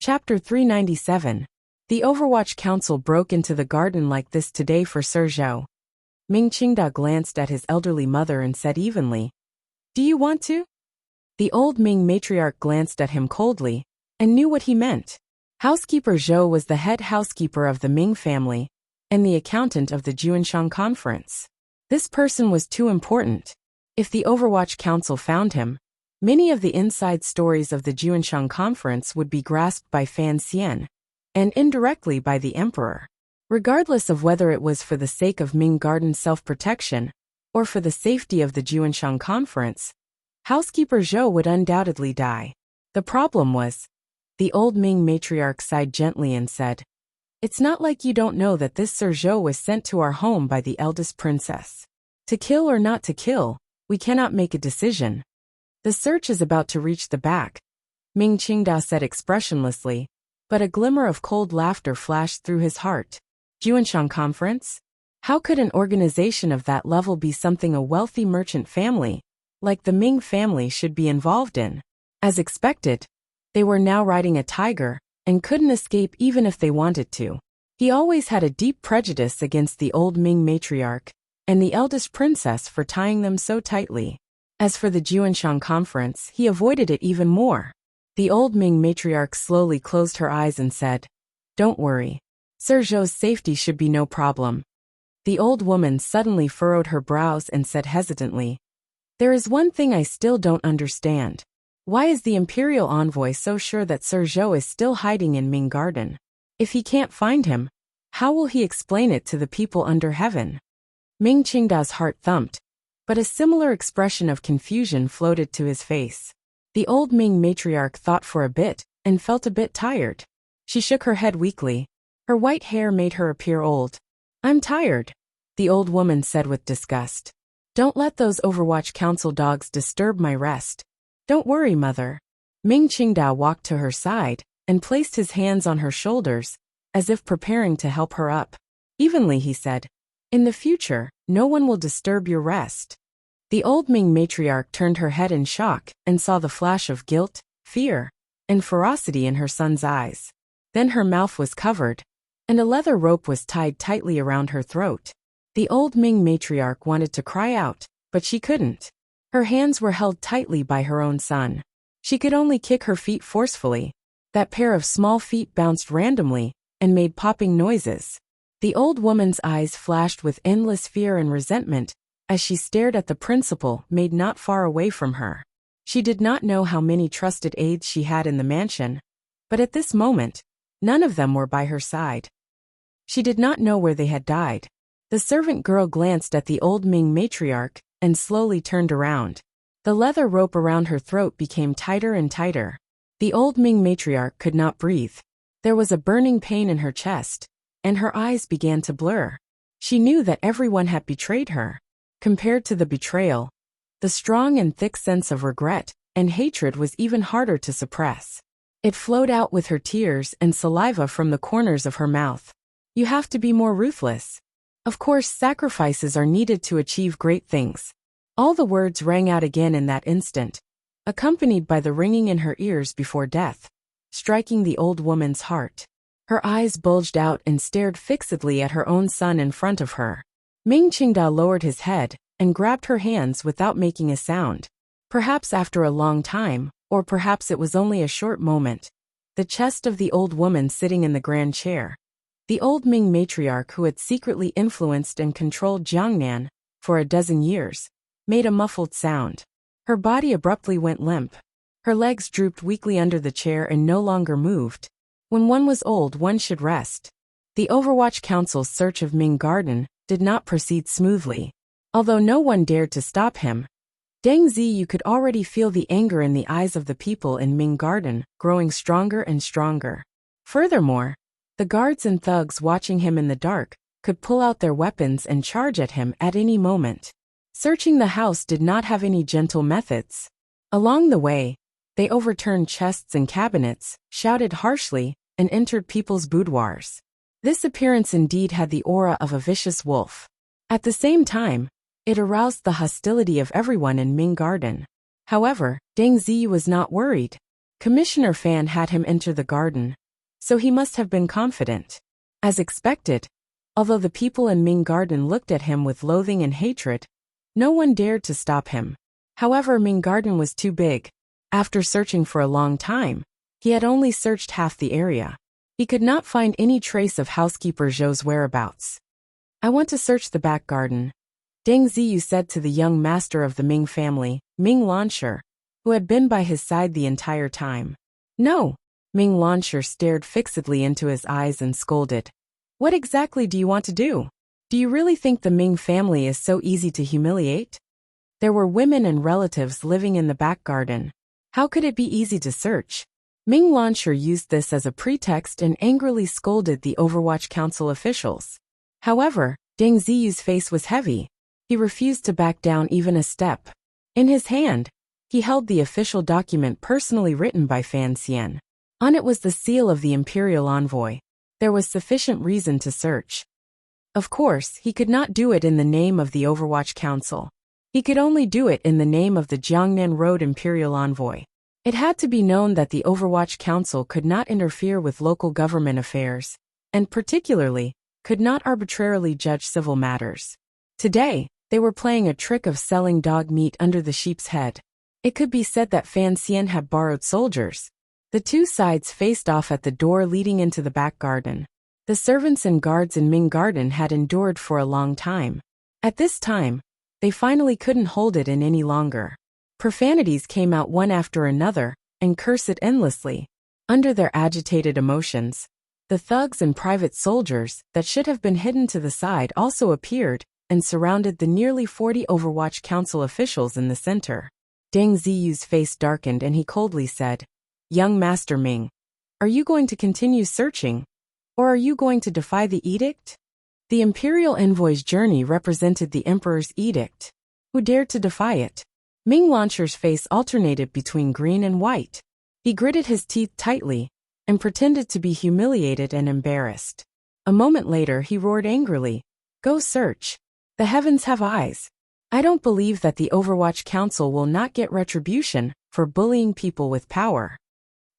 Chapter 397. The Overwatch Council broke into the garden like this today for Sir Zhou. Ming Qingda glanced at his elderly mother and said evenly, "Do you want to?" The old Ming matriarch glanced at him coldly, and knew what he meant. Housekeeper Zhou was the head housekeeper of the Ming family, and the accountant of the Juanshan conference. This person was too important. If the Overwatch Council found him, many of the inside stories of the Juanshan conference would be grasped by Fan Xian, and indirectly by the emperor. Regardless of whether it was for the sake of Ming Garden self-protection, or for the safety of the Juanshan conference, Housekeeper Zhou would undoubtedly die. The problem was, the old Ming matriarch sighed gently and said, "It's not like you don't know that this Sir Zhou was sent to our home by the eldest princess. To kill or not to kill, we cannot make a decision. The search is about to reach the back," Ming Qingda said expressionlessly, but a glimmer of cold laughter flashed through his heart. Juanshan Conference? How could an organization of that level be something a wealthy merchant family, like the Ming family, should be involved in? As expected, they were now riding a tiger, and couldn't escape even if they wanted to. He always had a deep prejudice against the old Ming matriarch, and the eldest princess for tying them so tightly. As for the Juanshan conference, he avoided it even more. The old Ming matriarch slowly closed her eyes and said, "Don't worry. Sir Zhou's safety should be no problem." The old woman suddenly furrowed her brows and said hesitantly, "There is one thing I still don't understand. Why is the imperial envoy so sure that Sir Zhou is still hiding in Ming Garden? If he can't find him, how will he explain it to the people under heaven?" Ming Qingda's heart thumped, but a similar expression of confusion floated to his face. The old Ming matriarch thought for a bit, and felt a bit tired. She shook her head weakly. Her white hair made her appear old. "I'm tired," the old woman said with disgust. "Don't let those Overwatch Council dogs disturb my rest." "Don't worry, mother." Ming Qingda walked to her side, and placed his hands on her shoulders, as if preparing to help her up. Evenly he said, "In the future, no one will disturb your rest." The old Ming matriarch turned her head in shock, and saw the flash of guilt, fear, and ferocity in her son's eyes. Then her mouth was covered, and a leather rope was tied tightly around her throat. The old Ming matriarch wanted to cry out, but she couldn't. Her hands were held tightly by her own son. She could only kick her feet forcefully. That pair of small feet bounced randomly, and made popping noises. The old woman's eyes flashed with endless fear and resentment, as she stared at the principal made not far away from her. She did not know how many trusted aides she had in the mansion, but at this moment, none of them were by her side. She did not know where they had died. The servant girl glanced at the old Ming matriarch, and slowly turned around. The leather rope around her throat became tighter and tighter. The old Ming matriarch could not breathe. There was a burning pain in her chest, and her eyes began to blur. She knew that everyone had betrayed her. Compared to the betrayal, the strong and thick sense of regret and hatred was even harder to suppress. It flowed out with her tears and saliva from the corners of her mouth. "You have to be more ruthless. Of course, sacrifices are needed to achieve great things." All the words rang out again in that instant, accompanied by the ringing in her ears before death, striking the old woman's heart. Her eyes bulged out and stared fixedly at her own son in front of her. Ming Qingda lowered his head, and grabbed her hands without making a sound. Perhaps after a long time, or perhaps it was only a short moment, the chest of the old woman sitting in the grand chair, the old Ming matriarch who had secretly influenced and controlled Jiangnan for a dozen years, made a muffled sound. Her body abruptly went limp. Her legs drooped weakly under the chair and no longer moved. When one was old, one should rest. The Overwatch Council's search of Ming Garden did not proceed smoothly. Although no one dared to stop him, Deng Ziyu could already feel the anger in the eyes of the people in Ming Garden growing stronger and stronger. Furthermore, the guards and thugs watching him in the dark could pull out their weapons and charge at him at any moment. Searching the house did not have any gentle methods. Along the way, they overturned chests and cabinets, shouted harshly, and entered people's boudoirs. This appearance indeed had the aura of a vicious wolf. At the same time, it aroused the hostility of everyone in Ming Garden. However, Deng Ziyu was not worried. Commissioner Fan had him enter the garden, so he must have been confident. As expected, although the people in Ming Garden looked at him with loathing and hatred, no one dared to stop him. However, Ming Garden was too big. After searching for a long time, he had only searched half the area. He could not find any trace of housekeeper Zhou's whereabouts. I want to search the back garden, Deng Ziyu said to the young master of the Ming family, Ming Lansher, who had been by his side the entire time. No, Ming Lansher stared fixedly into his eyes and scolded. What exactly do you want to do? Do you really think the Ming family is so easy to humiliate? There were women and relatives living in the back garden. How could it be easy to search? Ming Lansher used this as a pretext and angrily scolded the Overwatch Council officials. However, Deng Ziyu's face was heavy. He refused to back down even a step. In his hand, he held the official document personally written by Fan Xian. On it was the seal of the imperial envoy. There was sufficient reason to search. Of course, he could not do it in the name of the Overwatch Council. He could only do it in the name of the Jiangnan Road imperial envoy. It had to be known that the Overwatch Council could not interfere with local government affairs, and particularly, could not arbitrarily judge civil matters. Today, they were playing a trick of selling dog meat under the sheep's head. It could be said that Fan Xian had borrowed soldiers. The two sides faced off at the door leading into the back garden. The servants and guards in Ming Garden had endured for a long time. At this time, they finally couldn't hold it in any longer. Profanities came out one after another, and cursed endlessly. Under their agitated emotions, the thugs and private soldiers that should have been hidden to the side also appeared and surrounded the nearly 40 Overwatch Council officials in the center. Deng Ziyu's face darkened and he coldly said, Young Master Ming, are you going to continue searching, or are you going to defy the edict? The imperial envoy's journey represented the emperor's edict. Who dared to defy it? Ming Lansher's face alternated between green and white. He gritted his teeth tightly and pretended to be humiliated and embarrassed. A moment later he roared angrily, Go search. The heavens have eyes. I don't believe that the Overwatch Council will not get retribution for bullying people with power.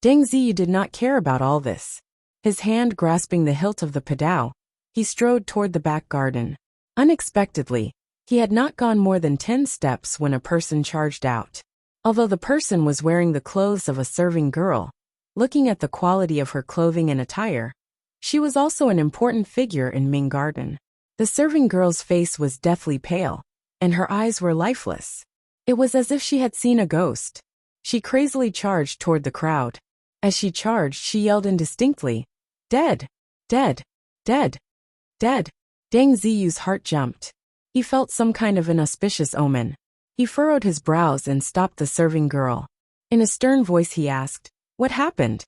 Deng Ziyu did not care about all this. His hand grasping the hilt of the padao, he strode toward the back garden. Unexpectedly, he had not gone more than 10 steps when a person charged out. Although the person was wearing the clothes of a serving girl, looking at the quality of her clothing and attire, she was also an important figure in Ming Garden. The serving girl's face was deathly pale, and her eyes were lifeless. It was as if she had seen a ghost. She crazily charged toward the crowd. As she charged, she yelled indistinctly, Dead! Dead! Dead! Dead! Deng Ziyu's heart jumped. He felt some kind of inauspicious omen. He furrowed his brows and stopped the serving girl. In a stern voice he asked, What happened?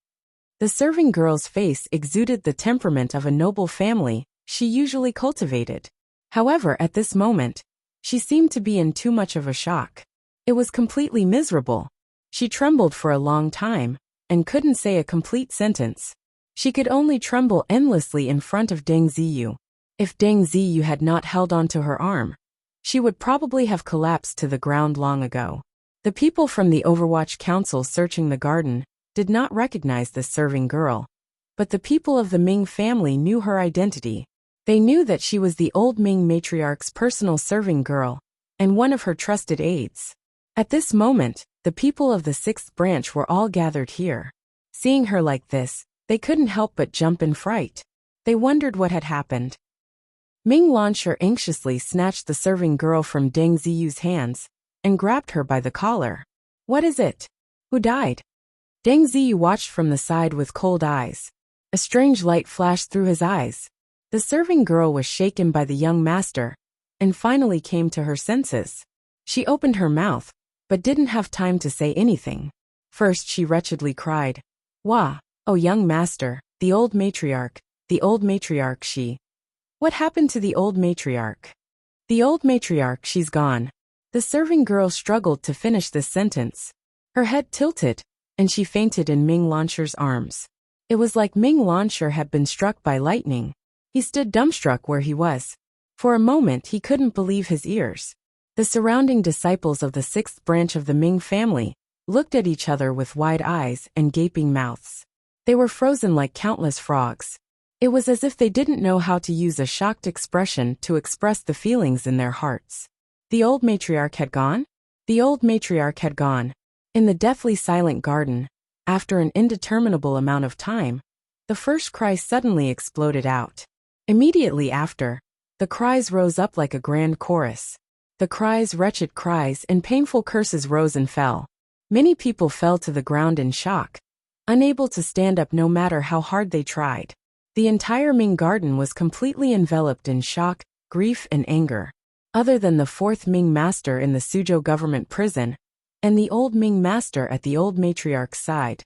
The serving girl's face exuded the temperament of a noble family she usually cultivated. However, at this moment, she seemed to be in too much of a shock. It was completely miserable. She trembled for a long time and couldn't say a complete sentence. She could only tremble endlessly in front of Deng Ziyu. If Deng Ziyu had not held onto her arm, she would probably have collapsed to the ground long ago. The people from the Overwatch Council searching the garden did not recognize this serving girl, but the people of the Ming family knew her identity. They knew that she was the old Ming matriarch's personal serving girl and one of her trusted aides. At this moment, the people of the 6th branch were all gathered here. Seeing her like this, they couldn't help but jump in fright. They wondered what had happened. Ming Lansher anxiously snatched the serving girl from Deng Ziyu's hands and grabbed her by the collar. What is it? Who died? Deng Ziyu watched from the side with cold eyes. A strange light flashed through his eyes. The serving girl was shaken by the young master and finally came to her senses. She opened her mouth, but didn't have time to say anything. First she wretchedly cried, Wah, oh young master, the old matriarch, she. What happened to the old matriarch? The old matriarch, she's gone. The serving girl struggled to finish this sentence. Her head tilted, and she fainted in Ming Lansher's arms. It was like Ming Lansher had been struck by lightning. He stood dumbstruck where he was. For a moment he couldn't believe his ears. The surrounding disciples of the 6th branch of the Ming family looked at each other with wide eyes and gaping mouths. They were frozen like countless frogs. It was as if they didn't know how to use a shocked expression to express the feelings in their hearts. The old matriarch had gone? The old matriarch had gone. In the deathly silent garden, after an indeterminable amount of time, the first cry suddenly exploded out. Immediately after, the cries rose up like a grand chorus. The cries, wretched cries, and painful curses rose and fell. Many people fell to the ground in shock, unable to stand up no matter how hard they tried. The entire Ming garden was completely enveloped in shock, grief, and anger. Other than the fourth Ming master in the Suzhou government prison, and the old Ming master at the old matriarch's side,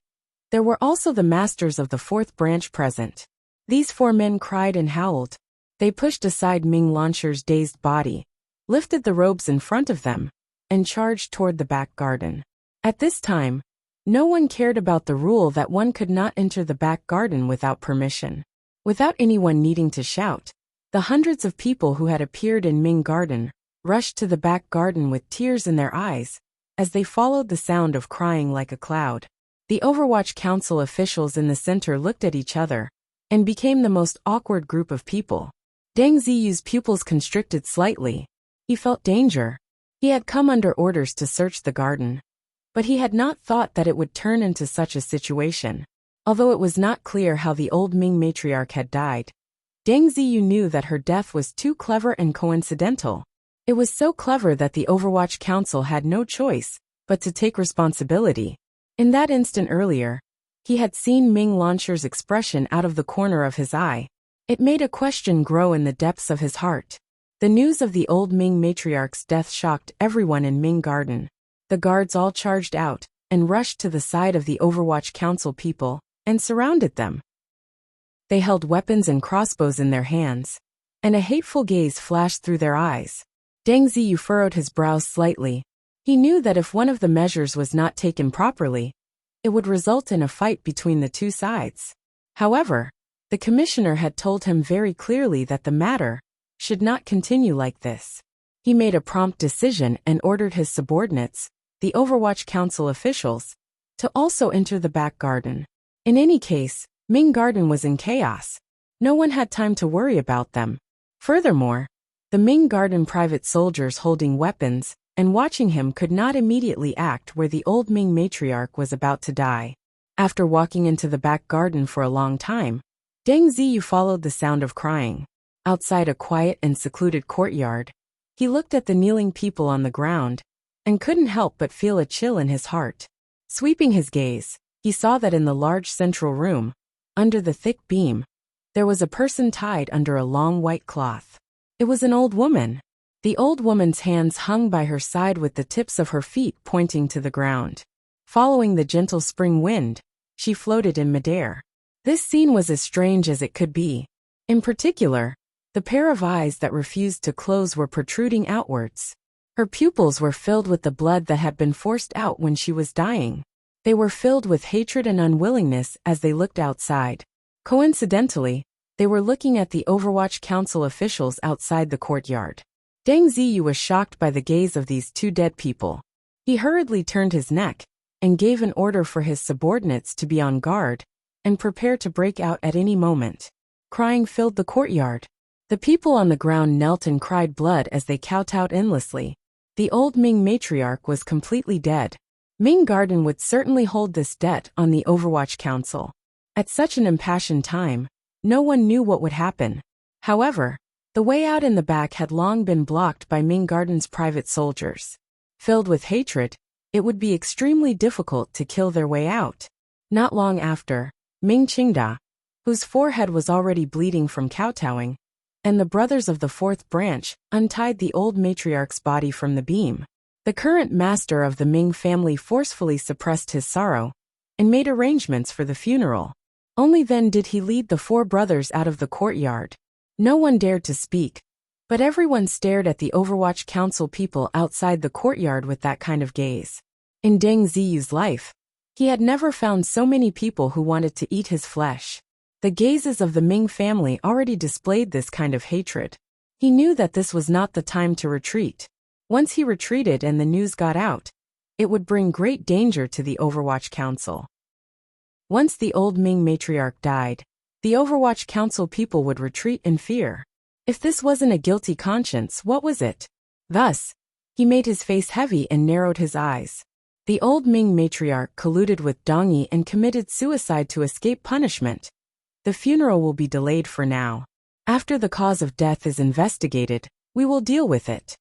there were also the masters of the fourth branch present. These four men cried and howled. They pushed aside Ming Launcher's dazed body, lifted the robes in front of them, and charged toward the back garden. At this time, no one cared about the rule that one could not enter the back garden without permission. Without anyone needing to shout, the hundreds of people who had appeared in Ming Garden rushed to the back garden with tears in their eyes as they followed the sound of crying like a cloud. The Overwatch Council officials in the center looked at each other and became the most awkward group of people. Deng Ziyu's pupils constricted slightly. He felt danger. He had come under orders to search the garden, but he had not thought that it would turn into such a situation. Although it was not clear how the old Ming matriarch had died, Deng Ziyu knew that her death was too clever and coincidental. It was so clever that the Overwatch Council had no choice but to take responsibility. In that instant earlier, he had seen Ming Launcher's expression out of the corner of his eye. It made a question grow in the depths of his heart. The news of the old Ming matriarch's death shocked everyone in Ming Garden. The guards all charged out and rushed to the side of the Overwatch Council people and surrounded them. They held weapons and crossbows in their hands, and a hateful gaze flashed through their eyes. Deng Ziyu furrowed his brows slightly. He knew that if one of the measures was not taken properly, it would result in a fight between the two sides. However, the commissioner had told him very clearly that the matter should not continue like this. He made a prompt decision and ordered his subordinates, the Overwatch Council officials, to also enter the back garden. In any case, Ming Garden was in chaos. No one had time to worry about them. Furthermore, the Ming Garden private soldiers holding weapons and watching him could not immediately act where the old Ming matriarch was about to die. After walking into the back garden for a long time, Deng Ziyu followed the sound of crying. Outside a quiet and secluded courtyard, he looked at the kneeling people on the ground and couldn't help but feel a chill in his heart. Sweeping his gaze, he saw that in the large central room, under the thick beam, there was a person tied under a long white cloth. It was an old woman. The old woman's hands hung by her side with the tips of her feet pointing to the ground. Following the gentle spring wind, she floated in midair. This scene was as strange as it could be. In particular, the pair of eyes that refused to close were protruding outwards. Her pupils were filled with the blood that had been forced out when she was dying. They were filled with hatred and unwillingness as they looked outside. Coincidentally, they were looking at the Overwatch Council officials outside the courtyard. Deng Ziyu was shocked by the gaze of these two dead people. He hurriedly turned his neck and gave an order for his subordinates to be on guard and prepare to break out at any moment. Crying filled the courtyard. The people on the ground knelt and cried blood as they kowtowed endlessly. The old Ming matriarch was completely dead. Ming Garden would certainly hold this debt on the Overwatch Council. At such an impassioned time, no one knew what would happen. However, the way out in the back had long been blocked by Ming Garden's private soldiers. Filled with hatred, it would be extremely difficult to kill their way out. Not long after, Ming Qingda, whose forehead was already bleeding from kowtowing, and the brothers of the fourth branch untied the old matriarch's body from the beam. The current master of the Ming family forcefully suppressed his sorrow and made arrangements for the funeral. Only then did he lead the four brothers out of the courtyard. No one dared to speak, but everyone stared at the Overwatch Council people outside the courtyard with that kind of gaze. In Deng Ziyu's life, he had never found so many people who wanted to eat his flesh. The gazes of the Ming family already displayed this kind of hatred. He knew that this was not the time to retreat. Once he retreated and the news got out, It would bring great danger to the Overwatch Council. Once the old Ming matriarch died, the Overwatch Council people would retreat in fear. If this wasn't a guilty conscience, what was it? Thus, he made his face heavy and narrowed his eyes. The old Ming matriarch colluded with Dong Yi and committed suicide to escape punishment. The funeral will be delayed for now. After the cause of death is investigated, we will deal with it.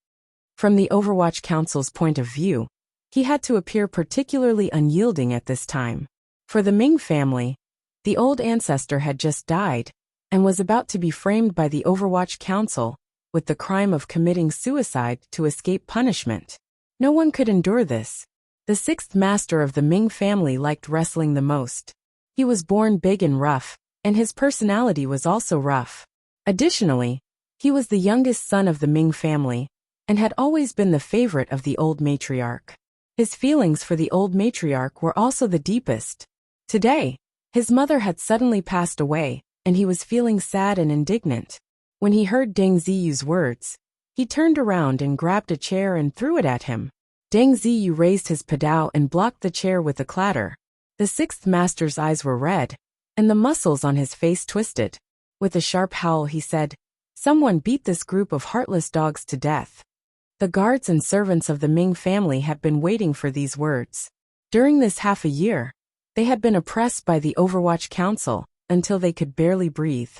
From the Overwatch Council's point of view, he had to appear particularly unyielding at this time. For the Ming family, the old ancestor had just died and was about to be framed by the Overwatch Council with the crime of committing suicide to escape punishment. No one could endure this. The sixth master of the Ming family liked wrestling the most. He was born big and rough, and his personality was also rough. Additionally, he was the youngest son of the Ming family and had always been the favorite of the old matriarch. His feelings for the old matriarch were also the deepest. Today, his mother had suddenly passed away, and he was feeling sad and indignant. When he heard Deng Ziyu's words, he turned around and grabbed a chair and threw it at him. Deng Ziyu raised his padao and blocked the chair with a clatter. The sixth master's eyes were red, and the muscles on his face twisted. With a sharp howl he said, "Someone beat this group of heartless dogs to death." The guards and servants of the Ming family had been waiting for these words. During this half a year, they had been oppressed by the Overwatch Council until they could barely breathe.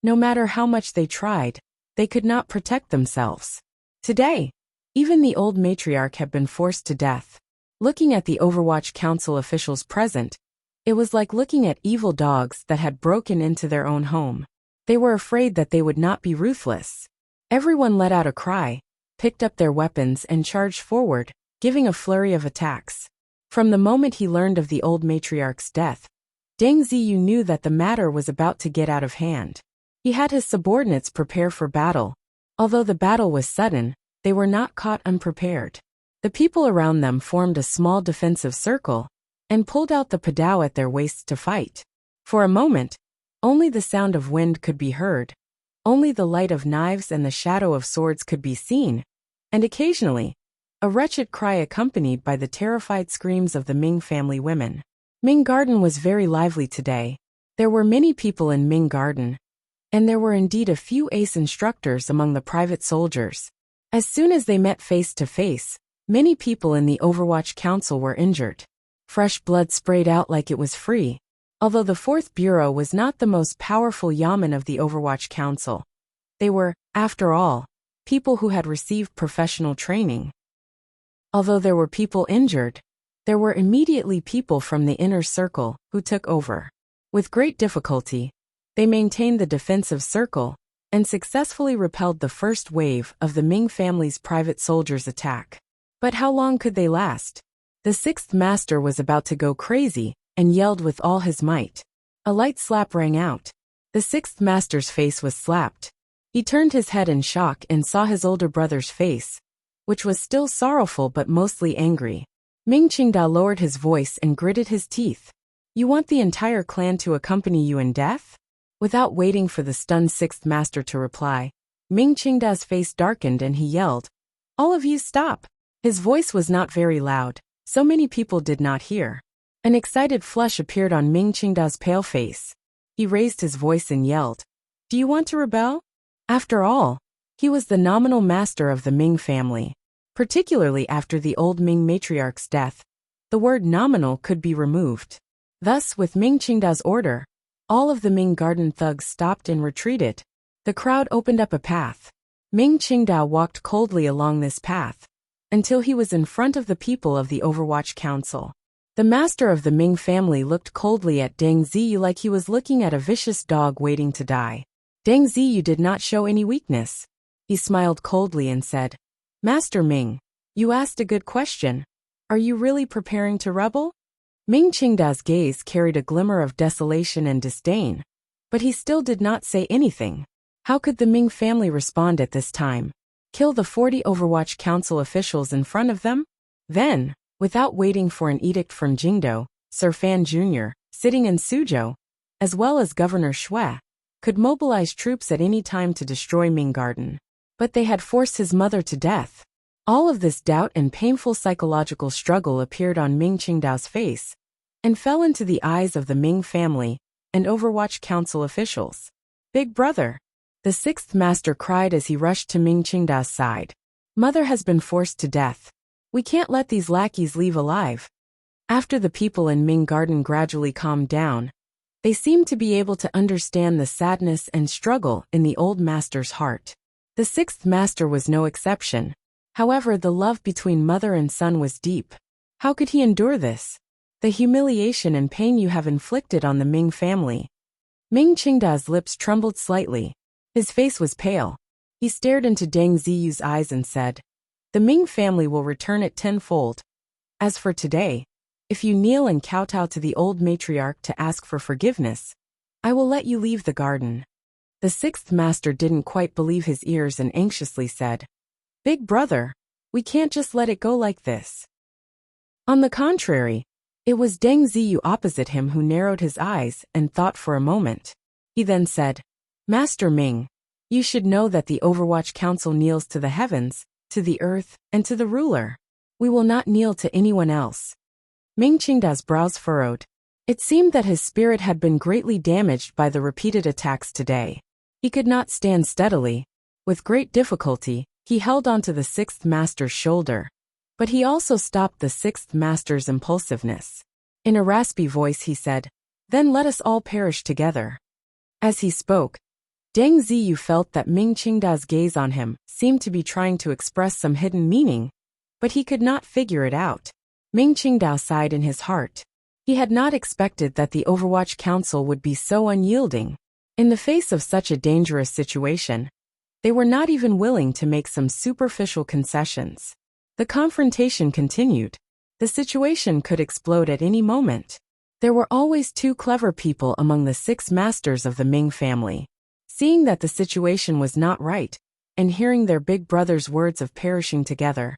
No matter how much they tried, they could not protect themselves. Today, even the old matriarch had been forced to death. Looking at the Overwatch Council officials present, it was like looking at evil dogs that had broken into their own home. They were afraid that they would not be ruthless. Everyone let out a cry, picked up their weapons and charged forward, giving a flurry of attacks. From the moment he learned of the old matriarch's death, Deng Ziyu knew that the matter was about to get out of hand. He had his subordinates prepare for battle. Although the battle was sudden, they were not caught unprepared. The people around them formed a small defensive circle and pulled out the padao at their waists to fight. For a moment, only the sound of wind could be heard. Only the light of knives and the shadow of swords could be seen, and occasionally, a wretched cry accompanied by the terrified screams of the Ming family women. Ming Garden was very lively today. There were many people in Ming Garden, and there were indeed a few ace instructors among the private soldiers. As soon as they met face to face, many people in the Overwatch Council were injured. Fresh blood sprayed out like it was free. Although the 4th Bureau was not the most powerful yamen of the Overwatch Council, they were, after all, people who had received professional training. Although there were people injured, there were immediately people from the inner circle who took over. With great difficulty, they maintained the defensive circle and successfully repelled the first wave of the Ming family's private soldiers' attack. But how long could they last? The sixth master was about to go crazy and yelled with all his might. A light slap rang out. The sixth master's face was slapped. He turned his head in shock and saw his older brother's face, which was still sorrowful but mostly angry. Ming Qingda lowered his voice and gritted his teeth. "You want the entire clan to accompany you in death?" Without waiting for the stunned sixth master to reply, Ming Qingda's face darkened and he yelled, "All of you stop!" His voice was not very loud, so many people did not hear. An excited flush appeared on Ming Qingda's pale face. He raised his voice and yelled, "Do you want to rebel?" After all, he was the nominal master of the Ming family. Particularly after the old Ming matriarch's death, the word nominal could be removed. Thus, with Ming Qingda's order, all of the Ming Garden thugs stopped and retreated. The crowd opened up a path. Ming Qingda walked coldly along this path until he was in front of the people of the Overwatch Council. The master of the Ming family looked coldly at Deng Ziyu like he was looking at a vicious dog waiting to die. Deng Ziyu did not show any weakness. He smiled coldly and said, "Master Ming, you asked a good question. Are you really preparing to rebel?" Ming Qingda's gaze carried a glimmer of desolation and disdain, but he still did not say anything. How could the Ming family respond at this time? Kill the 40 Overwatch Council officials in front of them? Then, without waiting for an edict from Jingdo, Sir Fan Jr., sitting in Suzhou, as well as Governor Shui, could mobilize troops at any time to destroy Ming Garden. But they had forced his mother to death. All of this doubt and painful psychological struggle appeared on Ming Qingdao's face and fell into the eyes of the Ming family and Overwatch Council officials. Big brother! The sixth master cried as he rushed to Ming Qingdao's side. Mother has been forced to death. We can't let these lackeys leave alive. After the people in Ming Garden gradually calmed down, they seemed to be able to understand the sadness and struggle in the old master's heart. The sixth master was no exception. However, the love between mother and son was deep. How could he endure this? The humiliation and pain you have inflicted on the Ming family. Ming Qingda's lips trembled slightly. His face was pale. He stared into Deng Ziyu's eyes and said, "The Ming family will return it tenfold. As for today, if you kneel and kowtow to the old matriarch to ask for forgiveness, I will let you leave the garden." The sixth master didn't quite believe his ears and anxiously said, "Big brother, we can't just let it go like this." On the contrary, it was Deng Ziyu opposite him who narrowed his eyes and thought for a moment. He then said, "Master Ming, you should know that the Overwatch Council kneels to the heavens, to the earth, and to the ruler. We will not kneel to anyone else." Ming Qingda's brows furrowed. It seemed that his spirit had been greatly damaged by the repeated attacks today. He could not stand steadily. With great difficulty, he held onto the sixth master's shoulder. But he also stopped the sixth master's impulsiveness. In a raspy voice he said, "Then let us all perish together." As he spoke, Deng Ziyu felt that Ming Qingda's gaze on him seemed to be trying to express some hidden meaning, but he could not figure it out. Ming Qingdao sighed in his heart. He had not expected that the Overwatch Council would be so unyielding. In the face of such a dangerous situation, they were not even willing to make some superficial concessions. The confrontation continued. The situation could explode at any moment. There were always two clever people among the six masters of the Ming family. Seeing that the situation was not right, and hearing their big brother's words of perishing together,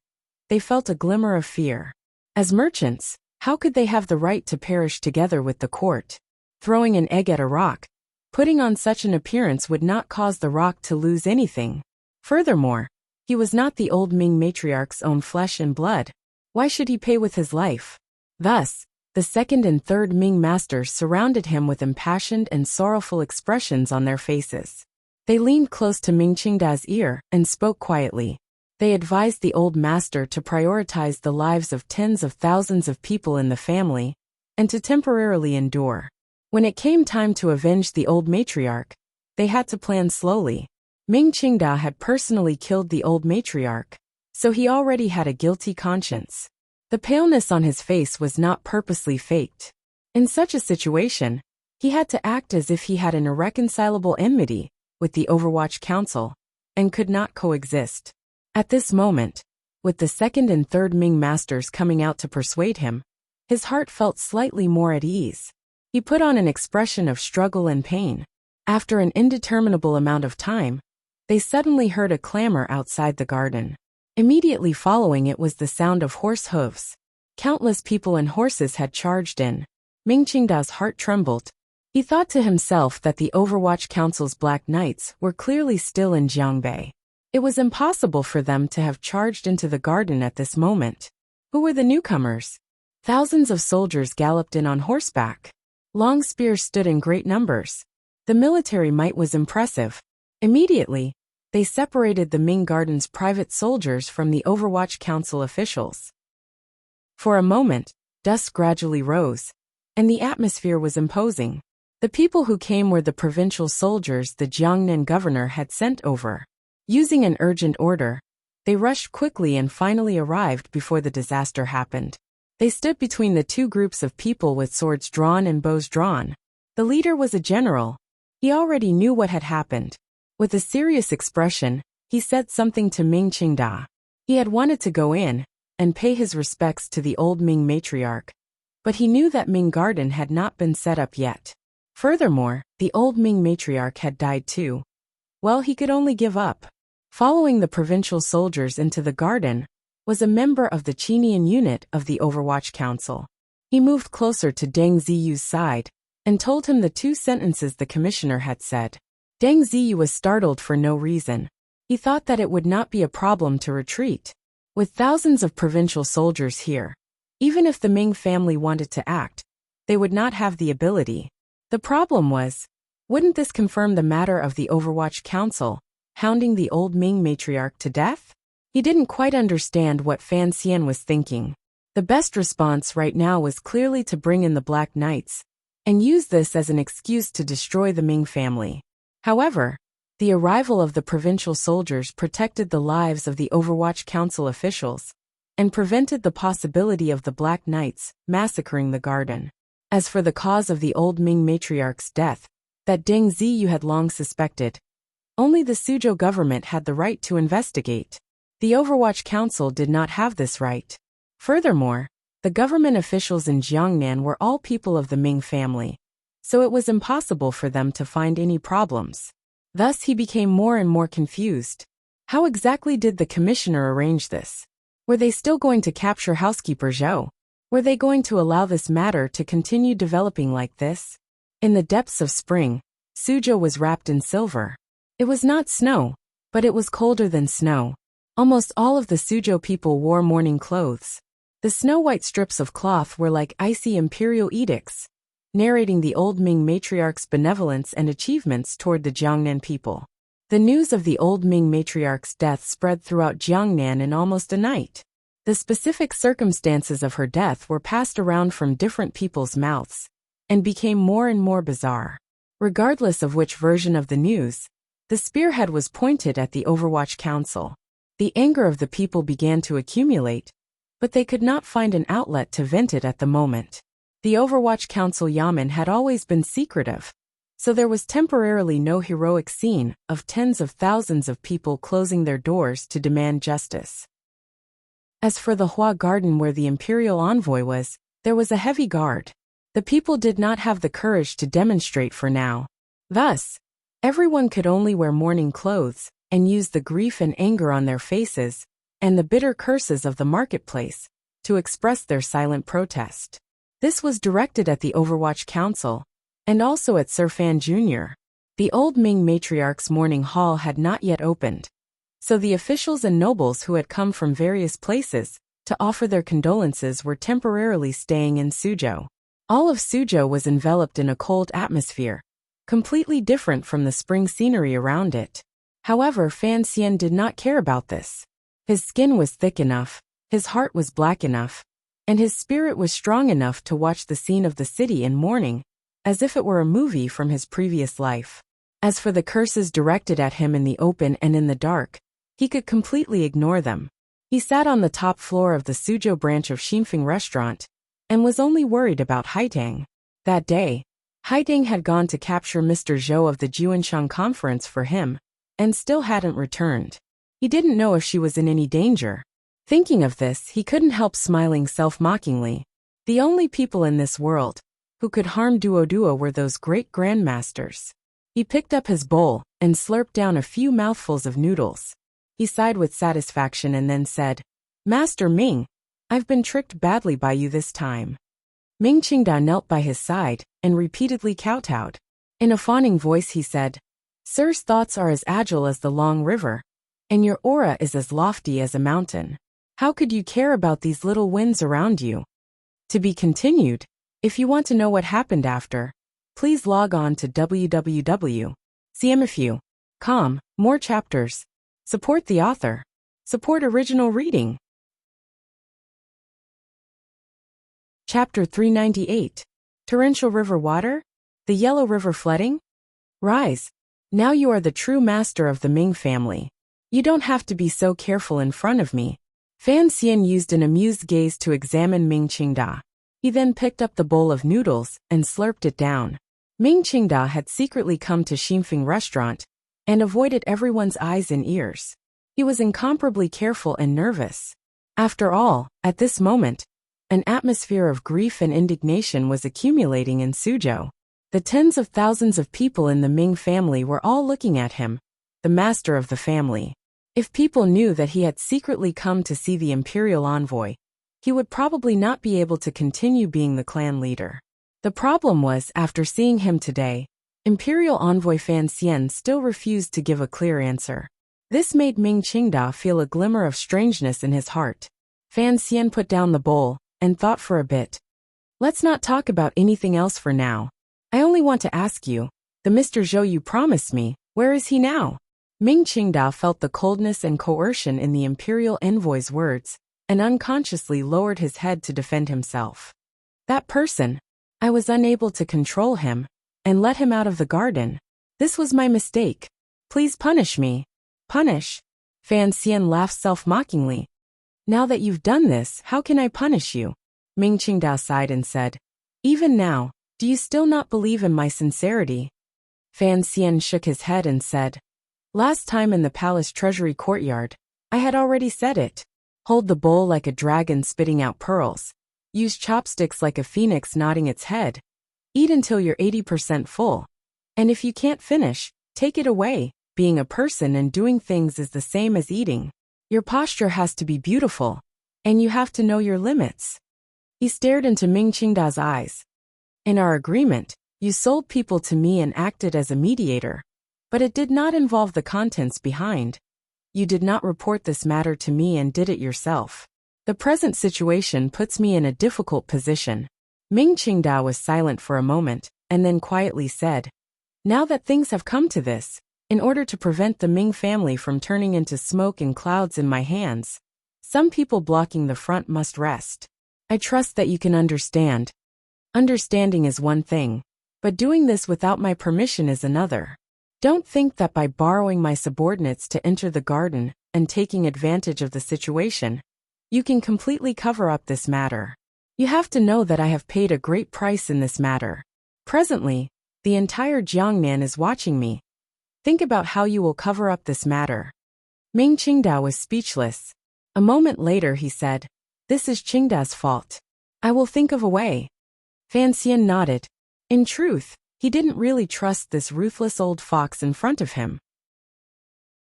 they felt a glimmer of fear. As merchants, how could they have the right to perish together with the court? Throwing an egg at a rock, putting on such an appearance would not cause the rock to lose anything. Furthermore, he was not the old Ming matriarch's own flesh and blood. Why should he pay with his life? Thus, the second and third Ming masters surrounded him with impassioned and sorrowful expressions on their faces. They leaned close to Ming Qingda's ear and spoke quietly. They advised the old master to prioritize the lives of tens of thousands of people in the family, and to temporarily endure. When it came time to avenge the old matriarch, they had to plan slowly. Ming Qingda had personally killed the old matriarch, so he already had a guilty conscience. The paleness on his face was not purposely faked. In such a situation, he had to act as if he had an irreconcilable enmity with the Overwatch Council, and could not coexist. At this moment, with the second and third Ming masters coming out to persuade him, his heart felt slightly more at ease. He put on an expression of struggle and pain. After an indeterminable amount of time, they suddenly heard a clamor outside the garden. Immediately following it was the sound of horse hooves. Countless people and horses had charged in. Ming Qingda's heart trembled. He thought to himself that the Overwatch Council's Black Knights were clearly still in Jiangbei. It was impossible for them to have charged into the garden at this moment. Who were the newcomers? Thousands of soldiers galloped in on horseback. Long spears stood in great numbers. The military might was impressive. Immediately, they separated the Ming Garden's private soldiers from the Overwatch Council officials. For a moment, dust gradually rose, and the atmosphere was imposing. The people who came were the provincial soldiers the Jiangnan governor had sent over. Using an urgent order, they rushed quickly and finally arrived before the disaster happened. They stood between the two groups of people with swords drawn and bows drawn. The leader was a general. He already knew what had happened. With a serious expression, he said something to Ming Qingda. He had wanted to go in and pay his respects to the old Ming matriarch, but he knew that Ming Garden had not been set up yet. Furthermore, the old Ming matriarch had died too. Well, he could only give up. Following the provincial soldiers into the garden was a member of the Qinian unit of the Overwatch Council. He moved closer to Deng Ziyu's side and told him the two sentences the commissioner had said. Deng Ziyu was startled for no reason. He thought that it would not be a problem to retreat. With thousands of provincial soldiers here, even if the Ming family wanted to act, they would not have the ability. The problem was, wouldn't this confirm the matter of the Overwatch Council, hounding the old Ming matriarch to death? He didn't quite understand what Fan Xian was thinking. The best response right now was clearly to bring in the Black Knights, and use this as an excuse to destroy the Ming family. However, the arrival of the provincial soldiers protected the lives of the Overwatch Council officials, and prevented the possibility of the Black Knights massacring the garden. As for the cause of the old Ming matriarch's death, that Deng Ziyu had long suspected, only the Suzhou government had the right to investigate. The Overwatch Council did not have this right. Furthermore, the government officials in Jiangnan were all people of the Ming family, so it was impossible for them to find any problems. Thus he became more and more confused. How exactly did the commissioner arrange this? Were they still going to capture housekeeper Zhou? Were they going to allow this matter to continue developing like this? In the depths of spring, Suzhou was wrapped in silver. It was not snow, but it was colder than snow. Almost all of the Suzhou people wore mourning clothes. The snow-white strips of cloth were like icy imperial edicts, narrating the old Ming matriarch's benevolence and achievements toward the Jiangnan people. The news of the old Ming matriarch's death spread throughout Jiangnan in almost a night. The specific circumstances of her death were passed around from different people's mouths, and became more and more bizarre. Regardless of which version of the news, the spearhead was pointed at the Overwatch Council. The anger of the people began to accumulate, but they could not find an outlet to vent it at the moment. The Overwatch Council Yamen had always been secretive, so there was temporarily no heroic scene of tens of thousands of people closing their doors to demand justice. As for the Hua Garden where the imperial envoy was, there was a heavy guard. The people did not have the courage to demonstrate for now. Thus, everyone could only wear mourning clothes and use the grief and anger on their faces, and the bitter curses of the marketplace, to express their silent protest. This was directed at the Overwatch Council, and also at Sir Fan Jr. The old Ming matriarch's mourning hall had not yet opened, so the officials and nobles who had come from various places to offer their condolences were temporarily staying in Suzhou. All of Suzhou was enveloped in a cold atmosphere, completely different from the spring scenery around it. However, Fan Xian did not care about this. His skin was thick enough, his heart was black enough, and his spirit was strong enough to watch the scene of the city in mourning, as if it were a movie from his previous life. As for the curses directed at him in the open and in the dark, he could completely ignore them. He sat on the top floor of the Suzhou branch of Xinfeng restaurant, and was only worried about Haitang. That day, Haitang had gone to capture Mr. Zhou of the Juanshan conference for him, and still hadn't returned. He didn't know if she was in any danger. Thinking of this, he couldn't help smiling self-mockingly. The only people in this world who could harm Duo were those great grandmasters. He picked up his bowl and slurped down a few mouthfuls of noodles. He sighed with satisfaction and then said, "Master Ming, I've been tricked badly by you this time." Ming Qingda knelt by his side and repeatedly kowtowed. In a fawning voice he said, "Sir's thoughts are as agile as the long river, and your aura is as lofty as a mountain. How could you care about these little winds around you?" To be continued. If you want to know what happened after, please log on to www.cmfu.com. More chapters. Support the author. Support original reading. Chapter 398. Torrential River Water? The Yellow River Flooding? Rise. Now you are the true master of the Ming family. You don't have to be so careful in front of me. Fan Xian used an amused gaze to examine Ming Qingda. He then picked up the bowl of noodles and slurped it down. Ming Qingda had secretly come to Xinfeng restaurant and avoided everyone's eyes and ears. He was incomparably careful and nervous. After all, at this moment, an atmosphere of grief and indignation was accumulating in Suzhou. The tens of thousands of people in the Ming family were all looking at him, the master of the family. If people knew that he had secretly come to see the imperial envoy, he would probably not be able to continue being the clan leader. The problem was, after seeing him today, Imperial Envoy Fan Xian still refused to give a clear answer. This made Ming Qingda feel a glimmer of strangeness in his heart. Fan Xian put down the bowl and thought for a bit. Let's not talk about anything else for now. I only want to ask you, the Mr. Zhou you promised me, where is he now? Ming Qingda felt the coldness and coercion in the imperial envoy's words, and unconsciously lowered his head to defend himself. That person. I was unable to control him, and let him out of the garden. This was my mistake. Please punish me. Punish? Fan Xian laughed self-mockingly. Now that you've done this, how can I punish you? Ming Qingda sighed and said, even now, do you still not believe in my sincerity? Fan Xian shook his head and said, last time in the palace treasury courtyard, I had already said it. Hold the bowl like a dragon spitting out pearls. Use chopsticks like a phoenix nodding its head. Eat until you're 80% full. And if you can't finish, take it away. Being a person and doing things is the same as eating. Your posture has to be beautiful, and you have to know your limits. He stared into Ming Qingda's eyes. In our agreement, you sold people to me and acted as a mediator. But it did not involve the contents behind. You did not report this matter to me and did it yourself. The present situation puts me in a difficult position. Ming Qingda was silent for a moment, and then quietly said, now that things have come to this, in order to prevent the Ming family from turning into smoke and clouds in my hands, some people blocking the front must rest. I trust that you can understand. Understanding is one thing, but doing this without my permission is another. Don't think that by borrowing my subordinates to enter the garden and taking advantage of the situation, you can completely cover up this matter. You have to know that I have paid a great price in this matter. Presently, the entire Jiangnan is watching me. Think about how you will cover up this matter. Ming Qingda was speechless. A moment later he said, this is Qingda's fault. I will think of a way. Fan Xian nodded. In truth, he didn't really trust this ruthless old fox in front of him.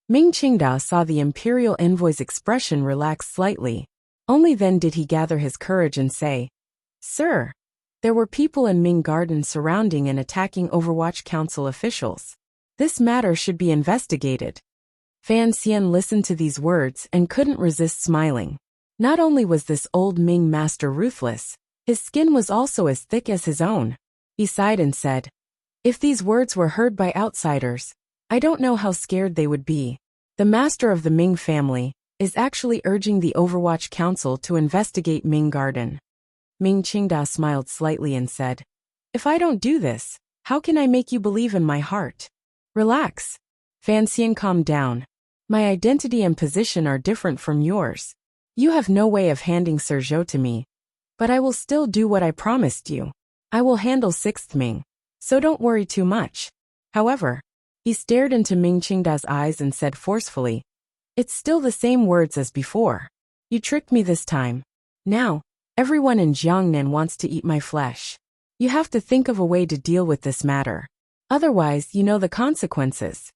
Ming Qingda saw the imperial envoy's expression relax slightly. Only then did he gather his courage and say, sir, there were people in Ming Garden surrounding and attacking Overwatch Council officials. This matter should be investigated. Fan Xian listened to these words and couldn't resist smiling. Not only was this old Ming master ruthless, his skin was also as thick as his own. He sighed and said, if these words were heard by outsiders, I don't know how scared they would be. The master of the Ming family is actually urging the Overwatch Council to investigate Ming Garden. Ming Qingda smiled slightly and said, if I don't do this, how can I make you believe in my heart? Relax. Fan Xian calmed down. My identity and position are different from yours. You have no way of handing Sir Zhou to me. But I will still do what I promised you. I will handle 6th Ming. So don't worry too much. However, he stared into Ming Qingda's eyes and said forcefully, it's still the same words as before. You tricked me this time. Now, everyone in Jiangnan wants to eat my flesh. You have to think of a way to deal with this matter. Otherwise, you know the consequences.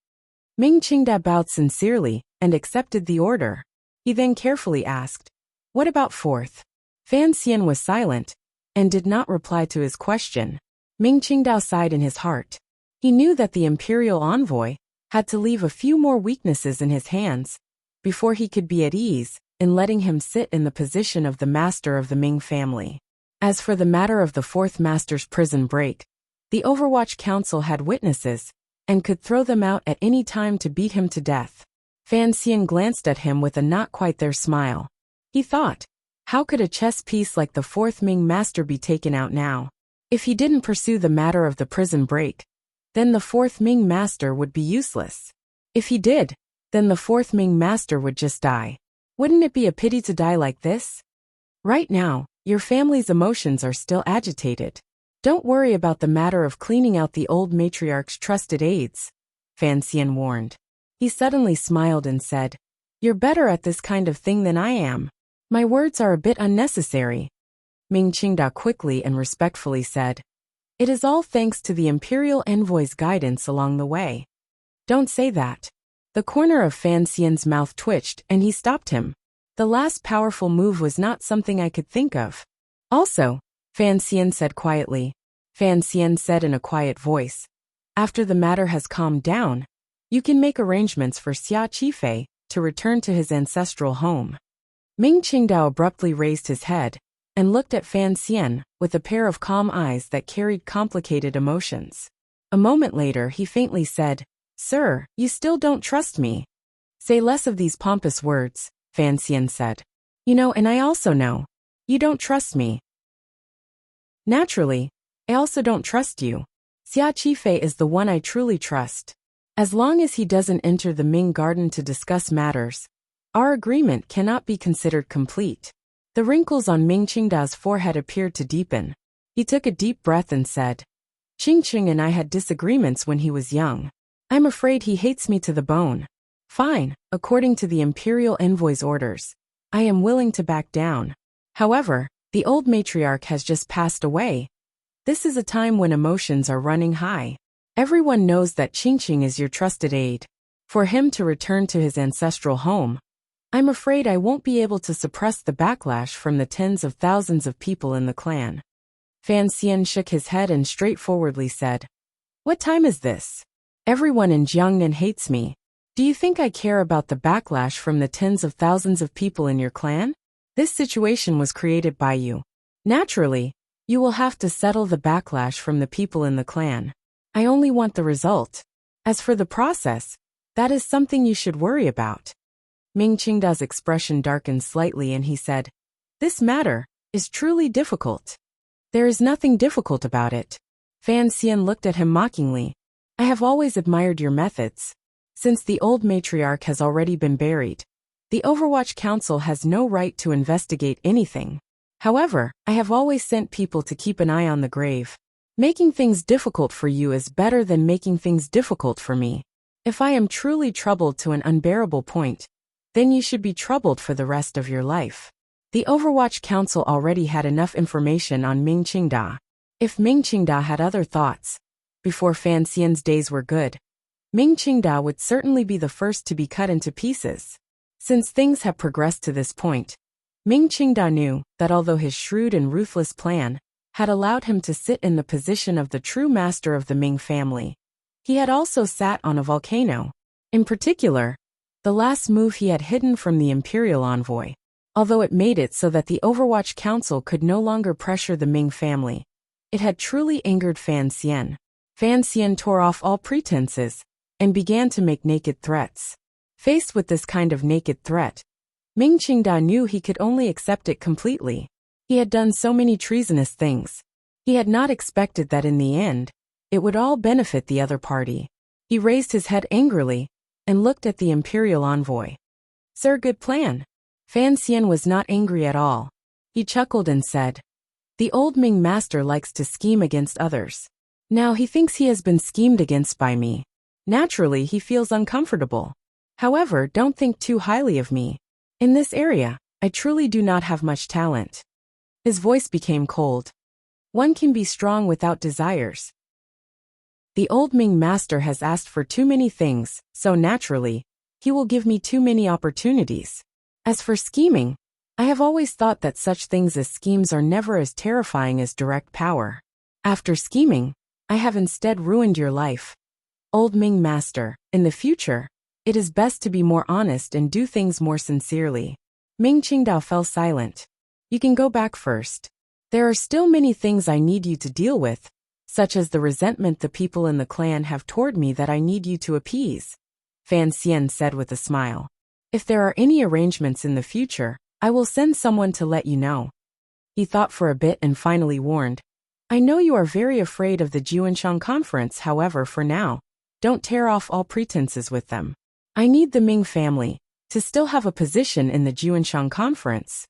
Ming Qingda bowed sincerely and accepted the order. He then carefully asked, what about 4th? Fan Xian was silent and did not reply to his question. Ming Qingda sighed in his heart. He knew that the imperial envoy had to leave a few more weaknesses in his hands before he could be at ease in letting him sit in the position of the master of the Ming family. As for the matter of the 4th master's prison break, the Overwatch Council had witnesses and could throw them out at any time to beat him to death. Fan Xian glanced at him with a not quite there smile. He thought, how could a chess piece like the 4th Ming master be taken out now? If he didn't pursue the matter of the prison break, then the 4th Ming master would be useless. If he did, then the 4th Ming master would just die. Wouldn't it be a pity to die like this? Right now, your family's emotions are still agitated. Don't worry about the matter of cleaning out the old matriarch's trusted aides, Fan Xian warned. He suddenly smiled and said, you're better at this kind of thing than I am. My words are a bit unnecessary. Ming Qingda quickly and respectfully said, it is all thanks to the imperial envoy's guidance along the way. Don't say that. The corner of Fan Xian's mouth twitched and he stopped him. The last powerful move was not something I could think of. Also, Fan Xian said quietly. Fan Xian said in a quiet voice, after the matter has calmed down, You can make arrangements for Xia Qifei to return to his ancestral home. Ming Qingdao abruptly raised his head and looked at Fan Xian with a pair of calm eyes that carried complicated emotions. A moment later he faintly said, "Sir, you still don't trust me." "Say less of these pompous words," Fan Xian said. "You know, and I also know. You don't trust me. Naturally, I also don't trust you. Xia Qifei is the one I truly trust. As long as he doesn't enter the Ming garden to discuss matters, our agreement cannot be considered complete." The wrinkles on Ming Qingda's forehead appeared to deepen. He took a deep breath and said, "Qingqing and I had disagreements when he was young. I'm afraid he hates me to the bone. Fine, according to the imperial envoy's orders, I am willing to back down. However, the old matriarch has just passed away. This is a time when emotions are running high. Everyone knows that Qingqing is your trusted aide. For him to return to his ancestral home, I'm afraid I won't be able to suppress the backlash from the tens of thousands of people in the clan." Fan Xian shook his head and straightforwardly said, "What time is this? Everyone in Jiangnan hates me. Do you think I care about the backlash from the tens of thousands of people in your clan? This situation was created by you. Naturally, you will have to settle the backlash from the people in the clan. I only want the result. As for the process, that is something you should worry about." Ming Qingda's expression darkened slightly and he said, "This matter is truly difficult." "There is nothing difficult about it." Fan Xian looked at him mockingly. "I have always admired your methods. Since the old matriarch has already been buried, the Overwatch Council has no right to investigate anything. However, I have always sent people to keep an eye on the grave. Making things difficult for you is better than making things difficult for me. If I am truly troubled to an unbearable point, then you should be troubled for the rest of your life." The Overwatch Council already had enough information on Ming Qingda. If Ming Qingda had other thoughts, before Fan Xian's days were good, Ming Qingda would certainly be the first to be cut into pieces. Since things have progressed to this point, Ming Qingda knew that although his shrewd and ruthless plan had allowed him to sit in the position of the true master of the Ming family, he had also sat on a volcano. In particular, the last move he had hidden from the imperial envoy. Although it made it so that the Overwatch Council could no longer pressure the Ming family, it had truly angered Fan Xian. Fan Xian tore off all pretenses and began to make naked threats. Faced with this kind of naked threat, Ming Qingda knew he could only accept it completely. He had done so many treasonous things. He had not expected that in the end, it would all benefit the other party. He raised his head angrily and looked at the imperial envoy. "Sir, good plan." Fan Xian was not angry at all. He chuckled and said, "The old Ming master likes to scheme against others. Now he thinks he has been schemed against by me. Naturally, he feels uncomfortable. However, don't think too highly of me. In this area, I truly do not have much talent." His voice became cold. "One can be strong without desires. The old Ming master has asked for too many things, so naturally, he will give me too many opportunities. As for scheming, I have always thought that such things as schemes are never as terrifying as direct power. After scheming, I have instead ruined your life. Old Ming master, in the future, it is best to be more honest and do things more sincerely." Ming Qingdao fell silent. "You can go back first. There are still many things I need you to deal with, such as the resentment the people in the clan have toward me that I need you to appease," Fan Xian said with a smile. "If there are any arrangements in the future, I will send someone to let you know." He thought for a bit and finally warned, "I know you are very afraid of the Juanshang conference, however for now, don't tear off all pretenses with them. I need the Ming family to still have a position in the Juanshang conference."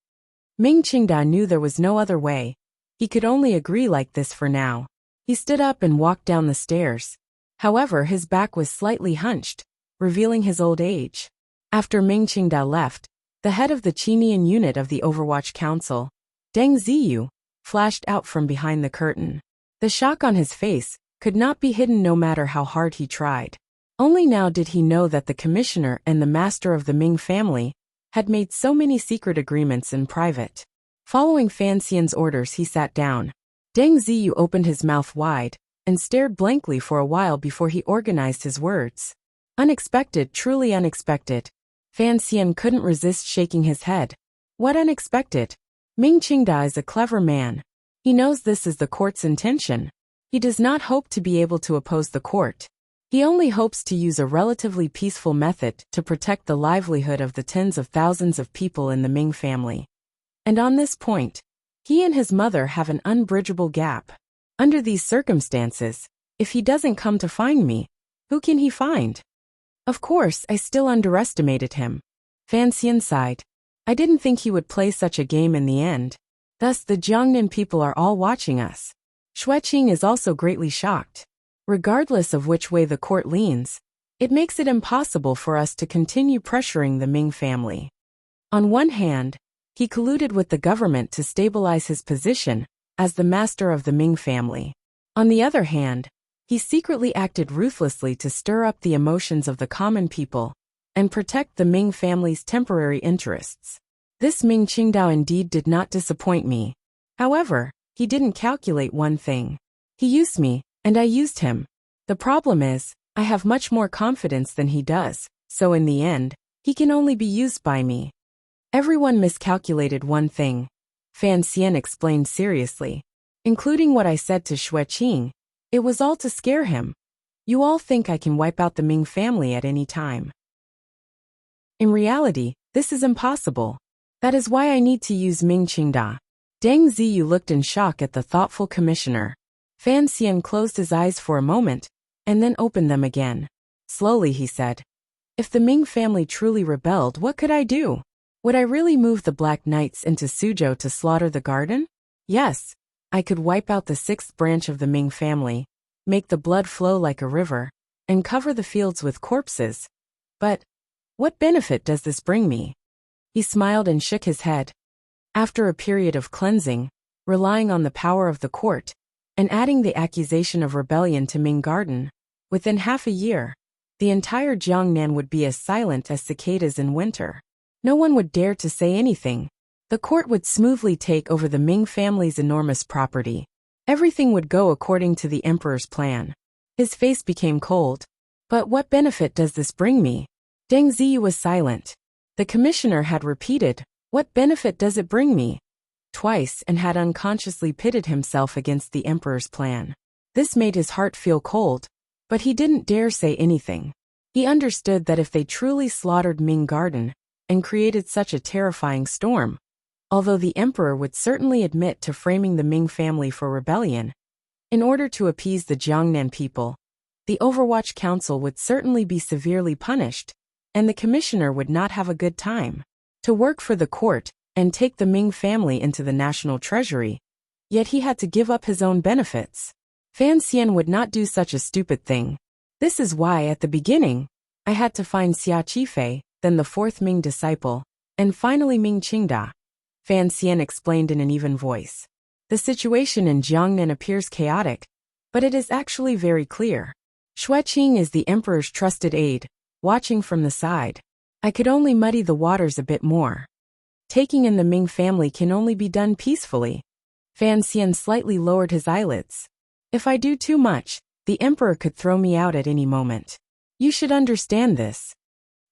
Ming Qingda knew there was no other way. He could only agree like this for now. He stood up and walked down the stairs. However, his back was slightly hunched, revealing his old age. After Ming Qingda left, the head of the Qinian unit of the Overwatch Council, Deng Ziyu, flashed out from behind the curtain. The shock on his face could not be hidden no matter how hard he tried. Only now did he know that the commissioner and the master of the Ming family had made so many secret agreements in private. Following Fan Xian's orders, he sat down. Deng Ziyu opened his mouth wide and stared blankly for a while before he organized his words. Unexpected, truly unexpected. Fan Xian couldn't resist shaking his head. What unexpected? Ming Qingda is a clever man. He knows this is the court's intention. He does not hope to be able to oppose the court. He only hopes to use a relatively peaceful method to protect the livelihood of the tens of thousands of people in the Ming family. And on this point, he and his mother have an unbridgeable gap. Under these circumstances, if he doesn't come to find me, who can he find? Of course, I still underestimated him. Fan Xian sighed. I didn't think he would play such a game in the end. Thus the Jiangnan people are all watching us. Xueqing is also greatly shocked. Regardless of which way the court leans, it makes it impossible for us to continue pressuring the Ming family. On one hand, he colluded with the government to stabilize his position as the master of the Ming family. On the other hand, he secretly acted ruthlessly to stir up the emotions of the common people and protect the Ming family's temporary interests. This Ming Qingdao indeed did not disappoint me. However, he didn't calculate one thing. He used me, and I used him. The problem is, I have much more confidence than he does, so in the end, he can only be used by me. Everyone miscalculated one thing, Fan Xian explained seriously. Including what I said to Xueqing, it was all to scare him. You all think I can wipe out the Ming family at any time. In reality, this is impossible. That is why I need to use Ming Qingda. Deng Ziyu looked in shock at the thoughtful commissioner. Fan Xian closed his eyes for a moment, and then opened them again. Slowly he said, if the Ming family truly rebelled, what could I do? Would I really move the Black Knights into Suzhou to slaughter the garden? Yes, I could wipe out the sixth branch of the Ming family, make the blood flow like a river, and cover the fields with corpses. But what benefit does this bring me? He smiled and shook his head. After a period of cleansing, relying on the power of the court, and adding the accusation of rebellion to Ming Garden, within half a year, the entire Jiangnan would be as silent as cicadas in winter. No one would dare to say anything. The court would smoothly take over the Ming family's enormous property. Everything would go according to the emperor's plan. His face became cold. But what benefit does this bring me? Deng Ziyu was silent. The commissioner had repeated, what benefit does it bring me? Twice, and had unconsciously pitted himself against the emperor's plan. This made his heart feel cold, but he didn't dare say anything. He understood that if they truly slaughtered Ming Garden and created such a terrifying storm, although the emperor would certainly admit to framing the Ming family for rebellion, in order to appease the Jiangnan people, the Overwatch Council would certainly be severely punished, and the commissioner would not have a good time. To work for the court and take the Ming family into the national treasury, yet he had to give up his own benefits. Fan Xian would not do such a stupid thing. This is why at the beginning, I had to find Xia Qifei, then the fourth Ming disciple, and finally Ming Qingda. Fan Xian explained in an even voice. The situation in Jiangnan appears chaotic, but it is actually very clear. Xueqing is the emperor's trusted aide, watching from the side. I could only muddy the waters a bit more. Taking in the Ming family can only be done peacefully. Fan Xian slightly lowered his eyelids. If I do too much, the emperor could throw me out at any moment. You should understand this.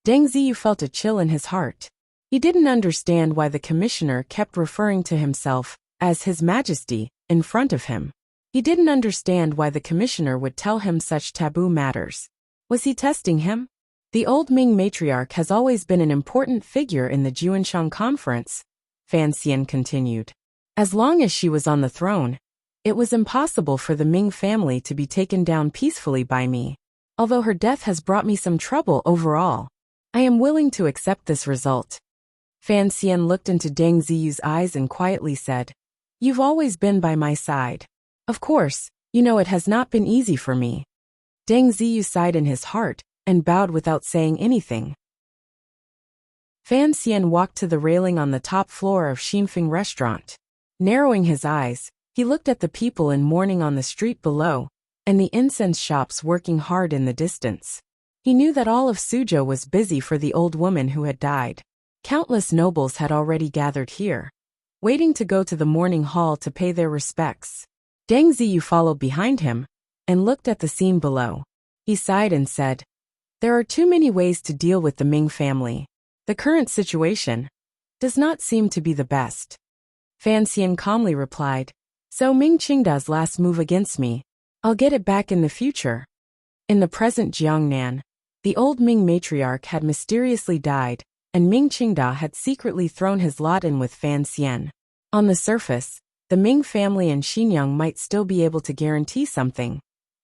Deng Ziyu felt a chill in his heart. He didn't understand why the commissioner kept referring to himself as His Majesty in front of him. He didn't understand why the commissioner would tell him such taboo matters. Was he testing him? The old Ming matriarch has always been an important figure in the Juanshang conference, Fan Xian continued. As long as she was on the throne, it was impossible for the Ming family to be taken down peacefully by me. Although her death has brought me some trouble overall, I am willing to accept this result. Fan Xian looked into Deng Ziyu's eyes and quietly said, You've always been by my side. Of course, you know it has not been easy for me. Deng Ziyu sighed in his heart and bowed without saying anything. Fan Xian walked to the railing on the top floor of Xinfeng restaurant. Narrowing his eyes, he looked at the people in mourning on the street below, and the incense shops working hard in the distance. He knew that all of Suzhou was busy for the old woman who had died. Countless nobles had already gathered here, waiting to go to the mourning hall to pay their respects. Deng Ziyu followed behind him and looked at the scene below. He sighed and said, There are too many ways to deal with the Ming family. The current situation does not seem to be the best. Fan Xian calmly replied, so Ming Qingda's last move against me, I'll get it back in the future. In the present Jiangnan, the old Ming matriarch had mysteriously died, and Ming Qingda had secretly thrown his lot in with Fan Xian. On the surface, the Ming family and Xinyang might still be able to guarantee something.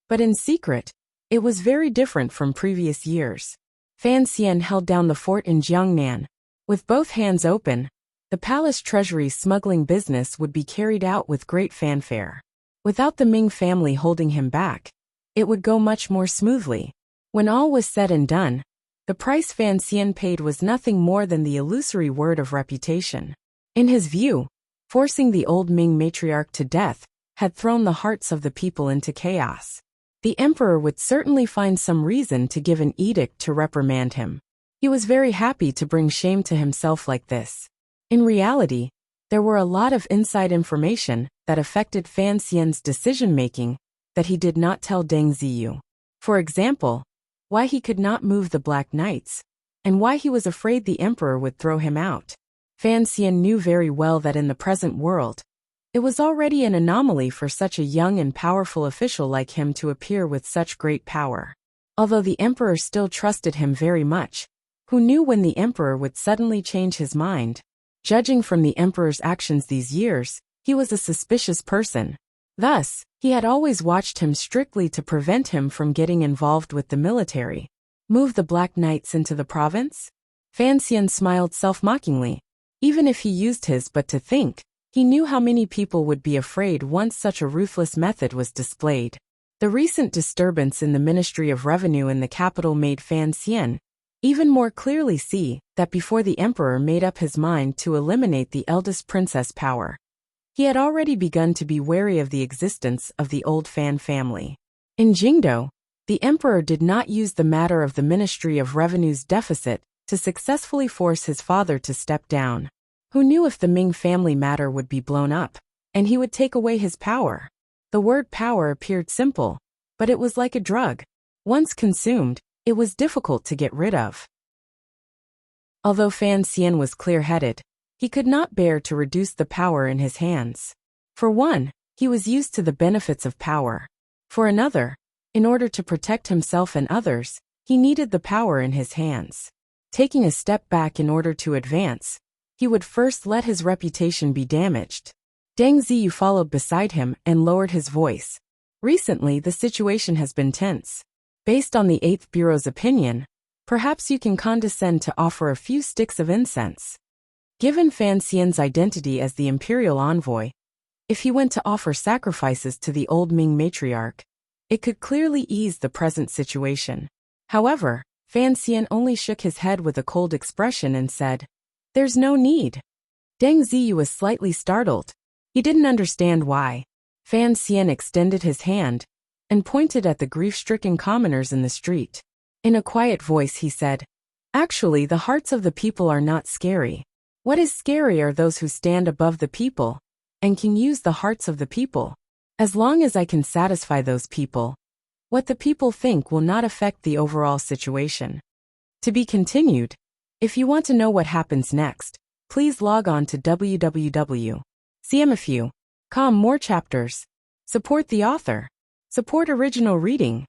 But in secret, it was very different from previous years. Fan Xian held down the fort in Jiangnan. With both hands open, the palace treasury's smuggling business would be carried out with great fanfare. Without the Ming family holding him back, it would go much more smoothly. When all was said and done, the price Fan Xian paid was nothing more than the illusory word of reputation. In his view, forcing the old Ming matriarch to death had thrown the hearts of the people into chaos. The emperor would certainly find some reason to give an edict to reprimand him. He was very happy to bring shame to himself like this. In reality, there were a lot of inside information that affected Fan Xian's decision-making that he did not tell Deng Ziyu. For example, why he could not move the Black Knights, and why he was afraid the emperor would throw him out. Fan Xian knew very well that in the present world, it was already an anomaly for such a young and powerful official like him to appear with such great power. Although the emperor still trusted him very much, who knew when the emperor would suddenly change his mind? Judging from the emperor's actions these years, he was a suspicious person. Thus, he had always watched him strictly to prevent him from getting involved with the military. Move the Black Knights into the province? Fan Xian smiled self-mockingly. Even if he used his but to think, he knew how many people would be afraid once such a ruthless method was displayed. The recent disturbance in the Ministry of Revenue in the capital made Fan Xian even more clearly see that before the emperor made up his mind to eliminate the eldest princess power, he had already begun to be wary of the existence of the old Fan family. In Jingdo, the emperor did not use the matter of the Ministry of Revenue's deficit to successfully force his father to step down. Who knew if the Ming family matter would be blown up, and he would take away his power? The word power appeared simple, but it was like a drug. Once consumed, it was difficult to get rid of. Although Fan Xian was clear-headed, he could not bear to reduce the power in his hands. For one, he was used to the benefits of power. For another, in order to protect himself and others, he needed the power in his hands. Taking a step back in order to advance, he would first let his reputation be damaged. Deng Ziyu followed beside him and lowered his voice. Recently, the situation has been tense. Based on the 8th Bureau's opinion, perhaps you can condescend to offer a few sticks of incense. Given Fan Xian's identity as the imperial envoy, if he went to offer sacrifices to the old Ming matriarch, it could clearly ease the present situation. However, Fan Xian only shook his head with a cold expression and said, "There's no need." Deng Ziyu was slightly startled. He didn't understand why. Fan Xian extended his hand and pointed at the grief-stricken commoners in the street. In a quiet voice he said, "Actually, the hearts of the people are not scary. What is scary are those who stand above the people and can use the hearts of the people. As long as I can satisfy those people, what the people think will not affect the overall situation." To be continued. If you want to know what happens next, please log on to www.cmfu.com. More chapters. Support the author. Support original reading.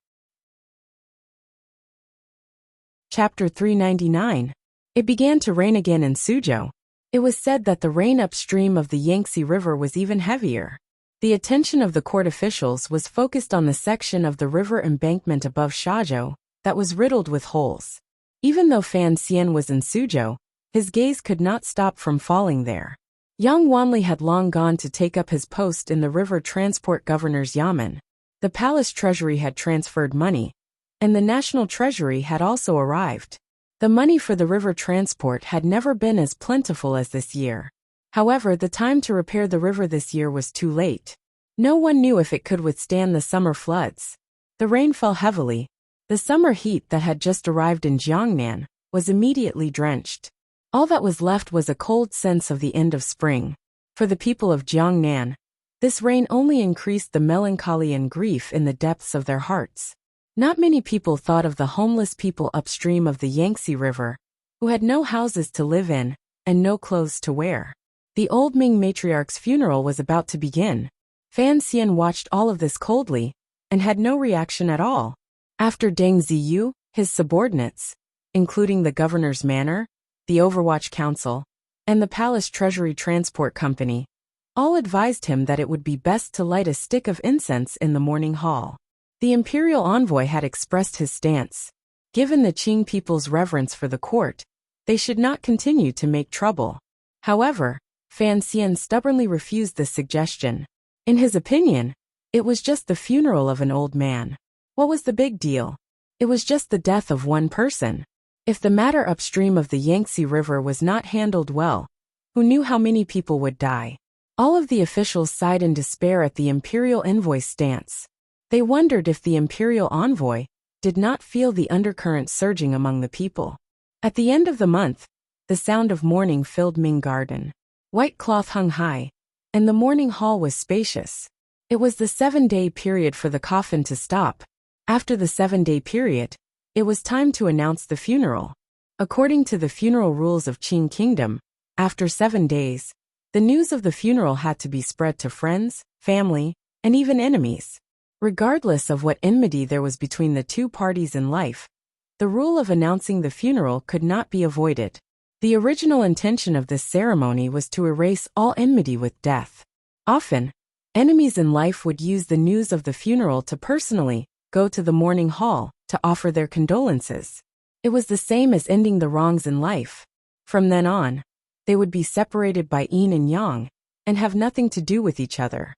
Chapter 399. It began to rain again in Suzhou. It was said that the rain upstream of the Yangtze River was even heavier. The attention of the court officials was focused on the section of the river embankment above Shazhou that was riddled with holes. Even though Fan Xian was in Suzhou, his gaze could not stop from falling there. Yang Wanli had long gone to take up his post in the river transport governor's yamen. The palace treasury had transferred money, and the national treasury had also arrived. The money for the river transport had never been as plentiful as this year. However, the time to repair the river this year was too late. No one knew if it could withstand the summer floods. The rain fell heavily. The summer heat that had just arrived in Jiangnan was immediately drenched. All that was left was a cold sense of the end of spring. For the people of Jiangnan, this rain only increased the melancholy and grief in the depths of their hearts. Not many people thought of the homeless people upstream of the Yangtze River, who had no houses to live in and no clothes to wear. The old Ming matriarch's funeral was about to begin. Fan Xian watched all of this coldly and had no reaction at all. After Deng Ziyu, his subordinates, including the governor's manor, the Overwatch Council, and the Palace Treasury Transport Company, all advised him that it would be best to light a stick of incense in the morning hall. The imperial envoy had expressed his stance. Given the Qing people's reverence for the court, they should not continue to make trouble. However, Fan Xian stubbornly refused this suggestion. In his opinion, it was just the funeral of an old man. What was the big deal? It was just the death of one person. If the matter upstream of the Yangtze River was not handled well, who knew how many people would die? All of the officials sighed in despair at the imperial envoy's stance. They wondered if the imperial envoy did not feel the undercurrent surging among the people. At the end of the month, the sound of mourning filled Ming Garden. White cloth hung high, and the mourning hall was spacious. It was the 7-day period for the coffin to stop. After the 7-day period, it was time to announce the funeral. According to the funeral rules of Qing Kingdom, after 7 days, the news of the funeral had to be spread to friends, family, and even enemies. Regardless of what enmity there was between the two parties in life, the rule of announcing the funeral could not be avoided. The original intention of this ceremony was to erase all enmity with death. Often, enemies in life would use the news of the funeral to personally go to the mourning hall to offer their condolences. It was the same as ending the wrongs in life. From then on, they would be separated by yin and yang and have nothing to do with each other.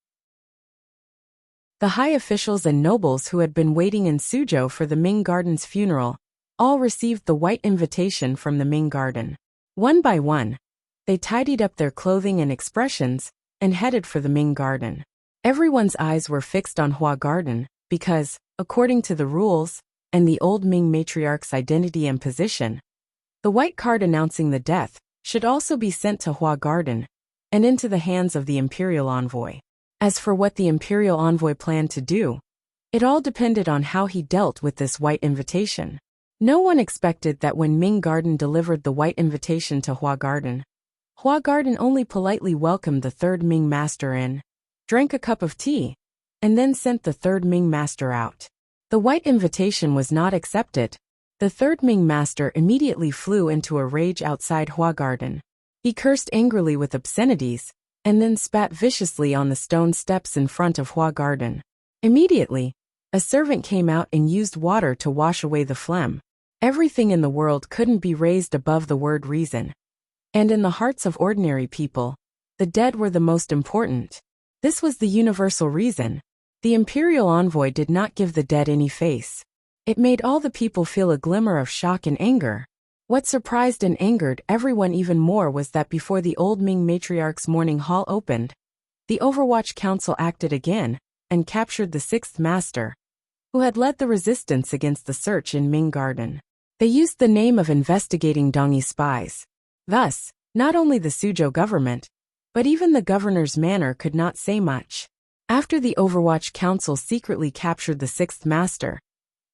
The high officials and nobles who had been waiting in Suzhou for the Ming Garden's funeral all received the white invitation from the Ming Garden. One by one, they tidied up their clothing and expressions and headed for the Ming Garden. Everyone's eyes were fixed on Hua Garden because, according to the rules and the old Ming matriarch's identity and position, the white card announcing the death should also be sent to Hua Garden and into the hands of the imperial envoy. As for what the imperial envoy planned to do, it all depended on how he dealt with this white invitation. No one expected that when Ming Garden delivered the white invitation to Hua Garden only politely welcomed the third Ming master in, drank a cup of tea, and then sent the third Ming master out. The white invitation was not accepted. The third Ming master immediately flew into a rage outside Hua Garden. He cursed angrily with obscenities, and then spat viciously on the stone steps in front of Hua Garden. Immediately, a servant came out and used water to wash away the phlegm. Everything in the world couldn't be raised above the word reason. And in the hearts of ordinary people, the dead were the most important. This was the universal reason. The imperial envoy did not give the dead any face. It made all the people feel a glimmer of shock and anger. What surprised and angered everyone even more was that before the old Ming matriarch's mourning hall opened, the Overwatch Council acted again and captured the sixth master, who had led the resistance against the search in Ming Garden. They used the name of investigating Dongyi spies. Thus, not only the Suzhou government, but even the governor's manor could not say much. After the Overwatch Council secretly captured the sixth master,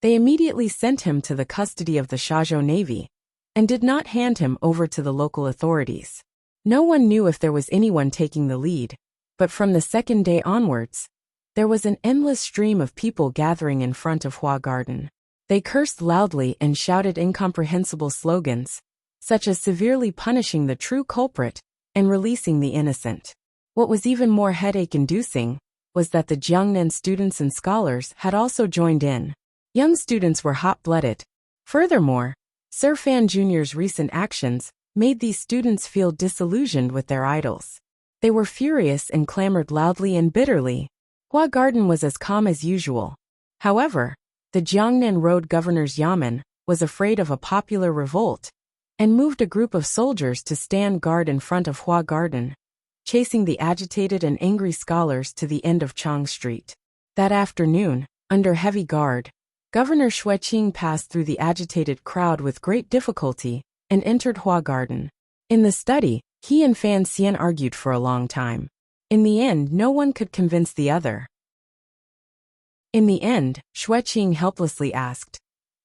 they immediately sent him to the custody of the Shazhou Navy, and did not hand him over to the local authorities. No one knew if there was anyone taking the lead, but from the second day onwards, there was an endless stream of people gathering in front of Hua Garden. They cursed loudly and shouted incomprehensible slogans, such as severely punishing the true culprit and releasing the innocent. What was even more headache-inducing was that the Jiangnan students and scholars had also joined in. Young students were hot-blooded. Furthermore, Sir Fan Jr.'s recent actions made these students feel disillusioned with their idols. They were furious and clamored loudly and bitterly. Hua Garden was as calm as usual. However, the Jiangnan Road Governor's Yamen was afraid of a popular revolt and moved a group of soldiers to stand guard in front of Hua Garden, chasing the agitated and angry scholars to the end of Chang Street. That afternoon, under heavy guard, Governor Xueqing passed through the agitated crowd with great difficulty and entered Hua Garden. In the study, he and Fan Xian argued for a long time. In the end, no one could convince the other. In the end, Xueqing helplessly asked,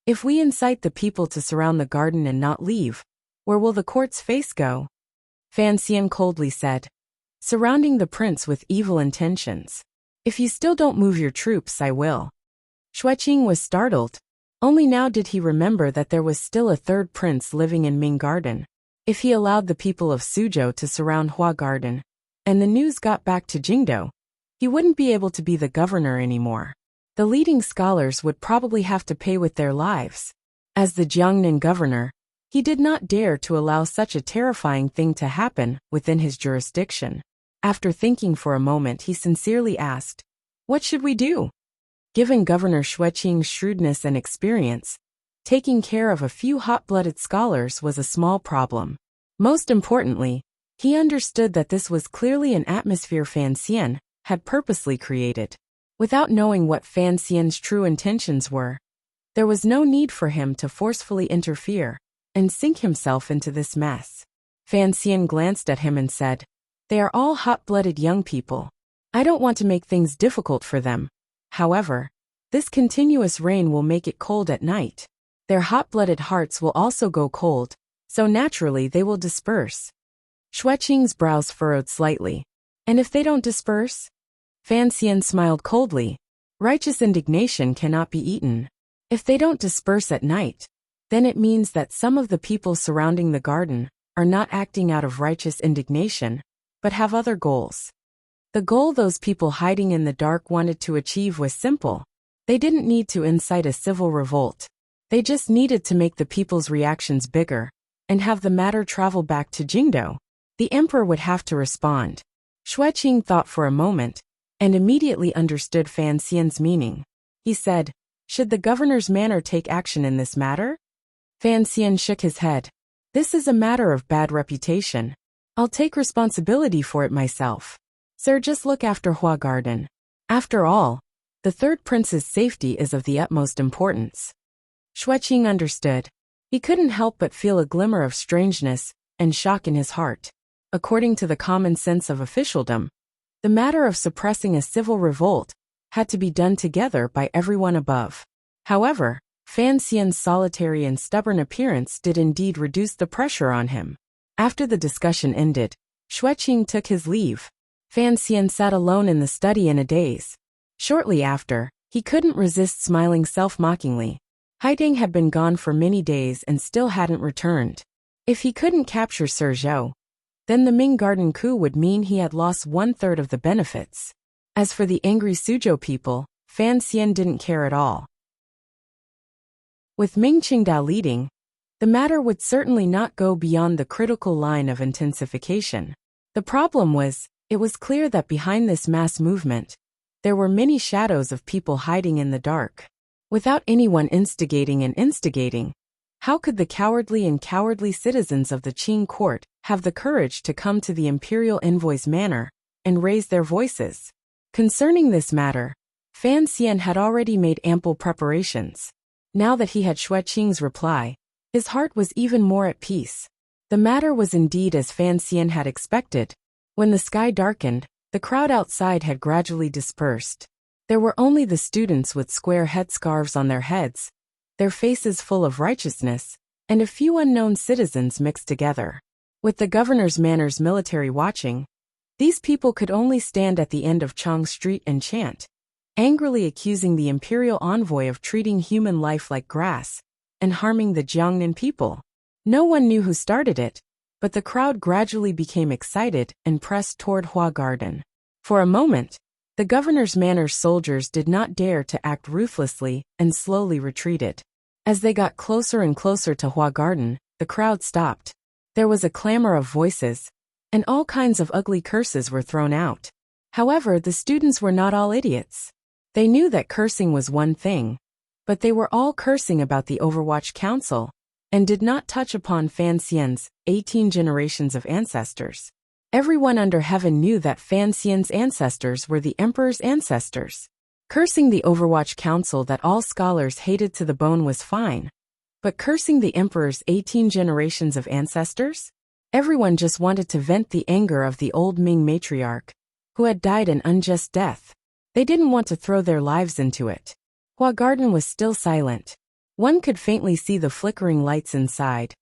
"If we incite the people to surround the garden and not leave, where will the court's face go?" Fan Xian coldly said, "Surrounding the prince with evil intentions. If you still don't move your troops, I will." Xueqing was startled. Only now did he remember that there was still a third prince living in Ming Garden. If he allowed the people of Suzhou to surround Hua Garden, and the news got back to Jingdou, he wouldn't be able to be the governor anymore. The leading scholars would probably have to pay with their lives. As the Jiangnan governor, he did not dare to allow such a terrifying thing to happen within his jurisdiction. After thinking for a moment, he sincerely asked, "What should we do?" Given Governor Xueqing's shrewdness and experience, taking care of a few hot-blooded scholars was a small problem. Most importantly, he understood that this was clearly an atmosphere Fan Xian had purposely created. Without knowing what Fan Xian's true intentions were, there was no need for him to forcefully interfere and sink himself into this mess. Fan Xian glanced at him and said, "They are all hot-blooded young people. I don't want to make things difficult for them. However, this continuous rain will make it cold at night. Their hot-blooded hearts will also go cold, so naturally they will disperse." Xueqing's brows furrowed slightly. "And if they don't disperse?" Fan Xian smiled coldly. "Righteous indignation cannot be eaten. If they don't disperse at night, then it means that some of the people surrounding the garden are not acting out of righteous indignation, but have other goals. The goal those people hiding in the dark wanted to achieve was simple. They didn't need to incite a civil revolt. They just needed to make the people's reactions bigger and have the matter travel back to Jingdou. The emperor would have to respond. Xueqing thought for a moment and immediately understood Fan Xian's meaning. He said, "Should the governor's manor take action in this matter?" Fan Xian shook his head. "This is a matter of bad reputation. I'll take responsibility for it myself. Sir, just look after Hua Garden. After all, the third prince's safety is of the utmost importance." Xueqing understood. He couldn't help but feel a glimmer of strangeness and shock in his heart. According to the common sense of officialdom, the matter of suppressing a civil revolt had to be done together by everyone above. However, Fan Xian's solitary and stubborn appearance did indeed reduce the pressure on him. After the discussion ended, Xueqing took his leave. Fan Xian sat alone in the study in a daze. Shortly after, he couldn't resist smiling self-mockingly. Haiding had been gone for many days and still hadn't returned. If he couldn't capture Sir Zhou, then the Ming Garden coup would mean he had lost 1/3 of the benefits. As for the angry Suzhou people, Fan Xian didn't care at all. With Ming Qingdao leading, the matter would certainly not go beyond the critical line of intensification. The problem was, it was clear that behind this mass movement, there were many shadows of people hiding in the dark. Without anyone instigating, how could the cowardly citizens of the Qing court have the courage to come to the imperial envoy's manor and raise their voices? Concerning this matter, Fan Xian had already made ample preparations. Now that he had Xueqing's reply, his heart was even more at peace. The matter was indeed as Fan Xian had expected. When the sky darkened, the crowd outside had gradually dispersed. There were only the students with square headscarves on their heads, their faces full of righteousness, and a few unknown citizens mixed together. With the governor's manor's military watching, these people could only stand at the end of Chang Street and chant, angrily accusing the imperial envoy of treating human life like grass and harming the Jiangnan people. No one knew who started it, but the crowd gradually became excited and pressed toward Hua Garden. For a moment, the governor's manor's soldiers did not dare to act ruthlessly and slowly retreated. As they got closer and closer to Hua Garden, the crowd stopped. There was a clamor of voices, and all kinds of ugly curses were thrown out. However, the students were not all idiots. They knew that cursing was one thing, but they were all cursing about the Overwatch Council, and did not touch upon Fan Xian's 18 generations of ancestors. Everyone under heaven knew that Fan Xian's ancestors were the emperor's ancestors. Cursing the Overwatch Council that all scholars hated to the bone was fine, but cursing the emperor's 18 generations of ancestors? Everyone just wanted to vent the anger of the old Ming matriarch, who had died an unjust death. They didn't want to throw their lives into it. Hua Garden was still silent. One could faintly see the flickering lights inside,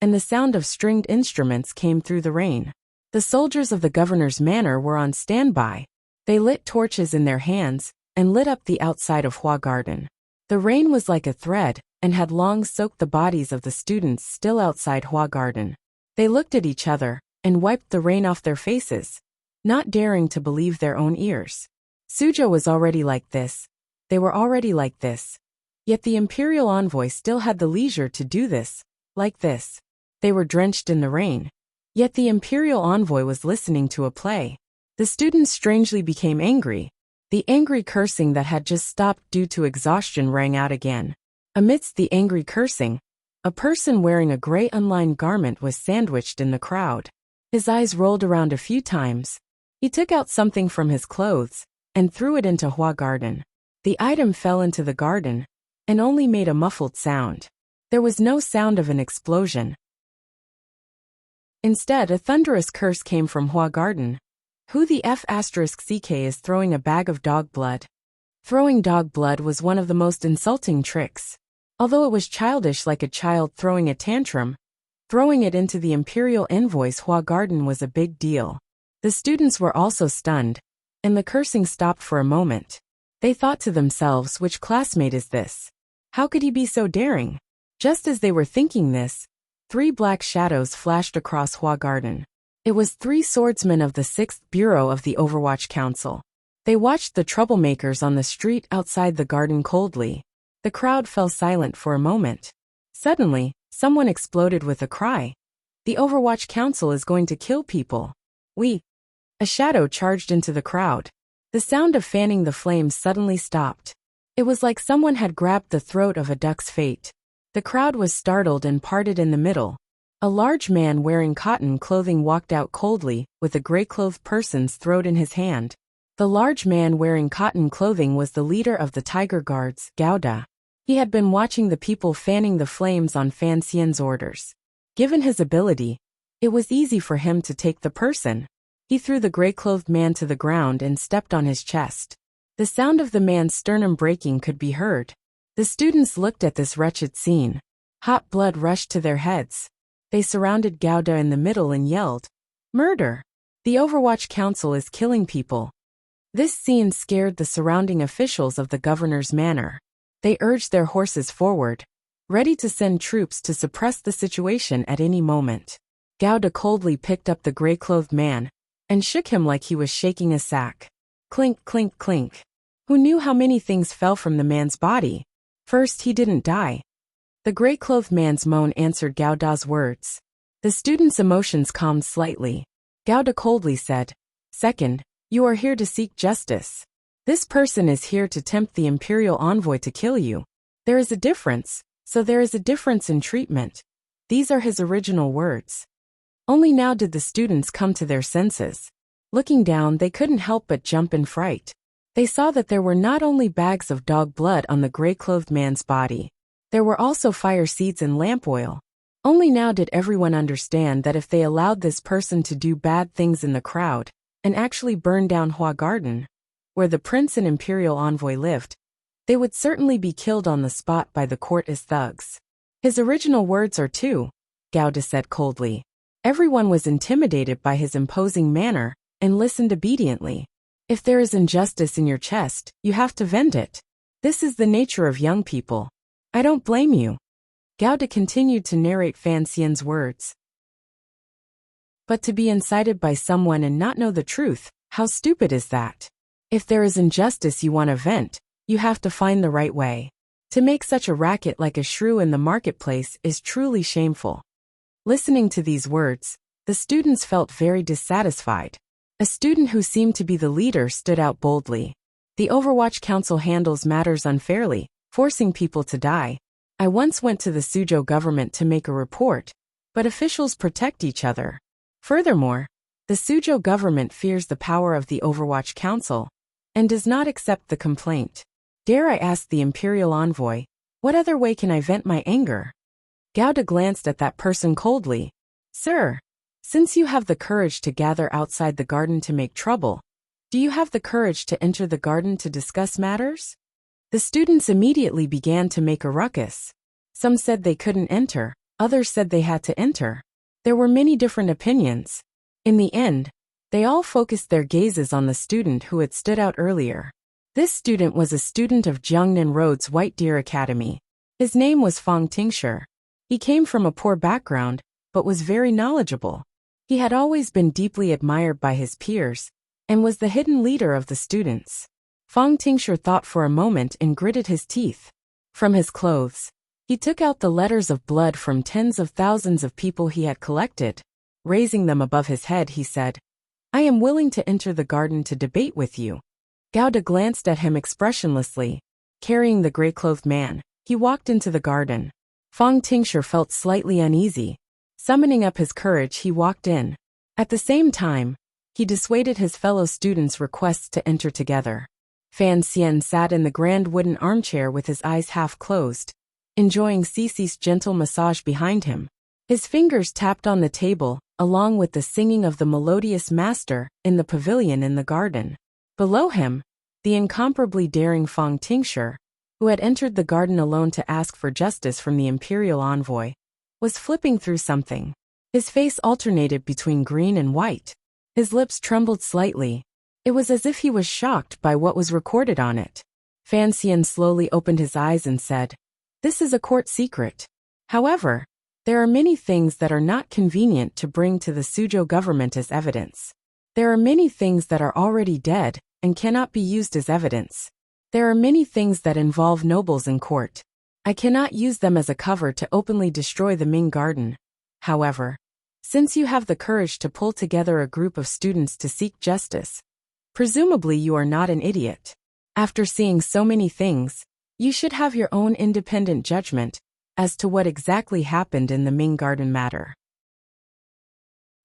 and the sound of stringed instruments came through the rain. The soldiers of the governor's manor were on standby. They lit torches in their hands and lit up the outside of Hua Garden. The rain was like a thread and had long soaked the bodies of the students still outside Hua Garden. They looked at each other and wiped the rain off their faces, not daring to believe their own ears. Suzhou was already like this. They were already like this. Yet the imperial envoy still had the leisure to do this, like this. They were drenched in the rain. Yet the imperial envoy was listening to a play. The students strangely became angry. The angry cursing that had just stopped due to exhaustion rang out again. Amidst the angry cursing, a person wearing a gray unlined garment was sandwiched in the crowd. His eyes rolled around a few times. He took out something from his clothes and threw it into Hua Garden. The item fell into the garden and only made a muffled sound. There was no sound of an explosion. Instead, a thunderous curse came from Hua Garden. Who the F***ck is throwing a bag of dog blood? Throwing dog blood was one of the most insulting tricks. Although it was childish like a child throwing a tantrum, throwing it into the imperial envoy's Hua Garden was a big deal. The students were also stunned, and the cursing stopped for a moment. They thought to themselves, which classmate is this? How could he be so daring? Just as they were thinking this, 3 black shadows flashed across Hua Garden. It was 3 swordsmen of the 6th Bureau of the Overwatch Council. They watched the troublemakers on the street outside the garden coldly. The crowd fell silent for a moment. Suddenly, someone exploded with a cry. The Overwatch Council is going to kill people. A shadow charged into the crowd. The sound of fanning the flames suddenly stopped. It was like someone had grabbed the throat of a duck's fate. The crowd was startled and parted in the middle. A large man wearing cotton clothing walked out coldly, with a gray-clothed person's throat in his hand. The large man wearing cotton clothing was the leader of the Tiger Guards, Gouda. He had been watching the people fanning the flames on Fan Xian's orders. Given his ability, it was easy for him to take the person. He threw the gray-clothed man to the ground and stepped on his chest. The sound of the man's sternum breaking could be heard. The students looked at this wretched scene. Hot blood rushed to their heads. They surrounded Gouda in the middle and yelled, "Murder! The Overwatch Council is killing people." This scene scared the surrounding officials of the governor's manor. They urged their horses forward, ready to send troops to suppress the situation at any moment. Gouda coldly picked up the gray-clothed man and shook him like he was shaking a sack. Clink, clink, clink. Who knew how many things fell from the man's body? First, he didn't die. The gray-clothed man's moan answered Gouda's words. The student's emotions calmed slightly. Gouda coldly said, "Second, you are here to seek justice. This person is here to tempt the imperial envoy to kill you. There is a difference, so there is a difference in treatment." These are his original words. Only now did the students come to their senses. Looking down, they couldn't help but jump in fright. They saw that there were not only bags of dog blood on the gray-clothed man's body. There were also fire seeds and lamp oil. Only now did everyone understand that if they allowed this person to do bad things in the crowd, and actually burn down Hua Garden, where the prince and imperial envoy lived, they would certainly be killed on the spot by the court as thugs. His original words are too, Gouda said coldly. Everyone was intimidated by his imposing manner and listened obediently. If there is injustice in your chest, you have to vent it. This is the nature of young people. I don't blame you. Gouda continued to narrate Fan Xian's words. But to be incited by someone and not know the truth, how stupid is that? If there is injustice you want to vent, you have to find the right way. To make such a racket like a shrew in the marketplace is truly shameful. Listening to these words, the students felt very dissatisfied. A student who seemed to be the leader stood out boldly. The Overwatch Council handles matters unfairly, forcing people to die. I once went to the Suzhou government to make a report, but officials protect each other. Furthermore, the Suzhou government fears the power of the Overwatch Council and does not accept the complaint. Dare I ask the imperial envoy, what other way can I vent my anger? Gouda glanced at that person coldly. Sir, since you have the courage to gather outside the garden to make trouble, Do you have the courage to enter the garden to discuss matters? The students immediately began to make a ruckus. Some said they couldn't enter, others said they had to enter. There were many different opinions. In the end, they all focused their gazes on the student who had stood out earlier. This student was a student of Jiangnan Road's White Deer Academy. His name was Fang Tingshi. He came from a poor background, but was very knowledgeable. He had always been deeply admired by his peers, and was the hidden leader of the students. Fang Tingshi thought for a moment and gritted his teeth. From his clothes, he took out the letters of blood from tens of thousands of people he had collected. Raising them above his head, he said, "I am willing to enter the garden to debate with you." Gauda glanced at him expressionlessly. Carrying the gray-clothed man, he walked into the garden. Fang Tingshi felt slightly uneasy. Summoning up his courage, he walked in. At the same time, he dissuaded his fellow students' requests to enter together. Fan Xian sat in the grand wooden armchair with his eyes half closed, enjoying Cece's gentle massage behind him. His fingers tapped on the table, along with the singing of the melodious master in the pavilion in the garden. Below him, the incomparably daring Fang Tingshi, who had entered the garden alone to ask for justice from the imperial envoy, was flipping through something. His face alternated between green and white. His lips trembled slightly. It was as if he was shocked by what was recorded on it. Fan Xian slowly opened his eyes and said, "This is a court secret. However, there are many things that are not convenient to bring to the Suzhou government as evidence. There are many things that are already dead and cannot be used as evidence. There are many things that involve nobles in court. I cannot use them as a cover to openly destroy the Ming Garden. However, since you have the courage to pull together a group of students to seek justice, presumably you are not an idiot. After seeing so many things, you should have your own independent judgment as to what exactly happened in the Ming Garden matter."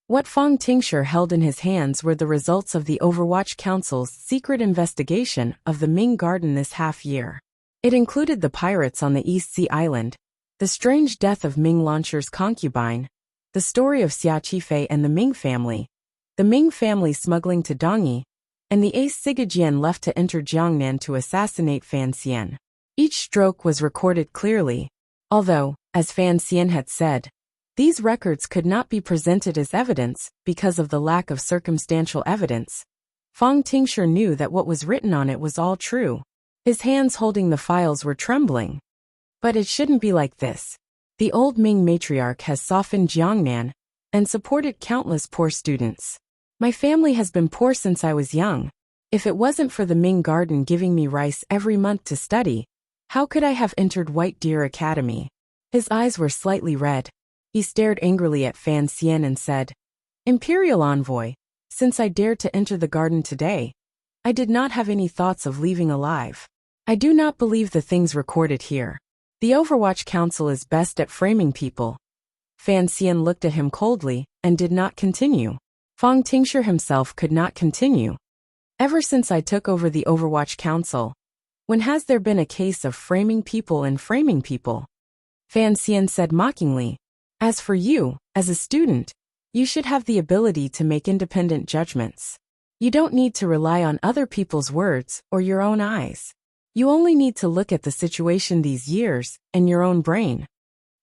What Fang Tingshi held in his hands were the results of the Overwatch Council's secret investigation of the Ming Garden this half-year. It included the pirates on the East Sea Island, the strange death of Ming Launcher's concubine, the story of Xia Qifei and the Ming family, the Ming family smuggling to Dongyi, and the ace Sigajian left to enter Jiangnan to assassinate Fan Xian. Each stroke was recorded clearly, although, as Fan Xian had said, these records could not be presented as evidence because of the lack of circumstantial evidence. Fang Tingshi knew that what was written on it was all true. His hands holding the files were trembling. But it shouldn't be like this. The old Ming matriarch has softened Jiangnan and supported countless poor students. My family has been poor since I was young. If it wasn't for the Ming Garden giving me rice every month to study, how could I have entered White Deer Academy? His eyes were slightly red. He stared angrily at Fan Xian and said, "Imperial Envoy, since I dared to enter the garden today, I did not have any thoughts of leaving alive. I do not believe the things recorded here. The Overwatch Council is best at framing people." Fan Xian looked at him coldly and did not continue. Fang Tingshi himself could not continue. "Ever since I took over the Overwatch Council, when has there been a case of framing people and framing people?" Fan Xian said mockingly, "As for you, as a student, you should have the ability to make independent judgments. You don't need to rely on other people's words or your own eyes. You only need to look at the situation these years and your own brain."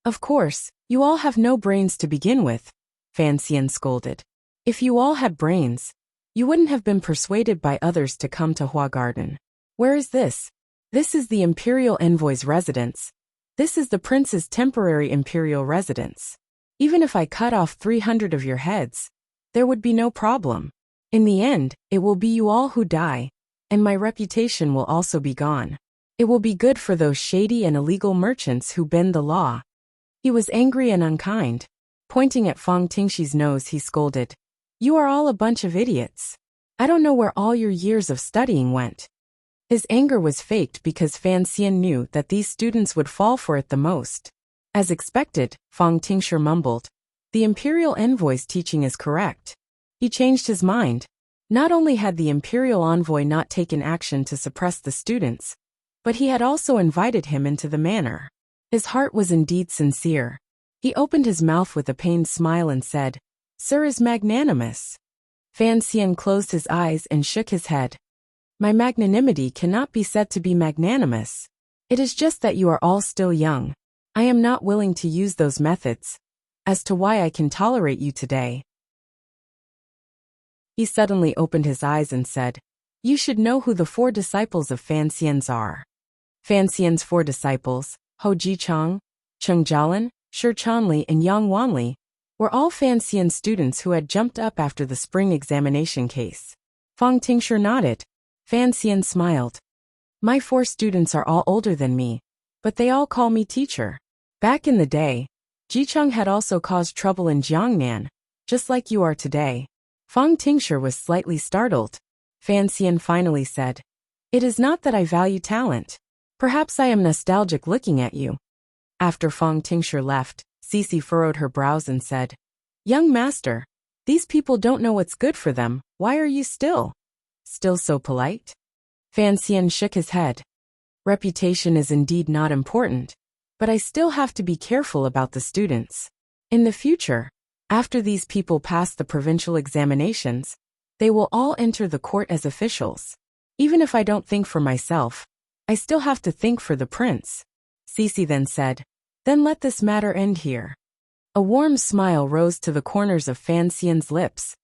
"Of course, you all have no brains to begin with," Fan Xian scolded. "If you all had brains, you wouldn't have been persuaded by others to come to Hua Garden. Where is this? This is the Imperial Envoy's residence. This is the Prince's temporary Imperial residence. Even if I cut off 300 of your heads, there would be no problem. In the end, it will be you all who die, and my reputation will also be gone. It will be good for those shady and illegal merchants who bend the law." He was angry and unkind. Pointing at Fang Tingshi's nose, he scolded, "You are all a bunch of idiots. I don't know where all your years of studying went." His anger was faked because Fan Xian knew that these students would fall for it the most. As expected, Fang Tingshi mumbled, "The Imperial Envoy's teaching is correct." He changed his mind. Not only had the Imperial Envoy not taken action to suppress the students, but he had also invited him into the manor. His heart was indeed sincere. He opened his mouth with a pained smile and said, "Sir is magnanimous." Fan Xian closed his eyes and shook his head. My magnanimity cannot be said to be magnanimous. It is just that you are all still young. I am not willing to use those methods. As to why I can tolerate you today. He suddenly opened his eyes and said, You should know who the 4 disciples of Fan Xian's are. Fan Xian's 4 disciples, Ho Jichang, Cheng Jialan, Shi Chanli and Yang Wanli, were all Fan Xian students who had jumped up after the spring examination case. Fang Tingshi nodded. Fan Xian smiled. My 4 students are all older than me, but they all call me teacher. Back in the day, Jicheng had also caused trouble in Jiangnan, just like you are today. Fang Tingshi was slightly startled. Fan Xian finally said, It is not that I value talent. Perhaps I am nostalgic looking at you. After Fang Tingshi left, Cici furrowed her brows and said, Young master, these people don't know what's good for them, why are you still so polite? Fan Xian shook his head. Reputation is indeed not important, but I still have to be careful about the students. In the future, after these people pass the provincial examinations, they will all enter the court as officials. Even if I don't think for myself, I still have to think for the prince. Cici then said, Then let this matter end here. A warm smile rose to the corners of Fan Xian's lips.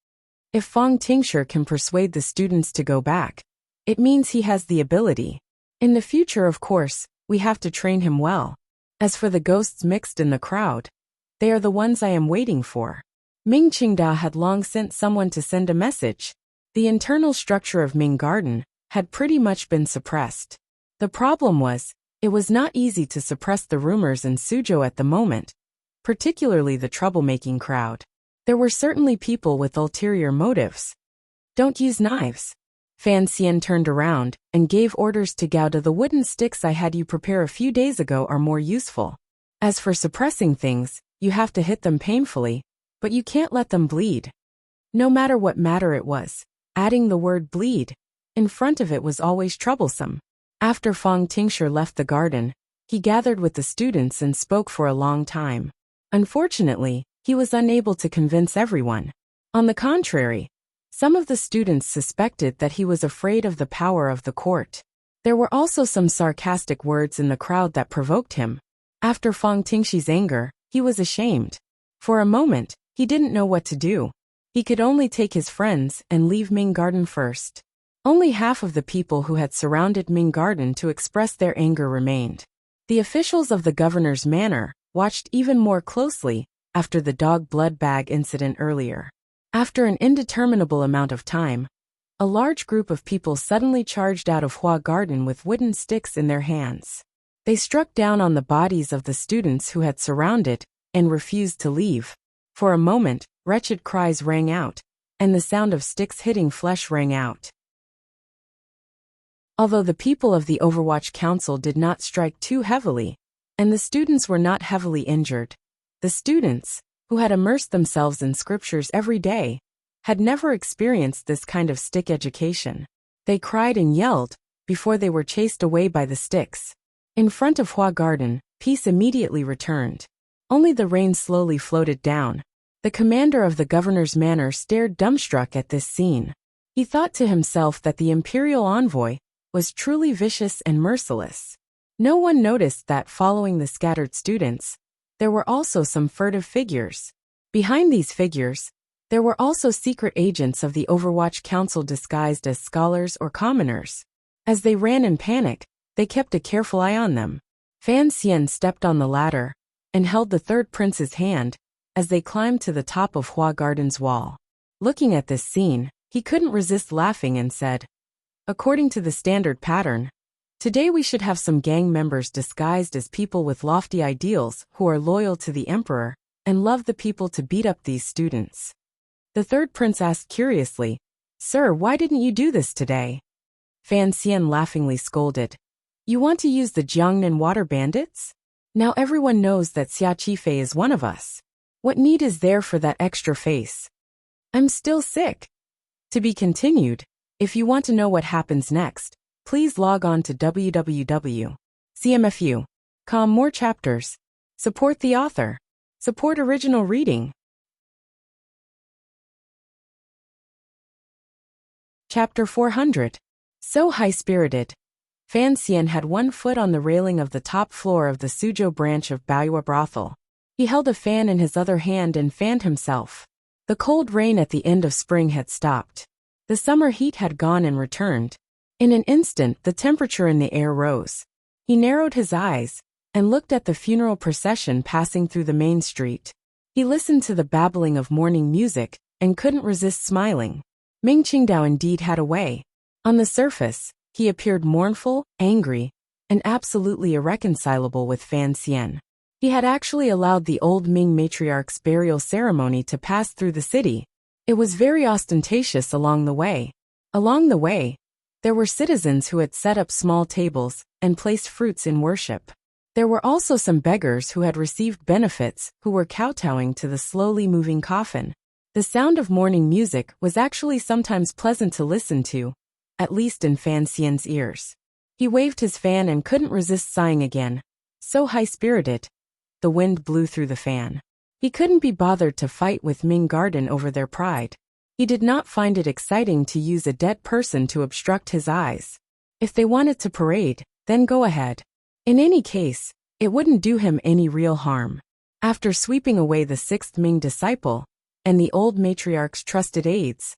If Fang Tingshi can persuade the students to go back, it means he has the ability. In the future, of course, we have to train him well. As for the ghosts mixed in the crowd, they are the ones I am waiting for. Ming Qingda had long sent someone to send a message. The internal structure of Ming Garden had pretty much been suppressed. The problem was, it was not easy to suppress the rumors in Suzhou at the moment, particularly the troublemaking crowd. There were certainly people with ulterior motives. Don't use knives. Fan Xian turned around and gave orders to Gao. The wooden sticks I had you prepare a few days ago are more useful. As for suppressing things, you have to hit them painfully, but you can't let them bleed. No matter what matter it was, adding the word bleed in front of it was always troublesome. After Fang Tingshi left the garden, he gathered with the students and spoke for a long time. Unfortunately, he was unable to convince everyone. On the contrary, some of the students suspected that he was afraid of the power of the court. There were also some sarcastic words in the crowd that provoked him. After Fang Tingshi's anger, he was ashamed. For a moment, he didn't know what to do. He could only take his friends and leave Ming Garden first. Only half of the people who had surrounded Ming Garden to express their anger remained. The officials of the governor's manor watched even more closely after the dog blood bag incident earlier. After an indeterminable amount of time, a large group of people suddenly charged out of Hua Garden with wooden sticks in their hands. They struck down on the bodies of the students who had surrounded and refused to leave. For a moment, wretched cries rang out, and the sound of sticks hitting flesh rang out. Although the people of the Overwatch Council did not strike too heavily, and the students were not heavily injured, the students, who had immersed themselves in scriptures every day, had never experienced this kind of stick education. They cried and yelled before they were chased away by the sticks. In front of Hua Garden, peace immediately returned. Only the rain slowly floated down. The commander of the governor's manor stared dumbstruck at this scene. He thought to himself that the imperial envoy was truly vicious and merciless. No one noticed that following the scattered students, there were also some furtive figures. Behind these figures, there were also secret agents of the Overwatch Council disguised as scholars or commoners. As they ran in panic, they kept a careful eye on them. Fan Xian stepped on the ladder and held the third prince's hand as they climbed to the top of Hua Garden's wall. Looking at this scene, he couldn't resist laughing and said, According to the standard pattern, today we should have some gang members disguised as people with lofty ideals who are loyal to the emperor and love the people to beat up these students. The third prince asked curiously, Sir, why didn't you do this today? Fan Xian laughingly scolded, You want to use the Jiangnan water bandits? Now everyone knows that Xia Qifei is one of us. What need is there for that extra face? I'm still sick. To be continued. If you want to know what happens next, please log on to www.cmfu.com. More chapters. Support the author. Support original reading. Chapter 400. So high-spirited. Fan Xian had one foot on the railing of the top floor of the Suzhou branch of Baoyue brothel. He held a fan in his other hand and fanned himself. The cold rain at the end of spring had stopped. The summer heat had gone and returned. In an instant, the temperature in the air rose. He narrowed his eyes and looked at the funeral procession passing through the main street. He listened to the babbling of morning music and couldn't resist smiling. Ming Qingdao indeed had a way. On the surface, he appeared mournful, angry, and absolutely irreconcilable with Fan Xian. He had actually allowed the old Ming matriarch's burial ceremony to pass through the city. It was very ostentatious along the way. Along the way, there were citizens who had set up small tables and placed fruits in worship. There were also some beggars who had received benefits who were kowtowing to the slowly moving coffin. The sound of morning music was actually sometimes pleasant to listen to, at least in Fan Xian's ears. He waved his fan and couldn't resist sighing again. So high-spirited. The wind blew through the fan. He couldn't be bothered to fight with Ming Garden over their pride. He did not find it exciting to use a dead person to obstruct his eyes. If they wanted to parade, then go ahead. In any case, it wouldn't do him any real harm. After sweeping away the sixth Ming disciple, and the old matriarch's trusted aides,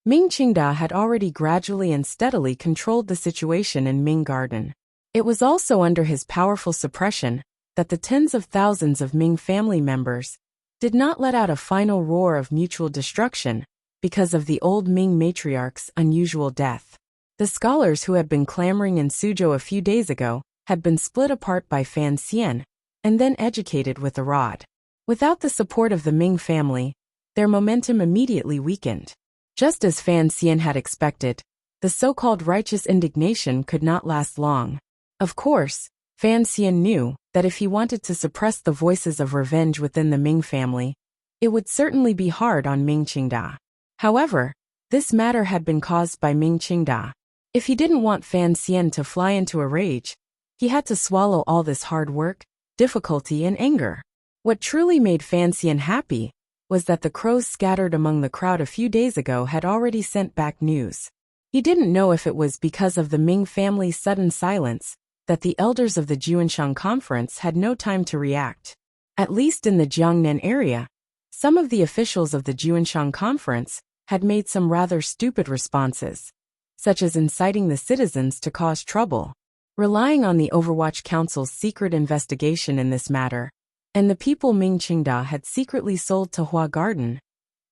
Ming Qingda had already gradually and steadily controlled the situation in Ming Garden. It was also under his powerful suppression that the tens of thousands of Ming family members did not let out a final roar of mutual destruction because of the old Ming matriarch's unusual death. The scholars who had been clamoring in Suzhou a few days ago had been split apart by Fan Xian and then educated with a rod. Without the support of the Ming family, their momentum immediately weakened. Just as Fan Xian had expected, the so-called righteous indignation could not last long. Of course, Fan Xian knew that if he wanted to suppress the voices of revenge within the Ming family, it would certainly be hard on Ming Qingda. However, this matter had been caused by Ming Qingda. If he didn't want Fan Xian to fly into a rage, he had to swallow all this hard work, difficulty, and anger. What truly made Fan Xian happy was that the crows scattered among the crowd a few days ago had already sent back news. He didn't know if it was because of the Ming family's sudden silence that the elders of the Juanshan conference had no time to react. At least in the Jiangnan area, some of the officials of the Juanshan conference had made some rather stupid responses, such as inciting the citizens to cause trouble. Relying on the Overwatch Council's secret investigation in this matter, and the people Ming Qingda had secretly sold to Hua Garden,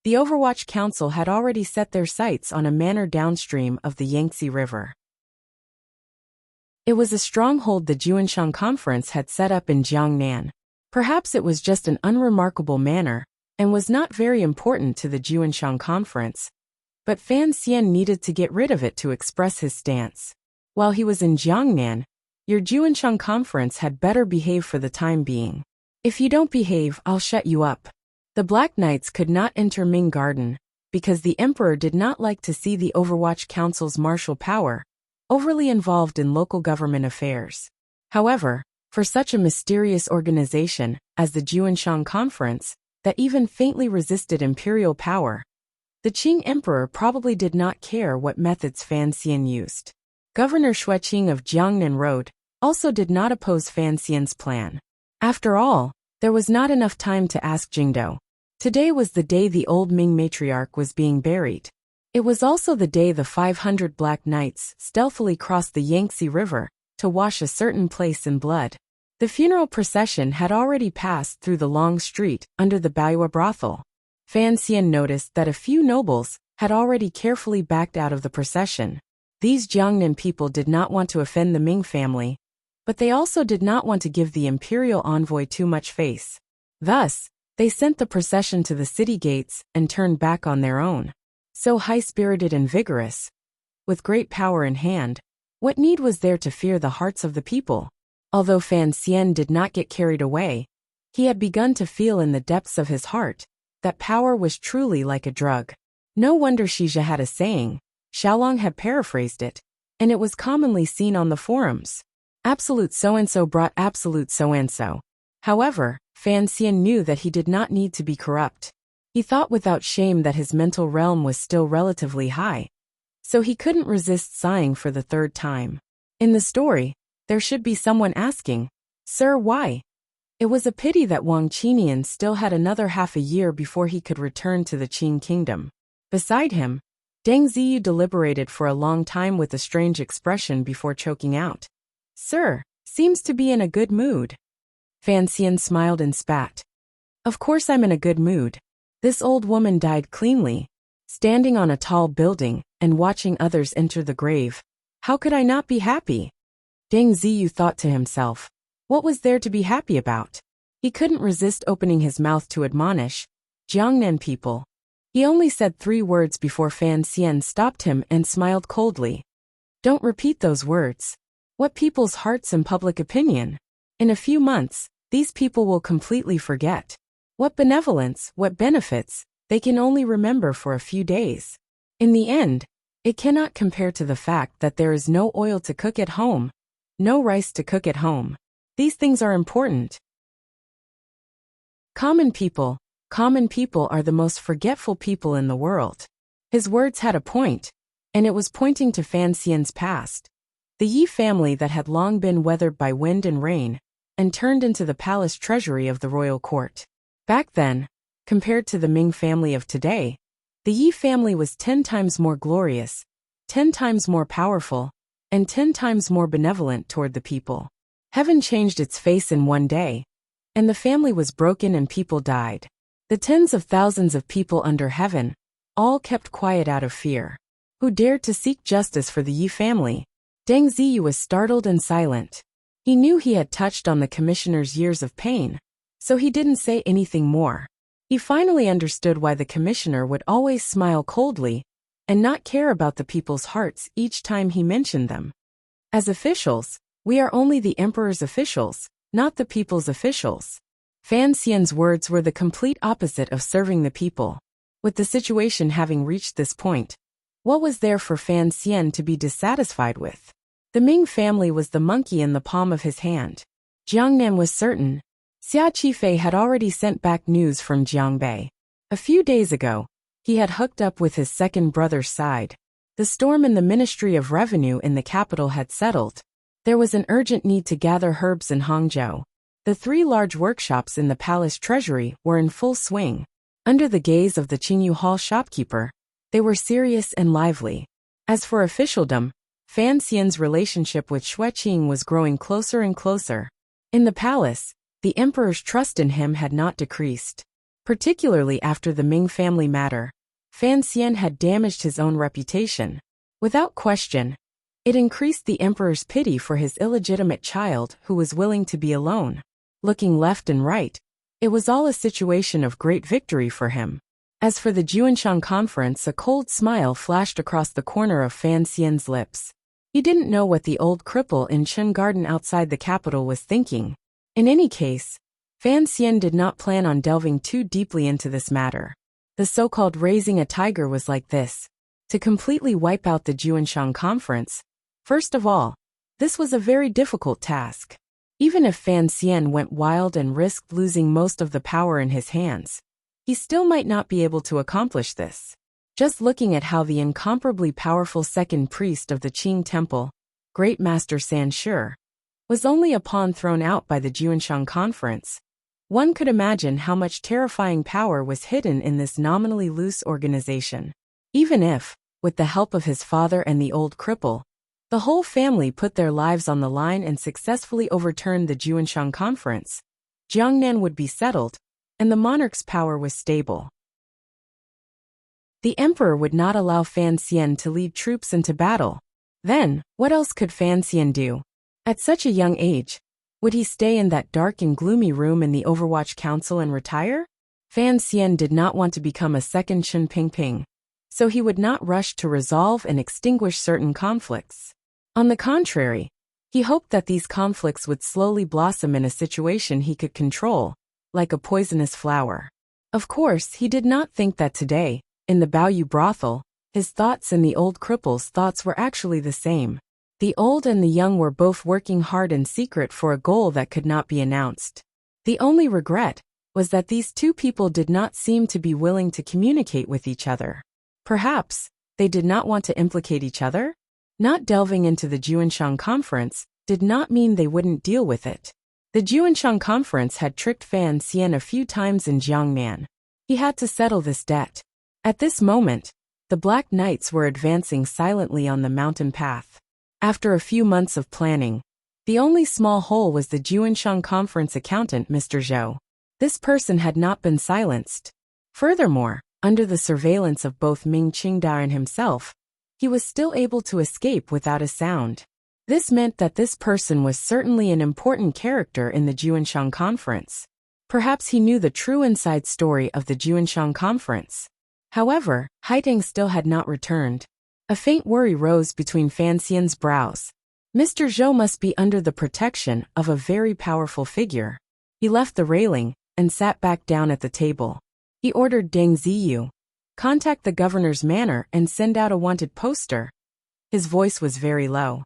the Overwatch Council had already set their sights on a manor downstream of the Yangtze River. It was a stronghold the Juanshan Conference had set up in Jiangnan. Perhaps it was just an unremarkable manor, and was not very important to the Juanshan Conference, but Fan Xian needed to get rid of it to express his stance. While he was in Jiangnan, your Juanshan Conference had better behave for the time being. If you don't behave, I'll shut you up. The Black Knights could not enter Ming Garden, because the Emperor did not like to see the Overwatch Council's martial power overly involved in local government affairs. However, for such a mysterious organization as the Juanshan Conference that even faintly resisted imperial power, the Qing Emperor probably did not care what methods Fan Xian used. Governor Xueqing of Jiangnan Road also did not oppose Fan Xian's plan. After all, there was not enough time to ask Jingdou. Today was the day the old Ming matriarch was being buried. It was also the day the 500 Black Knights stealthily crossed the Yangtze River to wash a certain place in blood. The funeral procession had already passed through the long street under the Baoyue brothel. Fan Xian noticed that a few nobles had already carefully backed out of the procession. These Jiangnan people did not want to offend the Ming family, but they also did not want to give the imperial envoy too much face. Thus, they sent the procession to the city gates and turned back on their own. So high-spirited and vigorous, with great power in hand, what need was there to fear the hearts of the people? Although Fan Xian did not get carried away, he had begun to feel in the depths of his heart that power was truly like a drug. No wonder Shizha had a saying, Xiaolong had paraphrased it, and it was commonly seen on the forums. Absolute so-and-so brought absolute so-and-so. However, Fan Xian knew that he did not need to be corrupt. He thought without shame that his mental realm was still relatively high. so he couldn't resist sighing for the third time. In the story, there should be someone asking, "Sir, why?" It was a pity that Wang Qinian still had another half a year before he could return to the Qing kingdom. Beside him, Deng Ziyu deliberated for a long time with a strange expression before choking out, "Sir, seems to be in a good mood." Fan Xian smiled and spat. "Of course I'm in a good mood. This old woman died cleanly, standing on a tall building and watching others enter the grave. How could I not be happy?" Deng Ziyu thought to himself, what was there to be happy about? He couldn't resist opening his mouth to admonish, "Jiangnan people." He only said 3 words before Fan Xian stopped him and smiled coldly. "Don't repeat those words. What people's hearts and public opinion? In a few months, these people will completely forget. What benevolence, what benefits, they can only remember for a few days. In the end, it cannot compare to the fact that there is no oil to cook at home, no rice to cook at home. These things are important. Common people are the most forgetful people in the world." His words had a point, and it was pointing to Fan Xian's past. The Yi family that had long been weathered by wind and rain, and turned into the palace treasury of the royal court. Back then, compared to the Ming family of today, the Yi family was 10 times more glorious, 10 times more powerful, and 10 times more benevolent toward the people. Heaven changed its face in one day, and the family was broken and people died. The tens of thousands of people under heaven, all kept quiet out of fear. Who dared to seek justice for the Yi family? Deng Ziyu was startled and silent. He knew he had touched on the commissioner's years of pain, so he didn't say anything more. He finally understood why the commissioner would always smile coldly and not care about the people's hearts each time he mentioned them. As officials, we are only the emperor's officials, not the people's officials. Fan Xian's words were the complete opposite of serving the people. With the situation having reached this point, what was there for Fan Xian to be dissatisfied with? The Ming family was the monkey in the palm of his hand. Jiangnan was certain. Xia Qifei had already sent back news from Jiangbei. A few days ago, he had hooked up with his second brother's side. The storm in the Ministry of Revenue in the capital had settled. There was an urgent need to gather herbs in Hangzhou. The 3 large workshops in the palace treasury were in full swing. Under the gaze of the Qingyu Hall shopkeeper, they were serious and lively. As for officialdom, Fan Xian's relationship with Xueqing was growing closer and closer. In the palace, the emperor's trust in him had not decreased. Particularly after the Ming family matter, Fan Xian had damaged his own reputation. Without question, it increased the emperor's pity for his illegitimate child who was willing to be alone. Looking left and right, it was all a situation of great victory for him. As for the Juanshan conference, a cold smile flashed across the corner of Fan Xian's lips. He didn't know what the old cripple in Chen Garden outside the capital was thinking. In any case, Fan Xian did not plan on delving too deeply into this matter. The so-called raising a tiger was like this. To completely wipe out the Juanshan conference, first of all, this was a very difficult task. Even if Fan Xian went wild and risked losing most of the power in his hands, he still might not be able to accomplish this. Just looking at how the incomparably powerful second priest of the Qing temple, Great Master San Shi, was only a pawn thrown out by the Juanshan conference, one could imagine how much terrifying power was hidden in this nominally loose organization. Even if, with the help of his father and the old cripple, the whole family put their lives on the line and successfully overturned the Juanshan conference, Jiangnan would be settled, and the monarch's power was stable. The emperor would not allow Fan Xian to lead troops into battle. Then, what else could Fan Xian do? At such a young age, would he stay in that dark and gloomy room in the Overwatch Council and retire? Fan Xian did not want to become a second Chen Pingping, so he would not rush to resolve and extinguish certain conflicts. On the contrary, he hoped that these conflicts would slowly blossom in a situation he could control, like a poisonous flower. Of course, he did not think that today, in the Baoyu brothel, his thoughts and the old cripple's thoughts were actually the same. The old and the young were both working hard in secret for a goal that could not be announced. The only regret was that these two people did not seem to be willing to communicate with each other. Perhaps, They did not want to implicate each other? Not delving into the Juanshang conference did not mean they wouldn't deal with it. The Juanshang conference had tricked Fan Xian a few times in Jiangnan. He had to settle this debt. At this moment, the Black Knights were advancing silently on the mountain path. After a few months of planning, the only small hole was the Juanshang conference accountant, Mr. Zhou. This person had not been silenced. Furthermore, under the surveillance of both Ming Qingda and himself, he was still able to escape without a sound. This meant that this person was certainly an important character in the Juanshang conference. Perhaps he knew the true inside story of the Juanshang conference. However, Haiteng still had not returned. A faint worry rose between Fan Xian's brows. Mr. Zhou must be under the protection of a very powerful figure. He left the railing and sat back down at the table. He ordered Deng Ziyu, "Contact the governor's manor and send out a wanted poster." His voice was very low.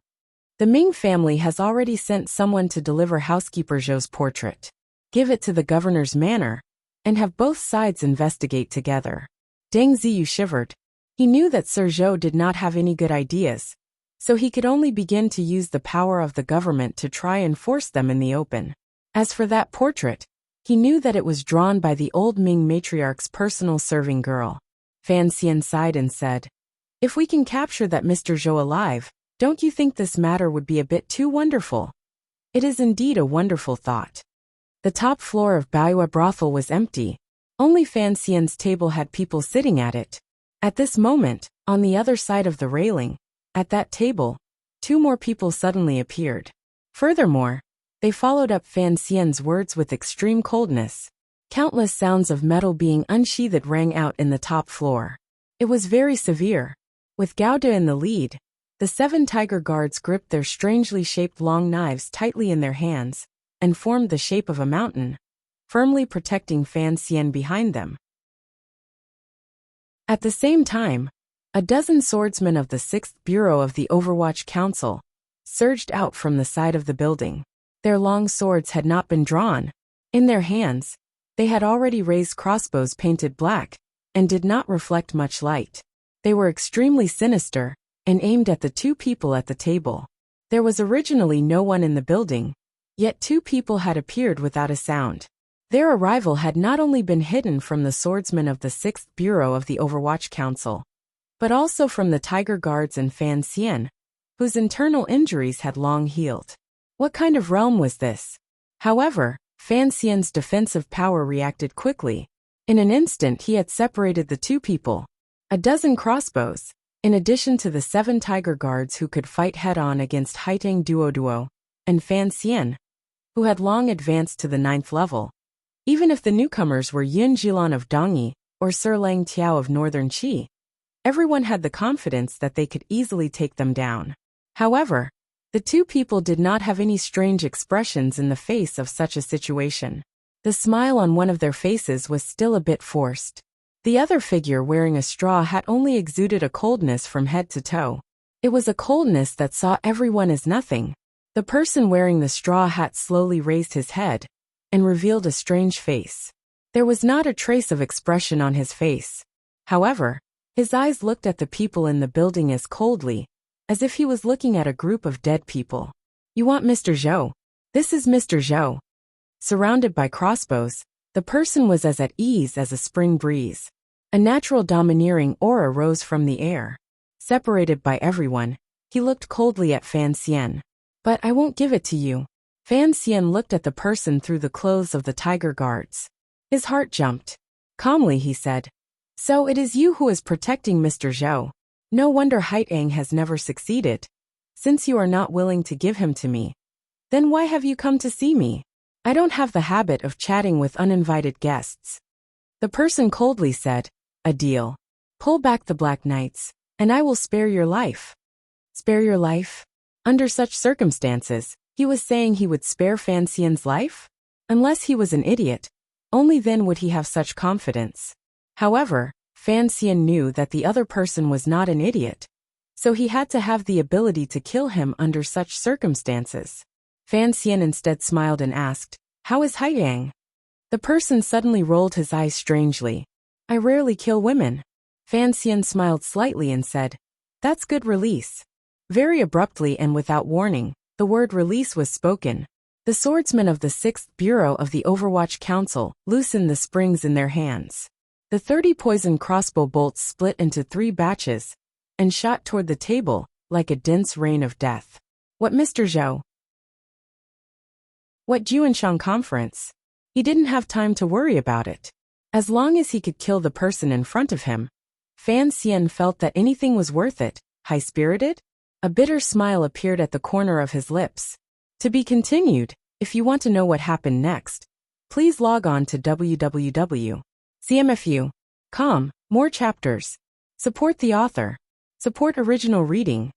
"The Ming family has already sent someone to deliver housekeeper Zhou's portrait. Give it to the governor's manor, and have both sides investigate together." Deng Ziyu shivered. He knew that Sir Zhou did not have any good ideas, so he could only begin to use the power of the government to try and force them in the open. As for that portrait, he knew that it was drawn by the old Ming matriarch's personal serving girl. Fan Xian sighed and said, "If we can capture that Mr. Zhou alive, don't you think this matter would be a bit too wonderful?" It is indeed a wonderful thought. The top floor of Baiyue brothel was empty. Only Fan Xian's table had people sitting at it. At this moment, on the other side of the railing, at that table, two more people suddenly appeared. Furthermore, they followed up Fan Xian's words with extreme coldness. Countless sounds of metal being unsheathed rang out in the top floor. It was very severe. With Gao De in the lead, the 7 tiger guards gripped their strangely shaped long knives tightly in their hands and formed the shape of a mountain, firmly protecting Fan Xian behind them. At the same time, a dozen swordsmen of the 6th Bureau of the Overwatch Council surged out from the side of the building. Their long swords had not been drawn. In their hands, they had already raised crossbows painted black and did not reflect much light. They were extremely sinister and aimed at the two people at the table. There was originally no one in the building, yet two people had appeared without a sound. Their arrival had not only been hidden from the swordsmen of the 6th Bureau of the Overwatch Council, but also from the Tiger Guards and Fan Xian, whose internal injuries had long healed. What kind of realm was this? However, Fan Xian's defensive power reacted quickly. In an instant he had separated the two people. A dozen crossbows, in addition to the 7 Tiger Guards who could fight head-on against Haiteng Duoduo, and Fan Xian, who had long advanced to the 9th level. Even if the newcomers were Yun Jilan of Dongyi or Sir Lang Tiao of Northern Qi, everyone had the confidence that they could easily take them down. However, the two people did not have any strange expressions in the face of such a situation. The smile on one of their faces was still a bit forced. The other figure wearing a straw hat only exuded a coldness from head to toe. It was a coldness that saw everyone as nothing. The person wearing the straw hat slowly raised his head and revealed a strange face. There was not a trace of expression on his face. However, his eyes looked at the people in the building as coldly, as if he was looking at a group of dead people. "You want Mr. Zhou? This is Mr. Zhou." Surrounded by crossbows, the person was as at ease as a spring breeze. A natural domineering aura rose from the air. Separated by everyone, he looked coldly at Fan Xian. "But I won't give it to you." Fan Xian looked at the person through the clothes of the Tiger Guards. His heart jumped. Calmly he said, "So it is you who is protecting Mr. Zhou. No wonder Haiteng has never succeeded. Since you are not willing to give him to me, then why have you come to see me? I don't have the habit of chatting with uninvited guests." The person coldly said, "A deal. Pull back the Black Knights, and I will spare your life." Spare your life? Under such circumstances, he was saying he would spare Fan Xian's life? Unless he was an idiot, only then would he have such confidence. However, Fan Xian knew that the other person was not an idiot, so he had to have the ability to kill him under such circumstances. Fan Xian instead smiled and asked, "How is Haiteng?" The person suddenly rolled his eyes strangely. "I rarely kill women." Fan Xian smiled slightly and said, "That's good, release." Very abruptly and without warning, the word release was spoken. The swordsmen of the 6th Bureau of the Overwatch Council loosened the springs in their hands. The 30 poison crossbow bolts split into 3 batches and shot toward the table like a dense rain of death. What, Mr. Zhou? What Juanshang conference? He didn't have time to worry about it. As long as he could kill the person in front of him, Fan Xian felt that anything was worth it. High-spirited? A bitter smile appeared at the corner of his lips. To be continued. If you want to know what happened next, please log on to www.cmfu.com. More chapters. Support the author. Support original reading.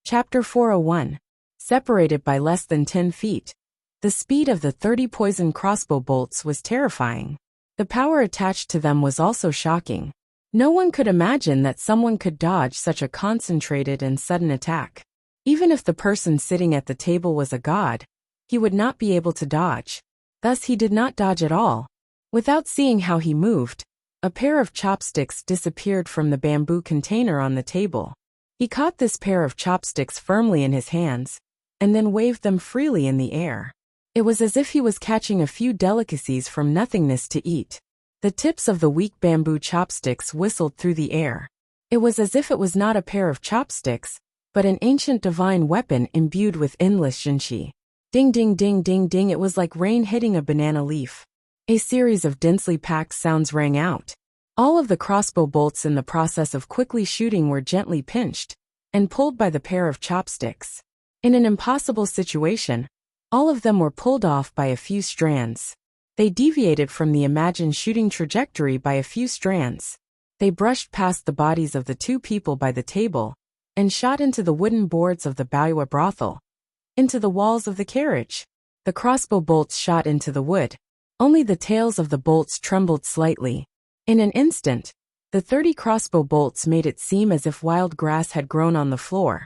Chapter 401. Separated by less than 10 feet. The speed of the 30 poison crossbow bolts was terrifying. The power attached to them was also shocking. No one could imagine that someone could dodge such a concentrated and sudden attack. Even if the person sitting at the table was a god, he would not be able to dodge. Thus he did not dodge at all. Without seeing how he moved, a pair of chopsticks disappeared from the bamboo container on the table. He caught this pair of chopsticks firmly in his hands, and then waved them freely in the air. It was as if he was catching a few delicacies from nothingness to eat. The tips of the weak bamboo chopsticks whistled through the air. It was as if it was not a pair of chopsticks, but an ancient divine weapon imbued with endless jinqi. Ding ding ding ding ding, it was like rain hitting a banana leaf. A series of densely packed sounds rang out. All of the crossbow bolts in the process of quickly shooting were gently pinched and pulled by the pair of chopsticks. In an impossible situation, all of them were pulled off by a few strands. They deviated from the imagined shooting trajectory by a few strands. They brushed past the bodies of the 2 people by the table and shot into the wooden boards of the Baoyue brothel, into the walls of the carriage. The crossbow bolts shot into the wood. Only the tails of the bolts trembled slightly. In an instant, the 30 crossbow bolts made it seem as if wild grass had grown on the floor,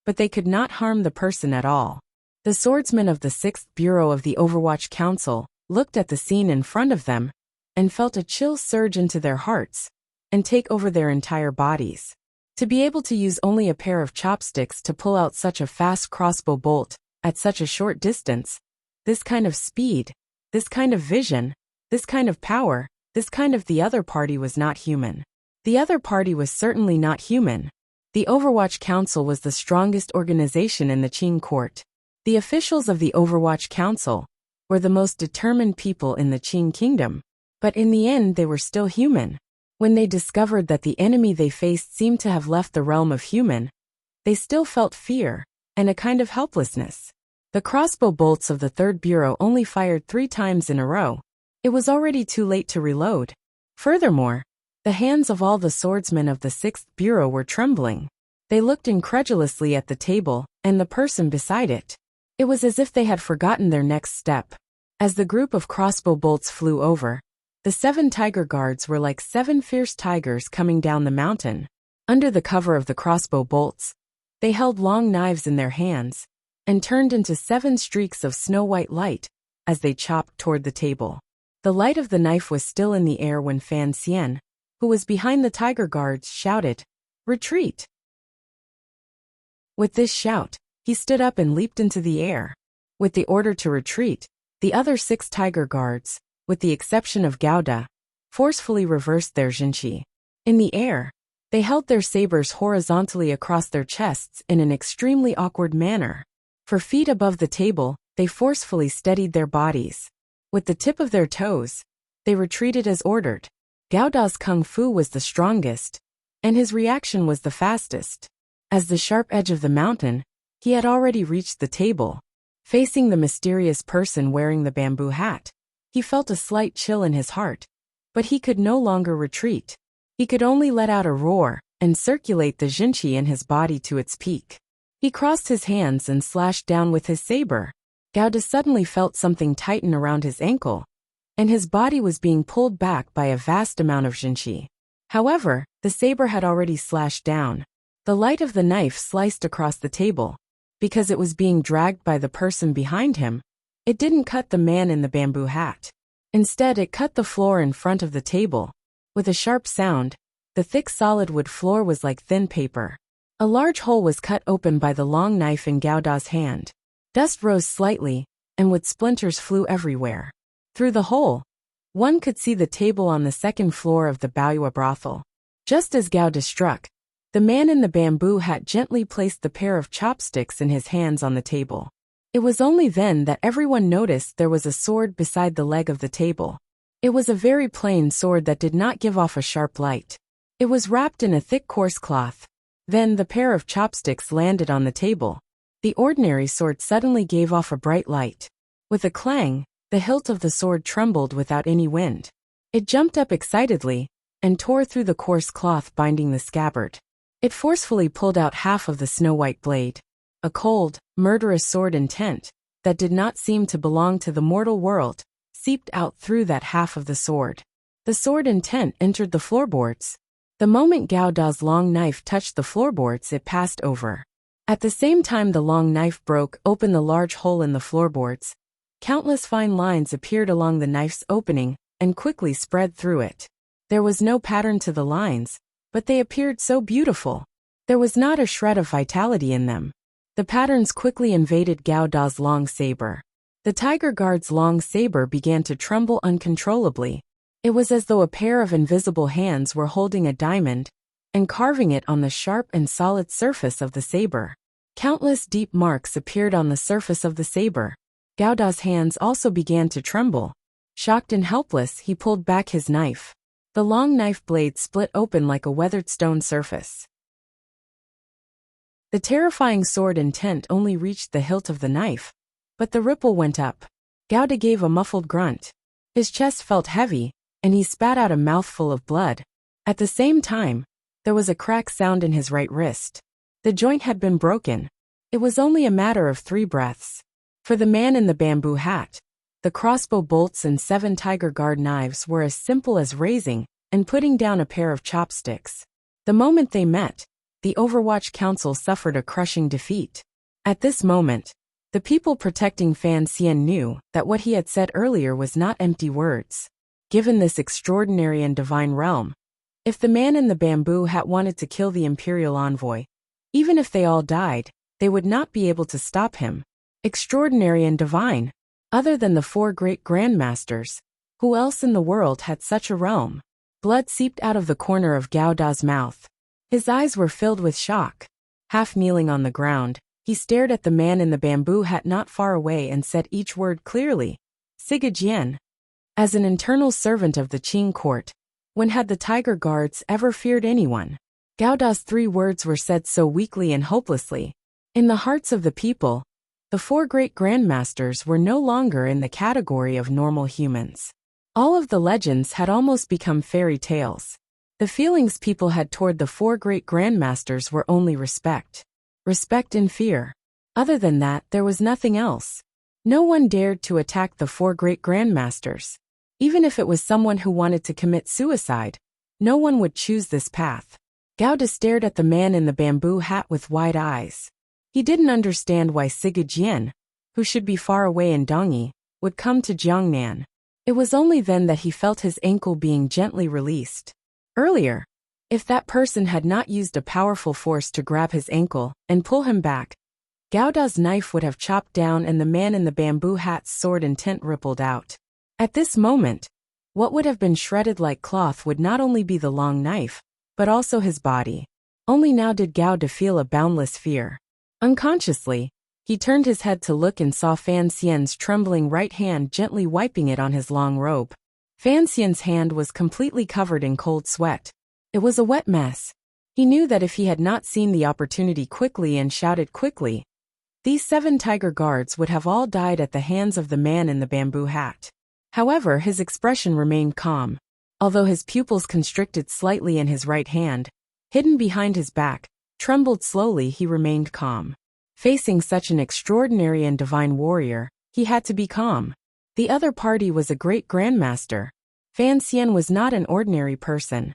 but they could not harm the person at all. The swordsmen of the 6th Bureau of the Overwatch Council looked at the scene in front of them and felt a chill surge into their hearts and take over their entire bodies. To be able to use only a pair of chopsticks to pull out such a fast crossbow bolt at such a short distance, this kind of speed, this kind of vision, this kind of power, this kind of the other party was not human. The other party was certainly not human. The Overwatch Council was the strongest organization in the Qing court. The officials of the Overwatch Council were the most determined people in the Qing kingdom, but in the end they were still human. When they discovered that the enemy they faced seemed to have left the realm of human, they still felt fear and a kind of helplessness. The crossbow bolts of the 3rd Bureau only fired 3 times in a row. It was already too late to reload. Furthermore, the hands of all the swordsmen of the 6th Bureau were trembling. They looked incredulously at the table and the person beside it. It was as if they had forgotten their next step. As the group of crossbow bolts flew over, the 7 tiger guards were like 7 fierce tigers coming down the mountain. Under the cover of the crossbow bolts, they held long knives in their hands and turned into 7 streaks of snow-white light as they chopped toward the table. The light of the knife was still in the air when Fan Xian, who was behind the tiger guards, shouted, "Retreat!" With this shout, he stood up and leaped into the air. With the order to retreat, the other 6 tiger guards, with the exception of Gouda, forcefully reversed their jinqi. In the air, they held their sabers horizontally across their chests in an extremely awkward manner. For feet above the table, they forcefully steadied their bodies. With the tip of their toes, they retreated as ordered. Gouda's kung fu was the strongest, and his reaction was the fastest. As the sharp edge of the mountain, he had already reached the table. Facing the mysterious person wearing the bamboo hat, he felt a slight chill in his heart, but he could no longer retreat. He could only let out a roar and circulate the jinqi in his body to its peak. He crossed his hands and slashed down with his saber. Gouda suddenly felt something tighten around his ankle, and his body was being pulled back by a vast amount of jinqi. However, the saber had already slashed down. The light of the knife sliced across the table. Because it was being dragged by the person behind him, it didn't cut the man in the bamboo hat. Instead, it cut the floor in front of the table. With a sharp sound, the thick solid wood floor was like thin paper. A large hole was cut open by the long knife in Gao Da's hand. Dust rose slightly, and wood splinters flew everywhere. Through the hole, one could see the table on the second floor of the Baoyue brothel. Just as Gao Da struck, the man in the bamboo hat gently placed the pair of chopsticks in his hands on the table. It was only then that everyone noticed there was a sword beside the leg of the table. It was a very plain sword that did not give off a sharp light. It was wrapped in a thick coarse cloth. Then the pair of chopsticks landed on the table. The ordinary sword suddenly gave off a bright light. With a clang, the hilt of the sword trembled without any wind. It jumped up excitedly and tore through the coarse cloth binding the scabbard. It forcefully pulled out half of the snow-white blade. A cold, murderous sword intent, that did not seem to belong to the mortal world, seeped out through that half of the sword. The sword intent entered the floorboards. The moment Gao Da's long knife touched the floorboards, it passed over. At the same time the long knife broke open the large hole in the floorboards. Countless fine lines appeared along the knife's opening and quickly spread through it. There was no pattern to the lines, but they appeared so beautiful. There was not a shred of vitality in them. The patterns quickly invaded Gao Da's long saber. The tiger guard's long saber began to tremble uncontrollably. It was as though a pair of invisible hands were holding a diamond and carving it on the sharp and solid surface of the saber. Countless deep marks appeared on the surface of the saber. Gao Da's hands also began to tremble. Shocked and helpless, he pulled back his knife. The long knife blade split open like a weathered stone surface. The terrifying sword intent only reached the hilt of the knife, but the ripple went up. Gao Da gave a muffled grunt. His chest felt heavy, and he spat out a mouthful of blood. At the same time, there was a crack sound in his right wrist. The joint had been broken. It was only a matter of 3 breaths. For the man in the bamboo hat, the crossbow bolts and 7 tiger guard knives were as simple as raising and putting down a pair of chopsticks. The moment they met, the Overwatch Council suffered a crushing defeat. At this moment, the people protecting Fan Xian knew that what he had said earlier was not empty words. Given this extraordinary and divine realm, if the man in the bamboo hat wanted to kill the imperial envoy, even if they all died, they would not be able to stop him. Extraordinary and divine. Other than the 4 great grandmasters, who else in the world had such a realm? Blood seeped out of the corner of Gao Da's mouth. His eyes were filled with shock. Half kneeling on the ground, he stared at the man in the bamboo hat not far away and said each word clearly. Siga Jian. As an internal servant of the Qing court, when had the tiger guards ever feared anyone? Gao Da's 3 words were said so weakly and hopelessly. In the hearts of the people, the 4 great grandmasters were no longer in the category of normal humans. All of the legends had almost become fairy tales. The feelings people had toward the 4 great grandmasters were only respect. Respect and fear. Other than that, there was nothing else. No one dared to attack the 4 great grandmasters. Even if it was someone who wanted to commit suicide, no one would choose this path. Gao Da stared at the man in the bamboo hat with wide eyes. He didn't understand why Siga Jian, who should be far away in Dongyi, would come to Jiangnan. It was only then that he felt his ankle being gently released. Earlier, if that person had not used a powerful force to grab his ankle and pull him back, Gao Da's knife would have chopped down and the man in the bamboo hat's sword intent rippled out. At this moment, what would have been shredded like cloth would not only be the long knife, but also his body. Only now did Gao Da feel a boundless fear. Unconsciously, he turned his head to look and saw Fan Xian's trembling right hand gently wiping it on his long robe. Fan Xian's hand was completely covered in cold sweat. It was a wet mess. He knew that if he had not seen the opportunity quickly and shouted quickly, these 7 tiger guards would have all died at the hands of the man in the bamboo hat. However, his expression remained calm. Although his pupils constricted slightly in his right hand, hidden behind his back, trembled slowly, he remained calm. Facing such an extraordinary and divine warrior, he had to be calm. The other party was a great grandmaster. Fan Xian was not an ordinary person.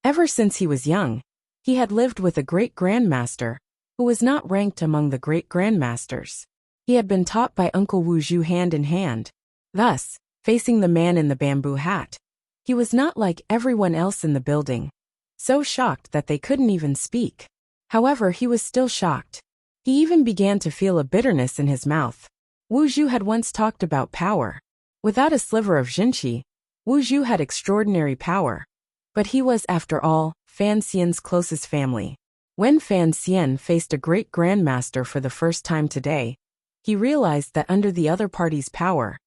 Ever since he was young, he had lived with a great grandmaster, who was not ranked among the great grandmasters. He had been taught by Uncle Wu Zhu hand in hand, Thus, facing the man in the bamboo hat, he was not like everyone else in the building, so shocked that they couldn't even speak. However, he was still shocked. He even began to feel a bitterness in his mouth. Wu Zhu had once talked about power. Without a sliver of Jinqi, Wu Zhu had extraordinary power. But he was, after all, Fan Xian's closest family. When Fan Xian faced a great grandmaster for the first time today, he realized that under the other party's power,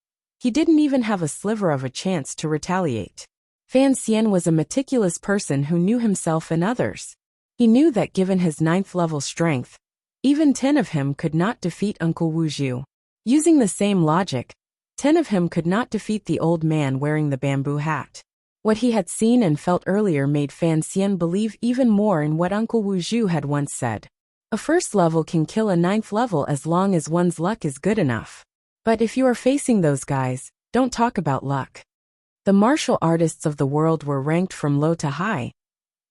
he didn't even have a sliver of a chance to retaliate. Fan Xian was a meticulous person who knew himself and others. He knew that given his 9th level strength, even 10 of him could not defeat Uncle Wu Zhu. Using the same logic, 10 of him could not defeat the old man wearing the bamboo hat. What he had seen and felt earlier made Fan Xian believe even more in what Uncle Wu Zhu had once said. A 1st level can kill a 9th level as long as one's luck is good enough. But if you are facing those guys, don't talk about luck. The martial artists of the world were ranked from low to high,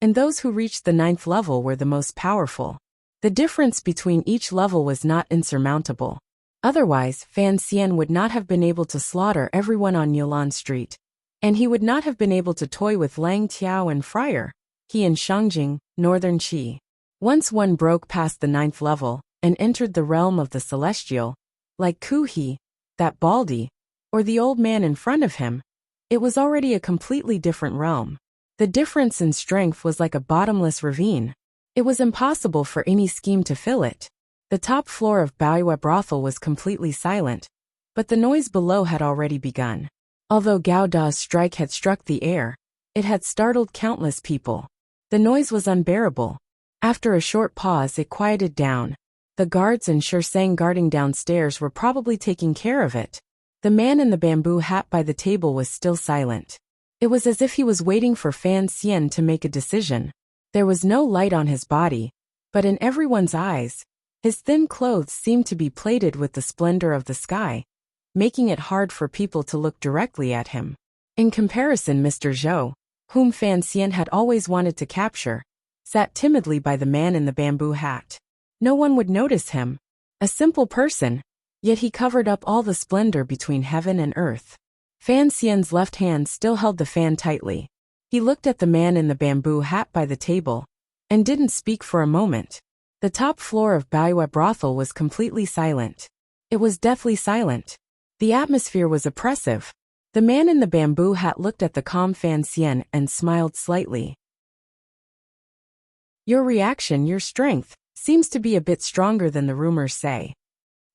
and those who reached the 9th level were the most powerful. The difference between each level was not insurmountable. Otherwise, Fan Xian would not have been able to slaughter everyone on Yilan Street, and he would not have been able to toy with Lang Tiao and Friar, he in Shangjing, Northern Qi. Once one broke past the 9th level and entered the realm of the celestial, like Ku He, that Baldy, or the old man in front of him, it was already a completely different realm. The difference in strength was like a bottomless ravine. It was impossible for any scheme to fill it. The top floor of Baoyue brothel was completely silent, but the noise below had already begun. Although Gao Da's strike had struck the air, it had startled countless people. The noise was unbearable. After a short pause, it quieted down. The guards and Shirsang guarding downstairs were probably taking care of it. The man in the bamboo hat by the table was still silent. It was as if he was waiting for Fan Xian to make a decision. There was no light on his body, but in everyone's eyes, his thin clothes seemed to be plated with the splendor of the sky, making it hard for people to look directly at him. In comparison, Mr. Zhou, whom Fan Xian had always wanted to capture, sat timidly by the man in the bamboo hat. No one would notice him. A simple person, yet he covered up all the splendor between heaven and earth. Fan Xian's left hand still held the fan tightly. He looked at the man in the bamboo hat by the table, and didn't speak for a moment. The top floor of Baoyue brothel was completely silent. It was deathly silent. The atmosphere was oppressive. The man in the bamboo hat looked at the calm Fan Xian and smiled slightly. Your reaction, your strength, seems to be a bit stronger than the rumors say.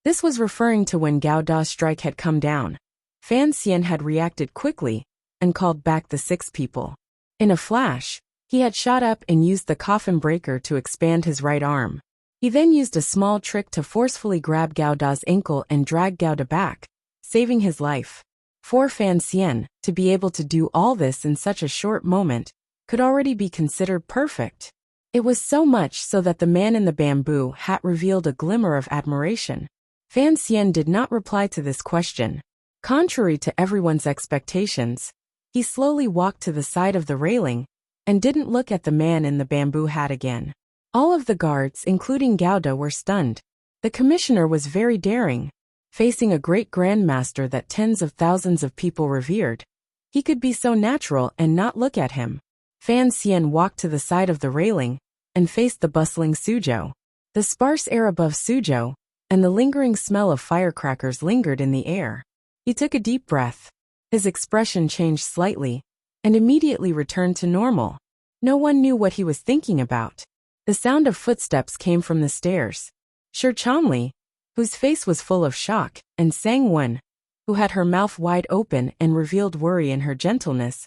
This was referring to when Gao Da's strike had come down. Fan Xian had reacted quickly and called back the 6 people. In a flash, he had shot up and used the coffin breaker to expand his right arm. He then used a small trick to forcefully grab Gao Da's ankle and drag Gao Da back, saving his life. For Fan Xian, to be able to do all this in such a short moment, could already be considered perfect. It was so much so that the man in the bamboo hat revealed a glimmer of admiration. Fan Xian did not reply to this question. Contrary to everyone's expectations, he slowly walked to the side of the railing and didn't look at the man in the bamboo hat again. All of the guards, including Gao Da, were stunned. The commissioner was very daring. Facing a great grandmaster that tens of thousands of people revered, he could be so natural and not look at him. Fan Xian walked to the side of the railing and faced the bustling Suzhou. The sparse air above Suzhou and the lingering smell of firecrackers lingered in the air. He took a deep breath. His expression changed slightly and immediately returned to normal. No one knew what he was thinking about. The sound of footsteps came from the stairs. Shi Changli, whose face was full of shock, and Sang Wen, who had her mouth wide open and revealed worry in her gentleness,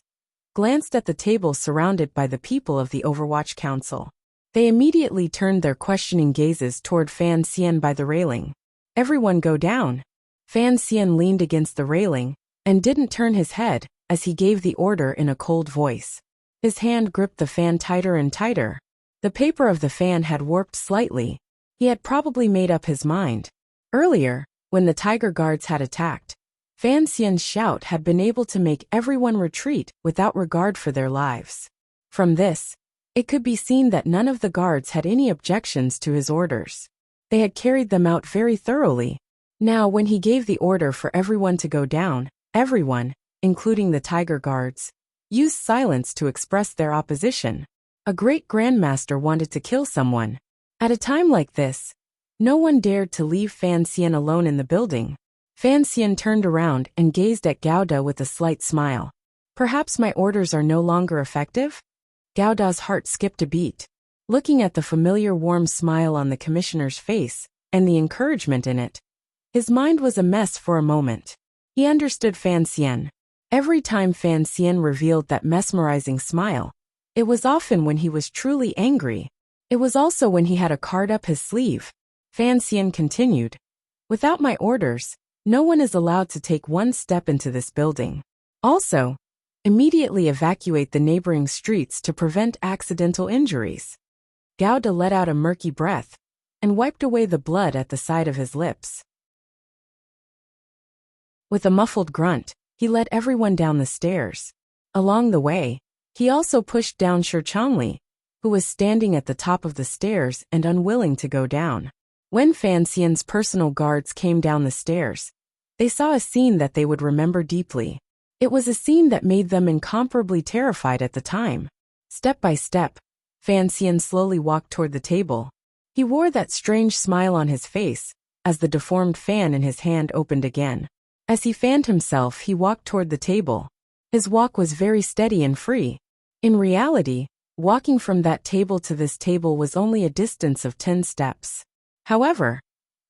glanced at the table surrounded by the people of the Overwatch Council. They immediately turned their questioning gazes toward Fan Xian by the railing. Everyone go down. Fan Xian leaned against the railing and didn't turn his head as he gave the order in a cold voice. His hand gripped the fan tighter and tighter. The paper of the fan had warped slightly. He had probably made up his mind. Earlier, when the tiger guards had attacked, Fan Xian's shout had been able to make everyone retreat without regard for their lives. From this, it could be seen that none of the guards had any objections to his orders. They had carried them out very thoroughly. Now, when he gave the order for everyone to go down, Everyone, including the tiger guards, used silence to express their opposition. A great grandmaster wanted to kill someone. At a time like this, no one dared to leave Fan Xian alone in the building. Fan Xian turned around and gazed at Gao Da with a slight smile. Perhaps my orders are no longer effective? Gao Da's heart skipped a beat. Looking at the familiar warm smile on the commissioner's face, and the encouragement in it, his mind was a mess for a moment. He understood Fan Xian. Every time Fan Xian revealed that mesmerizing smile, it was often when he was truly angry. It was also when he had a card up his sleeve. Fan Xian continued, "Without my orders, no one is allowed to take one step into this building. Also, immediately evacuate the neighboring streets to prevent accidental injuries." Gao Da let out a murky breath and wiped away the blood at the side of his lips. With a muffled grunt, he led everyone down the stairs. Along the way, he also pushed down Shi Changli, who was standing at the top of the stairs and unwilling to go down. When Fan Xian's personal guards came down the stairs, they saw a scene that they would remember deeply. It was a scene that made them incomparably terrified at the time. Step by step, Fan Xian slowly walked toward the table. He wore that strange smile on his face, as the deformed fan in his hand opened again. As he fanned himself, he walked toward the table. His walk was very steady and free. In reality, walking from that table to this table was only a distance of 10 steps. However,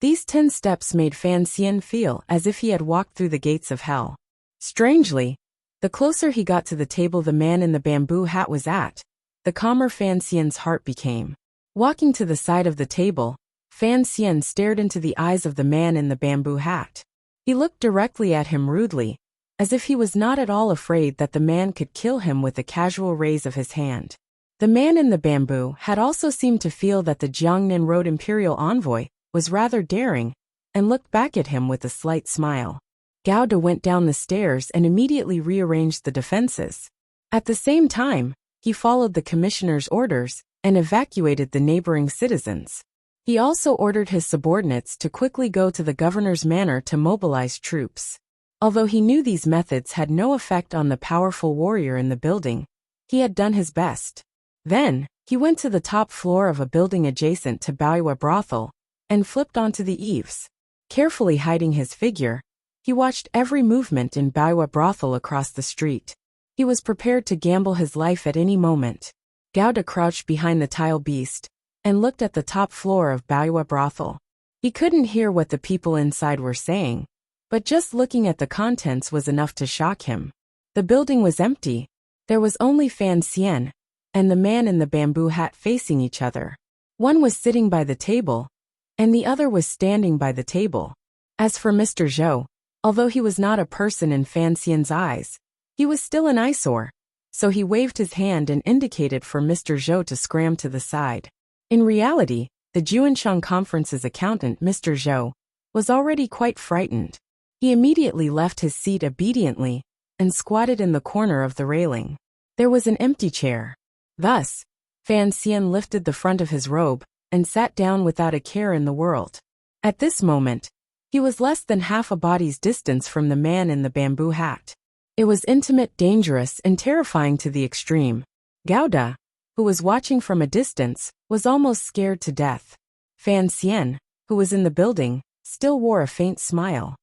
these 10 steps made Fan Xian feel as if he had walked through the gates of hell. Strangely, the closer he got to the table the man in the bamboo hat was at, the calmer Fan Xian's heart became. Walking to the side of the table, Fan Xian stared into the eyes of the man in the bamboo hat. He looked directly at him rudely, as if he was not at all afraid that the man could kill him with a casual raise of his hand. The man in the bamboo had also seemed to feel that the Jiangnan Road Imperial envoy was rather daring, and looked back at him with a slight smile. Gao Da went down the stairs and immediately rearranged the defenses. At the same time, he followed the commissioner's orders and evacuated the neighboring citizens. He also ordered his subordinates to quickly go to the governor's manor to mobilize troops. Although he knew these methods had no effect on the powerful warrior in the building, he had done his best. Then, he went to the top floor of a building adjacent to Baoyue brothel and flipped onto the eaves. Carefully hiding his figure, he watched every movement in Baoyue brothel across the street. He was prepared to gamble his life at any moment. Gao Da crouched behind the tile beast and looked at the top floor of Baoyue brothel. He couldn't hear what the people inside were saying, but just looking at the contents was enough to shock him. The building was empty. There was only Fan Xian and the man in the bamboo hat facing each other. One was sitting by the table, and the other was standing by the table. As for Mr. Zhou, although he was not a person in Fan Xian's eyes, he was still an eyesore, so he waved his hand and indicated for Mr. Zhou to scram to the side. In reality, the Juanshan Conference's accountant, Mr. Zhou, was already quite frightened. He immediately left his seat obediently and squatted in the corner of the railing. There was an empty chair. Thus, Fan Xian lifted the front of his robe and sat down without a care in the world. At this moment, he was less than half a body's distance from the man in the bamboo hat. It was intimate, dangerous, and terrifying to the extreme. Gao Da, who was watching from a distance, was almost scared to death. Fan Xian, who was in the building, still wore a faint smile.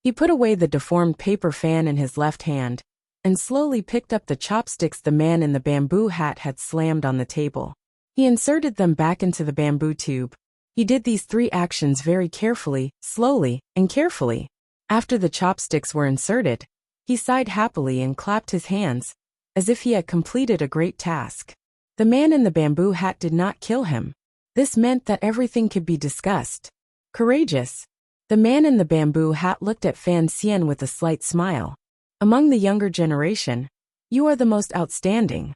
He put away the deformed paper fan in his left hand and slowly picked up the chopsticks the man in the bamboo hat had slammed on the table. He inserted them back into the bamboo tube. He did these 3 actions very carefully, slowly, and carefully. After the chopsticks were inserted, he sighed happily and clapped his hands, as if he had completed a great task. The man in the bamboo hat did not kill him. This meant that everything could be discussed. Courageous. The man in the bamboo hat looked at Fan Xian with a slight smile. Among the younger generation, you are the most outstanding.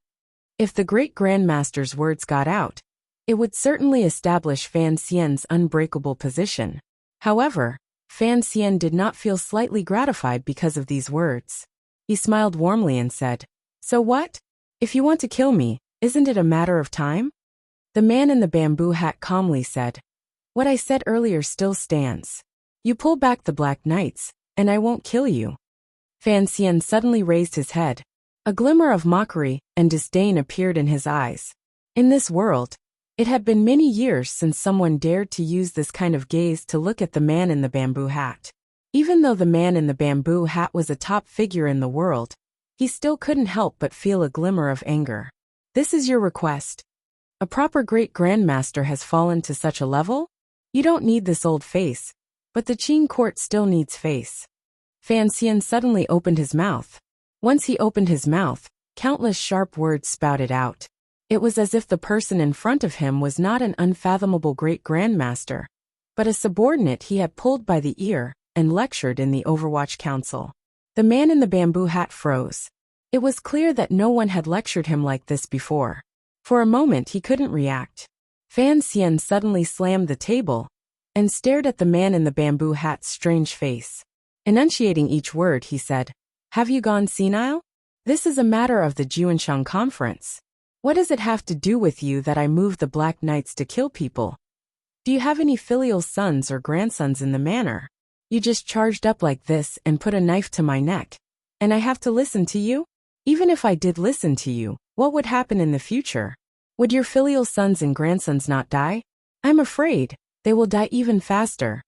If the great grandmaster's words got out, it would certainly establish Fan Xian's unbreakable position. However, Fan Xian did not feel slightly gratified because of these words. He smiled warmly and said, "So what? If you want to kill me, isn't it a matter of time?" The man in the bamboo hat calmly said, "What I said earlier still stands. You pull back the Black Knights, and I won't kill you. Fan Xian suddenly raised his head. A glimmer of mockery and disdain appeared in his eyes. In this world, it had been many years since someone dared to use this kind of gaze to look at the man in the bamboo hat. Even though the man in the bamboo hat was a top figure in the world, he still couldn't help but feel a glimmer of anger. This is your request? A proper great grandmaster has fallen to such a level? You don't need this old face, but the Qing court still needs face. Fan Xian suddenly opened his mouth. Once he opened his mouth, countless sharp words spouted out. It was as if the person in front of him was not an unfathomable great grandmaster, but a subordinate he had pulled by the ear and lectured in the Overwatch Council. The man in the bamboo hat froze. It was clear that no one had lectured him like this before. For a moment he couldn't react. Fan Xian suddenly slammed the table and stared at the man in the bamboo hat's strange face. Enunciating each word, he said, "Have you gone senile? This is a matter of the Juanshang Conference. What does it have to do with you that I moved the Black Knights to kill people? Do you have any filial sons or grandsons in the manor? You just charged up like this and put a knife to my neck, and I have to listen to you? Even if I did listen to you, what would happen in the future? Would your filial sons and grandsons not die? I'm afraid they will die even faster."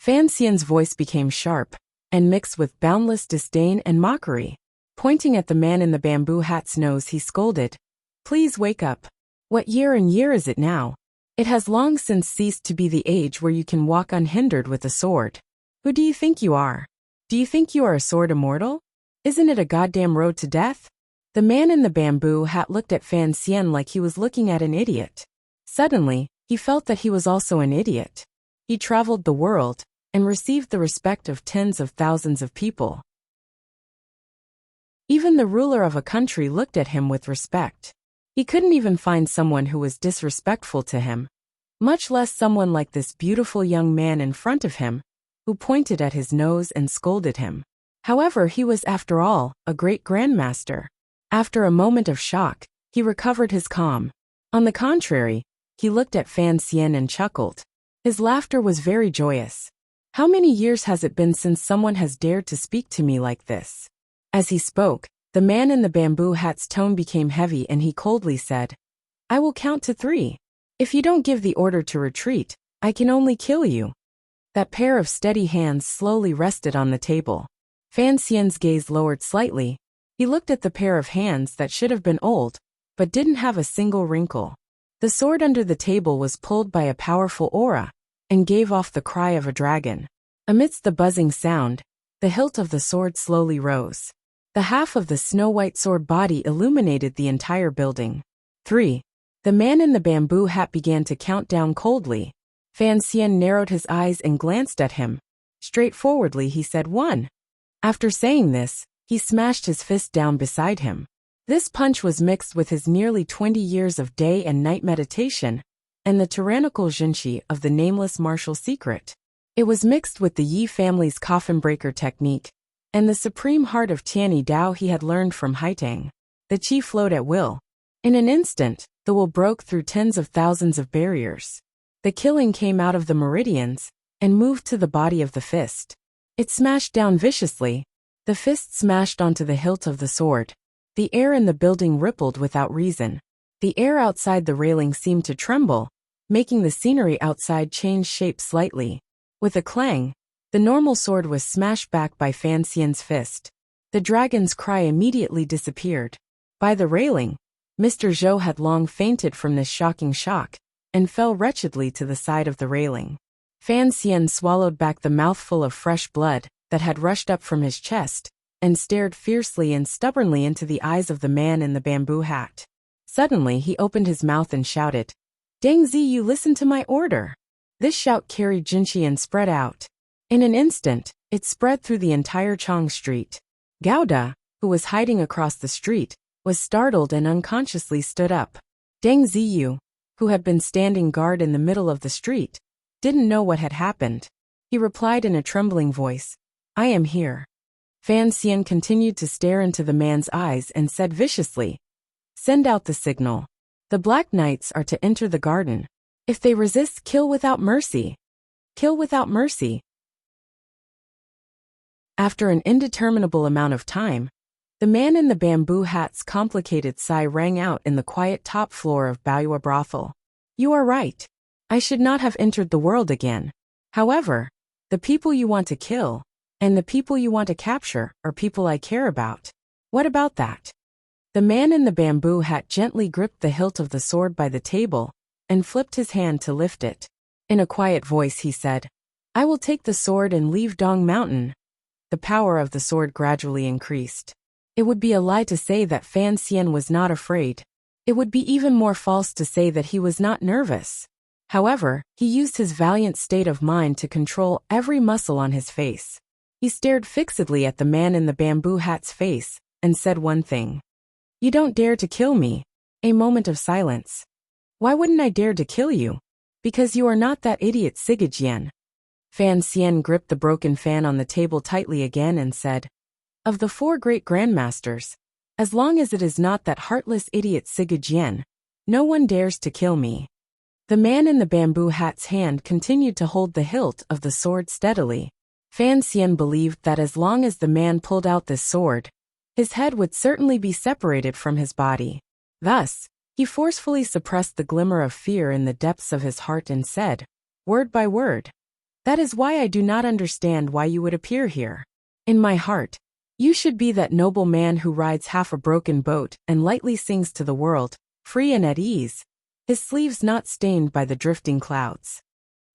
Fan Xian's voice became sharp and mixed with boundless disdain and mockery. Pointing at the man in the bamboo hat's nose, he scolded, "Please wake up. What year and year is it now? It has long since ceased to be the age where you can walk unhindered with a sword. Who do you think you are? Do you think you are a sword immortal? Isn't it a goddamn road to death?" The man in the bamboo hat looked at Fan Xian like he was looking at an idiot. Suddenly, he felt that he was also an idiot. He traveled the world and received the respect of tens of thousands of people. Even the ruler of a country looked at him with respect. He couldn't even find someone who was disrespectful to him, much less someone like this beautiful young man in front of him, who pointed at his nose and scolded him. However, he was, after all, a great grandmaster. After a moment of shock, he recovered his calm. On the contrary, he looked at Fan Xian and chuckled. His laughter was very joyous. "How many years has it been since someone has dared to speak to me like this?" As he spoke, the man in the bamboo hat's tone became heavy and he coldly said, "I will count to 3. If you don't give the order to retreat, I can only kill you." That pair of steady hands slowly rested on the table. Fan Xian's gaze lowered slightly. He looked at the pair of hands that should have been old, but didn't have a single wrinkle. The sword under the table was pulled by a powerful aura and gave off the cry of a dragon. Amidst the buzzing sound, the hilt of the sword slowly rose. The half of the snow-white sword body illuminated the entire building. 3. The man in the bamboo hat began to count down coldly. Fan Xian narrowed his eyes and glanced at him. Straightforwardly he said 1. After saying this, he smashed his fist down beside him. This punch was mixed with his nearly 20 years of day and night meditation, and the tyrannical Jinshi of the nameless martial secret. It was mixed with the Yi family's coffin breaker technique, and the supreme heart of Tianyi Dao he had learned from Haitang. The qi flowed at will. In an instant, the will broke through tens of thousands of barriers. The killing came out of the meridians and moved to the body of the fist. It smashed down viciously. The fist smashed onto the hilt of the sword. The air in the building rippled without reason. The air outside the railing seemed to tremble, making the scenery outside change shape slightly. With a clang, the normal sword was smashed back by Fan Xian's fist. The dragon's cry immediately disappeared. By the railing, Mr. Zhou had long fainted from this shocking shock and fell wretchedly to the side of the railing. Fan Xian swallowed back the mouthful of fresh blood that had rushed up from his chest and stared fiercely and stubbornly into the eyes of the man in the bamboo hat. Suddenly he opened his mouth and shouted, "Deng Zi, you listen to my order." This shout carried Jinshi and spread out. In an instant, it spread through the entire Chang Street. Gouda, who was hiding across the street, was startled and unconsciously stood up. Deng Ziyu, who had been standing guard in the middle of the street, didn't know what had happened. He replied in a trembling voice, "I am here." Fan Xian continued to stare into the man's eyes and said viciously, "Send out the signal. The Black Knights are to enter the garden. If they resist, kill without mercy. Kill without mercy." After an indeterminable amount of time, the man in the bamboo hat's complicated sigh rang out in the quiet top floor of Baoyua brothel. You are right. I should not have entered the world again. However, the people you want to kill, and the people you want to capture, are people I care about. What about that? The man in the bamboo hat gently gripped the hilt of the sword by the table, and flipped his hand to lift it. In a quiet voice he said, I will take the sword and leave Dong Mountain. The power of the sword gradually increased. It would be a lie to say that Fan Xian was not afraid. It would be even more false to say that he was not nervous. However, he used his valiant state of mind to control every muscle on his face. He stared fixedly at the man in the bamboo hat's face, and said one thing. You don't dare to kill me. A moment of silence. Why wouldn't I dare to kill you? Because you are not that idiot Sigurd. Fan Xian gripped the broken fan on the table tightly again and said, Of the 4 great grandmasters, as long as it is not that heartless idiot Sigurd, no one dares to kill me. The man in the bamboo hat's hand continued to hold the hilt of the sword steadily. Fan Xian believed that as long as the man pulled out this sword, his head would certainly be separated from his body. Thus, he forcefully suppressed the glimmer of fear in the depths of his heart and said, word by word, That is why I do not understand why you would appear here. In my heart, you should be that noble man who rides half a broken boat and lightly sings to the world, free and at ease, his sleeves not stained by the drifting clouds.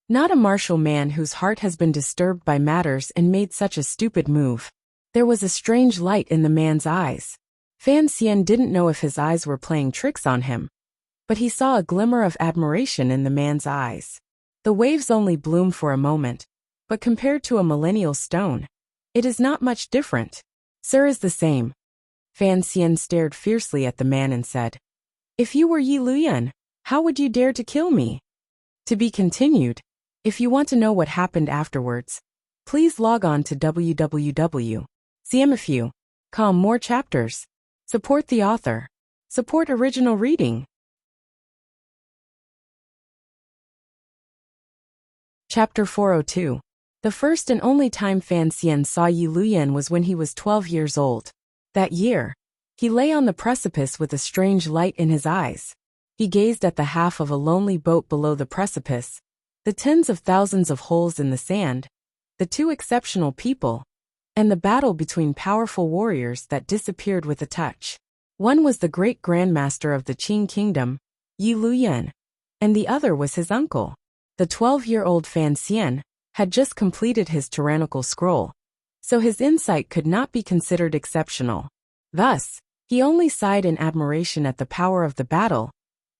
Not a martial man whose heart has been disturbed by matters and made such a stupid move. There was a strange light in the man's eyes. Fan Xian didn't know if his eyes were playing tricks on him, but he saw a glimmer of admiration in the man's eyes. The waves only bloom for a moment, but compared to a millennial stone, it is not much different. Sir is the same. Fan Xian stared fiercely at the man and said, If you were Yi Luyan, how would you dare to kill me? To be continued. If you want to know what happened afterwards, please log on to www.cmfu.com. More chapters. Support the author. Support original reading. Chapter 402. The first and only time Fan Xian saw Yi Luyan was when he was 12 years old. That year, he lay on the precipice with a strange light in his eyes. He gazed at the half of a lonely boat below the precipice, the tens of thousands of holes in the sand, the 2 exceptional people, and the battle between powerful warriors that disappeared with a touch. One was the great grandmaster of the Qing kingdom, Yi Luyan, and the other was his uncle. The 12-year-old Fan Xian had just completed his tyrannical scroll, so his insight could not be considered exceptional. Thus, he only sighed in admiration at the power of the battle,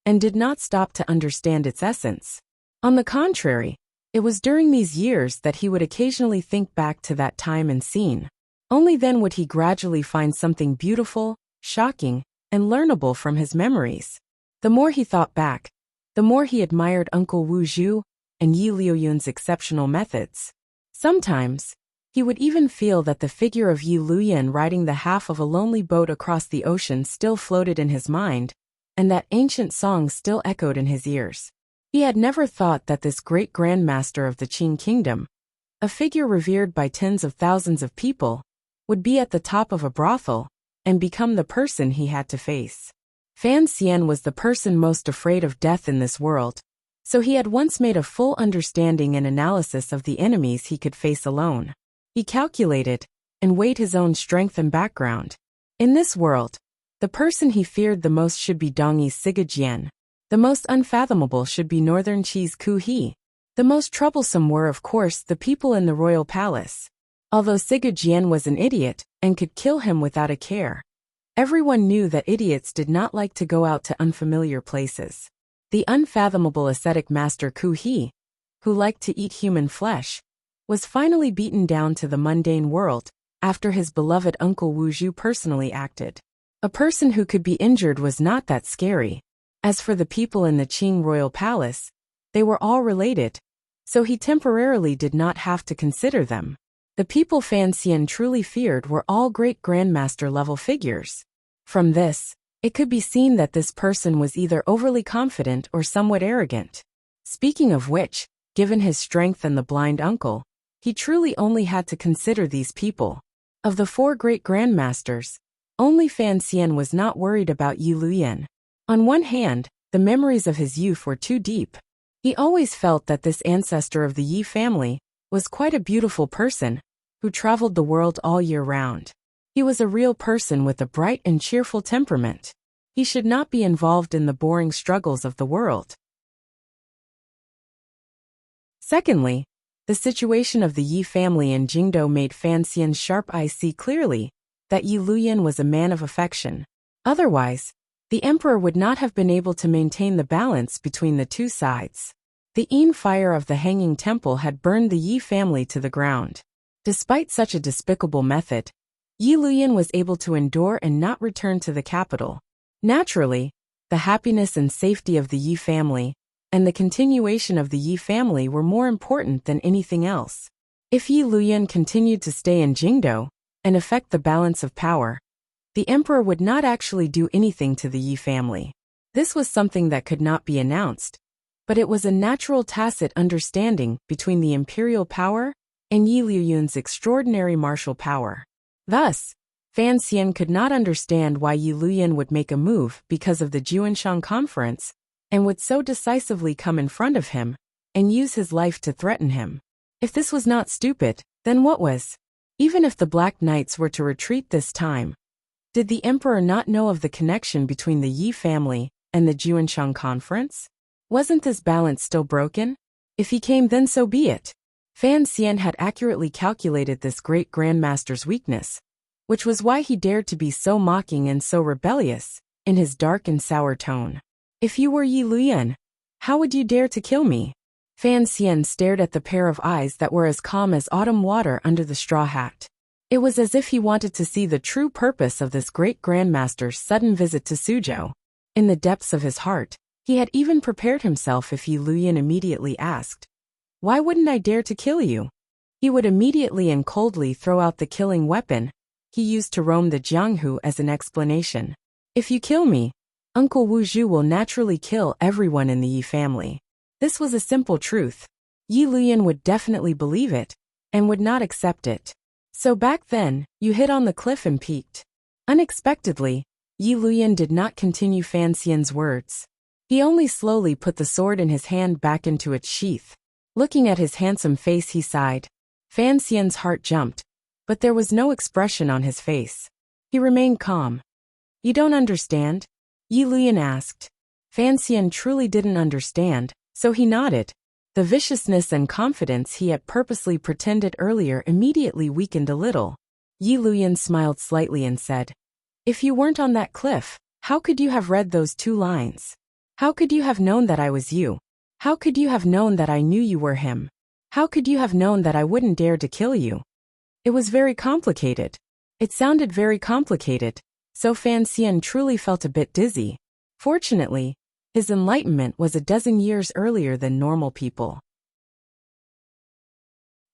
and did not stop to understand its essence. On the contrary, it was during these years that he would occasionally think back to that time and scene. Only then would he gradually find something beautiful, shocking, and learnable from his memories. The more he thought back, the more he admired Uncle Wu Zhu and Yi Liuyun's exceptional methods. Sometimes, he would even feel that the figure of Yi Luyan riding the half of a lonely boat across the ocean still floated in his mind, and that ancient song still echoed in his ears. He had never thought that this great grandmaster of the Qing kingdom, a figure revered by tens of thousands of people, would be at the top of a brothel and become the person he had to face. Fan Xian was the person most afraid of death in this world, so he had once made a full understanding and analysis of the enemies he could face alone. He calculated and weighed his own strength and background. In this world, the person he feared the most should be Dongyi's Sigurd. The most unfathomable should be Northern Qi's Ku He. The most troublesome were, of course, the people in the royal palace. Although Sigurd was an idiot and could kill him without a care, everyone knew that idiots did not like to go out to unfamiliar places. The unfathomable ascetic master Ku He, who liked to eat human flesh, was finally beaten down to the mundane world after his beloved Uncle Wu Zhu personally acted. A person who could be injured was not that scary. As for the people in the Qing royal palace, they were all related, so he temporarily did not have to consider them. The people Fan Xian truly feared were all great grandmaster level figures. From this, it could be seen that this person was either overly confident or somewhat arrogant. Speaking of which, given his strength and the blind uncle, He truly only had to consider these people. Of the 4 great grandmasters, only Fan Xian was not worried about Yi Luyan. On one hand, the memories of his youth were too deep. He always felt that this ancestor of the Yi family was quite a beautiful person who traveled the world all year round. He was a real person with a bright and cheerful temperament. He should not be involved in the boring struggles of the world. Secondly, the situation of the Yi family in Jingdo made Fan Xian's sharp eyes see clearly that Yi Luyan was a man of affection. Otherwise, the emperor would not have been able to maintain the balance between the two sides. The Yin fire of the Hanging Temple had burned the Yi family to the ground. Despite such a despicable method, Yi Luyan was able to endure and not return to the capital. Naturally, the happiness and safety of the Yi family and the continuation of the Yi family were more important than anything else. If Yi Luyan continued to stay in Jingdo and affect the balance of power, the emperor would not actually do anything to the Yi family. This was something that could not be announced, but it was a natural tacit understanding between the imperial power and Yi Luyan's extraordinary martial power. Thus, Fan Xian could not understand why Yi Luyan would make a move because of the Juanshan conference and would so decisively come in front of him and use his life to threaten him. If this was not stupid, then what was? Even if the Black Knights were to retreat this time, did the emperor not know of the connection between the Yi family and the Juanshan conference? Wasn't this balance still broken? If he came, then so be it. Fan Xian had accurately calculated this great grandmaster's weakness, which was why he dared to be so mocking and so rebellious in his dark and sour tone. If you were Yi Luyan, how would you dare to kill me? Fan Xian stared at the pair of eyes that were as calm as autumn water under the straw hat. It was as if he wanted to see the true purpose of this great grandmaster's sudden visit to Suzhou. In the depths of his heart, he had even prepared himself if Yi Luyan immediately asked, "Why wouldn't I dare to kill you?" He would immediately and coldly throw out the killing weapon he used to roam the Jianghu as an explanation. "If you kill me, Uncle Wu Zhu will naturally kill everyone in the Yi family." This was a simple truth. Yi Luyan would definitely believe it and would not accept it. "So back then, you hid on the cliff and peeked." Unexpectedly, Yi Luyan did not continue Fan Xian's words. He only slowly put the sword in his hand back into its sheath. Looking at his handsome face, he sighed. Fan Xian's heart jumped, but there was no expression on his face. He remained calm. "You don't understand?" Yi Luyan asked. Fan Xian truly didn't understand, so he nodded. The viciousness and confidence he had purposely pretended earlier immediately weakened a little. Yi Luyan smiled slightly and said, "If you weren't on that cliff, how could you have read those 2 lines? How could you have known that I was you? How could you have known that I knew you were him? How could you have known that I wouldn't dare to kill you?" It was very complicated. It sounded very complicated, so Fan Xian truly felt a bit dizzy. Fortunately, his enlightenment was a dozen years earlier than normal people.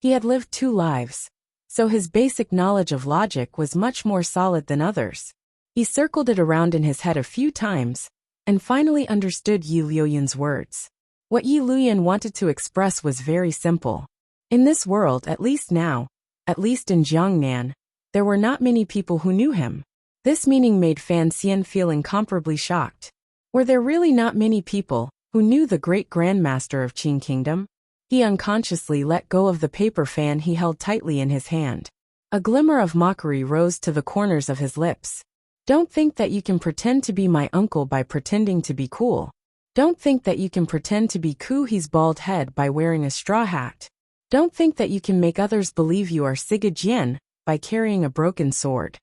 He had lived 2 lives, so his basic knowledge of logic was much more solid than others. He circled it around in his head a few times, and finally understood Yi Luyan's words. What Yi Luyan wanted to express was very simple. In this world, at least now, at least in Jiangnan, there were not many people who knew him. This meaning made Fan Xian feel incomparably shocked. Were there really not many people who knew the great grandmaster of Qin Kingdom? He unconsciously let go of the paper fan he held tightly in his hand. A glimmer of mockery rose to the corners of his lips. "Don't think that you can pretend to be my uncle by pretending to be cool. Don't think that you can pretend to be His bald head by wearing a straw hat. Don't think that you can make others believe you are Siga Jian by carrying a broken sword.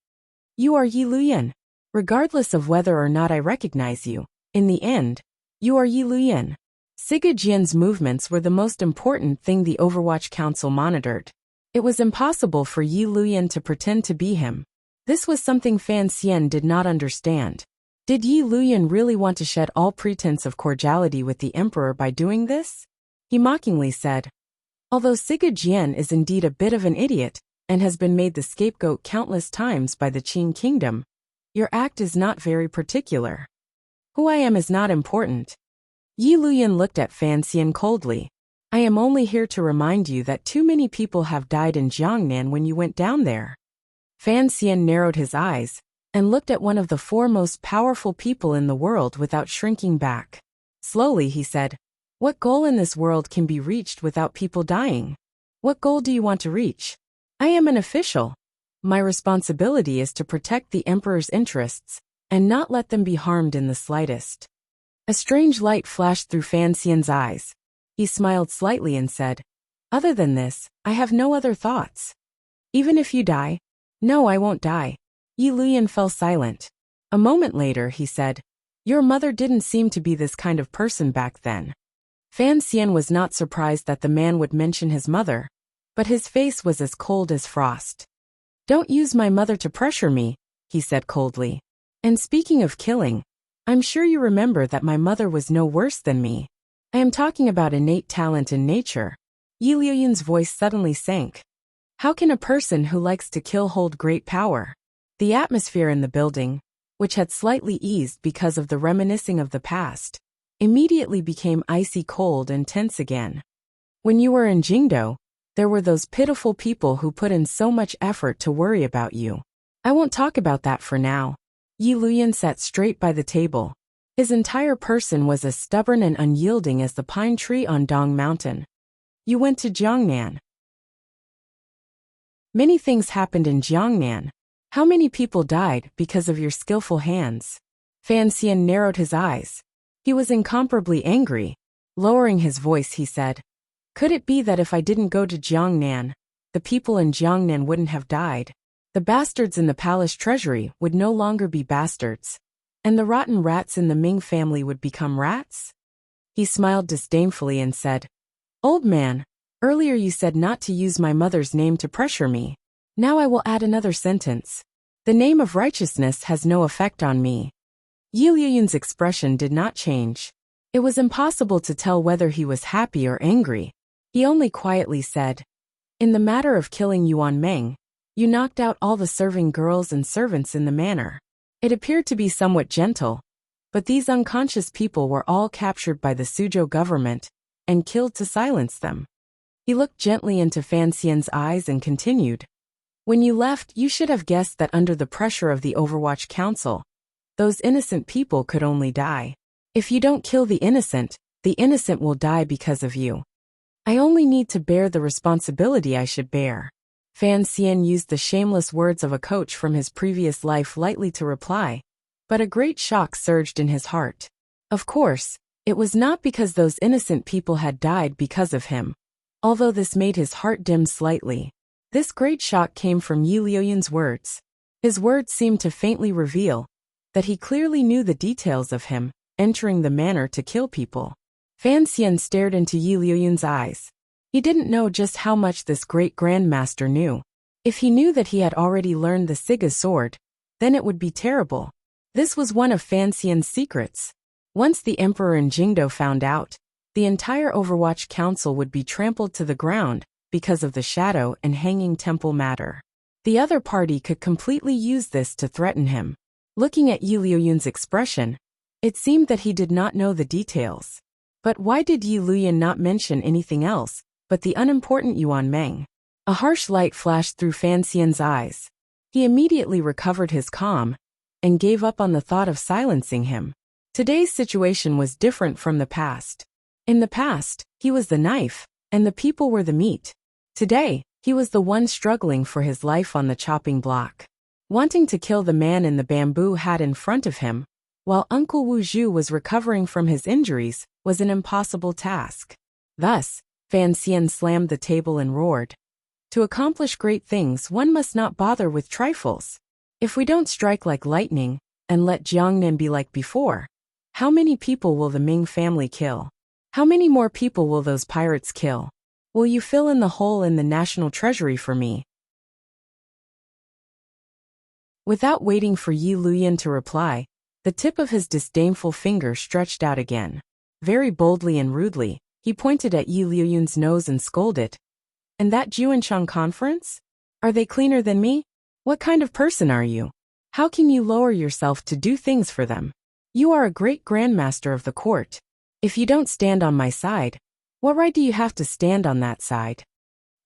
You are Yi Luyan. Regardless of whether or not I recognize you, in the end, you are Yi Luyan." Siga Jian's movements were the most important thing the Overwatch Council monitored. It was impossible for Yi Luyan to pretend to be him. This was something Fan Xian did not understand. Did Yi Luyan really want to shed all pretense of cordiality with the emperor by doing this? He mockingly said, "Although Siga Jian is indeed a bit of an idiot and has been made the scapegoat countless times by the Qin Kingdom, your act is not very particular. Who I am is not important." Yi Luyan looked at Fan Xian coldly. I am only here to remind you that too many people have died in Jiangnan when you went down there. Fan Xian narrowed his eyes and looked at one of the four most powerful people in the world without shrinking back. Slowly he said, "What goal in this world can be reached without people dying? What goal do you want to reach? I am an official. My responsibility is to protect the emperor's interests and not let them be harmed in the slightest." A strange light flashed through Fan Xian's eyes. He smiled slightly and said, "Other than this, I have no other thoughts. Even if you die?" "No, I won't die." Yi Luyan fell silent. A moment later he said, "Your mother didn't seem to be this kind of person back then." Fan Xian was not surprised that the man would mention his mother, but his face was as cold as frost. "Don't use my mother to pressure me," he said coldly. "And speaking of killing, I'm sure you remember that my mother was no worse than me. I am talking about innate talent in nature." Yi Luyan's voice suddenly sank. How can a person who likes to kill hold great power? The atmosphere in the building, which had slightly eased because of the reminiscing of the past, immediately became icy cold and tense again. When you were in Jingdo, there were those pitiful people who put in so much effort to worry about you. I won't talk about that for now. Yi Luyan sat straight by the table. His entire person was as stubborn and unyielding as the pine tree on Dong Mountain. You went to Jiangnan. Many things happened in Jiangnan. How many people died because of your skillful hands? Fan Xian narrowed his eyes. He was incomparably angry. Lowering his voice, he said, "Could it be that if I didn't go to Jiangnan, the people in Jiangnan wouldn't have died? The bastards in the palace treasury would no longer be bastards, and the rotten rats in the Ming family would become rats?" He smiled disdainfully and said, "Old man, earlier you said not to use my mother's name to pressure me. Now I will add another sentence. The name of righteousness has no effect on me." Yi Luyan's expression did not change. It was impossible to tell whether he was happy or angry. He only quietly said, "In the matter of killing Yuan Meng, you knocked out all the serving girls and servants in the manor." It appeared to be somewhat gentle, but these unconscious people were all captured by the Suzhou government and killed to silence them. He looked gently into Fan Xian's eyes and continued, "When you left, you should have guessed that under the pressure of the Overwatch Council, those innocent people could only die. If you don't kill the innocent will die because of you. I only need to bear the responsibility I should bear." Fan Xian used the shameless words of a coach from his previous life lightly to reply, but a great shock surged in his heart. Of course, it was not because those innocent people had died because of him, although this made his heart dim slightly. This great shock came from Yi Luyan's words. His words seemed to faintly reveal that he clearly knew the details of him entering the manor to kill people. Fan Xian stared into Yi Luyan's eyes. He didn't know just how much this great grandmaster knew. If he knew that he had already learned the Siga sword, then it would be terrible. This was one of Fan Xian's secrets. Once the emperor in Jingdo found out, the entire Overwatch Council would be trampled to the ground because of the shadow and hanging temple matter. The other party could completely use this to threaten him. Looking at Yi Luyan's expression, it seemed that he did not know the details. But why did Yi Luyan not mention anything else but the unimportant Yuan Meng? A harsh light flashed through Fan Xian's eyes. He immediately recovered his calm and gave up on the thought of silencing him. Today's situation was different from the past. In the past, he was the knife, and the people were the meat. Today, he was the one struggling for his life on the chopping block. Wanting to kill the man in the bamboo hat in front of him, while Uncle Wu Zhu was recovering from his injuries, was an impossible task. Thus, Fan Xian slammed the table and roared, "To accomplish great things, one must not bother with trifles. If we don't strike like lightning and let Jiangnan be like before, how many people will the Ming family kill? How many more people will those pirates kill? Will you fill in the hole in the national treasury for me?" Without waiting for Yi Luyan to reply, the tip of his disdainful finger stretched out again. Very boldly and rudely, he pointed at Yi Luyan's nose and scolded, "And that Juanchang conference? Are they cleaner than me? What kind of person are you? How can you lower yourself to do things for them? You are a great grandmaster of the court. If you don't stand on my side, What right do you have to stand on that side?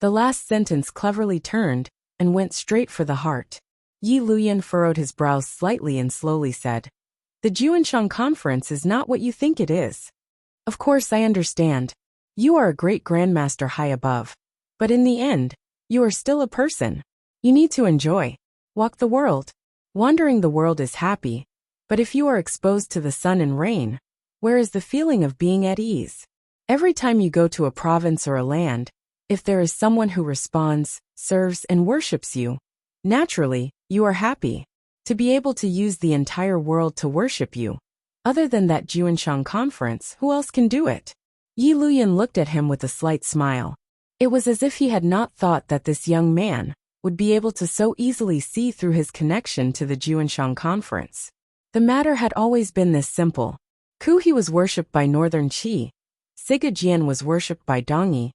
The last sentence cleverly turned and went straight for the heart. Yi Luyan furrowed his brows slightly and slowly said, "The Juanshang Conference is not what you think it is. Of course I understand. You are a great grandmaster high above. But in the end, you are still a person. You need to enjoy. Walk the world. Wandering the world is happy. But if you are exposed to the sun and rain, where is the feeling of being at ease? Every time you go to a province or a land, if there is someone who responds, serves, and worships you, naturally, you are happy. To be able to use the entire world to worship you. Other than that Juanshang Conference, who else can do it?" Yi Luyan looked at him with a slight smile. It was as if he had not thought that this young man would be able to so easily see through his connection to the Juanshang Conference. The matter had always been this simple. Ku he was worshipped by Northern Qi, Siga Jian was worshipped by Dongyi,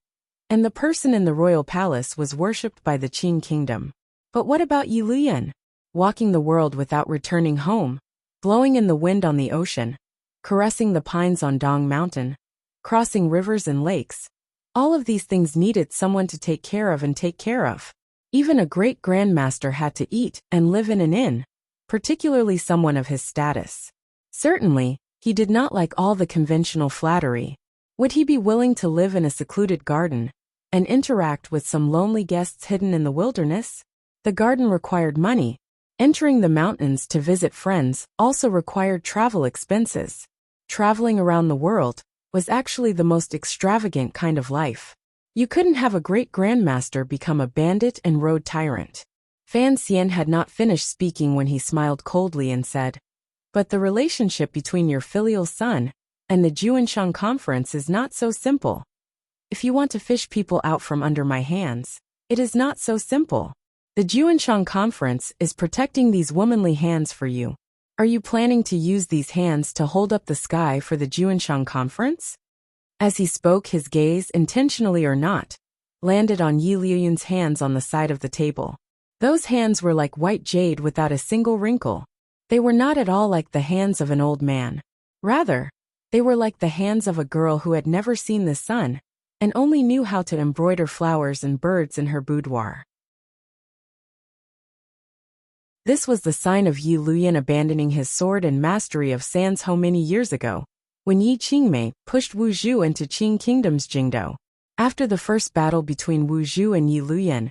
and the person in the royal palace was worshipped by the Qing kingdom. But what about Yi Luyan? Walking the world without returning home, blowing in the wind on the ocean, caressing the pines on Dong Mountain, crossing rivers and lakes. All of these things needed someone to take care of and take care of. Even a great grandmaster had to eat and live in an inn, particularly someone of his status. Certainly, he did not like all the conventional flattery. Would he be willing to live in a secluded garden and interact with some lonely guests hidden in the wilderness? The garden required money. Entering the mountains to visit friends also required travel expenses. Traveling around the world was actually the most extravagant kind of life. You couldn't have a great grandmaster become a bandit and road tyrant. Fan Xian had not finished speaking when he smiled coldly and said, "But the relationship between your filial son and the Juanshang Conference is not so simple. If you want to fish people out from under my hands, it is not so simple. The Juanshang Conference is protecting these womanly hands for you. Are you planning to use these hands to hold up the sky for the Juanshang Conference?" As he spoke, his gaze, intentionally or not, landed on Yi Luyan's hands on the side of the table. Those hands were like white jade without a single wrinkle. They were not at all like the hands of an old man. Rather, they were like the hands of a girl who had never seen the sun and only knew how to embroider flowers and birds in her boudoir. This was the sign of Yi Luyan abandoning his sword and mastery of San's Ho many years ago, when Yi Qingmei pushed Wu Zhu into Qing Kingdom's Jingdou. After the first battle between Wu Zhu and Yi Luyan,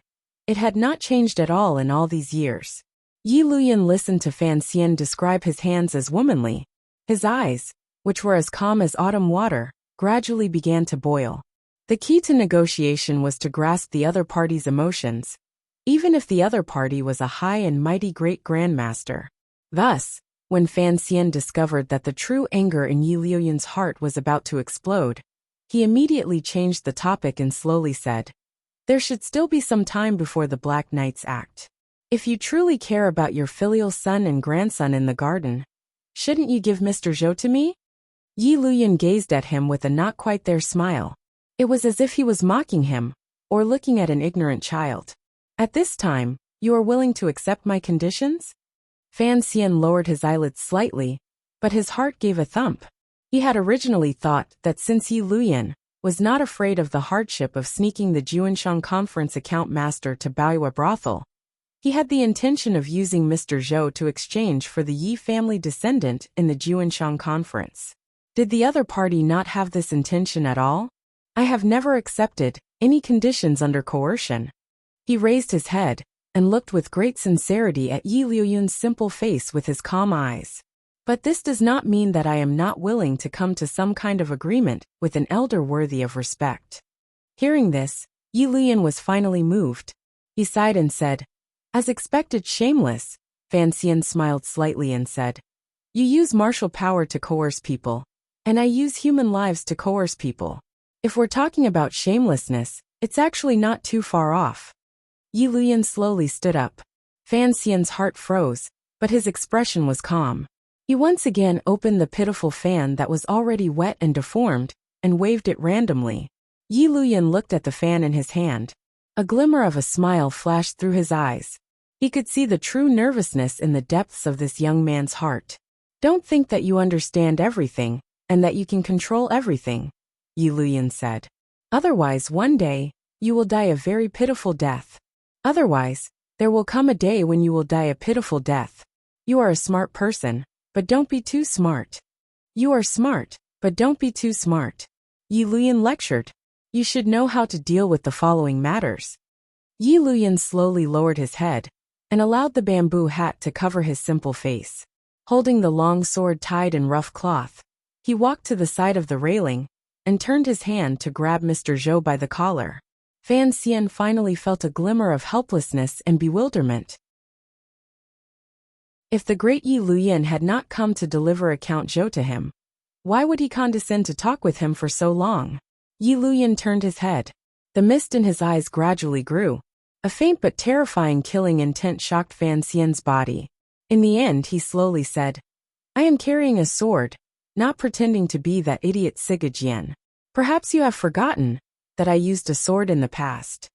it had not changed at all in all these years. Yi Luyan listened to Fan Xian describe his hands as womanly. His eyes, which were as calm as autumn water, gradually began to boil. The key to negotiation was to grasp the other party's emotions, even if the other party was a high and mighty great grandmaster. Thus, when Fan Xian discovered that the true anger in Yi Luyan's heart was about to explode, he immediately changed the topic and slowly said, "There should still be some time before the Black Knight's act. If you truly care about your filial son and grandson in the garden, shouldn't you give Mr. Zhou to me?" Yi Luyan gazed at him with a not quite there smile. It was as if he was mocking him, or looking at an ignorant child. "At this time, you are willing to accept my conditions?" Fan Xian lowered his eyelids slightly, but his heart gave a thump. He had originally thought that since Yi Luyan was not afraid of the hardship of sneaking the Juanshang Conference account master to Baoyue brothel, he had the intention of using Mr. Zhou to exchange for the Yi family descendant in the Juanshang Conference. Did the other party not have this intention at all? "I have never accepted any conditions under coercion." He raised his head and looked with great sincerity at Yi Luyan's simple face with his calm eyes. "But this does not mean that I am not willing to come to some kind of agreement with an elder worthy of respect." Hearing this, Yi Luyan was finally moved. He sighed and said, "As expected, shameless." Fan Xian smiled slightly and said, "You use martial power to coerce people, and I use human lives to coerce people. If we're talking about shamelessness, it's actually not too far off." Yi Luyan slowly stood up. Fan Xian's heart froze, but his expression was calm. He once again opened the pitiful fan that was already wet and deformed, and waved it randomly. Yi Luyan looked at the fan in his hand. A glimmer of a smile flashed through his eyes. He could see the true nervousness in the depths of this young man's heart. "Don't think that you understand everything, and that you can control everything," Yi Luyan said. Otherwise, one day, you will die a very pitiful death. Otherwise, there will come a day when you will die a pitiful death. You are a smart person, but don't be too smart. You are smart, but don't be too smart. Yi Luyan lectured. You should know how to deal with the following matters. Yi Luyan slowly lowered his head and allowed the bamboo hat to cover his simple face. Holding the long sword tied in rough cloth, he walked to the side of the railing and turned his hand to grab Mr. Zhou by the collar. Fan Xian finally felt a glimmer of helplessness and bewilderment. If the great Yi Luyan had not come to deliver Count Zhou to him, why would he condescend to talk with him for so long? Yi Luyan turned his head. The mist in his eyes gradually grew. A faint but terrifying killing intent shocked Fan Xian's body. In the end, he slowly said, I am carrying a sword, not pretending to be that idiot Sigajian. Perhaps you have forgotten that I used a sword in the past.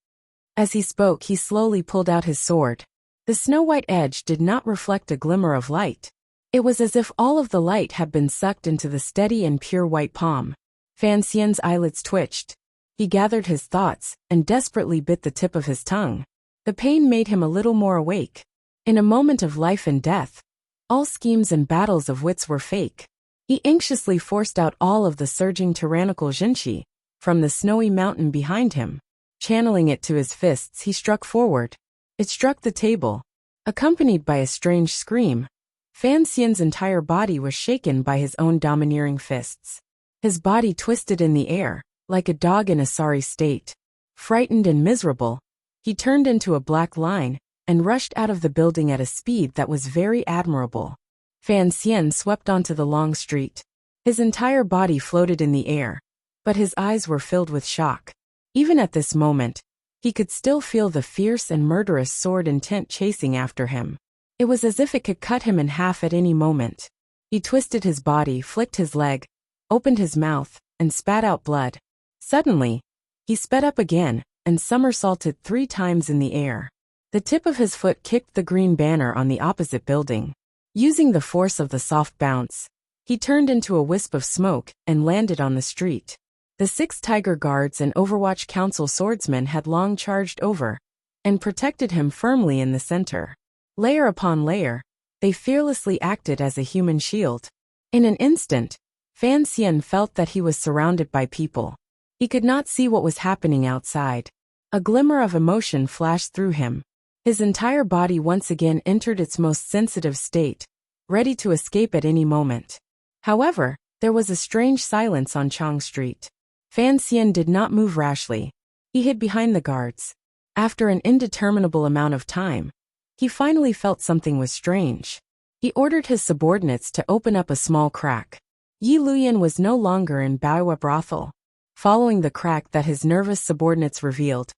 As he spoke, he slowly pulled out his sword. The snow-white edge did not reflect a glimmer of light. It was as if all of the light had been sucked into the steady and pure white palm. Fan Xian's eyelids twitched. He gathered his thoughts and desperately bit the tip of his tongue. The pain made him a little more awake. In a moment of life and death, all schemes and battles of wits were fake. He anxiously forced out all of the surging tyrannical Jinshi from the snowy mountain behind him. Channeling it to his fists, he struck forward. It struck the table. Accompanied by a strange scream, Fan Xian's entire body was shaken by his own domineering fists. His body twisted in the air, like a dog in a sorry state. Frightened and miserable, he turned into a black line and rushed out of the building at a speed that was very admirable. Fan Xian swept onto the long street. His entire body floated in the air, but his eyes were filled with shock. Even at this moment, he could still feel the fierce and murderous sword intent chasing after him. It was as if it could cut him in half at any moment. He twisted his body, flicked his leg, opened his mouth, and spat out blood. Suddenly, he sped up again and somersaulted 3 times in the air. The tip of his foot kicked the green banner on the opposite building. Using the force of the soft bounce, he turned into a wisp of smoke and landed on the street. The 6 Tiger Guards and Overwatch Council swordsmen had long charged over and protected him firmly in the center. Layer upon layer, they fearlessly acted as a human shield. In an instant, Fan Xian felt that he was surrounded by people. He could not see what was happening outside. A glimmer of emotion flashed through him. His entire body once again entered its most sensitive state, ready to escape at any moment. However, there was a strange silence on Chang Street. Fan Xian did not move rashly. He hid behind the guards. After an indeterminable amount of time, he finally felt something was strange. He ordered his subordinates to open up a small crack. Yi Luyan was no longer in Baiwa brothel. Following the crack that his nervous subordinates revealed,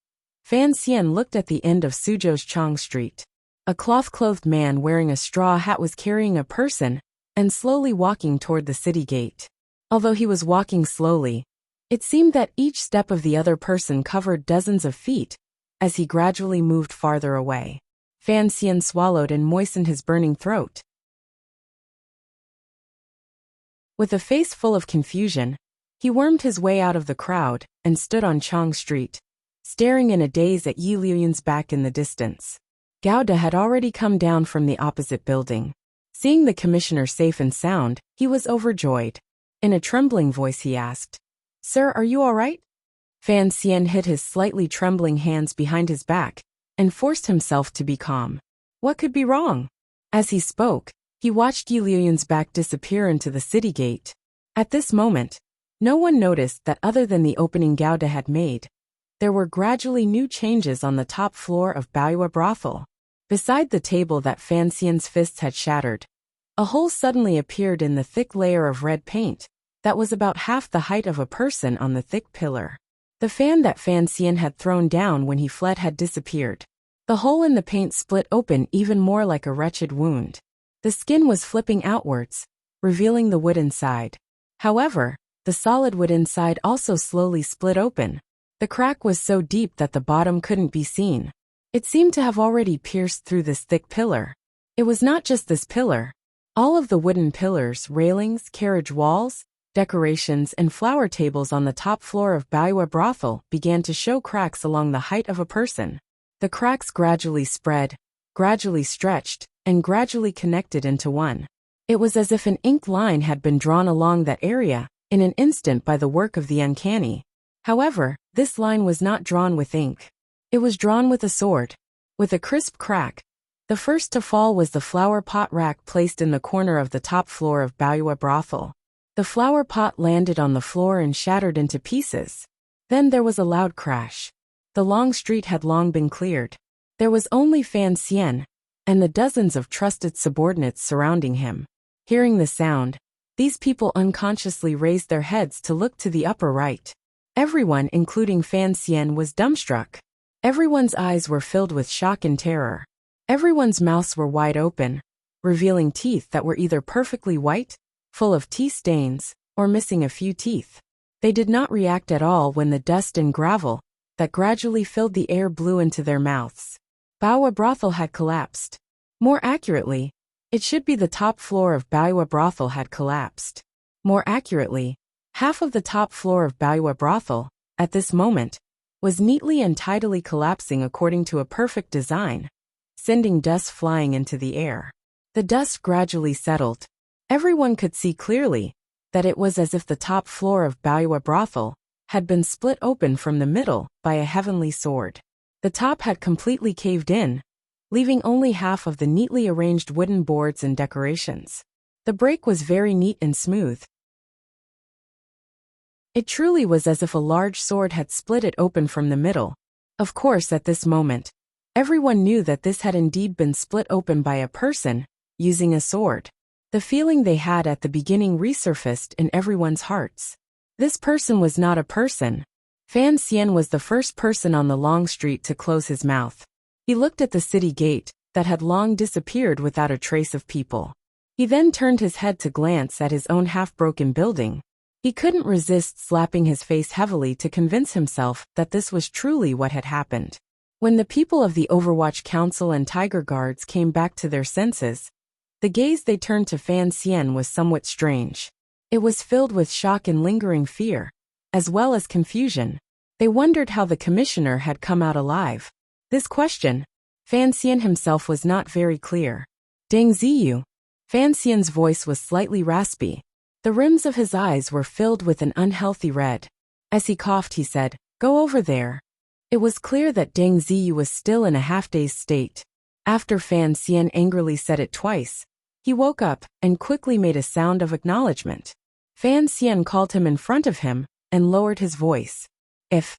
Fan Xian looked at the end of Suzhou's Chang Street. A cloth-clothed man wearing a straw hat was carrying a person and slowly walking toward the city gate. Although he was walking slowly, it seemed that each step of the other person covered dozens of feet as he gradually moved farther away. Fan Xian swallowed and moistened his burning throat. With a face full of confusion, he wormed his way out of the crowd and stood on Chang Street, staring in a daze at Yi Luyan's back in the distance. Gauda had already come down from the opposite building. Seeing the commissioner safe and sound, he was overjoyed. In a trembling voice he asked, "Sir, are you all right?" Fan Xian hid his slightly trembling hands behind his back and forced himself to be calm. What could be wrong? As he spoke, he watched Yi Luyan's back disappear into the city gate. At this moment, no one noticed that other than the opening Gauda had made, there were gradually new changes on the top floor of Baiwa brothel. Beside the table that Fan Xian's fists had shattered, a hole suddenly appeared in the thick layer of red paint that was about half the height of a person on the thick pillar. The fan that Fan Xian had thrown down when he fled had disappeared. The hole in the paint split open even more like a wretched wound. The skin was flipping outwards, revealing the wood inside. However, the solid wood inside also slowly split open. The crack was so deep that the bottom couldn't be seen. It seemed to have already pierced through this thick pillar. It was not just this pillar. All of the wooden pillars, railings, carriage walls, decorations, and flower tables on the top floor of Baiwa brothel began to show cracks along the height of a person. The cracks gradually spread, gradually stretched, and gradually connected into one. It was as if an ink line had been drawn along that area, in an instant by the work of the uncanny. However, this line was not drawn with ink. It was drawn with a sword. With a crisp crack, the first to fall was the flower pot rack placed in the corner of the top floor of Baiwa brothel. The flower pot landed on the floor and shattered into pieces. Then there was a loud crash. The long street had long been cleared. There was only Fan Xian, and the dozens of trusted subordinates surrounding him. Hearing the sound, these people unconsciously raised their heads to look to the upper right. Everyone, including Fan Xian, was dumbstruck. Everyone's eyes were filled with shock and terror. Everyone's mouths were wide open, revealing teeth that were either perfectly white, full of tea stains, or missing a few teeth. They did not react at all when the dust and gravel that gradually filled the air blew into their mouths. Baiwa brothel had collapsed. More accurately, it should be the top floor of Baiwa brothel had collapsed. More accurately, half of the top floor of Baiwa brothel, at this moment, was neatly and tidily collapsing according to a perfect design, sending dust flying into the air. The dust gradually settled. Everyone could see clearly that it was as if the top floor of Baiwa brothel had been split open from the middle by a heavenly sword. The top had completely caved in, leaving only half of the neatly arranged wooden boards and decorations. The break was very neat and smooth. It truly was as if a large sword had split it open from the middle. Of course, at this moment, everyone knew that this had indeed been split open by a person, using a sword. The feeling they had at the beginning resurfaced in everyone's hearts. This person was not a person. Fan Xian was the first person on the long street to close his mouth. He looked at the city gate, that had long disappeared without a trace of people. He then turned his head to glance at his own half-broken building. He couldn't resist slapping his face heavily to convince himself that this was truly what had happened. When the people of the Overwatch Council and Tiger Guards came back to their senses, the gaze they turned to Fan Xian was somewhat strange. It was filled with shock and lingering fear, as well as confusion. They wondered how the commissioner had come out alive. This question, Fan Xian himself was not very clear. Deng Ziyu. Fan Xian's voice was slightly raspy. The rims of his eyes were filled with an unhealthy red. As he coughed, he said, "Go over there." It was clear that Deng Ziyu was still in a half-dazed state. After Fan Xian angrily said it twice, he woke up and quickly made a sound of acknowledgement. Fan Xian called him in front of him and lowered his voice. If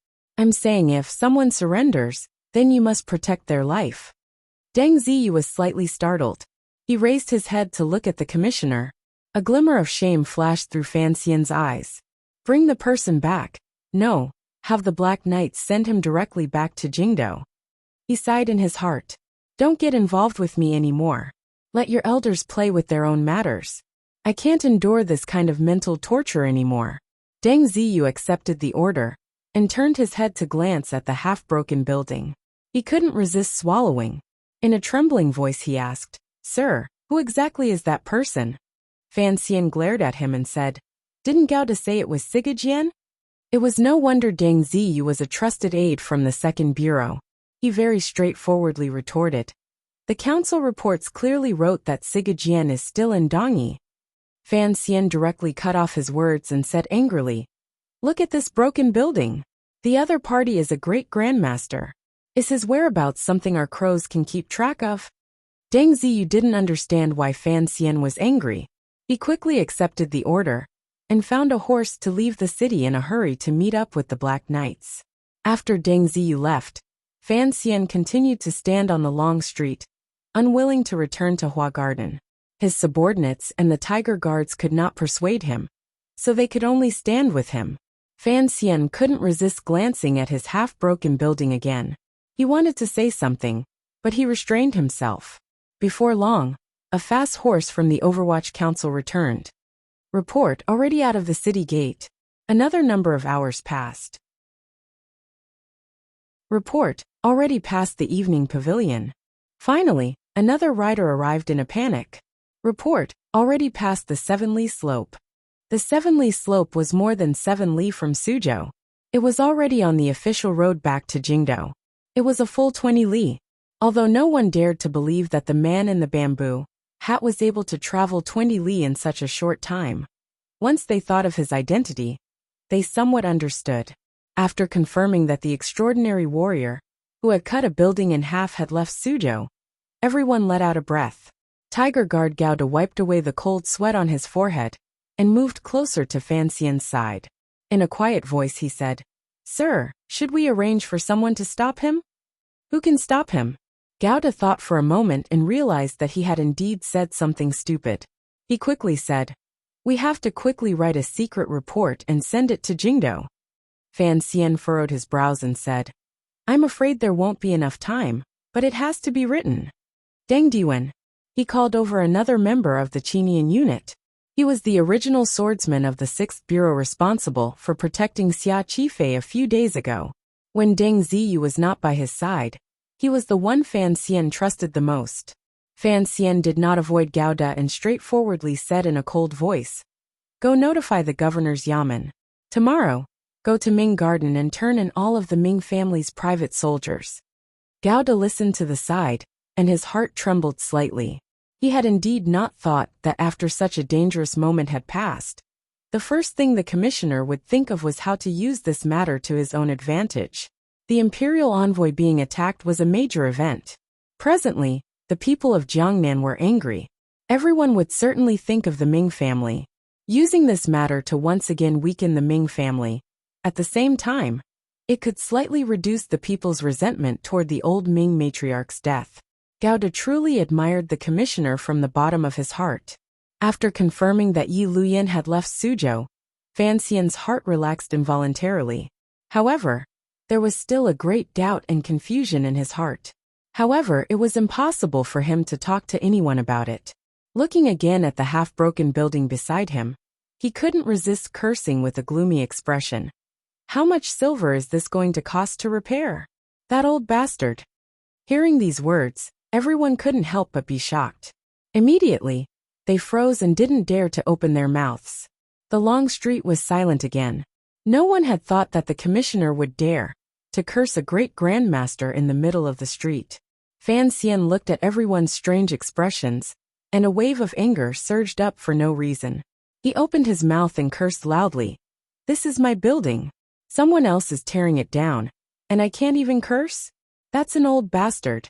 someone surrenders, then you must protect their life." Deng Ziyu was slightly startled. He raised his head to look at the commissioner. A glimmer of shame flashed through Fan Xian's eyes. Bring the person back. No, have the Black Knights send him directly back to Jingdo. He sighed in his heart. Don't get involved with me anymore. Let your elders play with their own matters. I can't endure this kind of mental torture anymore. Deng Ziyu accepted the order and turned his head to glance at the half-broken building. He couldn't resist swallowing. In a trembling voice he asked, "Sir, who exactly is that person?" Fan Xian glared at him and said, "Didn't Gao say it was Sigajian?" It was no wonder Deng Ziyu was a trusted aide from the Second Bureau. He very straightforwardly retorted, "The council reports clearly wrote that Sigajian is still in Dongyi." Fan Xian directly cut off his words and said angrily, "Look at this broken building. The other party is a great grandmaster. Is his whereabouts something our crows can keep track of?" Deng Ziyu didn't understand why Fan Xian was angry. He quickly accepted the order and found a horse to leave the city in a hurry to meet up with the Black Knights. After Deng Ziyu left, Fan Xian continued to stand on the long street, unwilling to return to Hua Garden. His subordinates and the Tiger Guards could not persuade him, so they could only stand with him. Fan Xian couldn't resist glancing at his half-broken building again. He wanted to say something, but he restrained himself. Before long, a fast horse from the Overwatch Council returned. Report, already out of the city gate. Another number of hours passed. Report, already past the evening pavilion. Finally, another rider arrived in a panic. Report, already past the 7 Li slope. The 7-li slope was more than 7 li from Suzhou. It was already on the official road back to Jingdou. It was a full 20 li. Although no one dared to believe that the man in the bamboo hat was able to travel 20 li in such a short time. Once they thought of his identity, they somewhat understood. After confirming that the extraordinary warrior who had cut a building in half had left Suzhou, everyone let out a breath. Tiger Guard Gauda wiped away the cold sweat on his forehead and moved closer to Fan Xian's side. In a quiet voice he said, "Sir, should we arrange for someone to stop him?" "Who can stop him?" Gauda thought for a moment and realized that he had indeed said something stupid. He quickly said, "We have to quickly write a secret report and send it to Jingdou." Fan Xian furrowed his brows and said, "I'm afraid there won't be enough time, but it has to be written." Deng Diwen. He called over another member of the Qinian unit. He was the original swordsman of the 6th Bureau responsible for protecting Xia Qifei a few days ago. When Deng Ziyu was not by his side, he was the one Fan Xian trusted the most. Fan Xian did not avoid Gauda and straightforwardly said in a cold voice, "Go notify the governor's yamen. Tomorrow, go to Ming Garden and turn in all of the Ming family's private soldiers." Gauda listened to the side, and his heart trembled slightly. He had indeed not thought that after such a dangerous moment had passed, the first thing the commissioner would think of was how to use this matter to his own advantage. The imperial envoy being attacked was a major event. Presently, the people of Jiangnan were angry. Everyone would certainly think of the Ming family, using this matter to once again weaken the Ming family. At the same time, it could slightly reduce the people's resentment toward the old Ming matriarch's death. Gauda truly admired the commissioner from the bottom of his heart. After confirming that Yi Luyan had left Suzhou, Fan Xian's heart relaxed involuntarily. However, there was still a great doubt and confusion in his heart. However, it was impossible for him to talk to anyone about it. Looking again at the half-broken building beside him, he couldn't resist cursing with a gloomy expression. How much silver is this going to cost to repair? That old bastard. Hearing these words, everyone couldn't help but be shocked. Immediately, they froze and didn't dare to open their mouths. The long street was silent again. No one had thought that the commissioner would dare to curse a great grandmaster in the middle of the street. Fan Xian looked at everyone's strange expressions, and a wave of anger surged up for no reason. He opened his mouth and cursed loudly. "This is my building. Someone else is tearing it down, and I can't even curse? That's an old bastard."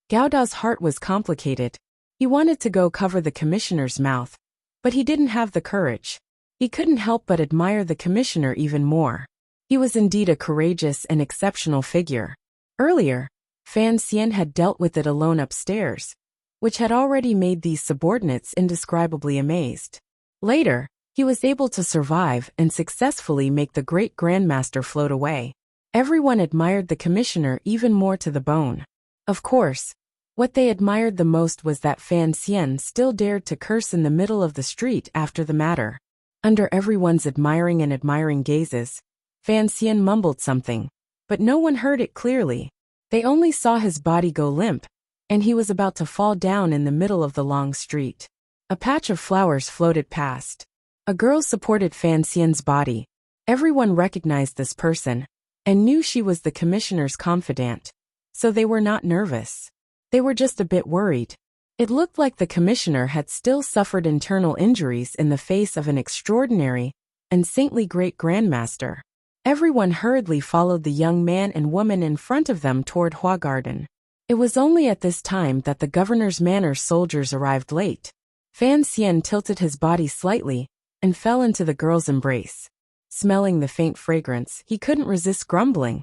Gauda's heart was complicated. He wanted to go cover the commissioner's mouth, but he didn't have the courage. He couldn't help but admire the commissioner even more. He was indeed a courageous and exceptional figure. Earlier, Fan Xian had dealt with it alone upstairs, which had already made these subordinates indescribably amazed. Later, he was able to survive and successfully make the great grandmaster float away. Everyone admired the commissioner even more to the bone. Of course, what they admired the most was that Fan Xian still dared to curse in the middle of the street after the matter. Under everyone's admiring gazes, Fan Xian mumbled something, but no one heard it clearly. They only saw his body go limp, and he was about to fall down in the middle of the long street. A patch of flowers floated past. A girl supported Fan Xian's body. Everyone recognized this person, and knew she was the commissioner's confidant. So they were not nervous. They were just a bit worried. It looked like the commissioner had still suffered internal injuries in the face of an extraordinary and saintly great grandmaster. Everyone hurriedly followed the young man and woman in front of them toward Hua Garden. It was only at this time that the governor's manor soldiers arrived late. Fan Xian tilted his body slightly and fell into the girl's embrace. Smelling the faint fragrance, he couldn't resist grumbling.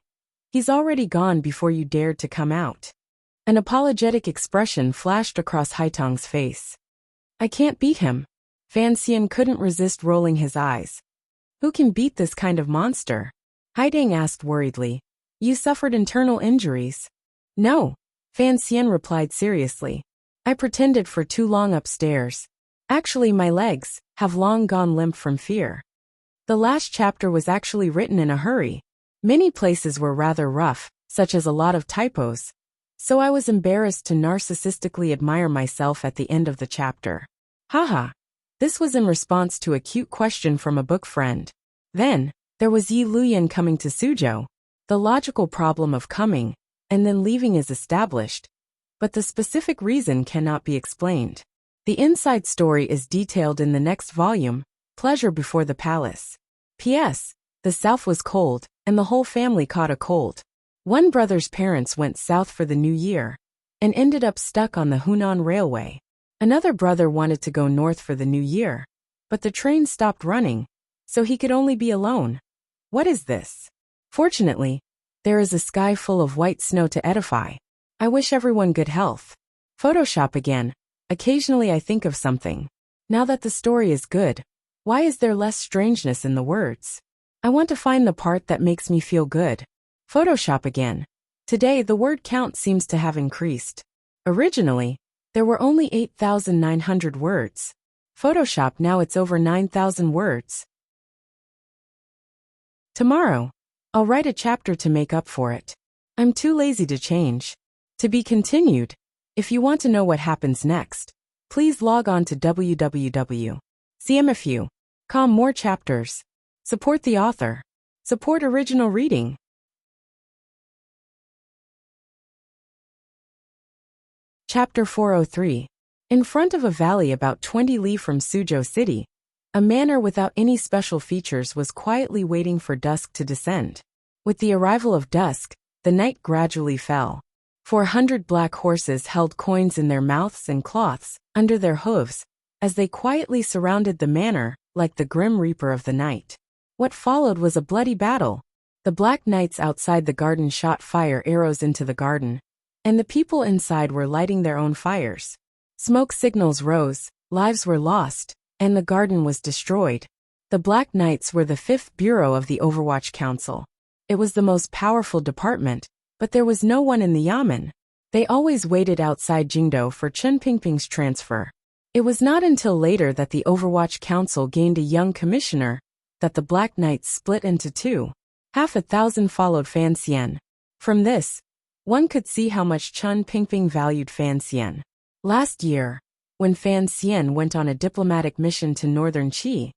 "He's already gone before you dared to come out." An apologetic expression flashed across Haitong's face. "I can't beat him." Fan Xian couldn't resist rolling his eyes. "Who can beat this kind of monster?" Haidang asked worriedly. "You suffered internal injuries?" "No," Fan Xian replied seriously. "I pretended for too long upstairs. Actually, my legs have long gone limp from fear." The last chapter was actually written in a hurry. Many places were rather rough, such as a lot of typos, so I was embarrassed to narcissistically admire myself at the end of the chapter. Haha. This was in response to a cute question from a book friend. Then, there was Yi Luyan coming to Suzhou. The logical problem of coming and then leaving is established, but the specific reason cannot be explained. The inside story is detailed in the next volume, Pleasure Before the Palace. P.S. The south was cold, and the whole family caught a cold. One brother's parents went south for the new year and ended up stuck on the Hunan Railway. Another brother wanted to go north for the new year, but the train stopped running, so he could only be alone. What is this? Fortunately, there is a sky full of white snow to edify. I wish everyone good health. Photoshop again. Occasionally I think of something. Now that the story is good, why is there less strangeness in the words? I want to find the part that makes me feel good. Photoshop again. Today the word count seems to have increased. Originally, there were only 8,900 words. Photoshop now it's over 9,000 words. Tomorrow, I'll write a chapter to make up for it. I'm too lazy to change. To be continued. If you want to know what happens next, please log on to www.cmfu.com. More chapters. Support the author. Support original reading. Chapter 403. In front of a valley about 20 li from Suzhou City, a manor without any special features was quietly waiting for dusk to descend. With the arrival of dusk, the night gradually fell. 400 black horses held coins in their mouths and cloths under their hooves, as they quietly surrounded the manor, like the grim reaper of the night. What followed was a bloody battle. The black knights outside the garden shot fire arrows into the garden, and the people inside were lighting their own fires. Smoke signals rose, lives were lost, and the garden was destroyed. The Black Knights were the 5th Bureau of the Overwatch Council. It was the most powerful department, but there was no one in the Yamen. They always waited outside Jingdo for Chen Pingping's transfer. It was not until later that the Overwatch Council gained a young commissioner that the Black Knights split into two. 1,000 followed Fan Xian. From this, one could see how much Chen Pingping valued Fan Xian. Last year, when Fan Xian went on a diplomatic mission to northern Qi,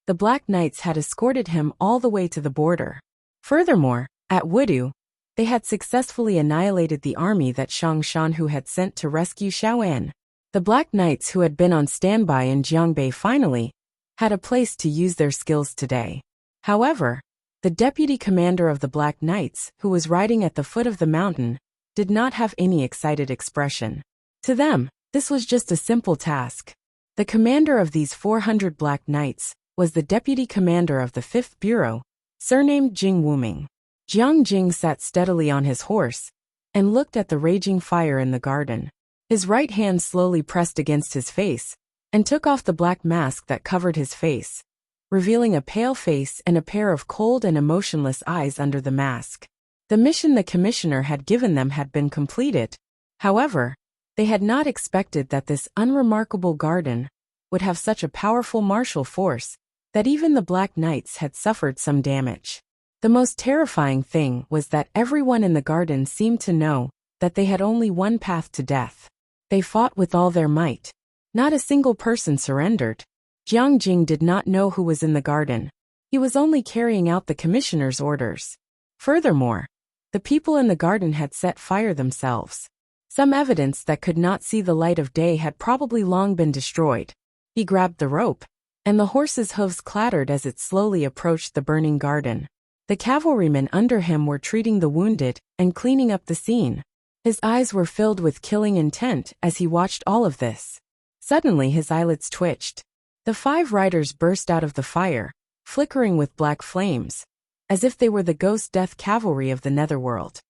the Black Knights had escorted him all the way to the border. Furthermore, at Wudu, they had successfully annihilated the army that Shang Shanhu had sent to rescue Xiaoan. The Black Knights who had been on standby in Jiangbei finally had a place to use their skills today. However, the deputy commander of the Black Knights, who was riding at the foot of the mountain, did not have any excited expression. To them, this was just a simple task. The commander of these 400 Black Knights was the deputy commander of the 5th Bureau, surnamed Jing Wuming. Jiang Jing sat steadily on his horse and looked at the raging fire in the garden. His right hand slowly pressed against his face and took off the black mask that covered his face, revealing a pale face and a pair of cold and emotionless eyes under the mask. The mission the commissioner had given them had been completed. However, they had not expected that this unremarkable garden would have such a powerful martial force that even the Black Knights had suffered some damage. The most terrifying thing was that everyone in the garden seemed to know that they had only one path to death. They fought with all their might. Not a single person surrendered. Jiang Jing did not know who was in the garden. He was only carrying out the commissioner's orders. Furthermore, the people in the garden had set fire themselves. Some evidence that could not see the light of day had probably long been destroyed. He grabbed the rope, and the horse's hooves clattered as it slowly approached the burning garden. The cavalrymen under him were treating the wounded and cleaning up the scene. His eyes were filled with killing intent as he watched all of this. Suddenly his eyelids twitched. The 5 riders burst out of the fire, flickering with black flames, as if they were the ghost death cavalry of the netherworld.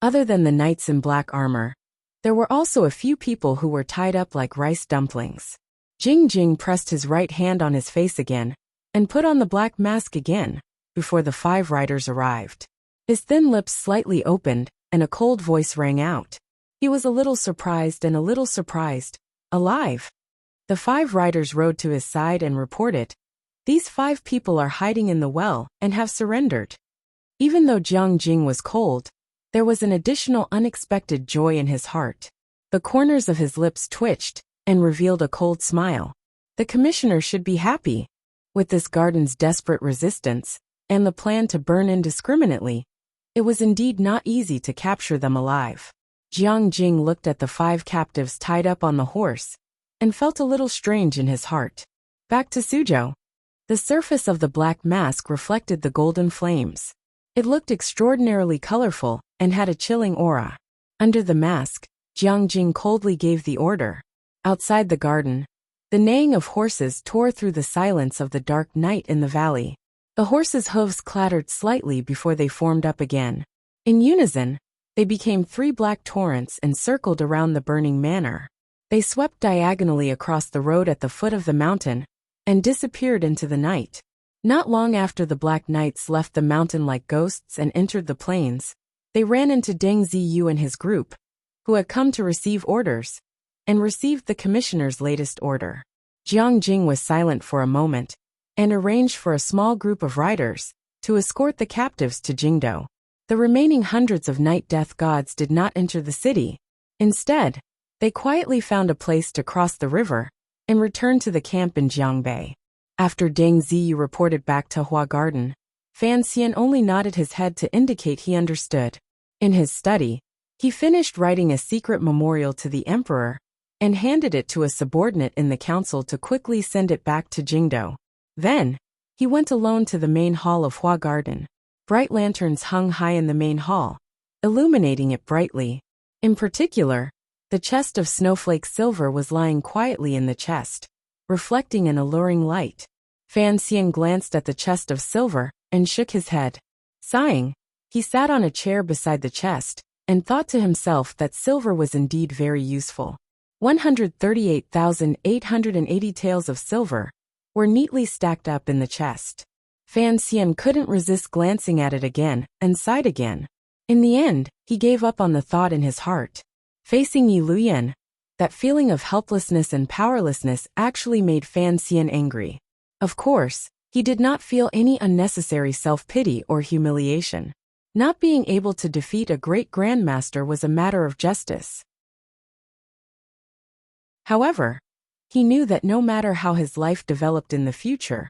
Other than the knights in black armor, there were also a few people who were tied up like rice dumplings. Jing Jing pressed his right hand on his face again and put on the black mask again before the 5 riders arrived. His thin lips slightly opened and a cold voice rang out. He was a little surprised and a little surprised. Alive. The 5 riders rode to his side and reported, "These 5 people are hiding in the well and have surrendered." Even though Jiang Jing was cold, there was an additional unexpected joy in his heart. The corners of his lips twitched, and revealed a cold smile. The commissioner should be happy. With this garden's desperate resistance, and the plan to burn indiscriminately, it was indeed not easy to capture them alive. Jiang Jing looked at the 5 captives tied up on the horse, and felt a little strange in his heart. Back to Suzhou. The surface of the black mask reflected the golden flames. It looked extraordinarily colorful, and had a chilling aura. Under the mask, Jiang Jing coldly gave the order. Outside the garden, the neighing of horses tore through the silence of the dark night in the valley. The horses' hooves clattered slightly before they formed up again. In unison, they became 3 black torrents and circled around the burning manor. They swept diagonally across the road at the foot of the mountain, and disappeared into the night. Not long after the Black Knights left the mountain like ghosts and entered the plains, they ran into Deng Ziyu and his group, who had come to receive orders, and received the commissioner's latest order. Jiang Jing was silent for a moment, and arranged for a small group of riders to escort the captives to Jingdou. The remaining hundreds of night death gods did not enter the city. Instead, they quietly found a place to cross the river and returned to the camp in Jiangbei. After Deng Ziyu reported back to Hua Garden, Fan Xian only nodded his head to indicate he understood. In his study, he finished writing a secret memorial to the emperor and handed it to a subordinate in the council to quickly send it back to Jingdou. Then, he went alone to the main hall of Hua Garden. Bright lanterns hung high in the main hall, illuminating it brightly. In particular, the chest of snowflake silver was lying quietly in the chest, reflecting an alluring light. Fan Xian glanced at the chest of silver and shook his head. Sighing, he sat on a chair beside the chest and thought to himself that silver was indeed very useful. 138,880 taels of silver were neatly stacked up in the chest. Fan Xian couldn't resist glancing at it again and sighed again. In the end, he gave up on the thought in his heart. Facing Yi Luyan, that feeling of helplessness and powerlessness actually made Fan Xian angry. Of course, he did not feel any unnecessary self-pity or humiliation. Not being able to defeat a great grandmaster was a matter of justice. However, he knew that no matter how his life developed in the future,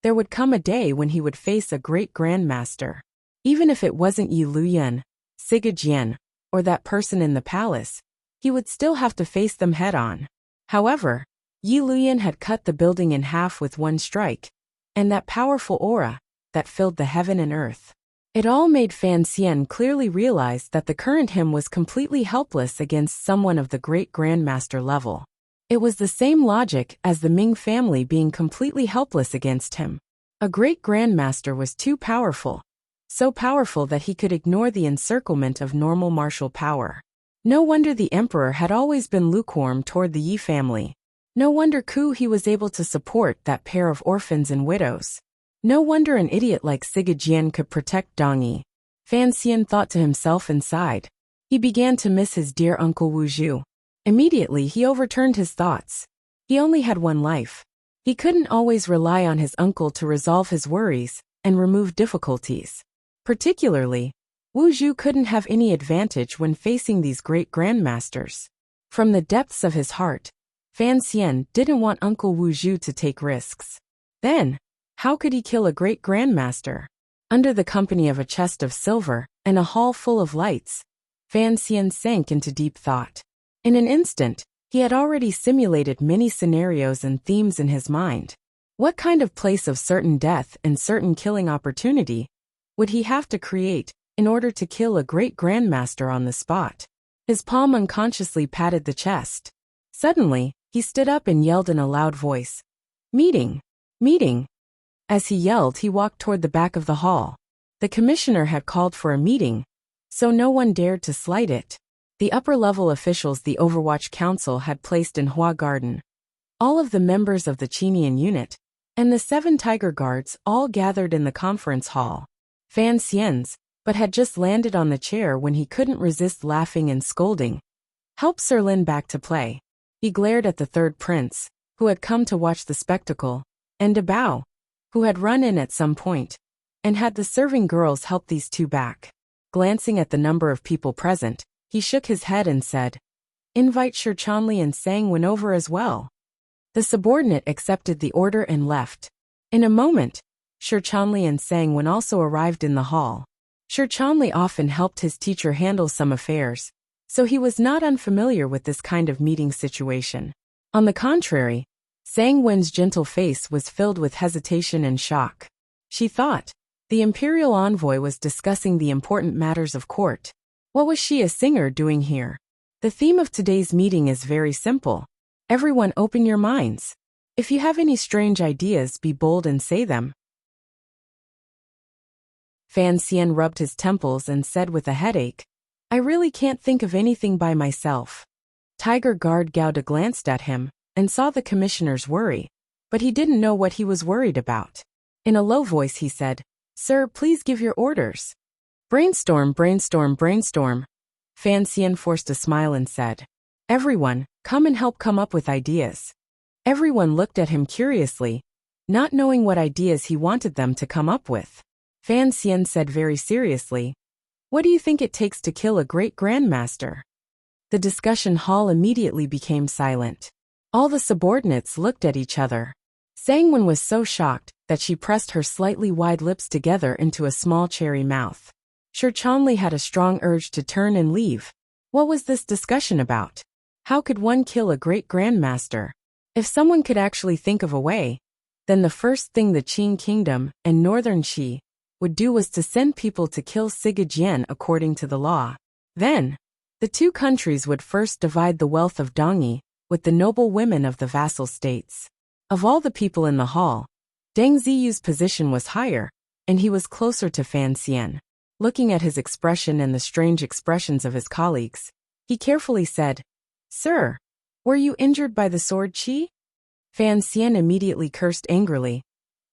there would come a day when he would face a great grandmaster. Even if it wasn't Yi Luyan, Siga Jian, or that person in the palace, he would still have to face them head-on. However, Yi Luyan had cut the building in half with one strike, and that powerful aura that filled the heaven and earth. It all made Fan Xian clearly realize that the current him was completely helpless against someone of the great grandmaster level. It was the same logic as the Ming family being completely helpless against him. A great grandmaster was too powerful, so powerful that he could ignore the encirclement of normal martial power. No wonder the emperor had always been lukewarm toward the Yi family. No wonder he was able to support that pair of orphans and widows. No wonder an idiot like Siga Jian could protect Dong Yi. Fan Xian thought to himself and sighed. He began to miss his dear Uncle Wu Zhu. Immediately he overturned his thoughts. He only had one life. He couldn't always rely on his uncle to resolve his worries and remove difficulties. Particularly, Wu Zhu couldn't have any advantage when facing these great grandmasters. From the depths of his heart, Fan Xian didn't want Uncle Wu Zhu to take risks. Then, how could he kill a great grandmaster? Under the company of a chest of silver and a hall full of lights, Fan Xian sank into deep thought. In an instant, he had already simulated many scenarios and themes in his mind. What kind of place of certain death and certain killing opportunity would he have to create in order to kill a great grandmaster on the spot? His palm unconsciously patted the chest. Suddenly, he stood up and yelled in a loud voice, "Meeting! Meeting!" As he yelled, he walked toward the back of the hall. The commissioner had called for a meeting, so no one dared to slight it. The upper-level officials the Overwatch Council had placed in Hua Garden, all of the members of the Qinian unit, and the 7 Tiger Guards all gathered in the conference hall. Fan Xian's, but had just landed on the chair when he couldn't resist laughing and scolding. Help Sir Lin back to play. He glared at the third prince, who had come to watch the spectacle, and Dabao, who had run in at some point, and had the serving girls help these two back. Glancing at the number of people present, he shook his head and said, Invite Shi Chanli and Sang Wen over as well. The subordinate accepted the order and left. In a moment, Shi Chanli and Sang Wen also arrived in the hall. Shi Chanli often helped his teacher handle some affairs, so he was not unfamiliar with this kind of meeting situation. On the contrary, Sang Wen's gentle face was filled with hesitation and shock. She thought the imperial envoy was discussing the important matters of court. What was she, a singer, doing here? The theme of today's meeting is very simple. Everyone open your minds. If you have any strange ideas, be bold and say them. Fan Xian rubbed his temples and said with a headache, I really can't think of anything by myself. Tiger Guard Gauda glanced at him and saw the commissioner's worry, but he didn't know what he was worried about. In a low voice he said, Sir, please give your orders. Brainstorm, brainstorm, brainstorm. Fan Xian forced a smile and said, Everyone, come and help come up with ideas. Everyone looked at him curiously, not knowing what ideas he wanted them to come up with. Fan Xian said very seriously, What do you think it takes to kill a great grandmaster? The discussion hall immediately became silent. All the subordinates looked at each other. Sang Wen was so shocked that she pressed her slightly wide lips together into a small cherry mouth. Shi Chanli had a strong urge to turn and leave. What was this discussion about? How could one kill a great grandmaster? If someone could actually think of a way, then the first thing the Qing kingdom and northern Qi would do was to send people to kill Siga Jian according to the law. Then, the two countries would first divide the wealth of Dongyi with the noble women of the vassal states. Of all the people in the hall, Deng Ziyu's position was higher, and he was closer to Fan Xian. Looking at his expression and the strange expressions of his colleagues, he carefully said, Sir, were you injured by the sword Qi? Fan Xian immediately cursed angrily.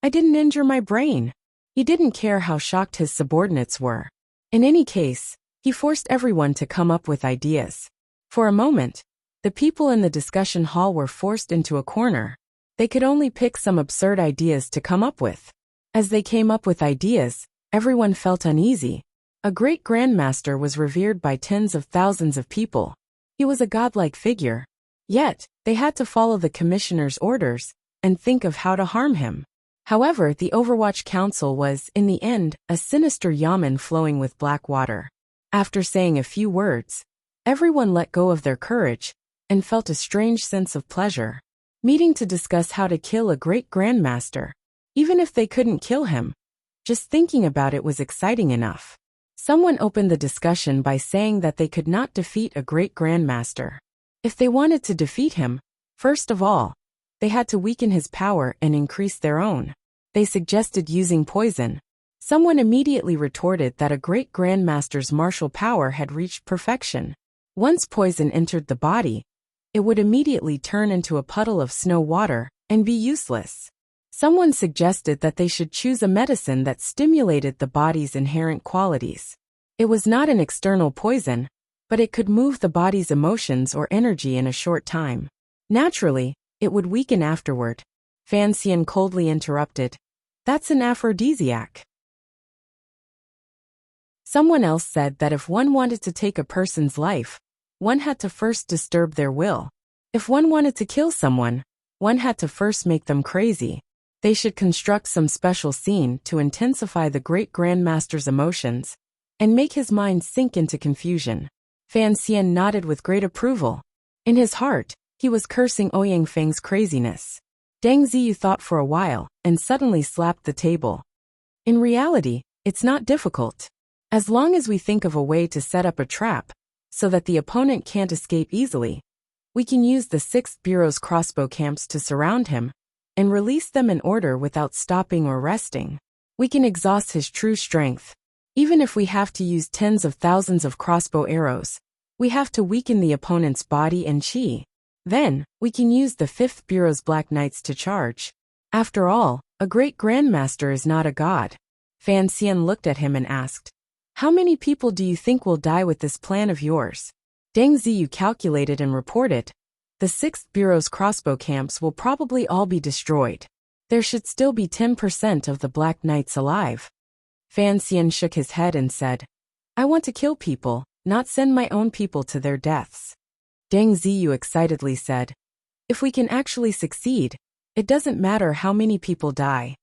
I didn't injure my brain. He didn't care how shocked his subordinates were. In any case, he forced everyone to come up with ideas. For a moment, the people in the discussion hall were forced into a corner. They could only pick some absurd ideas to come up with. As they came up with ideas, everyone felt uneasy. A great grandmaster was revered by tens of thousands of people. He was a godlike figure. Yet, they had to follow the commissioner's orders and think of how to harm him. However, the Overwatch Council was, in the end, a sinister yamen flowing with black water. After saying a few words, everyone let go of their courage and felt a strange sense of pleasure. Meeting to discuss how to kill a great grandmaster. Even if they couldn't kill him, just thinking about it was exciting enough. Someone opened the discussion by saying that they could not defeat a great grandmaster. If they wanted to defeat him, first of all, they had to weaken his power and increase their own. They suggested using poison. Someone immediately retorted that a great grandmaster's martial power had reached perfection. Once poison entered the body, it would immediately turn into a puddle of snow water and be useless. Someone suggested that they should choose a medicine that stimulated the body's inherent qualities. It was not an external poison, but it could move the body's emotions or energy in a short time. Naturally, it would weaken afterward. Fan Xian coldly interrupted. That's an aphrodisiac. Someone else said that if one wanted to take a person's life, one had to first disturb their will. If one wanted to kill someone, one had to first make them crazy. They should construct some special scene to intensify the great grandmaster's emotions and make his mind sink into confusion. Fan Xian nodded with great approval. In his heart, he was cursing Ouyang Feng's craziness. Deng Ziyu thought for a while and suddenly slapped the table. In reality, it's not difficult. As long as we think of a way to set up a trap so that the opponent can't escape easily, we can use the 6th Bureau's crossbow camps to surround him and release them in order without stopping or resting. We can exhaust his true strength. Even if we have to use tens of thousands of crossbow arrows, we have to weaken the opponent's body and qi. Then, we can use the 5th Bureau's Black Knights to charge. After all, a great grandmaster is not a god. Fan Xian looked at him and asked, How many people do you think will die with this plan of yours? Deng Ziyu calculated and reported, The 6th Bureau's crossbow camps will probably all be destroyed. There should still be 10% of the Black Knights alive. Fan Xian shook his head and said, I want to kill people, not send my own people to their deaths. Deng Ziyu excitedly said. If we can actually succeed, it doesn't matter how many people die.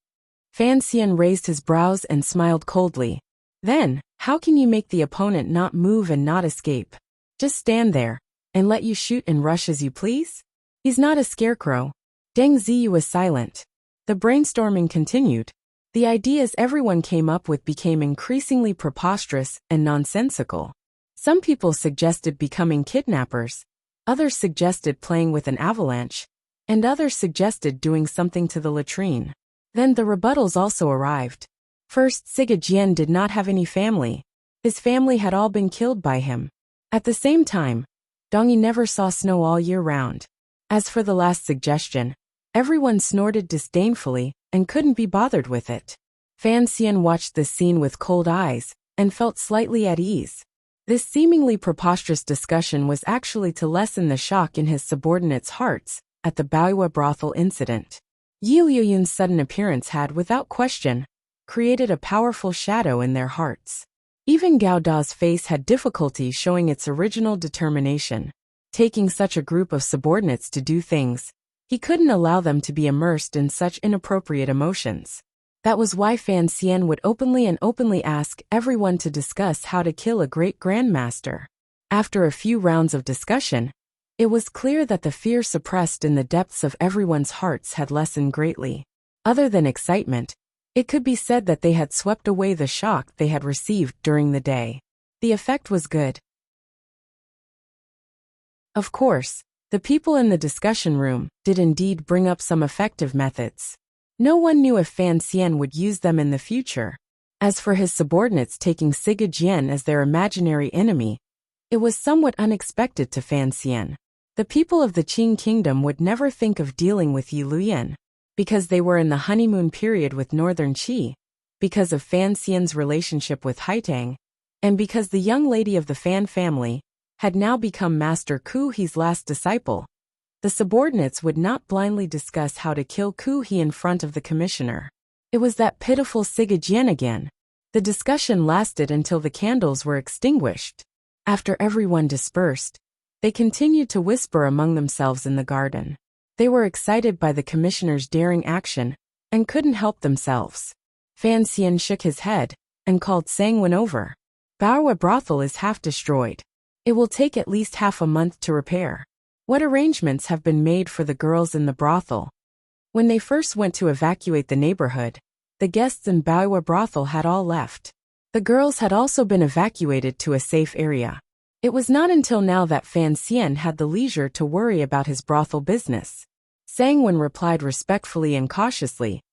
Fan Xian raised his brows and smiled coldly. Then, how can you make the opponent not move and not escape? Just stand there, and let you shoot and rush as you please? He's not a scarecrow. Deng Ziyu was silent. The brainstorming continued. The ideas everyone came up with became increasingly preposterous and nonsensical. Some people suggested becoming kidnappers, others suggested playing with an avalanche, and others suggested doing something to the latrine. Then the rebuttals also arrived. First, Siga Jian did not have any family. His family had all been killed by him. At the same time, Dongyi never saw snow all year round. As for the last suggestion, everyone snorted disdainfully and couldn't be bothered with it. Fan Xian watched this scene with cold eyes and felt slightly at ease. This seemingly preposterous discussion was actually to lessen the shock in his subordinates' hearts at the Baoyue brothel incident. Yi Liuyun's sudden appearance had, without question, created a powerful shadow in their hearts. Even Gao Da's face had difficulty showing its original determination. Taking such a group of subordinates to do things, he couldn't allow them to be immersed in such inappropriate emotions. That was why Fan Xian would openly ask everyone to discuss how to kill a great grandmaster. After a few rounds of discussion, it was clear that the fear suppressed in the depths of everyone's hearts had lessened greatly. Other than excitement, it could be said that they had swept away the shock they had received during the day. The effect was good. Of course, the people in the discussion room did indeed bring up some effective methods. No one knew if Fan Xian would use them in the future. As for his subordinates taking Siga Jian as their imaginary enemy, it was somewhat unexpected to Fan Xian. The people of the Qing kingdom would never think of dealing with Yi Luyan, because they were in the honeymoon period with Northern Qi, because of Fan Xian's relationship with Haitang, and because the young lady of the Fan family had now become Master Ku He's last disciple. The subordinates would not blindly discuss how to kill Ku He in front of the commissioner. It was that pitiful Siga Jian again. The discussion lasted until the candles were extinguished. After everyone dispersed, they continued to whisper among themselves in the garden. They were excited by the commissioner's daring action and couldn't help themselves. Fan Xian shook his head and called Sangwen over. Baoyue brothel is half destroyed. It will take at least half a month to repair. What arrangements have been made for the girls in the brothel? When they first went to evacuate the neighborhood, the guests in Baoyue brothel had all left. The girls had also been evacuated to a safe area. It was not until now that Fan Xian had the leisure to worry about his brothel business. Sangwen replied respectfully and cautiously.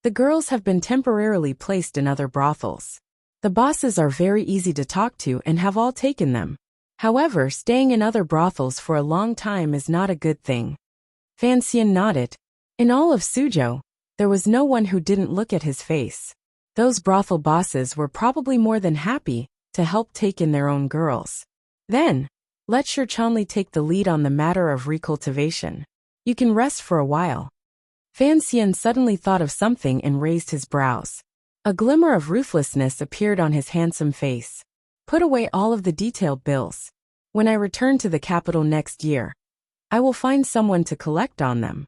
The girls have been temporarily placed in other brothels. The bosses are very easy to talk to and have all taken them. However, staying in other brothels for a long time is not a good thing. Fan Xian nodded. In all of Suzhou, there was no one who didn't look at his face. Those brothel bosses were probably more than happy to help take in their own girls. Then, let Shi Chanli take the lead on the matter of recultivation. You can rest for a while. Fan Xian suddenly thought of something and raised his brows. A glimmer of ruthlessness appeared on his handsome face. Put away all of the detailed bills. When I return to the capital next year, I will find someone to collect on them.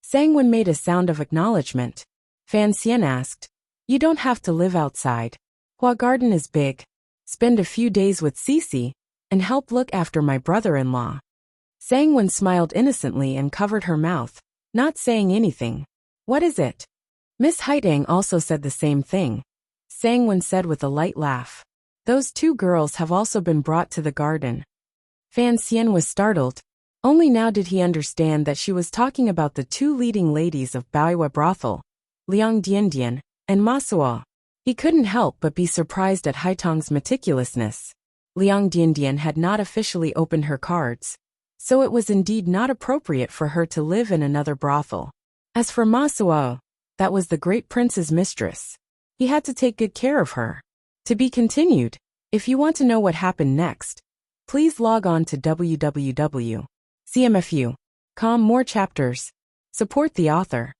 Sangwen made a sound of acknowledgement. Fan Xian asked, You don't have to live outside. Hua Garden is big. Spend a few days with Cici, and help look after my brother-in-law. Sangwen smiled innocently and covered her mouth, not saying anything. What is it? Miss Haitang also said the same thing. Sangwen said with a light laugh. Those two girls have also been brought to the garden. Fan Xian was startled. Only now did he understand that she was talking about the two leading ladies of Baoyue brothel, Liang Diandian and Ma Suo. He couldn't help but be surprised at Haitang's meticulousness. Liang Diandian had not officially opened her cards, so it was indeed not appropriate for her to live in another brothel. As for Ma Suo, that was the great prince's mistress. He had to take good care of her. To be continued. If you want to know what happened next, please log on to www.cmfu.com. More chapters. Support the author.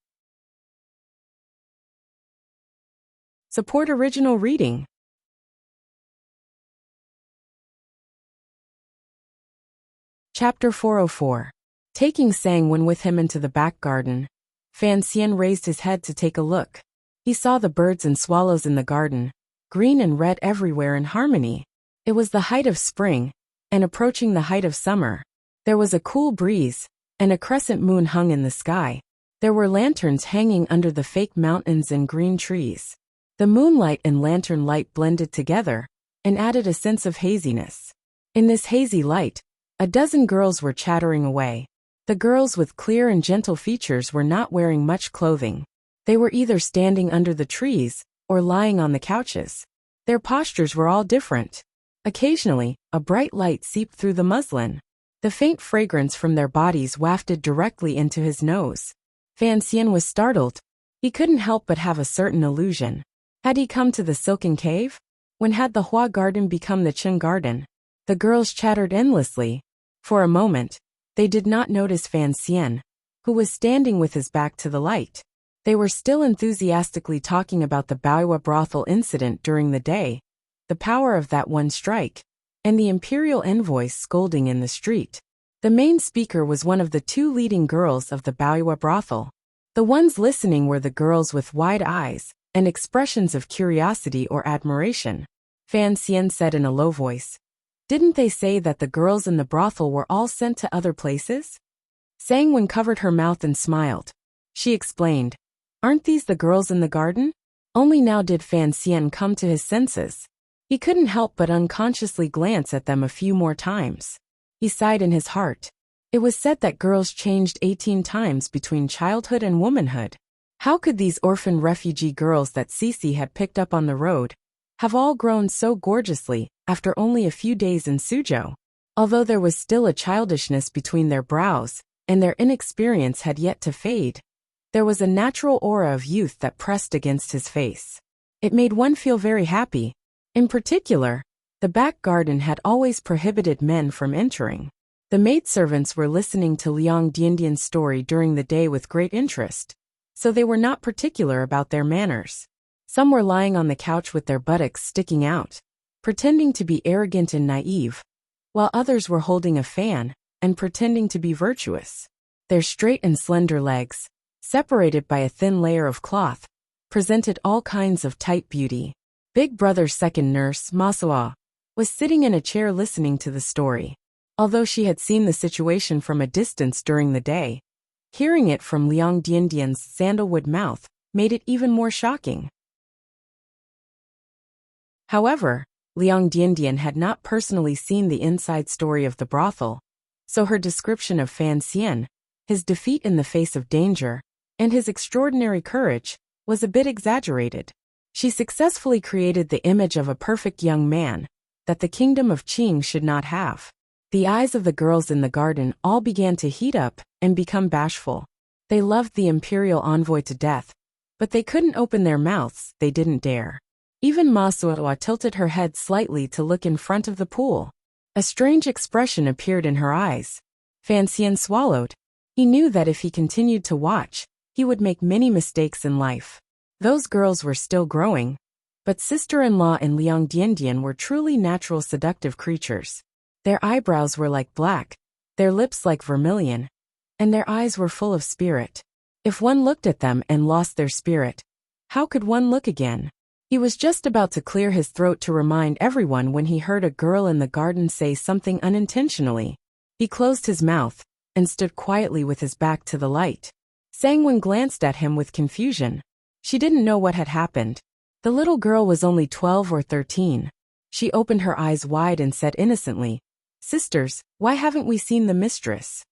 Support original reading. Chapter 404. Taking Sangwon with him into the back garden, Fan Xian raised his head to take a look. He saw the birds and swallows in the garden, green and red everywhere in harmony. It was the height of spring, and approaching the height of summer. There was a cool breeze, and a crescent moon hung in the sky. There were lanterns hanging under the fake mountains and green trees. The moonlight and lantern light blended together, and added a sense of haziness. In this hazy light, a dozen girls were chattering away. The girls with clear and gentle features were not wearing much clothing. They were either standing under the trees, or lying on the couches. Their postures were all different. Occasionally, a bright light seeped through the muslin. The faint fragrance from their bodies wafted directly into his nose. Fan Xian was startled. He couldn't help but have a certain illusion. Had he come to the silken cave? When had the Hua garden become the Qing garden? The girls chattered endlessly. For a moment, they did not notice Fan Xian, who was standing with his back to the light. They were still enthusiastically talking about the Baoyue brothel incident during the day, the power of that one strike, and the imperial envoys scolding in the street. The main speaker was one of the two leading girls of the Baoyue brothel. The ones listening were the girls with wide eyes and expressions of curiosity or admiration. Fan Xian said in a low voice, "Didn't they say that the girls in the brothel were all sent to other places?" Sangwon covered her mouth and smiled. She explained, "Aren't these the girls in the garden?" Only now did Fan Xian come to his senses. He couldn't help but unconsciously glance at them a few more times. He sighed in his heart. It was said that girls changed 18 times between childhood and womanhood. How could these orphan refugee girls that Cece had picked up on the road have all grown so gorgeously after only a few days in Suzhou? Although there was still a childishness between their brows, and their inexperience had yet to fade, there was a natural aura of youth that pressed against his face. It made one feel very happy. In particular, the back garden had always prohibited men from entering. The maidservants were listening to Liang Diandian's story during the day with great interest, so they were not particular about their manners. Some were lying on the couch with their buttocks sticking out, pretending to be arrogant and naive, while others were holding a fan and pretending to be virtuous. Their straight and slender legs, separated by a thin layer of cloth, presented all kinds of tight beauty. Big Brother's second nurse, Masao, was sitting in a chair listening to the story. Although she had seen the situation from a distance during the day, hearing it from Liang Diandian's sandalwood mouth made it even more shocking. However, Liang Diandian had not personally seen the inside story of the brothel, so her description of Fan Xian, his defeat in the face of danger, and his extraordinary courage, was a bit exaggerated. She successfully created the image of a perfect young man that the kingdom of Qing should not have. The eyes of the girls in the garden all began to heat up and become bashful. They loved the imperial envoy to death, but they couldn't open their mouths, they didn't dare. Even Masao tilted her head slightly to look in front of the pool. A strange expression appeared in her eyes. Fan Xian swallowed. He knew that if he continued to watch, he would make many mistakes in life. Those girls were still growing, but sister-in-law and Liang Diandian were truly natural seductive creatures. Their eyebrows were like black, their lips like vermilion, and their eyes were full of spirit. If one looked at them and lost their spirit, how could one look again? He was just about to clear his throat to remind everyone when he heard a girl in the garden say something unintentionally. He closed his mouth and stood quietly with his back to the light. Sangwon glanced at him with confusion. She didn't know what had happened. The little girl was only 12 or 13. She opened her eyes wide and said innocently, "Sisters, why haven't we seen the mistress?"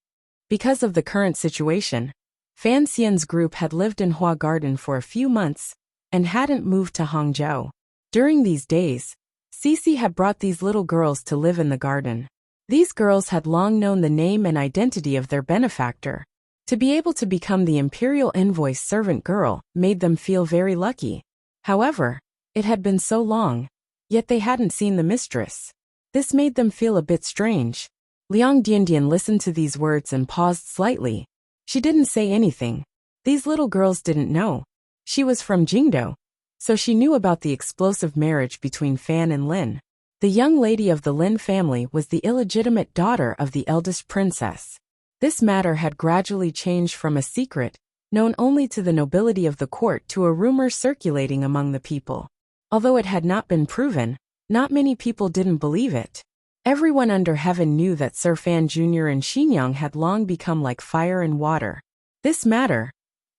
Because of the current situation, Fan Xian's group had lived in Hua Garden for a few months and hadn't moved to Hangzhou. During these days, Cece had brought these little girls to live in the garden. These girls had long known the name and identity of their benefactor. To be able to become the imperial envoy's servant girl made them feel very lucky. However, it had been so long, yet they hadn't seen the mistress. This made them feel a bit strange. Liang Diandian listened to these words and paused slightly. She didn't say anything. These little girls didn't know. She was from Jingdou, so she knew about the explosive marriage between Fan and Lin. The young lady of the Lin family was the illegitimate daughter of the eldest princess. This matter had gradually changed from a secret, known only to the nobility of the court, to a rumor circulating among the people. Although it had not been proven, not many people didn't believe it. Everyone under heaven knew that Sir Fan Jr. and Xingyang had long become like fire and water. This matter?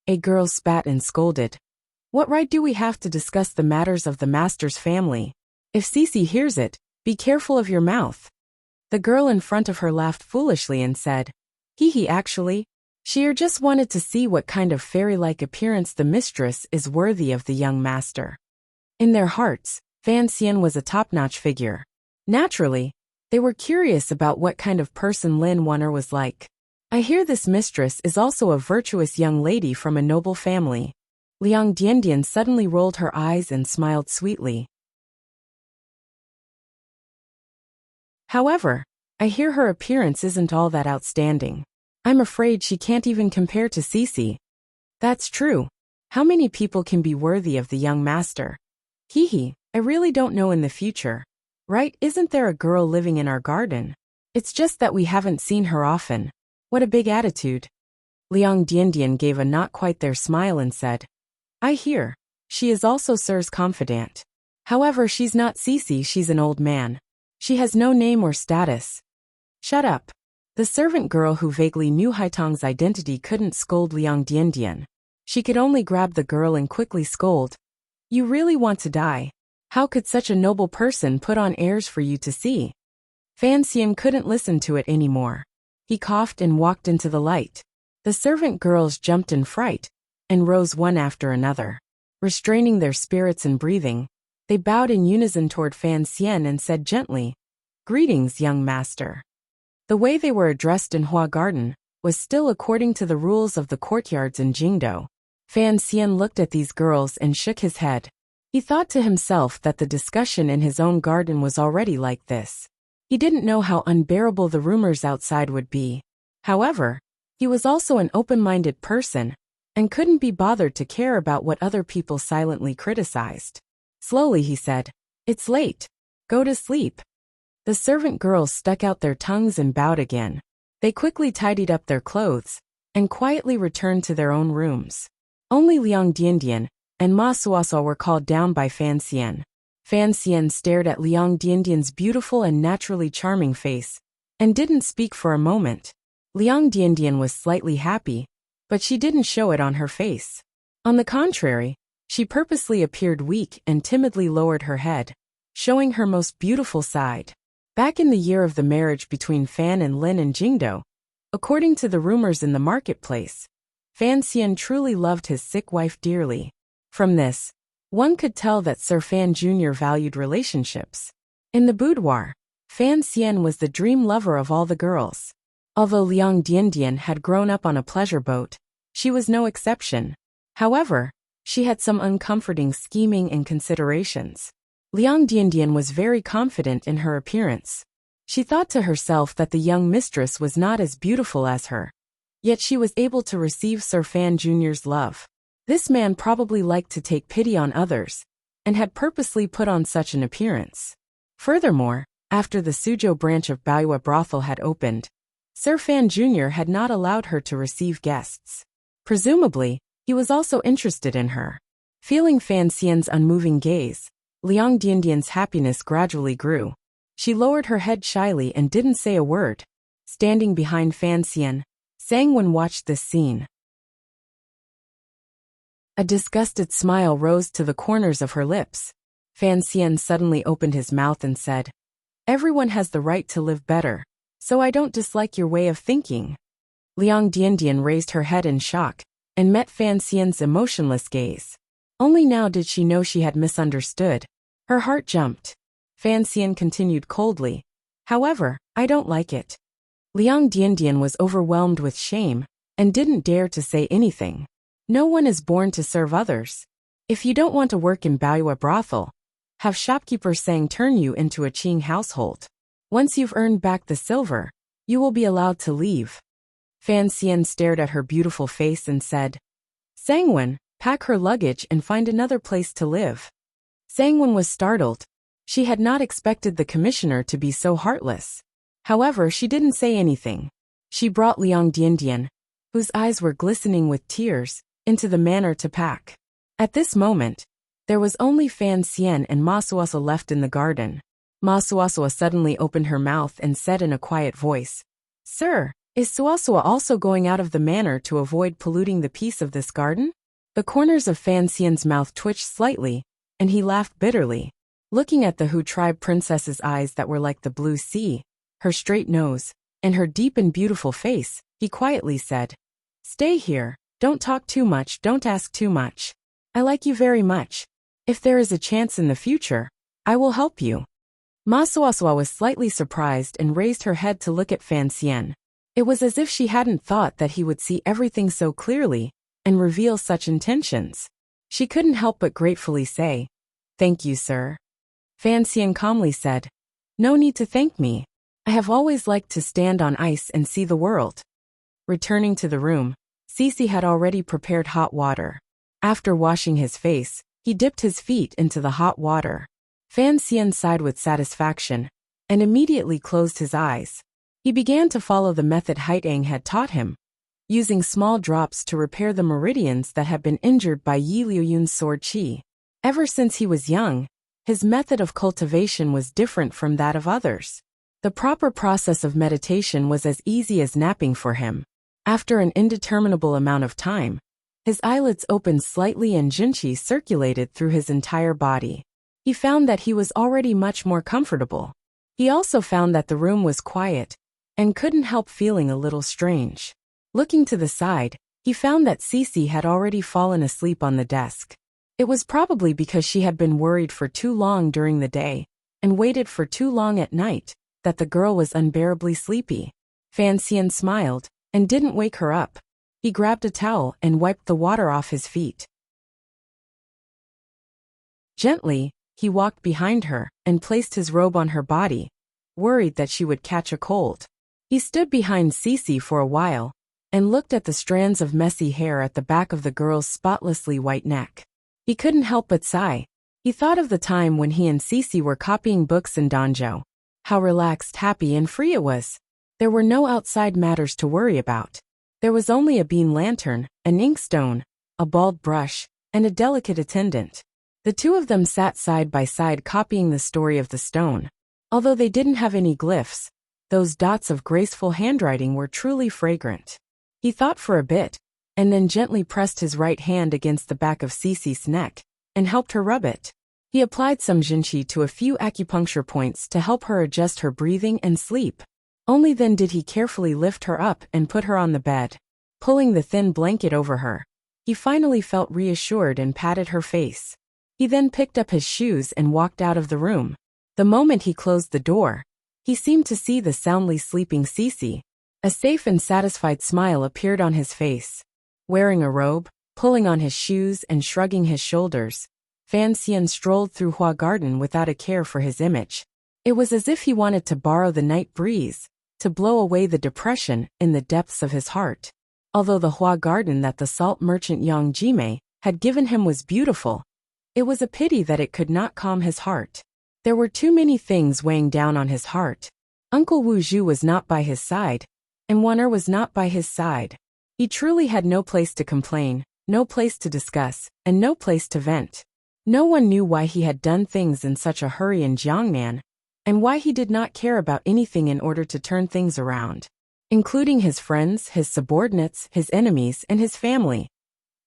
A girl spat and scolded. What right do we have to discuss the matters of the master's family? If Cece hears it, be careful of your mouth. The girl in front of her laughed foolishly and said, Hee actually, she just wanted to see what kind of fairy-like appearance the mistress is worthy of the young master. In their hearts, Fan Xian was a top-notch figure. Naturally, they were curious about what kind of person Lin Wunner was like. I hear this mistress is also a virtuous young lady from a noble family. Liang Diandian suddenly rolled her eyes and smiled sweetly. However, I hear her appearance isn't all that outstanding. I'm afraid she can't even compare to Cece. That's true. How many people can be worthy of the young master? I really don't know in the future. Right, isn't there a girl living in our garden? It's just that we haven't seen her often. What a big attitude. Liang Diandian gave a not quite there smile and said, I hear. She is also Sir's confidant. However, she's not Cece, she's an old man. She has no name or status. Shut up. The servant girl who vaguely knew Haitong's identity couldn't scold Liang Diandian. She could only grab the girl and quickly scold. You really want to die? How could such a noble person put on airs for you to see? Fan Xian couldn't listen to it anymore. He coughed and walked into the light. The servant girls jumped in fright and rose one after another. Restraining their spirits and breathing, they bowed in unison toward Fan Xian and said gently, Greetings, young master. The way they were addressed in Hua Garden was still according to the rules of the courtyards in Jingdo. Fan Xian looked at these girls and shook his head. He thought to himself that the discussion in his own garden was already like this. He didn't know how unbearable the rumors outside would be. However, he was also an open-minded person and couldn't be bothered to care about what other people silently criticized. Slowly he said, It's late. Go to sleep. The servant girls stuck out their tongues and bowed again. They quickly tidied up their clothes and quietly returned to their own rooms. Only Liang Diandian and Ma Suasa were called down by Fan Xian. Fan Xian stared at Liang Diandian's beautiful and naturally charming face and didn't speak for a moment. Liang Diandian was slightly happy, but she didn't show it on her face. On the contrary, she purposely appeared weak and timidly lowered her head, showing her most beautiful side. Back in the year of the marriage between Fan and Lin and Jingdo, according to the rumors in the marketplace, Fan Xian truly loved his sick wife dearly. From this, one could tell that Sir Fan Jr. valued relationships. In the boudoir, Fan Xian was the dream lover of all the girls. Although Liang Diandian had grown up on a pleasure boat, she was no exception. However, she had some uncomforting scheming and considerations. Liang Diandian was very confident in her appearance. She thought to herself that the young mistress was not as beautiful as her. Yet she was able to receive Sir Fan Jr.'s love. This man probably liked to take pity on others, and had purposely put on such an appearance. Furthermore, after the Suzhou branch of Baoyue brothel had opened, Sir Fan Jr. had not allowed her to receive guests. Presumably, he was also interested in her. Feeling Fan Xian's unmoving gaze, Liang Diandian's happiness gradually grew. She lowered her head shyly and didn't say a word. Standing behind Fan Xian, Sangwen watched this scene. A disgusted smile rose to the corners of her lips. Fan Xian suddenly opened his mouth and said, Everyone has the right to live better, so I don't dislike your way of thinking. Liang Diandian raised her head in shock and met Fan Xian's emotionless gaze. Only now did she know she had misunderstood. Her heart jumped. Fan Xian continued coldly, However, I don't like it. Liang Diandian was overwhelmed with shame and didn't dare to say anything. No one is born to serve others. If you don't want to work in Baoyue brothel, have shopkeeper Sang turn you into a Qing household. Once you've earned back the silver, you will be allowed to leave. Fan Xian stared at her beautiful face and said, Sangwen, pack her luggage and find another place to live. Sangwen was startled. She had not expected the commissioner to be so heartless. However, she didn't say anything. She brought Liang Diandian, whose eyes were glistening with tears, into the manor to pack. At this moment, there was only Fan Xian and Ma Suasua left in the garden. Ma Suasua suddenly opened her mouth and said in a quiet voice, "Sir, is Suasua also going out of the manor to avoid polluting the peace of this garden?" The corners of Fan Xian's mouth twitched slightly, and he laughed bitterly. Looking at the Hu tribe princess's eyes that were like the blue sea, her straight nose, and her deep and beautiful face, he quietly said, "Stay here, don't talk too much, don't ask too much. I like you very much. If there is a chance in the future, I will help you." Ma Suasua was slightly surprised and raised her head to look at Fan Xian. It was as if she hadn't thought that he would see everything so clearly and reveal such intentions. She couldn't help but gratefully say, "Thank you, sir." Fan Xian calmly said, "No need to thank me. I have always liked to stand on ice and see the world." Returning to the room, Cici had already prepared hot water. After washing his face, he dipped his feet into the hot water. Fan Xian sighed with satisfaction and immediately closed his eyes. He began to follow the method Haitang had taught him, using small drops to repair the meridians that had been injured by Yi Liuyun's sword qi. Ever since he was young, his method of cultivation was different from that of others. The proper process of meditation was as easy as napping for him. After an indeterminable amount of time, his eyelids opened slightly and jinqi circulated through his entire body. He found that he was already much more comfortable. He also found that the room was quiet and couldn't help feeling a little strange. Looking to the side, he found that Cici had already fallen asleep on the desk. It was probably because she had been worried for too long during the day and waited for too long at night that the girl was unbearably sleepy. Fan Xian smiled and didn't wake her up. He grabbed a towel and wiped the water off his feet. Gently, he walked behind her and placed his robe on her body, worried that she would catch a cold. He stood behind Cici for a while and looked at the strands of messy hair at the back of the girl's spotlessly white neck. He couldn't help but sigh. He thought of the time when he and Cici were copying books in Danzhou. How relaxed, happy, and free it was. There were no outside matters to worry about. There was only a bean lantern, an inkstone, a bald brush, and a delicate attendant. The two of them sat side by side copying the story of the stone. Although they didn't have any glyphs, those dots of graceful handwriting were truly fragrant. He thought for a bit, and then gently pressed his right hand against the back of Cici's neck and helped her rub it. He applied some jinqi to a few acupuncture points to help her adjust her breathing and sleep. Only then did he carefully lift her up and put her on the bed. Pulling the thin blanket over her, he finally felt reassured and patted her face. He then picked up his shoes and walked out of the room. The moment he closed the door, he seemed to see the soundly sleeping Cici. A safe and satisfied smile appeared on his face. Wearing a robe, pulling on his shoes and shrugging his shoulders, Fan Xian strolled through Hua Garden without a care for his image. It was as if he wanted to borrow the night breeze, to blow away the depression in the depths of his heart. Although the Hua Garden that the salt merchant Yang Jimei had given him was beautiful, it was a pity that it could not calm his heart. There were too many things weighing down on his heart. Uncle Wu Zhu was not by his side, and Wan'er was not by his side. He truly had no place to complain, no place to discuss, and no place to vent. No one knew why he had done things in such a hurry in Jiangnan, and why he did not care about anything in order to turn things around, including his friends, his subordinates, his enemies, and his family.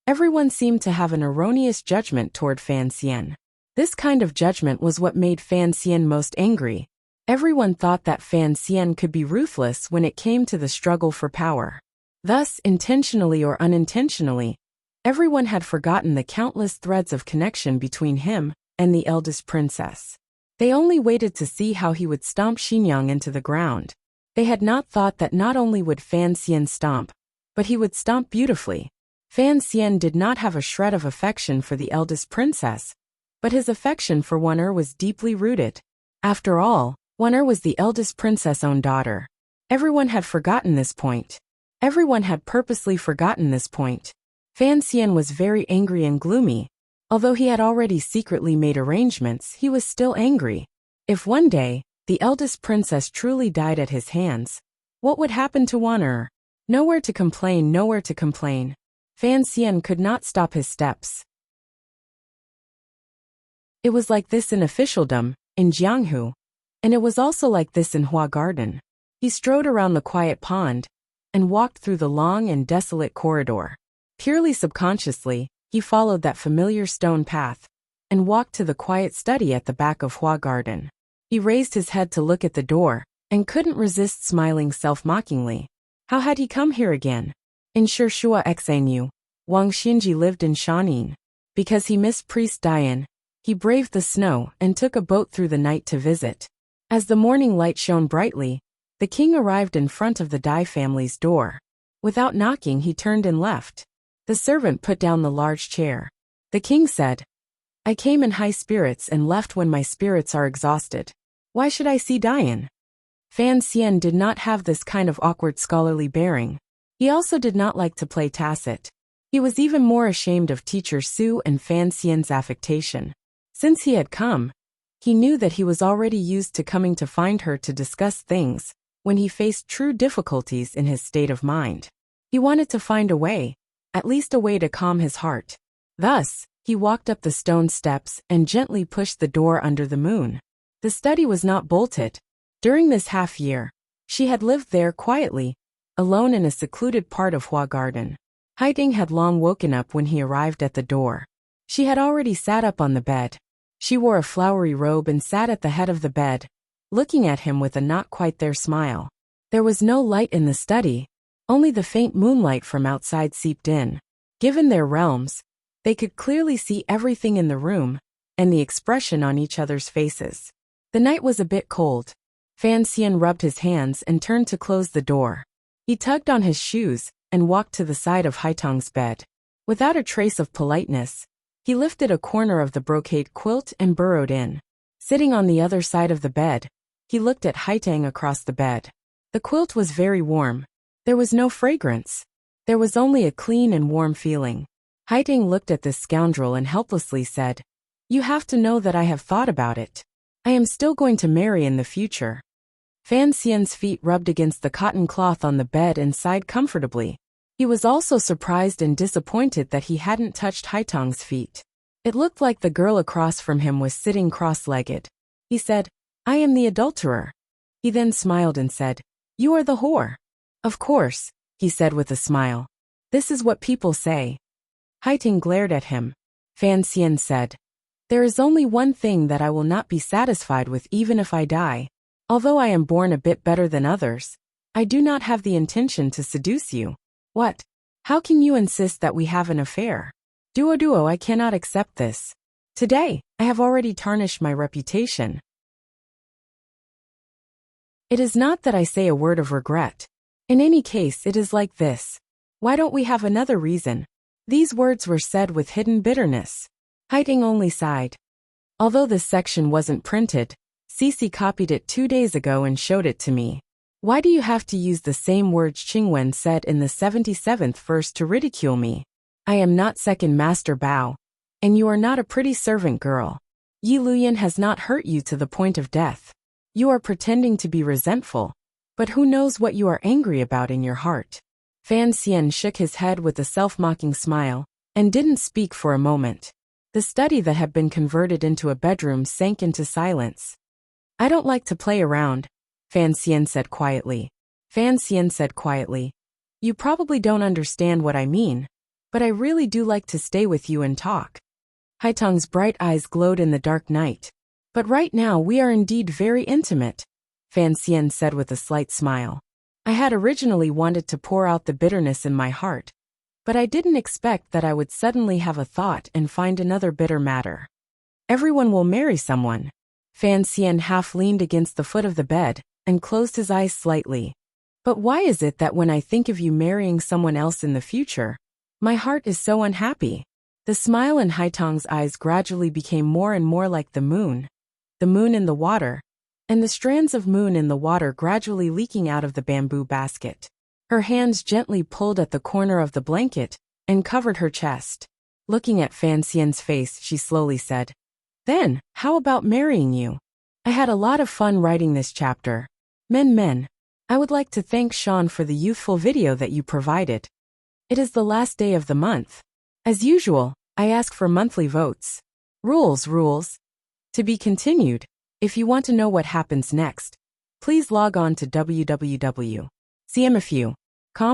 Everyone seemed to have an erroneous judgment toward Fan Xian. This kind of judgment was what made Fan Xian most angry. Everyone thought that Fan Xian could be ruthless when it came to the struggle for power. Thus, intentionally or unintentionally, everyone had forgotten the countless threads of connection between him and the eldest princess. They only waited to see how he would stomp Xinyang into the ground. They had not thought that not only would Fan Xian stomp, but he would stomp beautifully. Fan Xian did not have a shred of affection for the eldest princess, but his affection for Wan'er was deeply rooted. After all, Wan'er was the eldest princess' own daughter. Everyone had forgotten this point. Everyone had purposely forgotten this point. Fan Xian was very angry and gloomy. Although he had already secretly made arrangements, he was still angry. If one day, the eldest princess truly died at his hands, what would happen to Wan'er? Nowhere to complain, nowhere to complain. Fan Xian could not stop his steps. It was like this in officialdom, in Jianghu, and it was also like this in Hua Garden. He strode around the quiet pond and walked through the long and desolate corridor. Purely subconsciously, he followed that familiar stone path and walked to the quiet study at the back of Hua Garden. He raised his head to look at the door and couldn't resist smiling self-mockingly. How had he come here again? In Shishua Xanyu, Wang Xinji lived in Shanin. Because he missed Priest Dian, he braved the snow and took a boat through the night to visit. As the morning light shone brightly, the king arrived in front of the Dai family's door. Without knocking, he turned and left. The servant put down the large chair. The king said, "I came in high spirits and left when my spirits are exhausted. Why should I see Dian?" Fan Xian did not have this kind of awkward scholarly bearing. He also did not like to play tacit. He was even more ashamed of teacher Su and Fan Xian's affectation. Since he had come, he knew that he was already used to coming to find her to discuss things when he faced true difficulties in his state of mind. He wanted to find a way, at least a way to calm his heart. Thus, he walked up the stone steps and gently pushed the door under the moon. The study was not bolted. During this half-year, she had lived there quietly, alone in a secluded part of Hua Garden. Haiding had long woken up when he arrived at the door. She had already sat up on the bed. She wore a flowery robe and sat at the head of the bed, looking at him with a not-quite-there smile. There was no light in the study, only the faint moonlight from outside seeped in. Given their realms, they could clearly see everything in the room and the expression on each other's faces. The night was a bit cold. Fan Xian rubbed his hands and turned to close the door. He tugged on his shoes and walked to the side of Haitong's bed. Without a trace of politeness, he lifted a corner of the brocade quilt and burrowed in. Sitting on the other side of the bed, he looked at Haitang across the bed. The quilt was very warm. There was no fragrance. There was only a clean and warm feeling. Haitang looked at this scoundrel and helplessly said, "You have to know that I have thought about it. I am still going to marry in the future." Fan Xian's feet rubbed against the cotton cloth on the bed and sighed comfortably. He was also surprised and disappointed that he hadn't touched Haitong's feet. It looked like the girl across from him was sitting cross-legged. He said, "I am the adulterer." He then smiled and said, "You are the whore." "Of course," he said with a smile. "This is what people say." Haitong glared at him. Fan Xian said, "There is only one thing that I will not be satisfied with even if I die. Although I am born a bit better than others, I do not have the intention to seduce you." "What? How can you insist that we have an affair?" Duo, I cannot accept this. Today, I have already tarnished my reputation." It is not that I say a word of regret. In any case, it is like this. Why don't we have another reason? These words were said with hidden bitterness. Haiding only sighed. Although this section wasn't printed, Cece copied it 2 days ago and showed it to me. Why do you have to use the same words Qingwen said in the 77th verse to ridicule me? I am not second master Bao, and you are not a pretty servant girl. Yi Luyan has not hurt you to the point of death. You are pretending to be resentful, but who knows what you are angry about in your heart? Fan Xian shook his head with a self-mocking smile, and didn't speak for a moment. The study that had been converted into a bedroom sank into silence. I don't like to play around, Fan Xian said quietly. You probably don't understand what I mean, but I really do like to stay with you and talk. Haitong's bright eyes glowed in the dark night. But right now we are indeed very intimate, Fan Xian said with a slight smile. I had originally wanted to pour out the bitterness in my heart, but I didn't expect that I would suddenly have a thought and find another bitter matter. Everyone will marry someone. Fan Xian half leaned against the foot of the bed and closed his eyes slightly. But why is it that when I think of you marrying someone else in the future, my heart is so unhappy? The smile in Haitong's eyes gradually became more and more like the moon in the water, and the strands of moon in the water gradually leaking out of the bamboo basket. Her hands gently pulled at the corner of the blanket and covered her chest. Looking at Fan Xian's face, she slowly said, Then, how about marrying you? I had a lot of fun writing this chapter. Men. I would like to thank Sean for the youthful video that you provided. It is the last day of the month. As usual, I ask for monthly votes. Rules. To be continued. If you want to know what happens next, please log on to www.cmfu.com.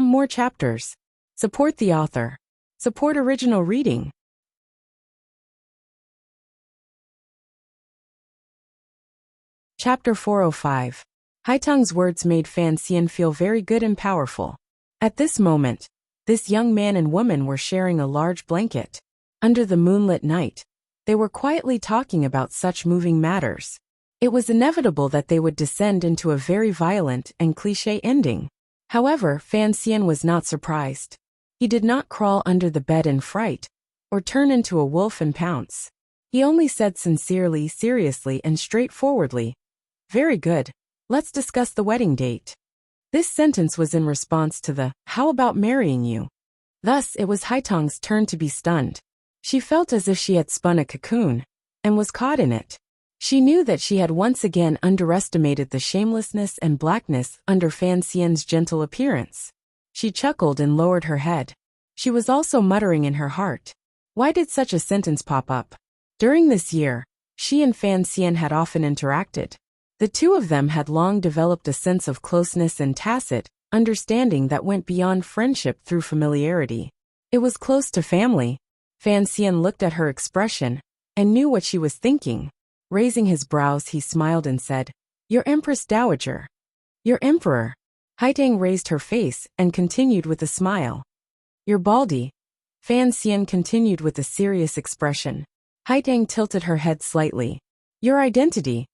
More chapters. Support the author. Support original reading. Chapter 405. Haitang's words made Fan Xian feel very good and powerful. At this moment, this young man and woman were sharing a large blanket. Under the moonlit night, they were quietly talking about such moving matters. It was inevitable that they would descend into a very violent and cliché ending. However, Fan Xian was not surprised. He did not crawl under the bed in fright, or turn into a wolf and pounce. He only said sincerely, seriously, and straightforwardly, "Very good. Let's discuss the wedding date." This sentence was in response to the, "How about marrying you?" Thus, it was Haitang's turn to be stunned. She felt as if she had spun a cocoon, and was caught in it. She knew that she had once again underestimated the shamelessness and blackness under Fan Xian's gentle appearance. She chuckled and lowered her head. She was also muttering in her heart. Why did such a sentence pop up? During this year, she and Fan Xian had often interacted. The two of them had long developed a sense of closeness and tacit understanding that went beyond friendship through familiarity. It was close to family. Fan Xian looked at her expression and knew what she was thinking. Raising his brows, he smiled and said, "Your Empress Dowager." "Your Emperor." Haitang raised her face and continued with a smile. "Your Baldy." Fan Xian continued with a serious expression. Haitang tilted her head slightly. "Your identity."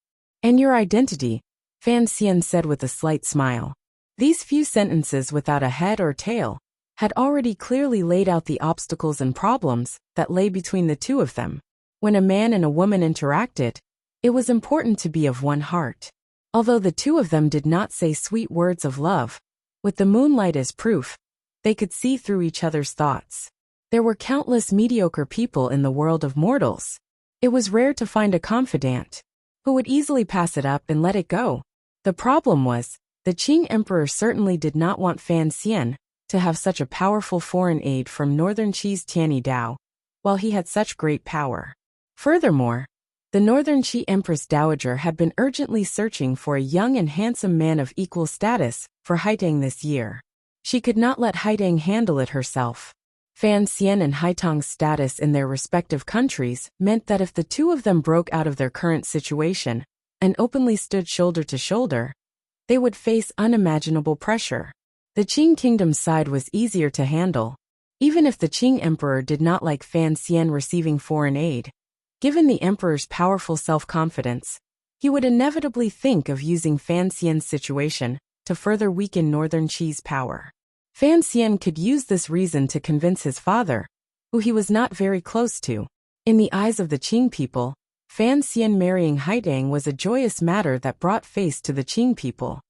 "And your identity," Fan Xian said with a slight smile. These few sentences without a head or tail had already clearly laid out the obstacles and problems that lay between the two of them. When a man and a woman interacted, it was important to be of one heart. Although the two of them did not say sweet words of love, with the moonlight as proof, they could see through each other's thoughts. There were countless mediocre people in the world of mortals. It was rare to find a confidant who would easily pass it up and let it go. The problem was, the Qing Emperor certainly did not want Fan Xian to have such a powerful foreign aid from Northern Qi's Tianyi Dao, while he had such great power. Furthermore, the Northern Qi Empress Dowager had been urgently searching for a young and handsome man of equal status for Haitang this year. She could not let Haitang handle it herself. Fan Xian and Haitang's status in their respective countries meant that if the two of them broke out of their current situation and openly stood shoulder to shoulder, they would face unimaginable pressure. The Qing kingdom's side was easier to handle. Even if the Qing emperor did not like Fan Xian receiving foreign aid, given the emperor's powerful self-confidence, he would inevitably think of using Fan Xian's situation to further weaken Northern Qi's power. Fan Xian could use this reason to convince his father, who he was not very close to. In the eyes of the Qing people, Fan Xian marrying Haitang was a joyous matter that brought face to the Qing people.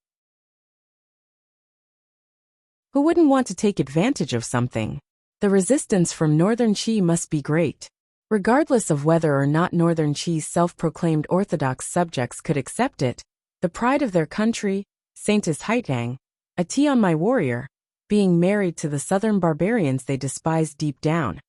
Who wouldn't want to take advantage of something? The resistance from Northern Qi must be great. Regardless of whether or not Northern Qi's self-proclaimed orthodox subjects could accept it, the pride of their country, Saintess Haitang, a Tianmai warrior, being married to the southern barbarians they despised deep down,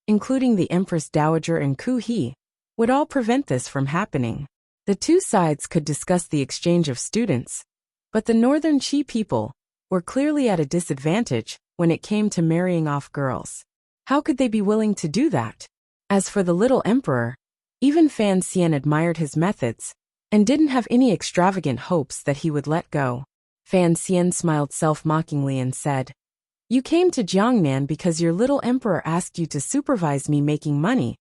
including the Empress Dowager and Ku He, would all prevent this from happening. The two sides could discuss the exchange of students, but the Northern Qi people were clearly at a disadvantage when it came to marrying off girls. How could they be willing to do that? As for the little emperor, even Fan Xian admired his methods and didn't have any extravagant hopes that he would let go. Fan Xian smiled self-mockingly and said, "You came to Jiangnan because your little emperor asked you to supervise me making money.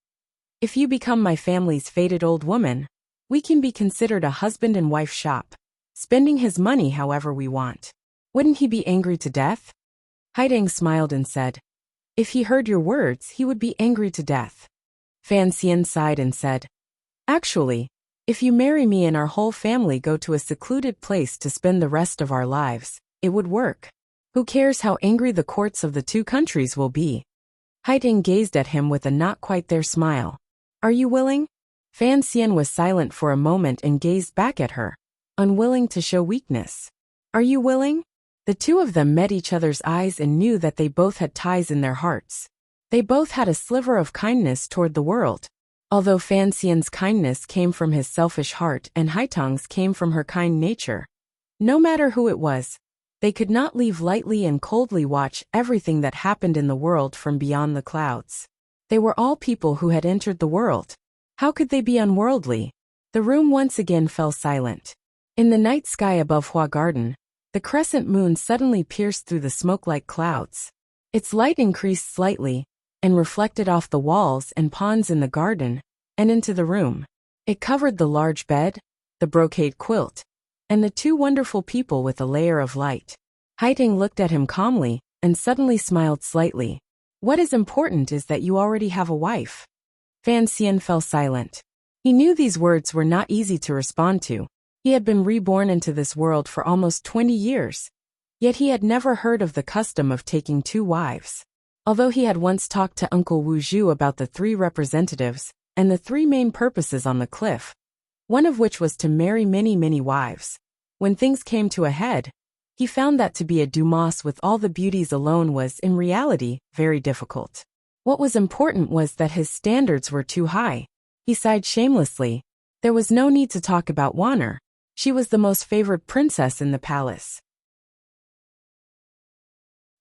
If you become my family's fated old woman, we can be considered a husband and wife shop, spending his money however we want. Wouldn't he be angry to death?" Haitang smiled and said, "If he heard your words, he would be angry to death." Fan Xian sighed and said, "Actually, if you marry me and our whole family go to a secluded place to spend the rest of our lives, it would work. Who cares how angry the courts of the two countries will be?" Haitang gazed at him with a not quite there smile. "Are you willing?" Fan Xian was silent for a moment and gazed back at her, unwilling to show weakness. Are you willing? The two of them met each other's eyes and knew that they both had ties in their hearts. They both had a sliver of kindness toward the world. Although Fan Xian's kindness came from his selfish heart and Haitang's came from her kind nature. No matter who it was, they could not leave lightly and coldly watch everything that happened in the world from beyond the clouds. They were all people who had entered the world. How could they be unworldly? The room once again fell silent. In the night sky above Hua Garden, the crescent moon suddenly pierced through the smoke-like clouds. Its light increased slightly, and reflected off the walls and ponds in the garden, and into the room. It covered the large bed, the brocade quilt, and the two wonderful people with a layer of light. Haitang looked at him calmly, and suddenly smiled slightly. What is important is that you already have a wife. Fan Xian fell silent. He knew these words were not easy to respond to. He had been reborn into this world for almost 20 years. Yet he had never heard of the custom of taking two wives. Although he had once talked to Uncle Wu Zhu about the 3 representatives and the 3 main purposes on the cliff, one of which was to marry many wives. When things came to a head, he found that to be a Dumas with all the beauties alone was, in reality, very difficult. What was important was that his standards were too high. He sighed shamelessly. There was no need to talk about Wanner. She was the most favored princess in the palace.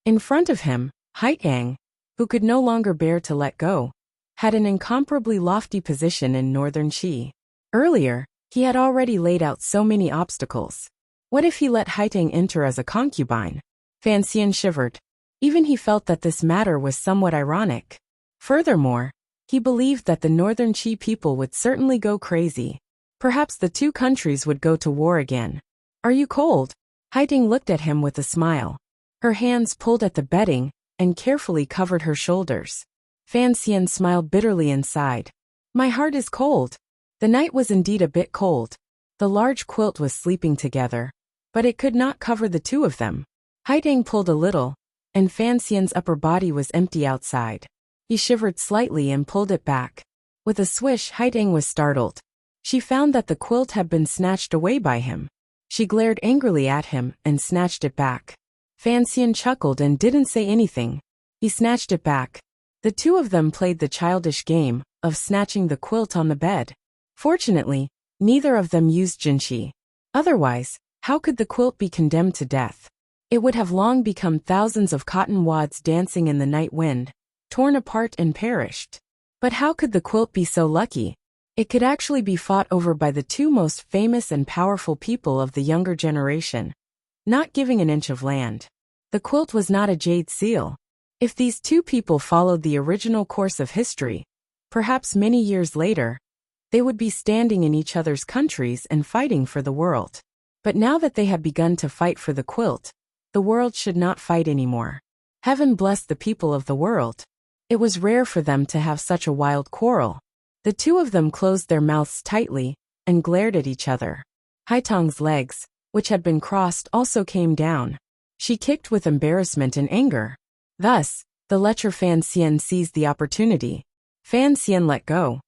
In front of him, Haitang, who could no longer bear to let go, had an incomparably lofty position in northern Qi. Earlier, he had already laid out so many obstacles. What if he let Haitang enter as a concubine? Fan Xian shivered. Even he felt that this matter was somewhat ironic. Furthermore, he believed that the northern Qi people would certainly go crazy. Perhaps the two countries would go to war again. Are you cold? Haitang looked at him with a smile. Her hands pulled at the bedding and carefully covered her shoulders. Fan Xian smiled bitterly and sighed. My heart is cold. The night was indeed a bit cold. The large quilt was sleeping together, but it could not cover the two of them. Haitang pulled a little, and Fan Xian's upper body was empty outside. He shivered slightly and pulled it back. With a swish, Haitang was startled. She found that the quilt had been snatched away by him. She glared angrily at him and snatched it back. Fan Xian chuckled and didn't say anything. He snatched it back. The two of them played the childish game of snatching the quilt on the bed. Fortunately, neither of them used jinqi. Otherwise, how could the quilt be condemned to death? It would have long become thousands of cotton wads dancing in the night wind, torn apart and perished. But how could the quilt be so lucky? It could actually be fought over by the two most famous and powerful people of the younger generation, not giving an inch of land. The quilt was not a jade seal. If these two people followed the original course of history, perhaps many years later, they would be standing in each other's countries and fighting for the world. But now that they had begun to fight for the quilt, the world should not fight anymore. Heaven bless the people of the world. It was rare for them to have such a wild quarrel. The two of them closed their mouths tightly and glared at each other. Haitang's legs, which had been crossed, also came down. She kicked with embarrassment and anger. Thus, the lecher Fan Xian seized the opportunity. Fan Xian let go,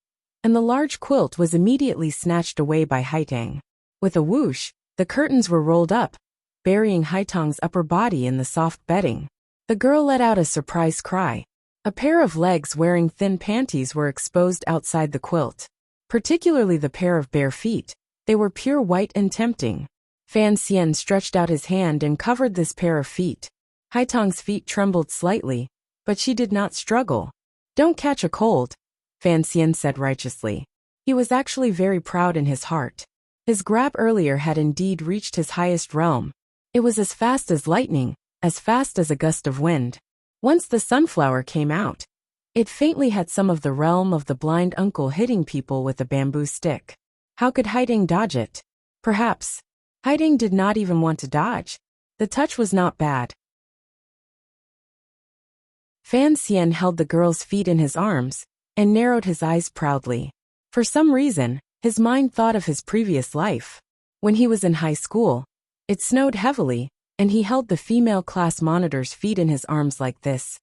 and the large quilt was immediately snatched away by Haitang. With a whoosh, the curtains were rolled up, burying Haitang's upper body in the soft bedding. The girl let out a surprised cry. A pair of legs wearing thin panties were exposed outside the quilt, particularly the pair of bare feet. They were pure white and tempting. Fan Xian stretched out his hand and covered this pair of feet. Haitang's feet trembled slightly, but she did not struggle. Don't catch a cold, Fan Xian said righteously. He was actually very proud in his heart. His grab earlier had indeed reached his highest realm. It was as fast as lightning, as fast as a gust of wind. Once the sunflower came out, it faintly had some of the realm of the blind uncle hitting people with a bamboo stick. How could Haitang dodge it? Perhaps. Haitang did not even want to dodge. The touch was not bad. Fan Xian held the girl's feet in his arms and narrowed his eyes proudly. For some reason, his mind thought of his previous life. When he was in high school, it snowed heavily, and he held the female class monitor's feet in his arms like this.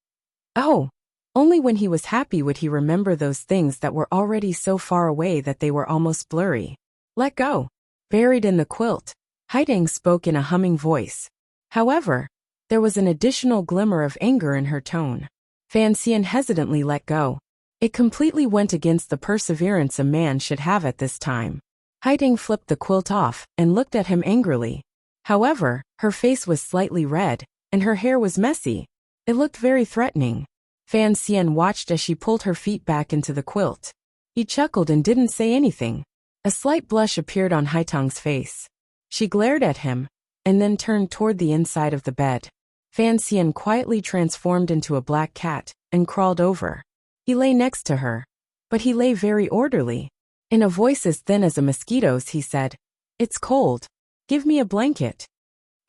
Oh! Only when he was happy would he remember those things that were already so far away that they were almost blurry. Let go. Buried in the quilt, Haidang spoke in a humming voice. However, there was an additional glimmer of anger in her tone. Fan Xian hesitantly let go. It completely went against the perseverance a man should have at this time. Haidang flipped the quilt off and looked at him angrily. However, her face was slightly red, and her hair was messy. It looked very threatening. Fan Xian watched as she pulled her feet back into the quilt. He chuckled and didn't say anything. A slight blush appeared on Haitang's face. She glared at him, and then turned toward the inside of the bed. Fan Xian quietly transformed into a black cat and crawled over. He lay next to her, but he lay very orderly. In a voice as thin as a mosquito's, he said, "It's cold. Give me a blanket."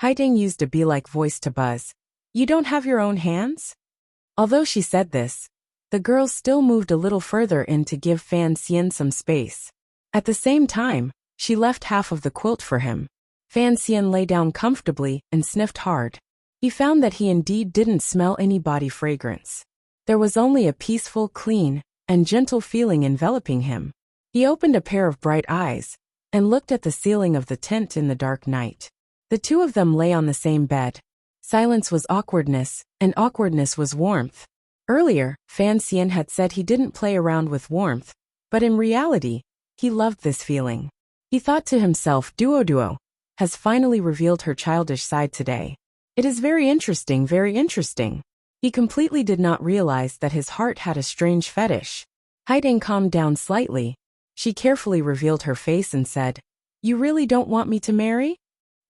Haidang used a bee-like voice to buzz. "You don't have your own hands?" Although she said this, the girl still moved a little further in to give Fan Xian some space. At the same time, she left half of the quilt for him. Fan Xian lay down comfortably and sniffed hard. He found that he indeed didn't smell any body fragrance. There was only a peaceful, clean, and gentle feeling enveloping him. He opened a pair of bright eyes and looked at the ceiling of the tent in the dark night. The two of them lay on the same bed. Silence was awkwardness, and awkwardness was warmth. Earlier, Fan Xian had said he didn't play around with warmth, but in reality, he loved this feeling. He thought to himself, Duo has finally revealed her childish side today. It is very interesting, very interesting. He completely did not realize that his heart had a strange fetish. Haidang calmed down slightly. She carefully revealed her face and said, "You really don't want me to marry?"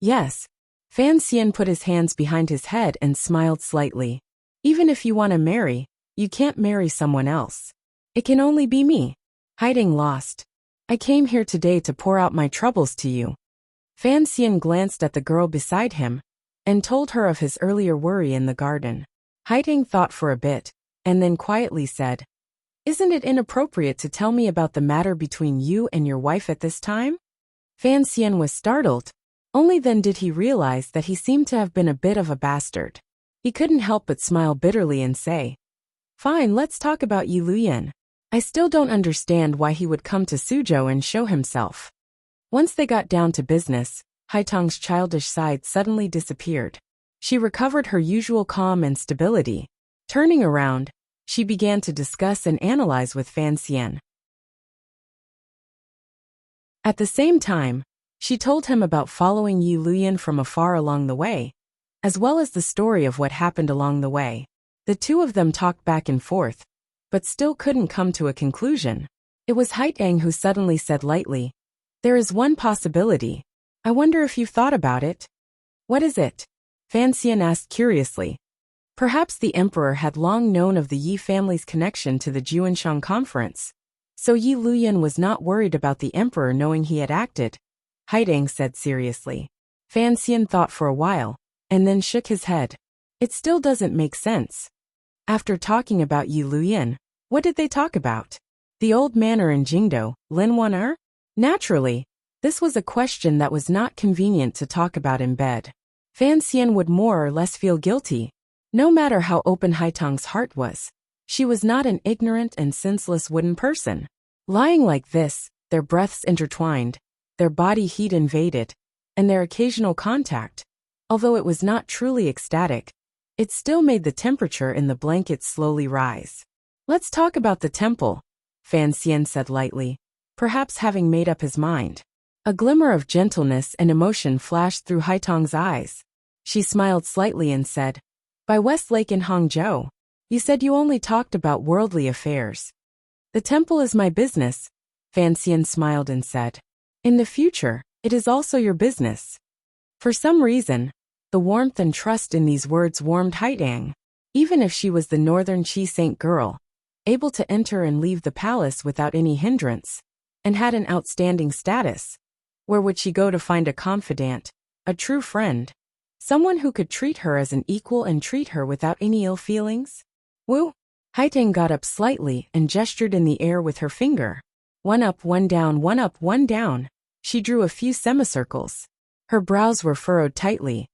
"Yes." Fan Xian put his hands behind his head and smiled slightly. "Even if you want to marry, you can't marry someone else. It can only be me." Haidang lost. "I came here today to pour out my troubles to you." Fan Xian glanced at the girl beside him and told her of his earlier worry in the garden. Haidang thought for a bit, and then quietly said, "Isn't it inappropriate to tell me about the matter between you and your wife at this time?" Fan Xian was startled. Only then did he realize that he seemed to have been a bit of a bastard. He couldn't help but smile bitterly and say, "Fine, let's talk about Yi Luyan. I still don't understand why he would come to Suzhou and show himself." Once they got down to business, Haitang's childish side suddenly disappeared. She recovered her usual calm and stability. Turning around, she began to discuss and analyze with Fan Xian. At the same time, she told him about following Yi Luyan from afar along the way, as well as the story of what happened along the way. The two of them talked back and forth, but still couldn't come to a conclusion. It was Haitang who suddenly said lightly, "There is one possibility. I wonder if you've thought about it." "What is it?" Fan Xian asked curiously. Perhaps the emperor had long known of the Yi family's connection to the Juanshan conference, so Yi Luyan was not worried about the emperor knowing he had acted. Haidang said seriously. Fan Xian thought for a while, and then shook his head. "It still doesn't make sense." After talking about Yi Luyan, what did they talk about? The old manor in Jingdo, Linwan? Naturally, this was a question that was not convenient to talk about in bed. Fan Xian would more or less feel guilty. No matter how open Haitang's heart was, she was not an ignorant and senseless wooden person. Lying like this, their breaths intertwined, their body heat invaded, and their occasional contact, although it was not truly ecstatic, it still made the temperature in the blankets slowly rise. "Let's talk about the temple," Fan Xian said lightly, perhaps having made up his mind. A glimmer of gentleness and emotion flashed through Haitang's eyes. She smiled slightly and said, "By West Lake in Hangzhou, you said you only talked about worldly affairs." "The temple is my business," Fan Xian smiled and said. "In the future, it is also your business." For some reason, the warmth and trust in these words warmed Haitang. Even if she was the northern Qi Saint girl, able to enter and leave the palace without any hindrance, and had an outstanding status, where would she go to find a confidant, a true friend, someone who could treat her as an equal and treat her without any ill feelings? "Woo!" Haitang got up slightly and gestured in the air with her finger. One up, one down, one up, one down. She drew a few semicircles. Her brows were furrowed tightly.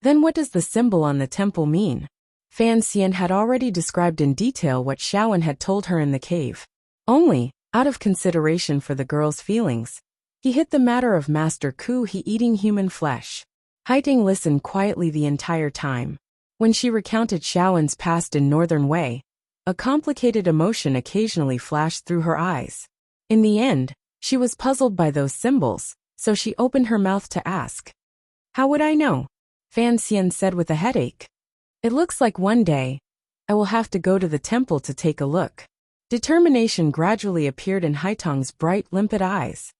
"Then what does the symbol on the temple mean?" Fan Xian had already described in detail what Xiaowen had told her in the cave. Only, out of consideration for the girl's feelings, he hid the matter of Master Ku He eating human flesh. Haiding listened quietly the entire time. When she recounted Xiaowen's past in Northern Wei, a complicated emotion occasionally flashed through her eyes. In the end, she was puzzled by those symbols, so she opened her mouth to ask. How would I know? Fan Xian said with a headache. It looks like one day, I will have to go to the temple to take a look. Determination gradually appeared in Haitong's bright, limpid eyes.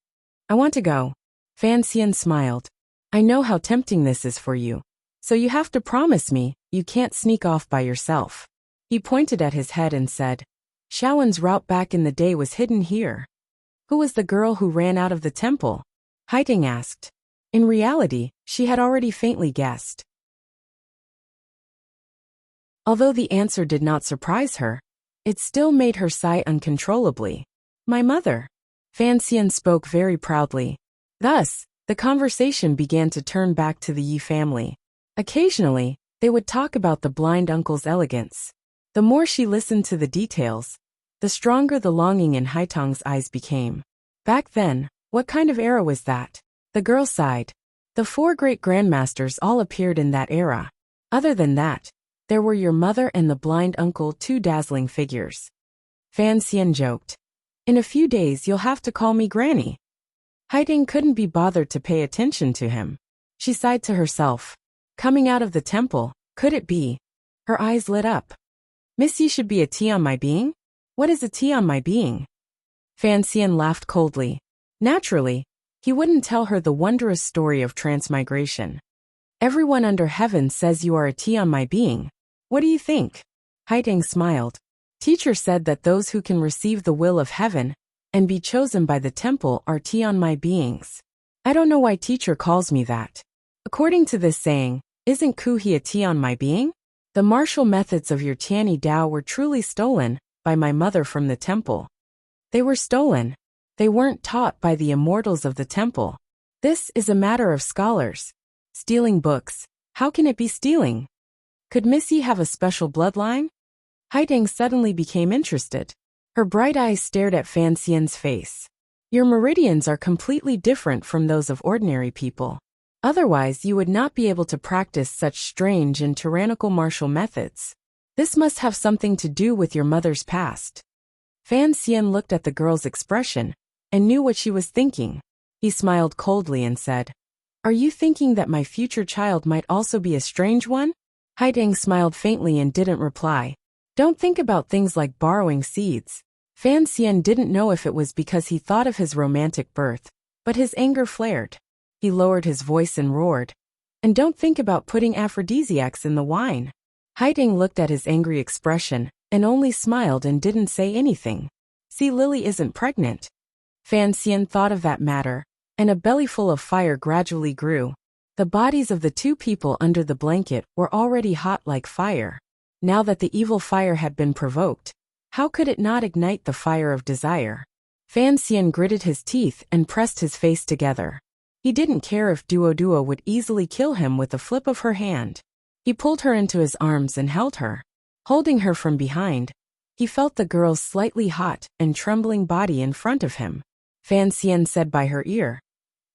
I want to go. Fan Xian smiled. I know how tempting this is for you. So you have to promise me, you can't sneak off by yourself. He pointed at his head and said, Xiaowen's route back in the day was hidden here. Who was the girl who ran out of the temple? Haiding asked. In reality, she had already faintly guessed. Although the answer did not surprise her, it still made her sigh uncontrollably. My mother. Fan Xian spoke very proudly. Thus, the conversation began to turn back to the Yi family. Occasionally, they would talk about the blind uncle's elegance. The more she listened to the details, the stronger the longing in Haitong's eyes became. Back then, what kind of era was that? The girl sighed. The 4 great grandmasters all appeared in that era. Other than that, there were your mother and the blind uncle, 2 dazzling figures. Fan Xian joked. In a few days you'll have to call me Granny. Haiding couldn't be bothered to pay attention to him. She sighed to herself. Coming out of the temple, could it be? Her eyes lit up. Miss Yi should be a tea on my being? What is a tea on my being? Fan Xian laughed coldly. Naturally, he wouldn't tell her the wondrous story of transmigration. Everyone under heaven says you are a tea on my being. What do you think? Haiding smiled. Teacher said that those who can receive the will of heaven and be chosen by the temple are tea on my beings. I don't know why teacher calls me that. According to this saying, isn't Ku He a tea on my being? The martial methods of your Tianyi Dao were truly stolen by my mother from the temple. They were stolen. They weren't taught by the immortals of the temple. This is a matter of scholars. Stealing books. How can it be stealing? Could Miss Yi have a special bloodline? Haiding suddenly became interested. Her bright eyes stared at Fan Xian's face. Your meridians are completely different from those of ordinary people. Otherwise, you would not be able to practice such strange and tyrannical martial methods. This must have something to do with your mother's past. Fan Xian looked at the girl's expression and knew what she was thinking. He smiled coldly and said, Are you thinking that my future child might also be a strange one? Haiding smiled faintly and didn't reply. Don't think about things like borrowing seeds. Fan Xian didn't know if it was because he thought of his romantic birth, but his anger flared. He lowered his voice and roared. And don't think about putting aphrodisiacs in the wine. Haiding looked at his angry expression and only smiled and didn't say anything. See, Lily isn't pregnant. Fan Xian thought of that matter, and a bellyful of fire gradually grew. The bodies of the 2 people under the blanket were already hot like fire. Now that the evil fire had been provoked, how could it not ignite the fire of desire? Fan Xian gritted his teeth and pressed his face together. He didn't care if Duo would easily kill him with a flip of her hand. He pulled her into his arms and held her. Holding her from behind, he felt the girl's slightly hot and trembling body in front of him. Fan Xian said by her ear,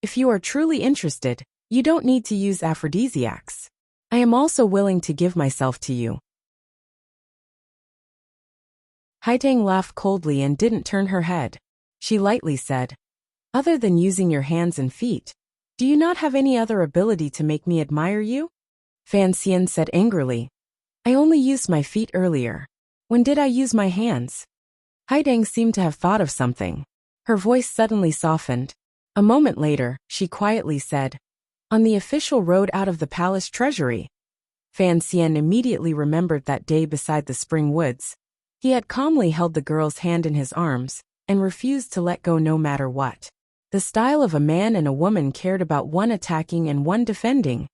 If you are truly interested, you don't need to use aphrodisiacs. I am also willing to give myself to you. Haiding laughed coldly and didn't turn her head. She lightly said, Other than using your hands and feet, do you not have any other ability to make me admire you? Fan Xian said angrily, I only used my feet earlier. When did I use my hands? Haiding seemed to have thought of something. Her voice suddenly softened. A moment later, she quietly said, On the official road out of the palace treasury. Fan Xian immediately remembered that day beside the spring woods. He had calmly held the girl's hand in his arms and refused to let go no matter what. The style of a man and a woman cared about one attacking and one defending,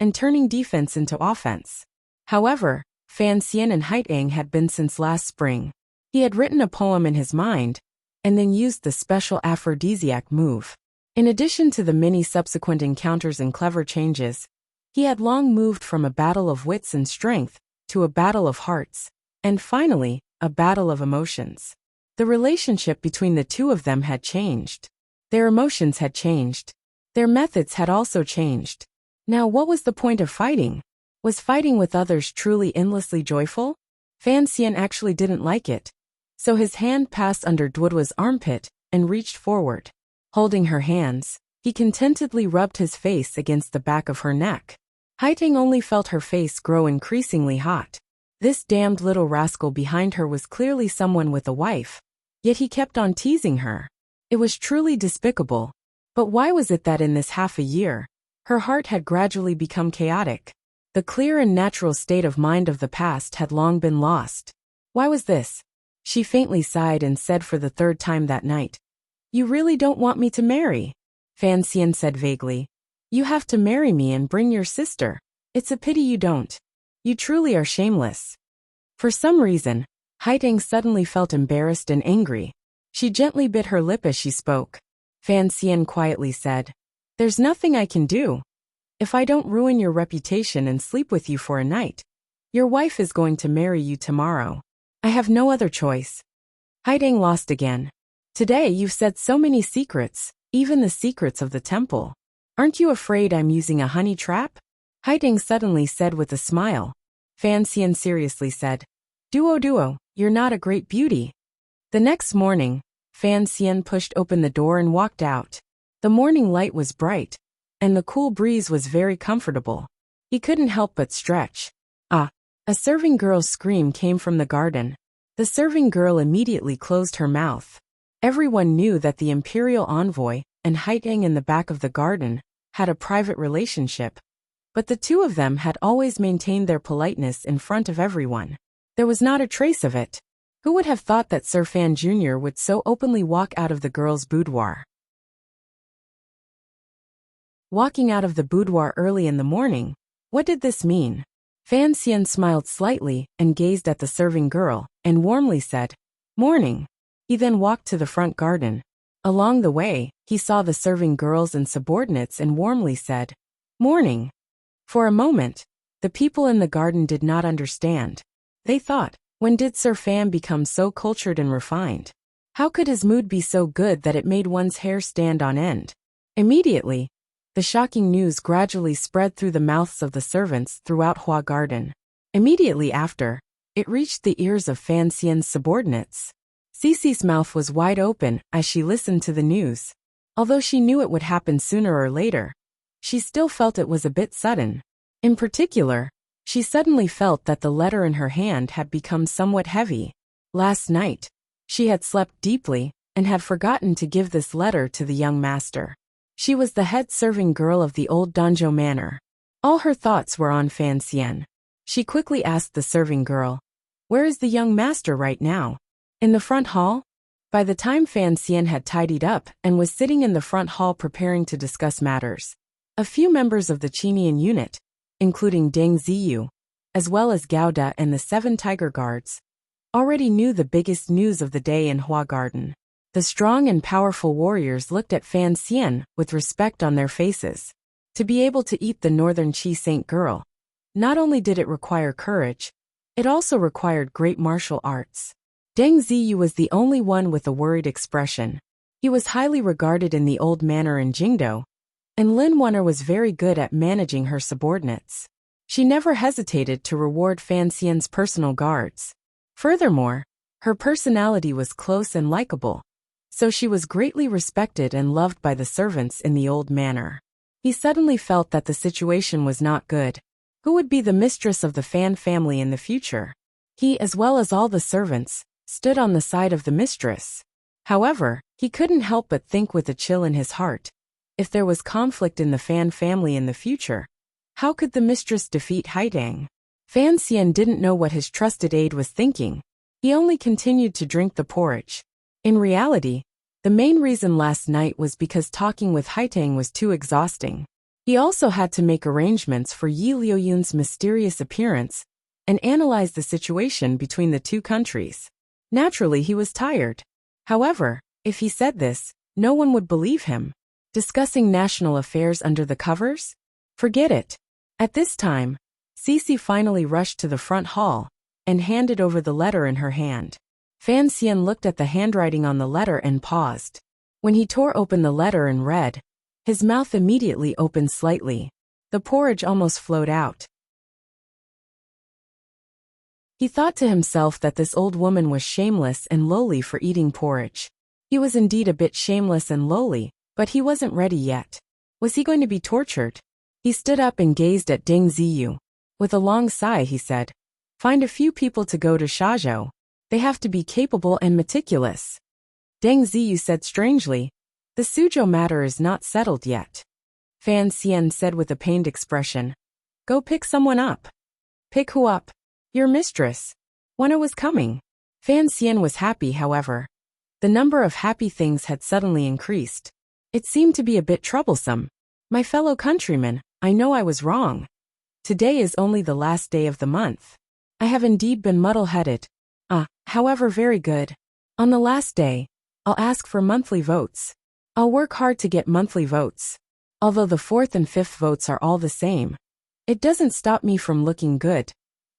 and turning defense into offense. However, Fan Xian and Haiding had been since last spring. He had written a poem in his mind, and then used the special aphrodisiac move. In addition to the many subsequent encounters and clever changes, he had long moved from a battle of wits and strength to a battle of hearts, and finally, a battle of emotions. The relationship between the two of them had changed. Their emotions had changed. Their methods had also changed. Now what was the point of fighting? Was fighting with others truly endlessly joyful? Fan Xian actually didn't like it. So his hand passed under Duoduo's armpit and reached forward. Holding her hands, he contentedly rubbed his face against the back of her neck. Haiteng only felt her face grow increasingly hot. This damned little rascal behind her was clearly someone with a wife. Yet he kept on teasing her. It was truly despicable. But why was it that in this half a year, her heart had gradually become chaotic? The clear and natural state of mind of the past had long been lost. Why was this? She faintly sighed and said for the third time that night, "You really don't want me to marry?" Fan Xian said vaguely. "You have to marry me and bring your sister. It's a pity you don't. You truly are shameless." For some reason, Haiteng suddenly felt embarrassed and angry. She gently bit her lip as she spoke. Fan Xian quietly said, "There's nothing I can do. If I don't ruin your reputation and sleep with you for a night, your wife is going to marry you tomorrow. I have no other choice." Haiteng lost again. "Today you've said so many secrets, even the secrets of the temple. Aren't you afraid I'm using a honey trap?" Haiteng suddenly said with a smile. Fan Xian seriously said, Duo, you're not a great beauty." The next morning, Fan Xian pushed open the door and walked out. The morning light was bright, and the cool breeze was very comfortable. He couldn't help but stretch. Ah! A serving girl's scream came from the garden. The serving girl immediately closed her mouth. Everyone knew that the imperial envoy and Haiteng in the back of the garden had a private relationship, but the two of them had always maintained their politeness in front of everyone. There was not a trace of it. Who would have thought that Sir Fan Jr. would so openly walk out of the girl's boudoir? Walking out of the boudoir early in the morning, what did this mean? Fan Xian smiled slightly and gazed at the serving girl, and warmly said, "Morning." He then walked to the front garden. Along the way, he saw the serving girls and subordinates and warmly said, "Morning." For a moment, the people in the garden did not understand. They thought, when did Sir Fan become so cultured and refined? How could his mood be so good that it made one's hair stand on end? Immediately, the shocking news gradually spread through the mouths of the servants throughout Hua Garden. Immediately after, it reached the ears of Fan Xian's subordinates. Cici's mouth was wide open as she listened to the news. Although she knew it would happen sooner or later, she still felt it was a bit sudden. In particular, she suddenly felt that the letter in her hand had become somewhat heavy. Last night, she had slept deeply and had forgotten to give this letter to the young master. She was the head serving girl of the old Danzhou manor. All her thoughts were on Fan Xian. She quickly asked the serving girl, "Where is the young master right now?" "In the front hall?" By the time Fan Xian had tidied up and was sitting in the front hall preparing to discuss matters, a few members of the Qinian unit, including Deng Ziyu, as well as Gao Da and the 7 Tiger Guards, already knew the biggest news of the day in Hua Garden. The strong and powerful warriors looked at Fan Xian with respect on their faces. To be able to eat the northern Qi Saint girl, not only did it require courage, it also required great martial arts. Deng Ziyu was the only one with a worried expression. He was highly regarded in the old manor in Jingdou, and Lin Wenner was very good at managing her subordinates. She never hesitated to reward Fan Xian's personal guards. Furthermore, her personality was close and likable, so she was greatly respected and loved by the servants in the old manor. He suddenly felt that the situation was not good. Who would be the mistress of the Fan family in the future? He, as well as all the servants, stood on the side of the mistress. However, he couldn't help but think with a chill in his heart, if there was conflict in the Fan family in the future, how could the mistress defeat Haiteng? Fan Xian didn't know what his trusted aide was thinking. He only continued to drink the porridge. In reality, the main reason last night was because talking with Haiteng was too exhausting. He also had to make arrangements for Yi Liuyun's mysterious appearance and analyze the situation between the two countries. Naturally, he was tired. However, if he said this, no one would believe him. Discussing national affairs under the covers? Forget it. At this time, Cece finally rushed to the front hall and handed over the letter in her hand. Fan Xian looked at the handwriting on the letter and paused. When he tore open the letter and read, his mouth immediately opened slightly. The porridge almost flowed out. He thought to himself that this old woman was shameless and lowly for eating porridge. He was indeed a bit shameless and lowly, but he wasn't ready yet. Was he going to be tortured? He stood up and gazed at Deng Ziyu. With a long sigh he said, "Find a few people to go to Shazhou. They have to be capable and meticulous." Deng Ziyu said strangely, "The Suzhou matter is not settled yet." Fan Xian said with a pained expression, "Go pick someone up." "Pick who up?" "Your mistress." When it was coming. Fan Xian was happy, however. The number of happy things had suddenly increased. It seemed to be a bit troublesome. "My fellow countrymen, I know I was wrong. Today is only the last day of the month. I have indeed been muddle-headed. However, very good. On the last day, I'll ask for monthly votes. I'll work hard to get monthly votes. Although the fourth and fifth votes are all the same, it doesn't stop me from looking good.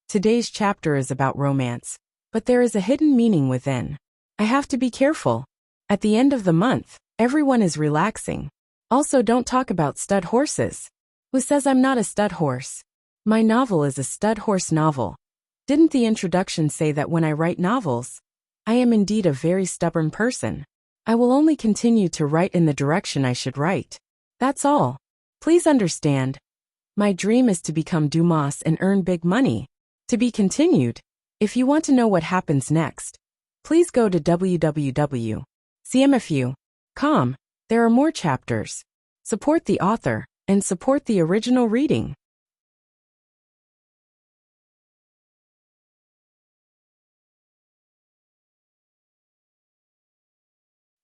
Today's chapter is about romance, but there is a hidden meaning within. I have to be careful. At the end of the month, everyone is relaxing. Also, don't talk about stud horses. Who says I'm not a stud horse? My novel is a stud horse novel. Didn't the introduction say that when I write novels, I am indeed a very stubborn person? I will only continue to write in the direction I should write. That's all. Please understand. My dream is to become Dumas and earn big money. To be continued. If you want to know what happens next, please go to www.cmfu.com. There are more chapters. Support the author and support the original reading.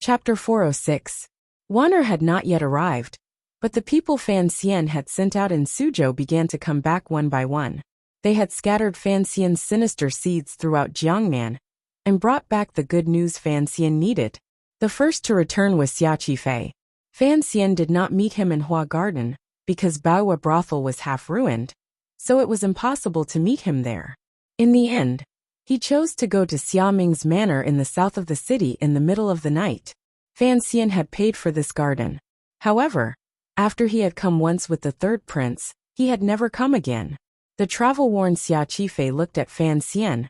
Chapter 406. Wanner had not yet arrived, but the people Fan Xian had sent out in Suzhou began to come back one by one. They had scattered Fan Xian's sinister seeds throughout Jiangnan and brought back the good news Fan Xian needed. The first to return was Xia Qifei. Fan Xian did not meet him in Hua Garden because Baowa brothel was half ruined, so it was impossible to meet him there. In the end, he chose to go to Xiaming's manor in the south of the city in the middle of the night. Fan Xian had paid for this garden. However, after he had come once with the third prince, he had never come again. The travel-worn Xia Qifei looked at Fan Xian,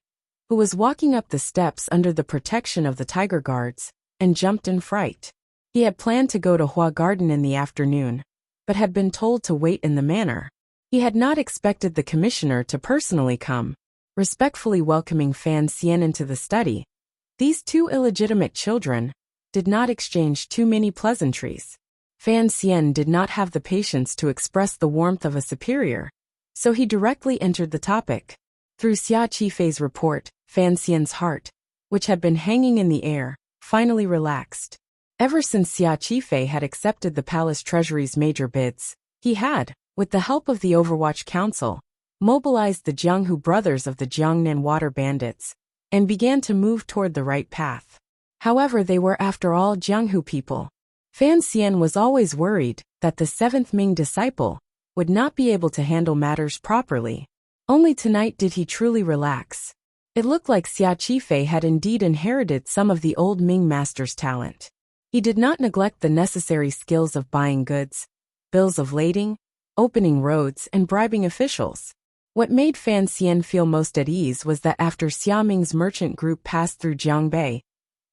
who was walking up the steps under the protection of the tiger guards, and jumped in fright. He had planned to go to Hua Garden in the afternoon, but had been told to wait in the manor. He had not expected the commissioner to personally come, respectfully welcoming Fan Xian into the study. These two illegitimate children did not exchange too many pleasantries. Fan Xian did not have the patience to express the warmth of a superior, so he directly entered the topic. Through Xia Qifei's report, Fan Xian's heart, which had been hanging in the air, finally relaxed. Ever since Xia Qifei had accepted the palace treasury's major bids, he had, with the help of the Overwatch Council, mobilized the Jianghu brothers of the Jiangnan water bandits, and began to move toward the right path. However, they were after all Jianghu people. Fan Xian was always worried that the seventh Ming disciple would not be able to handle matters properly. Only tonight did he truly relax. It looked like Xia Qifei had indeed inherited some of the old Ming master's talent. He did not neglect the necessary skills of buying goods, bills of lading, opening roads, and bribing officials. What made Fan Xian feel most at ease was that after Xiaming's merchant group passed through Jiangbei,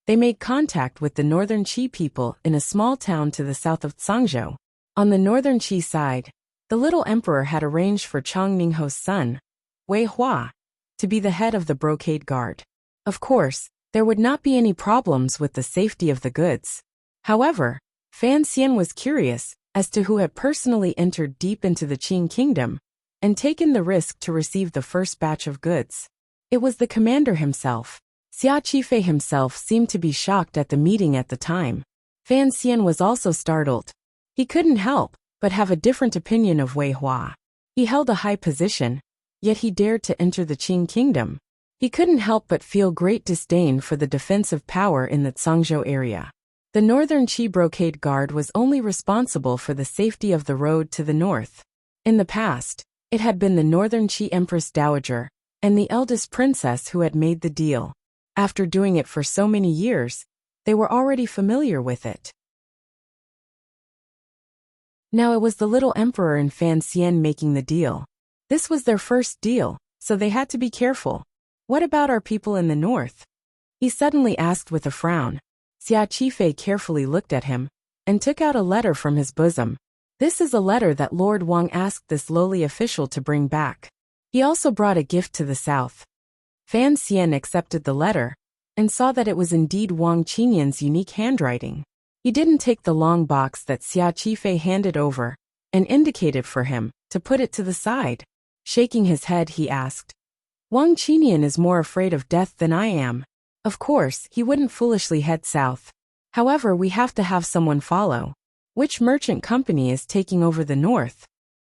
they made contact with the northern Qi people in a small town to the south of Zhangzhou. On the northern Qi side, the little emperor had arranged for Chang Ningho's son, Wei Hua, to be the head of the brocade guard. Of course, there would not be any problems with the safety of the goods. However, Fan Xian was curious as to who had personally entered deep into the Qing kingdom and taken the risk to receive the first batch of goods. It was the commander himself. Xia Qifei himself seemed to be shocked at the meeting at the time. Fan Xian was also startled. He couldn't help but have a different opinion of Wei Hua. He held a high position, yet he dared to enter the Qing kingdom. He couldn't help but feel great disdain for the defensive power in the Zhangzhou area. The northern Qi brocade guard was only responsible for the safety of the road to the north. In the past, It had been the Northern Qi Empress Dowager and the eldest princess who had made the deal. After doing it for so many years, they were already familiar with it. Now it was the little emperor and Fan Xian making the deal. This was their first deal, so they had to be careful. What about our people in the north? He suddenly asked with a frown. Xia Qifei carefully looked at him and took out a letter from his bosom. This is a letter that Lord Wang asked this lowly official to bring back. He also brought a gift to the south. Fan Xian accepted the letter and saw that it was indeed Wang Qinian's unique handwriting. He didn't take the long box that Xia Qifei handed over and indicated for him to put it to the side. Shaking his head, he asked, Wang Qinian is more afraid of death than I am. Of course, he wouldn't foolishly head south. However, we have to have someone follow. Which merchant company is taking over the north?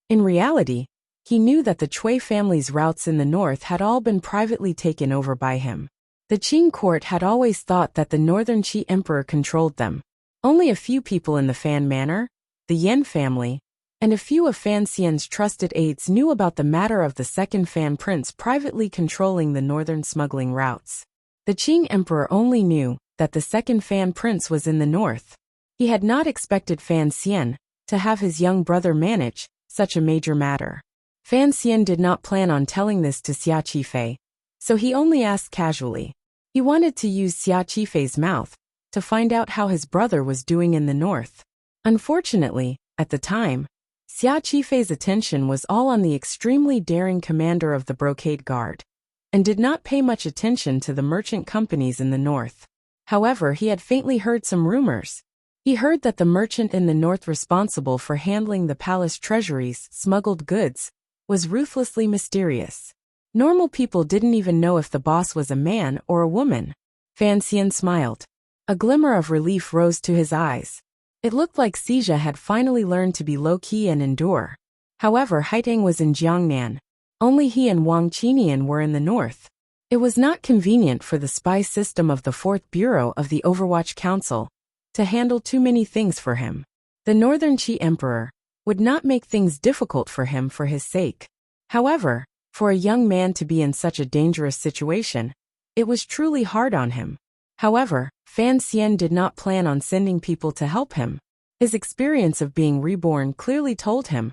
In reality, he knew that the Cui family's routes in the north had all been privately taken over by him. The Qing court had always thought that the Northern Qi emperor controlled them. Only a few people in the Fan manor, the Yan family, and a few of Fan Xian's trusted aides knew about the matter of the second Fan prince privately controlling the northern smuggling routes. The Qing emperor only knew that the second Fan prince was in the north. He had not expected Fan Xian to have his young brother manage such a major matter. Fan Xian did not plan on telling this to Xia Qifei, so he only asked casually. He wanted to use Xia Qifei's mouth to find out how his brother was doing in the north. Unfortunately, at the time, Xia Qifei's attention was all on the extremely daring commander of the Brocade Guard, and did not pay much attention to the merchant companies in the north. However, he had faintly heard some rumors. He heard that the merchant in the north responsible for handling the palace treasury's smuggled goods was ruthlessly mysterious. Normal people didn't even know if the boss was a man or a woman. Fan Xian smiled. A glimmer of relief rose to his eyes. It looked like Xia had finally learned to be low-key and endure. However, Haitang was in Jiangnan. Only he and Wang Qinian were in the north. It was not convenient for the spy system of the 4th Bureau of the Overwatch Council to handle too many things for him. The Northern Qi Emperor would not make things difficult for him for his sake. However, for a young man to be in such a dangerous situation, it was truly hard on him. However, Fan Xian did not plan on sending people to help him. His experience of being reborn clearly told him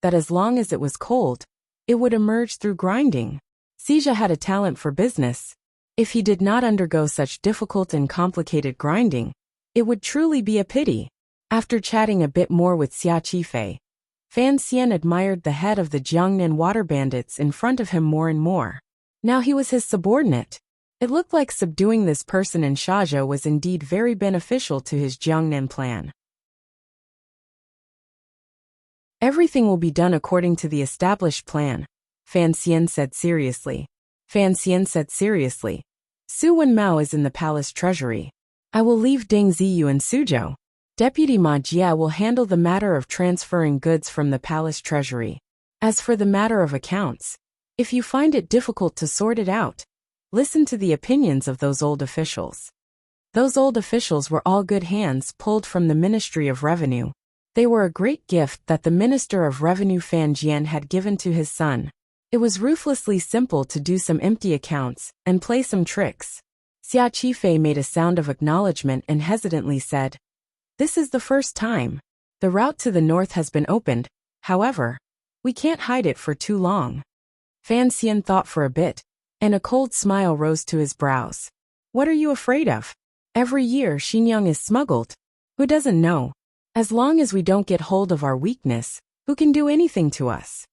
that as long as it was cold, it would emerge through grinding. Xia had a talent for business. If he did not undergo such difficult and complicated grinding, it would truly be a pity. After chatting a bit more with Xia Qifei, Fan Xian admired the head of the Jiangnan water bandits in front of him more and more. Now he was his subordinate. It looked like subduing this person in Shazhou was indeed very beneficial to his Jiangnan plan. Everything will be done according to the established plan, Fan Xian said seriously. Fan Xian said seriously. Su Wenmao is in the palace treasury. I will leave Deng Ziyu in Suzhou. Deputy Ma Jia will handle the matter of transferring goods from the palace treasury. As for the matter of accounts, if you find it difficult to sort it out, listen to the opinions of those old officials. Those old officials were all good hands pulled from the Ministry of Revenue. They were a great gift that the Minister of Revenue Fan Jian had given to his son. It was ruthlessly simple to do some empty accounts and play some tricks. Xia Qifei made a sound of acknowledgement and hesitantly said, This is the first time. The route to the north has been opened, however, we can't hide it for too long. Fan Xian thought for a bit, and a cold smile rose to his brows. What are you afraid of? Every year Xinjiang is smuggled. Who doesn't know? As long as we don't get hold of our weakness, who can do anything to us?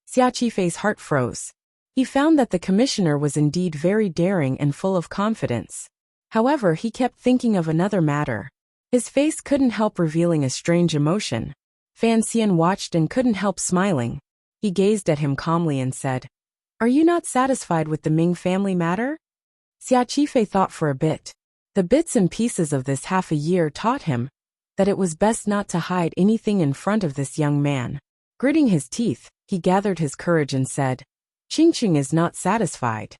Xia Qifei's heart froze. He found that the commissioner was indeed very daring and full of confidence. However, he kept thinking of another matter. His face couldn't help revealing a strange emotion. Fan Xian watched and couldn't help smiling. He gazed at him calmly and said, Are you not satisfied with the Ming family matter? Xia Qifei thought for a bit. The bits and pieces of this half a year taught him that it was best not to hide anything in front of this young man. Gritting his teeth, he gathered his courage and said, Qingqing is not satisfied.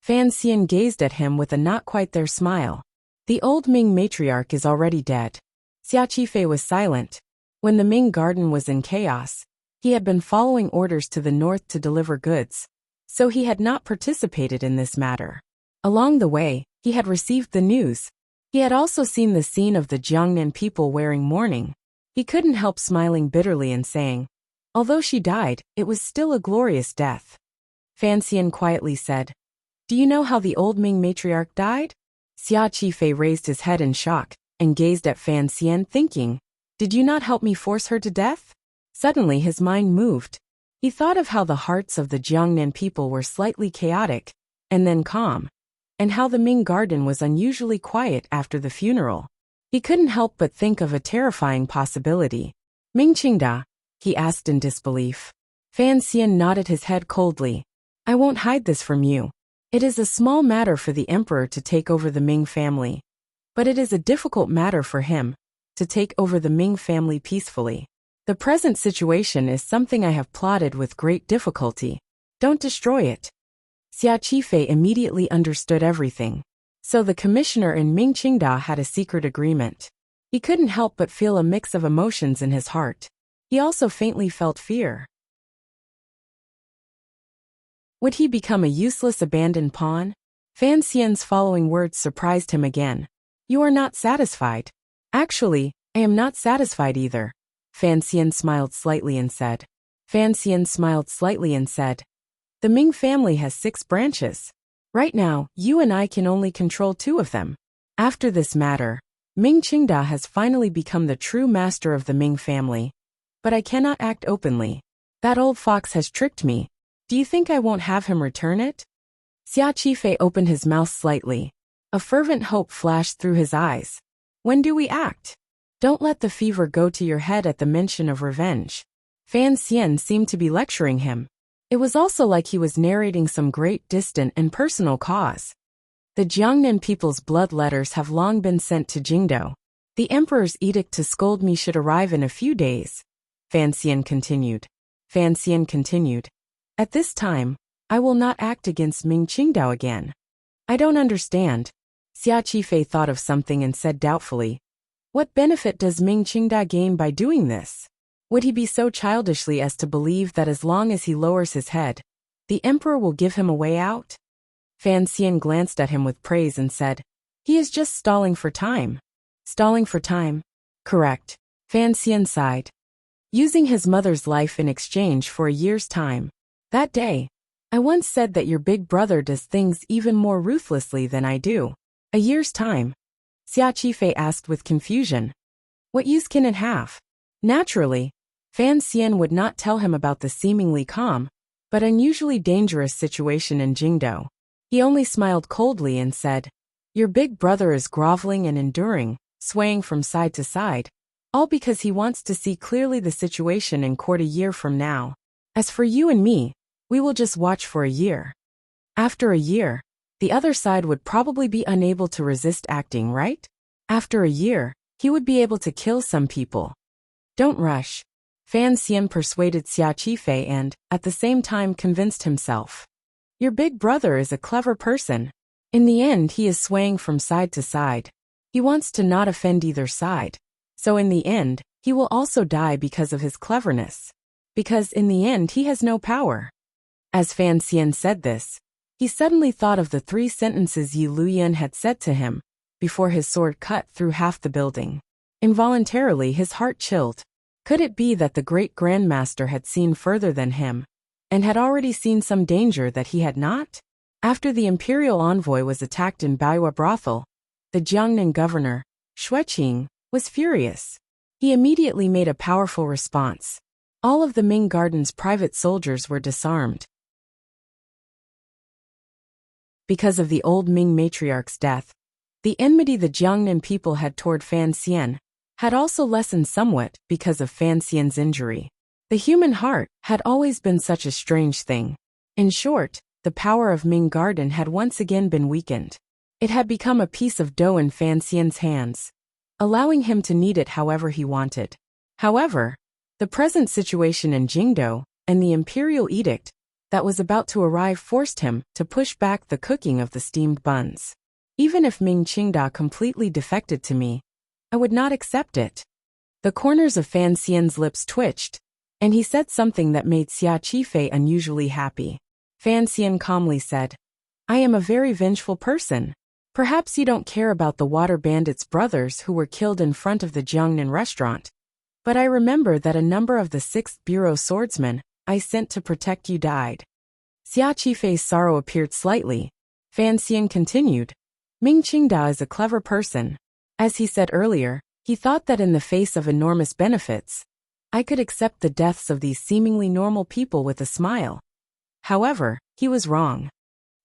Fan Xian gazed at him with a not quite there smile. The old Ming matriarch is already dead. Xia Qifei was silent. When the Ming garden was in chaos, He had been following orders to the north to deliver goods, so he had not participated in this matter. Along the way, he had received the news. He had also seen the scene of the Jiangnan people wearing mourning. He couldn't help smiling bitterly and saying, although she died, it was still a glorious death. Fan Xian quietly said, do you know how the old Ming matriarch died? Xia Qifei raised his head in shock and gazed at Fan Xian thinking, did you not help me force her to death? Suddenly his mind moved. He thought of how the hearts of the Jiangnan people were slightly chaotic, and then calm, and how the Ming garden was unusually quiet after the funeral. He couldn't help but think of a terrifying possibility. Ming Qingda? He asked in disbelief. Fan Xian nodded his head coldly. I won't hide this from you. It is a small matter for the emperor to take over the Ming family, but it is a difficult matter for him to take over the Ming family peacefully. The present situation is something I have plotted with great difficulty. Don't destroy it. Xia Qifei immediately understood everything. So the commissioner and Ming Qingda had a secret agreement. He couldn't help but feel a mix of emotions in his heart. He also faintly felt fear. Would he become a useless abandoned pawn? Fan Xian's following words surprised him again. You are not satisfied. Actually, I am not satisfied either. Fan Xian smiled slightly and said. The Ming family has 6 branches. Right now, you and I can only control 2 of them. After this matter, Ming Qingda has finally become the true master of the Ming family. But I cannot act openly. That old fox has tricked me. Do you think I won't have him return it? Xia Qifei opened his mouth slightly. A fervent hope flashed through his eyes. When do we act? Don't let the fever go to your head at the mention of revenge. Fan Xian seemed to be lecturing him. It was also like he was narrating some great distant and personal cause. The Jiangnan people's blood letters have long been sent to Jingdou. The emperor's edict to scold me should arrive in a few days. Fan Xian continued. At this time, I will not act against Ming Qingdao again. I don't understand. Xia Qifei thought of something and said doubtfully, what benefit does Ming Qingda gain by doing this? Would he be so childishly as to believe that as long as he lowers his head, the emperor will give him a way out? Fan Xian glanced at him with praise and said, he is just stalling for time. Stalling for time? Correct. Fan Xian sighed. Using his mother's life in exchange for a year's time. That day, I once said that your big brother does things even more ruthlessly than I do. A year's time? Xia Qifei asked with confusion. What use can it have? Naturally, Fan Xian would not tell him about the seemingly calm, but unusually dangerous situation in Jingdou. He only smiled coldly and said, your big brother is groveling and enduring, swaying from side to side, all because he wants to see clearly the situation in court a year from now. As for you and me, we will just watch for a year. After a year, the other side would probably be unable to resist acting, right? After a year, he would be able to kill some people. Don't rush. Fan Xian persuaded Xia Qifei and, at the same time, convinced himself. Your big brother is a clever person. In the end, he is swaying from side to side. He wants to not offend either side. So in the end, he will also die because of his cleverness. Because in the end, he has no power. As Fan Xian said this, he suddenly thought of the 3 sentences Yi Luyan had said to him, before his sword cut through half the building. Involuntarily his heart chilled. Could it be that the great grandmaster had seen further than him, and had already seen some danger that he had not? After the imperial envoy was attacked in Baiwa brothel, the Jiangnan governor, Xueqing, was furious. He immediately made a powerful response. All of the Ming Garden's private soldiers were disarmed. Because of the old Ming matriarch's death, the enmity the Jiangnan people had toward Fan Xian had also lessened somewhat because of Fan Xian's injury. The human heart had always been such a strange thing. In short, the power of Ming Garden had once again been weakened. It had become a piece of dough in Fan Xian's hands, allowing him to knead it however he wanted. However, the present situation in Jingdou and the imperial edict that was about to arrive forced him to push back the cooking of the steamed buns. Even if Ming Qingda completely defected to me, I would not accept it. The corners of Fan Xian's lips twitched. and he said something that made Xia Qifei unusually happy. Fan Xian calmly said, I am a very vengeful person. Perhaps you don't care about the water bandits' brothers who were killed in front of the Jiangnan restaurant. But I remember that a number of the 6th Bureau swordsmen I sent to protect you died. Xia Qifei's sorrow appeared slightly. Fan Xian continued, Ming Qingda is a clever person. As he said earlier, he thought that in the face of enormous benefits, I could accept the deaths of these seemingly normal people with a smile. However, he was wrong.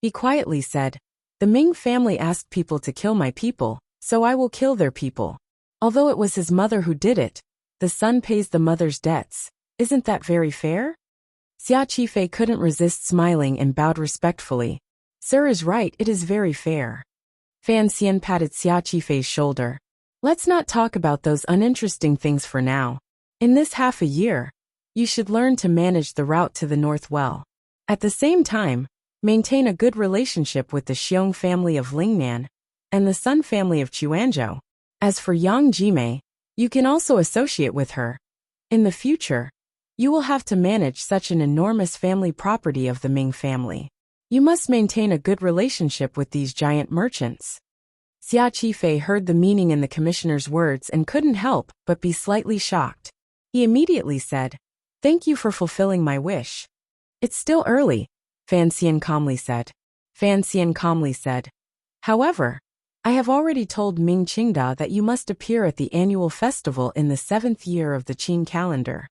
He quietly said, the Ming family asked people to kill my people, so I will kill their people. Although it was his mother who did it, the son pays the mother's debts. Isn't that very fair? Xia Qifei couldn't resist smiling and bowed respectfully. Sir is right, it is very fair. Fan Xian patted Xia Qifei's shoulder. Let's not talk about those uninteresting things for now. In this half a year, you should learn to manage the route to the north well. At the same time, maintain a good relationship with the Xiong family of Lingnan and the Sun family of Quanzhou. As for Yang Jimei, you can also associate with her. In the future, you will have to manage such an enormous family property of the Ming family. You must maintain a good relationship with these giant merchants. Xia Qifei heard the meaning in the commissioner's words and couldn't help but be slightly shocked. He immediately said, Thank you for fulfilling my wish. It's still early, Fan Xian calmly said. Fan Xian calmly said, However, I have already told Ming Qingda that you must appear at the annual festival in the 7th year of the Qin calendar.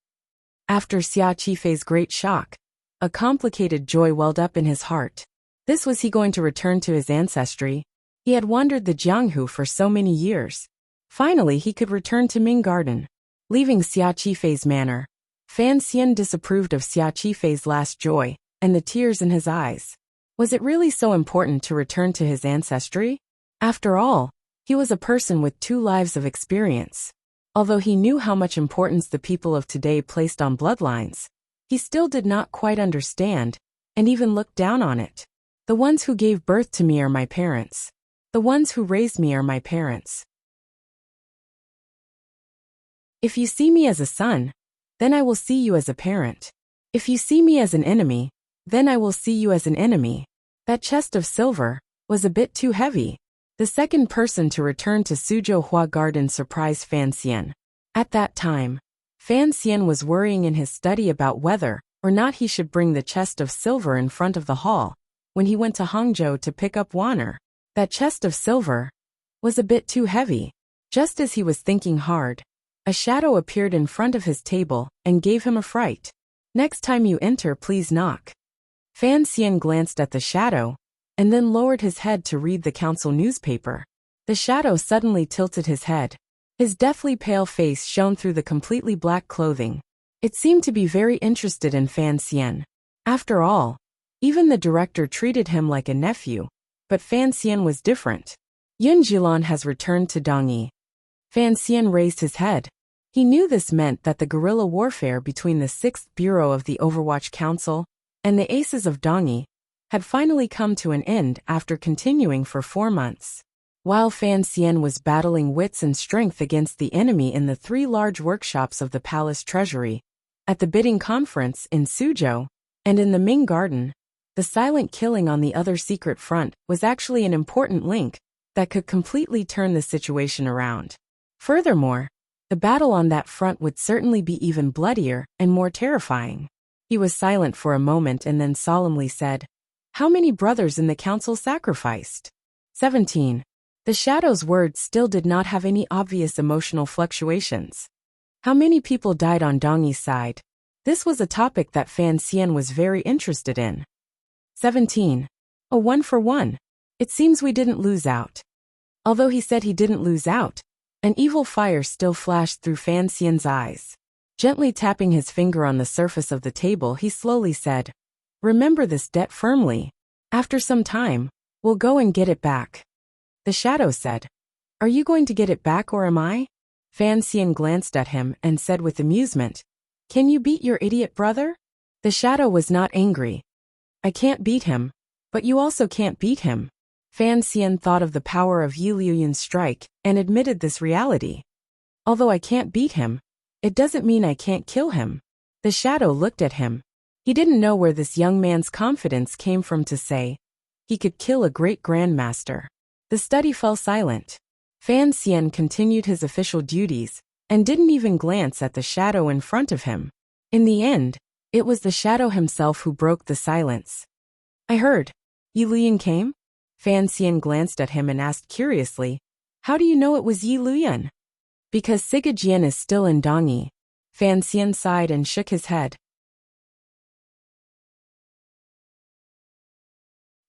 After Xia Qifei's great shock, a complicated joy welled up in his heart. This was he going to return to his ancestry? He had wandered the Jianghu for so many years. Finally he could return to Ming Garden. Leaving Xia Qifei's manor, Fan Xian disapproved of Xia Qifei's last joy, and the tears in his eyes. Was it really so important to return to his ancestry? After all, he was a person with 2 lives of experience. Although he knew how much importance the people of today placed on bloodlines, he still did not quite understand, and even looked down on it. The ones who gave birth to me are my parents. The ones who raised me are my parents. If you see me as a son, then I will see you as a parent. If you see me as an enemy, then I will see you as an enemy. That chest of silver was a bit too heavy. The second person to return to Suzhou Hua Garden surprised Fan Xian. At that time, Fan Xian was worrying in his study about whether or not he should bring the chest of silver in front of the hall when he went to Hangzhou to pick up Wanner. That chest of silver was a bit too heavy. Just as he was thinking hard, a shadow appeared in front of his table and gave him a fright. Next time you enter, please knock. Fan Xian glanced at the shadow and then lowered his head to read the council newspaper. The shadow suddenly tilted his head. His deathly pale face shone through the completely black clothing. It seemed to be very interested in Fan Xian. After all, even the director treated him like a nephew, but Fan Xian was different. Yun Jilan has returned to Dongyi. Fan Xian raised his head. He knew this meant that the guerrilla warfare between the 6th Bureau of the Overwatch Council and the Aces of Dongyi had finally come to an end after continuing for 4 months. While Fan Xian was battling wits and strength against the enemy in the 3 large workshops of the palace treasury, at the bidding conference in Suzhou, and in the Ming Garden, the silent killing on the other secret front was actually an important link that could completely turn the situation around. Furthermore, the battle on that front would certainly be even bloodier and more terrifying. He was silent for a moment and then solemnly said, How many brothers in the council sacrificed? 17. The shadow's words still did not have any obvious emotional fluctuations. How many people died on Dongyi's side? This was a topic that Fan Xian was very interested in. 17. A 1 for 1. It seems we didn't lose out. Although he said he didn't lose out, an evil fire still flashed through Fan Xian's eyes. Gently tapping his finger on the surface of the table, he slowly said, Remember this debt firmly. After some time, we'll go and get it back. The shadow said, Are you going to get it back or am I? Fan Xian glanced at him and said with amusement, Can you beat your idiot brother? The shadow was not angry. I can't beat him, but you also can't beat him. Fan Xian thought of the power of Yi Liuyun's strike and admitted this reality. Although I can't beat him, it doesn't mean I can't kill him. The shadow looked at him. He didn't know where this young man's confidence came from to say he could kill a great grandmaster. The study fell silent. Fan Xian continued his official duties and didn't even glance at the shadow in front of him. In the end, it was the shadow himself who broke the silence. I heard. Yi Luyan came? Fan Xian glanced at him and asked curiously, how do you know it was Yi Luyan? Because Siga Jian is still in Dongyi. Fan Xian sighed and shook his head.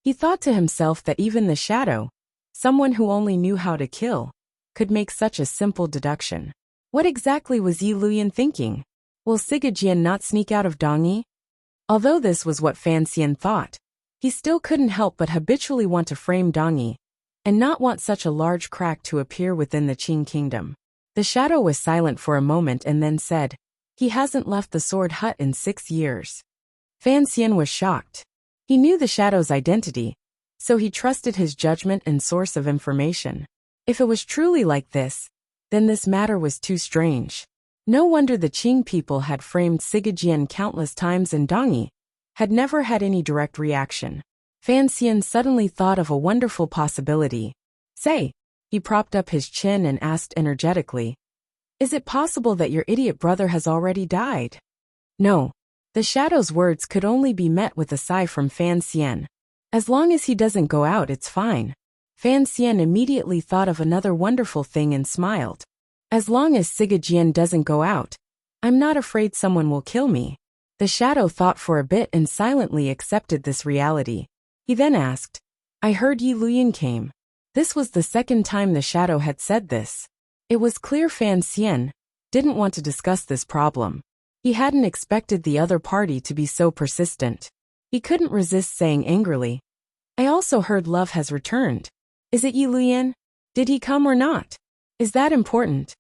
He thought to himself that even the shadow, someone who only knew how to kill, could make such a simple deduction. What exactly was Yi Luyan thinking? Will Siga Jian not sneak out of Dongyi? Although this was what Fan Xian thought, he still couldn't help but habitually want to frame Dongyi, and not want such a large crack to appear within the Qing kingdom. The shadow was silent for a moment and then said, he hasn't left the sword hut in 6 years. Fan Xian was shocked. He knew the shadow's identity, so he trusted his judgment and source of information. If it was truly like this, then this matter was too strange. No wonder the Qing people had framed Siga Jian countless times and Dongyi had never had any direct reaction. Fan Xian suddenly thought of a wonderful possibility. Say, he propped up his chin and asked energetically, is it possible that your idiot brother has already died? No. The shadow's words could only be met with a sigh from Fan Xian. As long as he doesn't go out, it's fine. Fan Xian immediately thought of another wonderful thing and smiled. As long as Siga Jian doesn't go out, I'm not afraid someone will kill me. The shadow thought for a bit and silently accepted this reality. He then asked, I heard Yi Luyan came. This was the second time the shadow had said this. It was clear Fan Xian didn't want to discuss this problem. He hadn't expected the other party to be so persistent. He couldn't resist saying angrily, I also heard love has returned. Is it Yi Luyan? Did he come or not? Is that important?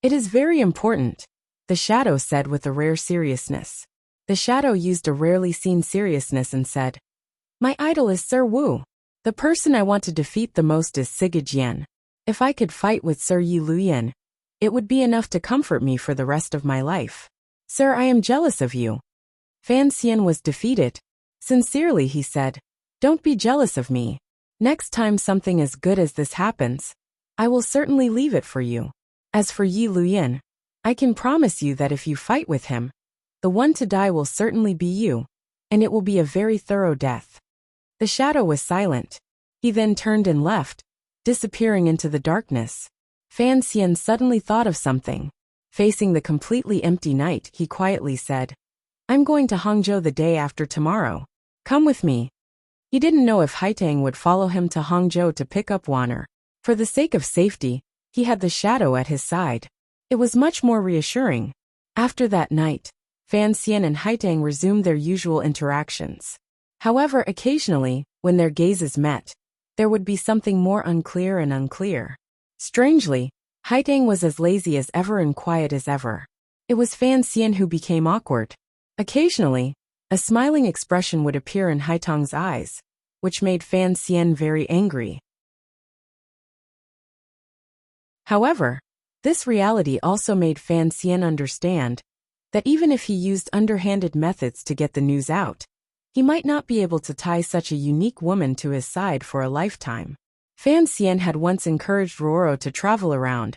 It is very important, the shadow said with a rare seriousness. The shadow used a rarely seen seriousness and said, my idol is Sir Wu. The person I want to defeat the most is Siga Jian. If I could fight with Sir Yi Luyan, it would be enough to comfort me for the rest of my life. Sir, I am jealous of you. Fan Xian was defeated. Sincerely, he said, don't be jealous of me. Next time something as good as this happens, I will certainly leave it for you. As for Yi Luyan, I can promise you that if you fight with him, the one to die will certainly be you, and it will be a very thorough death. The shadow was silent. He then turned and left, disappearing into the darkness. Fan Xian suddenly thought of something. Facing the completely empty night, he quietly said, I'm going to Hangzhou the day after tomorrow. Come with me. He didn't know if Haitang would follow him to Hangzhou to pick up Wanner. For the sake of safety, he had the shadow at his side. It was much more reassuring. After that night, Fan Xian and Haitang resumed their usual interactions. However, occasionally, when their gazes met, there would be something more unclear and unclear. Strangely, Haitang was as lazy as ever and quiet as ever. It was Fan Xian who became awkward. Occasionally, a smiling expression would appear in Haitang's eyes, which made Fan Xian very angry. However, this reality also made Fan Xian understand that even if he used underhanded methods to get the news out, he might not be able to tie such a unique woman to his side for a lifetime. Fan Xian had once encouraged Roro to travel around,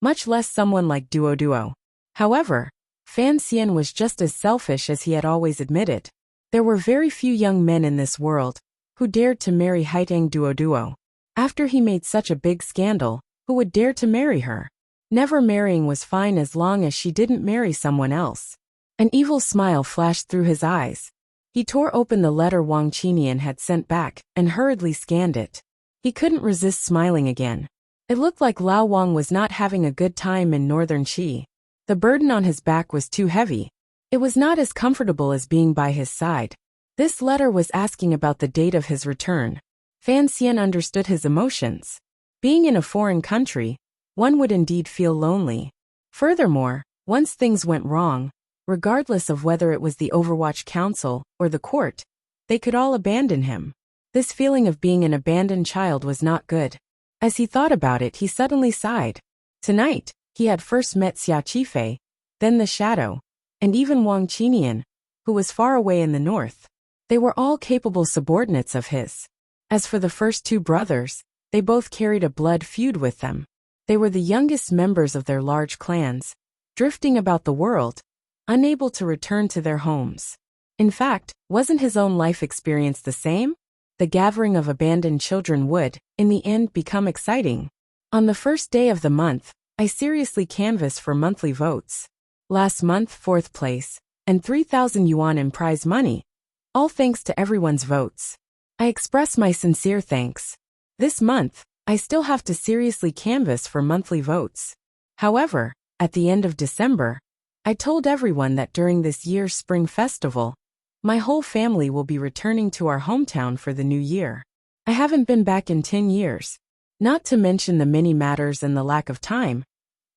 much less someone like Duo. However, Fan Xian was just as selfish as he had always admitted. There were very few young men in this world who dared to marry Haitang Duo. After he made such a big scandal, who would dare to marry her? Never marrying was fine as long as she didn't marry someone else. An evil smile flashed through his eyes. He tore open the letter Wang Qinian had sent back and hurriedly scanned it. He couldn't resist smiling again. It looked like Lao Wang was not having a good time in northern Qi. The burden on his back was too heavy. It was not as comfortable as being by his side. This letter was asking about the date of his return. Fan Xian understood his emotions. Being in a foreign country, one would indeed feel lonely. Furthermore, once things went wrong, regardless of whether it was the Overwatch Council or the court, they could all abandon him. This feeling of being an abandoned child was not good. As he thought about it, he suddenly sighed. Tonight, he had first met Xia Qifei, then the shadow, and even Wang Qinian, who was far away in the north. They were all capable subordinates of his. As for the first two brothers, they both carried a blood feud with them. They were the youngest members of their large clans, drifting about the world, unable to return to their homes. In fact, wasn't his own life experience the same? The gathering of abandoned children would, in the end, become exciting. On the first day of the month, I seriously canvassed for monthly votes. Last month, 4th place, and 3,000 yuan in prize money. All thanks to everyone's votes. I express my sincere thanks. This month, I still have to seriously canvass for monthly votes. However, at the end of December, I told everyone that during this year's spring festival, my whole family will be returning to our hometown for the new year. I haven't been back in 10 years. Not to mention the many matters and the lack of time.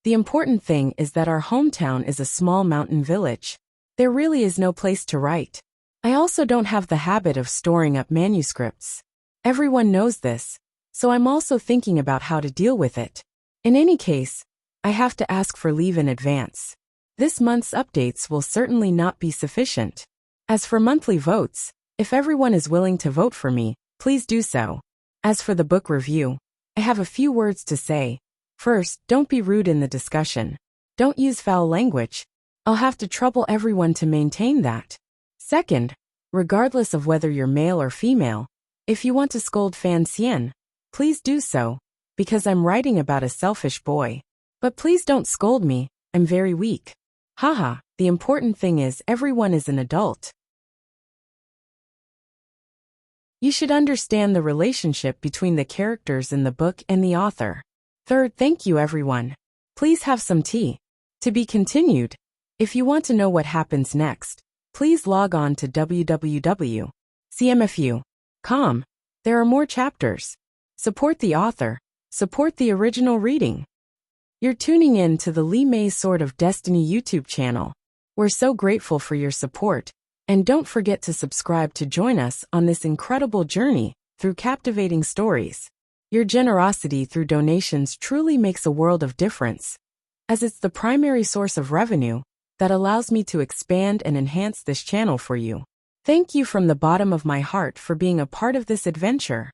The important thing is that our hometown is a small mountain village. There really is no place to write. I also don't have the habit of storing up manuscripts. Everyone knows this, so I'm also thinking about how to deal with it. In any case, I have to ask for leave in advance. This month's updates will certainly not be sufficient. As for monthly votes, if everyone is willing to vote for me, please do so. As for the book review, I have a few words to say. First, don't be rude in the discussion. Don't use foul language. I'll have to trouble everyone to maintain that. Second, regardless of whether you're male or female, if you want to scold Fan Xian, please do so, because I'm writing about a selfish boy. But please don't scold me, I'm very weak. Haha, the important thing is everyone is an adult. You should understand the relationship between the characters in the book and the author. Third, thank you everyone. Please have some tea. To be continued. If you want to know what happens next, please log on to www.cmfu.com. There are more chapters. Support the author. Support the original reading. You're tuning in to the Li Mei Sword of Destiny YouTube channel. We're so grateful for your support, and don't forget to subscribe to join us on this incredible journey through captivating stories. Your generosity through donations truly makes a world of difference, as it's the primary source of revenue that allows me to expand and enhance this channel for you. Thank you from the bottom of my heart for being a part of this adventure.